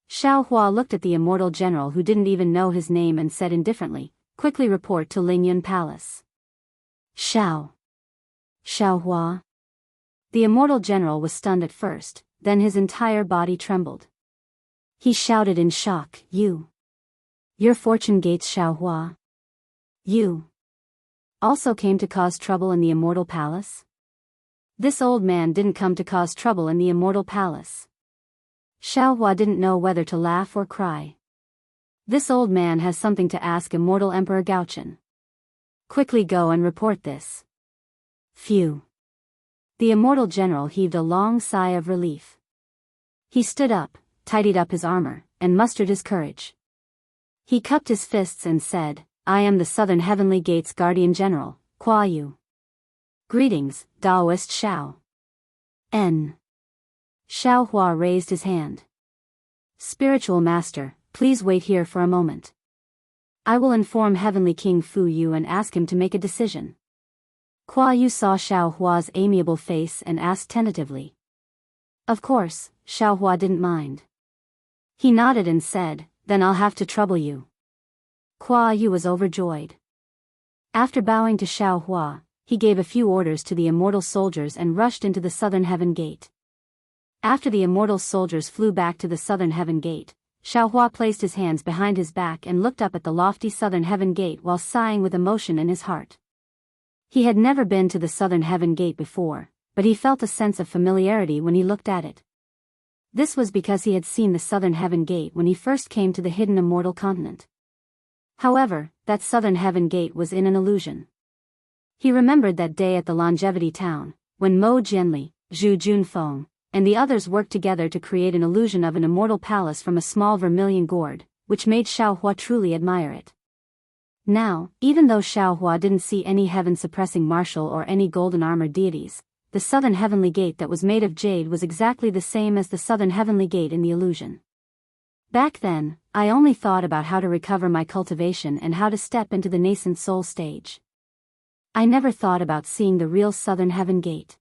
Xiaohua looked at the immortal general who didn't even know his name and said indifferently, "Quickly report to Lingyun Palace." Xiaohua. The immortal general was stunned at first, then his entire body trembled. He shouted in shock, Your fortune gates Xiaohua. You also came to cause trouble in the immortal palace?" This old man didn't come to cause trouble in the immortal palace. Xiaohua didn't know whether to laugh or cry. This old man has something to ask immortal Emperor Gaochen. Quickly go and report this. Phew. The immortal general heaved a long sigh of relief. He stood up, tidied up his armor, and mustered his courage. He cupped his fists and said, "I am the Southern Heavenly Gate's Guardian General, Kwa Yu. Greetings, Daoist Xiao." N. Xiaohua raised his hand. "Spiritual Master, please wait here for a moment." I will inform Heavenly King Fu Yu and ask him to make a decision. Kuo Yu saw Xiao Hua's amiable face and asked tentatively. Of course, Xiao Hua didn't mind. He nodded and said, then I'll have to trouble you. Kuo Yu was overjoyed. After bowing to Xiao Hua, he gave a few orders to the immortal soldiers and rushed into the southern heaven gate. After the immortal soldiers flew back to the southern heaven gate, Xiao Hua placed his hands behind his back and looked up at the lofty southern heaven gate while sighing with emotion in his heart. He had never been to the southern heaven gate before, but he felt a sense of familiarity when he looked at it. This was because he had seen the southern heaven gate when he first came to the hidden immortal continent. However, that southern heaven gate was in an illusion. He remembered that day at the Longevity Town, when Mo Jianli, Zhu Junfeng, and the others worked together to create an illusion of an immortal palace from a small vermilion gourd, which made Xiao Hua truly admire it. Now, even though Xiao Hua didn't see any heaven-suppressing martial or any golden-armored deities, the southern heavenly gate that was made of jade was exactly the same as the southern heavenly gate in the illusion. Back then, I only thought about how to recover my cultivation and how to step into the nascent soul stage. I never thought about seeing the real southern heaven gate.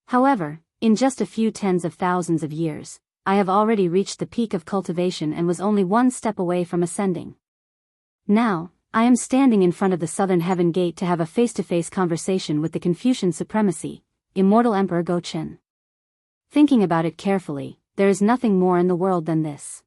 However, in just a few tens of thousands of years, I have already reached the peak of cultivation and was only one step away from ascending. Now, I am standing in front of the southern heaven gate to have a face-to-face conversation with the Confucian supremacy, Immortal Emperor Go-Chen. Thinking about it carefully, there is nothing more in the world than this.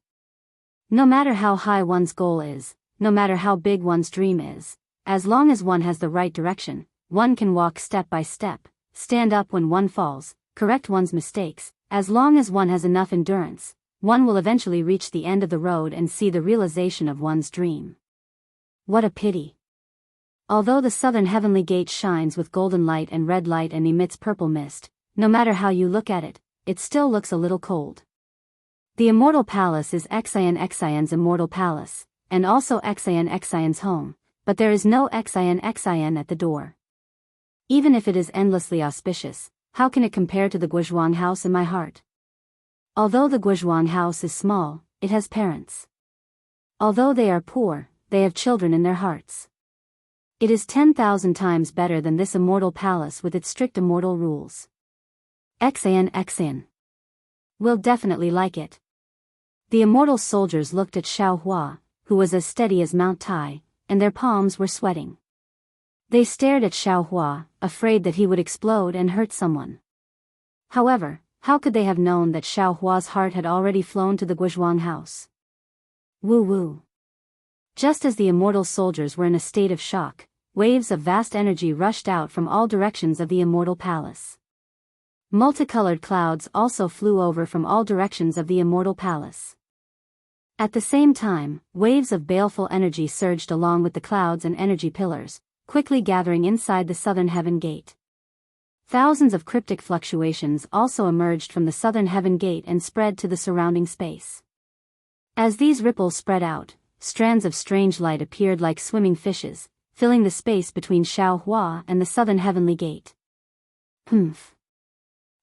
No matter how high one's goal is, no matter how big one's dream is, as long as one has the right direction, one can walk step by step, stand up when one falls, correct one's mistakes. As long as one has enough endurance, one will eventually reach the end of the road and see the realization of one's dream. What a pity. Although the southern heavenly gate shines with golden light and red light and emits purple mist, no matter how you look at it, it still looks a little cold. The immortal palace is Xianxian's immortal palace, and also Xianxian's home, but there is no Xian at the door. Even if it is endlessly auspicious, how can it compare to the Guizhuang house in my heart? Although the Guizhuang house is small, it has parents. Although they are poor, they have children in their hearts. It is 10,000 times better than this immortal palace with its strict immortal rules. Xian will definitely like it. The immortal soldiers looked at Xiao Hua, who was as steady as Mount Tai, and their palms were sweating. They stared at Xiao Hua, afraid that he would explode and hurt someone. However, how could they have known that Xiao Hua's heart had already flown to the Guizhuang house? Woo woo. Just as the immortal soldiers were in a state of shock, waves of vast energy rushed out from all directions of the immortal palace. Multicolored clouds also flew over from all directions of the immortal palace. At the same time, waves of baleful energy surged along with the clouds and energy pillars, quickly gathering inside the southern heaven gate. Thousands of cryptic fluctuations also emerged from the southern heaven gate and spread to the surrounding space. As these ripples spread out, strands of strange light appeared like swimming fishes, filling the space between Xiao Hua and the southern heavenly gate. Humph.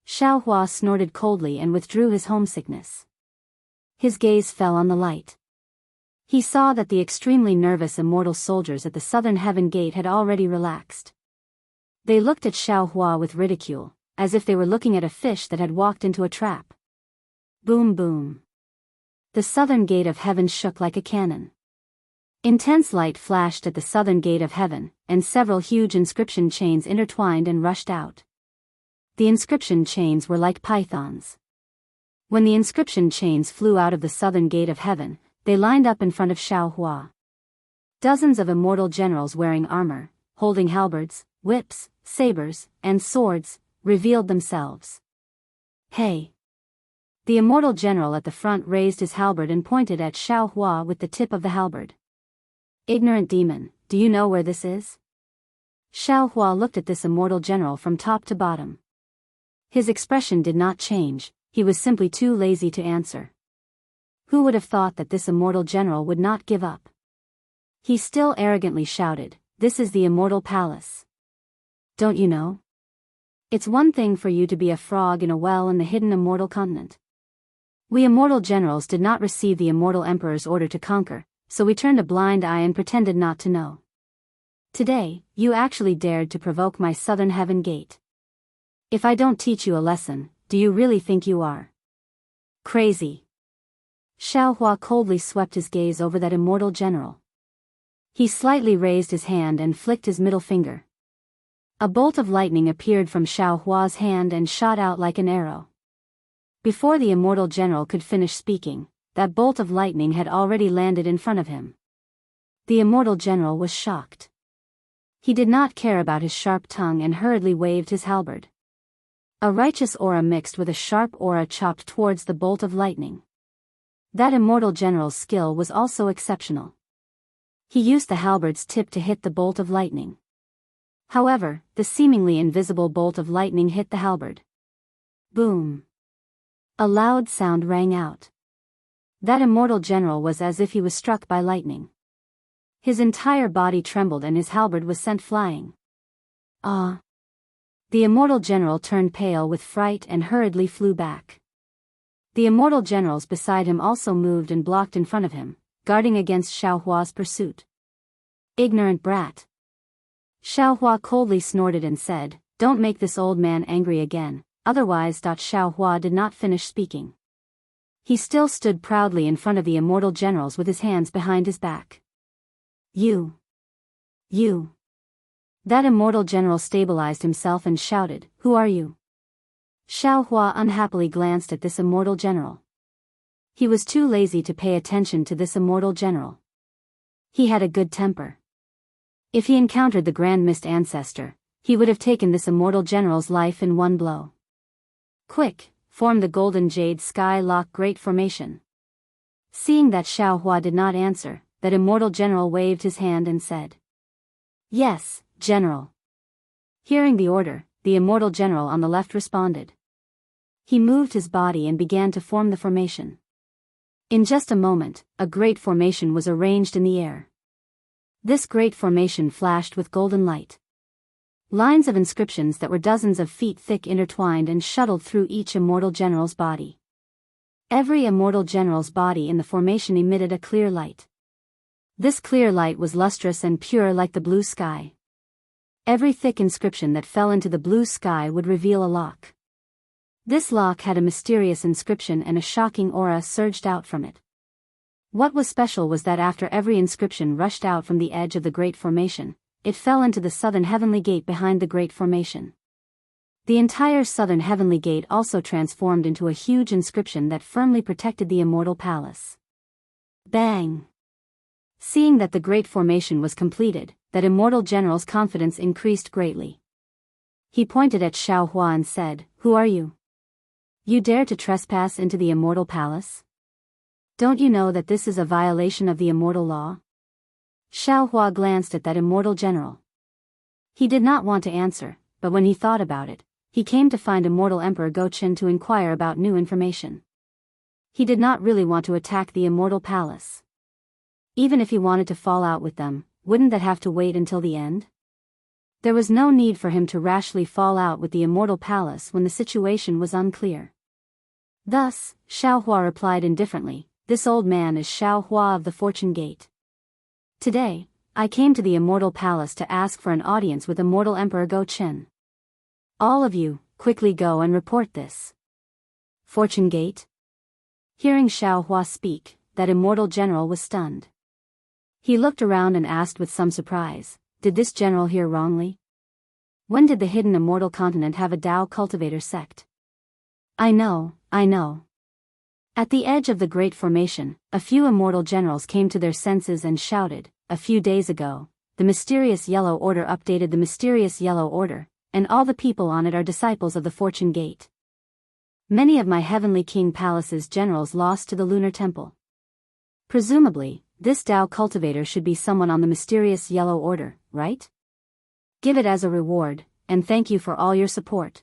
Xiao Hua snorted coldly and withdrew his homesickness. His gaze fell on the light. He saw that the extremely nervous immortal soldiers at the southern heaven gate had already relaxed. They looked at Xiao Hua with ridicule, as if they were looking at a fish that had walked into a trap. Boom boom. The southern gate of heaven shook like a cannon. Intense light flashed at the southern gate of heaven, and several huge inscription chains intertwined and rushed out. The inscription chains were like pythons. When the inscription chains flew out of the southern gate of heaven, they lined up in front of Xiao Hua. Dozens of immortal generals wearing armor, holding halberds, whips, sabers, and swords, revealed themselves. Hey! The immortal general at the front raised his halberd and pointed at Xiao Hua with the tip of the halberd. Ignorant demon, do you know where this is? Xiao Hua looked at this immortal general from top to bottom. His expression did not change, he was simply too lazy to answer. Who would have thought that this immortal general would not give up? He still arrogantly shouted, "This is the immortal palace. Don't you know? It's one thing for you to be a frog in a well in the hidden immortal continent. We immortal generals did not receive the immortal emperor's order to conquer, so we turned a blind eye and pretended not to know. Today, you actually dared to provoke my southern heaven gate. If I don't teach you a lesson, do you really think you are crazy? Xiaohua coldly swept his gaze over that immortal general. He slightly raised his hand and flicked his middle finger. A bolt of lightning appeared from Xiaohua's hand and shot out like an arrow. Before the immortal general could finish speaking, that bolt of lightning had already landed in front of him. The immortal general was shocked. He did not care about his sharp tongue and hurriedly waved his halberd. A righteous aura mixed with a sharp aura chopped towards the bolt of lightning. That immortal general's skill was also exceptional. He used the halberd's tip to hit the bolt of lightning. However, the seemingly invisible bolt of lightning hit the halberd. Boom! A loud sound rang out. That immortal general was as if he was struck by lightning. His entire body trembled and his halberd was sent flying. Ah! The immortal general turned pale with fright and hurriedly flew back. The immortal generals beside him also moved and blocked in front of him, guarding against Xiaohua's pursuit. Ignorant brat! Xiaohua coldly snorted and said, "Don't make this old man angry again, otherwise." Xiaohua did not finish speaking. He still stood proudly in front of the immortal generals with his hands behind his back. You! That immortal general stabilized himself and shouted, "Who are you?" Xiaohua unhappily glanced at this immortal general. He was too lazy to pay attention to this immortal general. He had a good temper. If he encountered the Grand Mist Ancestor, he would have taken this immortal general's life in one blow. Quick, form the Golden Jade Sky Lock Great Formation. Seeing that Xiaohua did not answer, that immortal general waved his hand and said, "Yes, General." Hearing the order, the immortal general on the left responded. He moved his body and began to form the formation. In just a moment, a great formation was arranged in the air. This great formation flashed with golden light. Lines of inscriptions that were dozens of feet thick intertwined and shuttled through each immortal general's body. Every immortal general's body in the formation emitted a clear light. This clear light was lustrous and pure like the blue sky. Every thick inscription that fell into the blue sky would reveal a lock. This lock had a mysterious inscription and a shocking aura surged out from it. What was special was that after every inscription rushed out from the edge of the Great Formation, it fell into the southern heavenly gate behind the Great Formation. The entire southern heavenly gate also transformed into a huge inscription that firmly protected the immortal palace. Bang! Seeing that the Great Formation was completed, that immortal general's confidence increased greatly. He pointed at Xiaohua and said, "Who are you? You dare to trespass into the immortal palace? Don't you know that this is a violation of the immortal law?" Xiaohua glanced at that immortal general. He did not want to answer, but when he thought about it, he came to find immortal Emperor Gochen to inquire about new information. He did not really want to attack the immortal palace. Even if he wanted to fall out with them, wouldn't that have to wait until the end? There was no need for him to rashly fall out with the immortal palace when the situation was unclear. Thus, Xiaohua replied indifferently, "This old man is Xiaohua of the Fortune Gate. Today, I came to the immortal palace to ask for an audience with immortal Emperor Gochen. All of you, quickly go and report this." Fortune Gate? Hearing Xiaohua speak, that immortal general was stunned. He looked around and asked with some surprise, "Did this general hear wrongly? When did the hidden immortal continent have a Dao cultivator sect?" I know. At the edge of the Great Formation, a few immortal generals came to their senses and shouted, "A few days ago, the mysterious Yellow Order updated the mysterious Yellow Order, and all the people on it are disciples of the Fortune Gate. Many of my Heavenly King Palace's generals lost to the Lunar Temple. Presumably, this Dao cultivator should be someone on the mysterious Yellow Order, right? Give it as a reward, and thank you for all your support."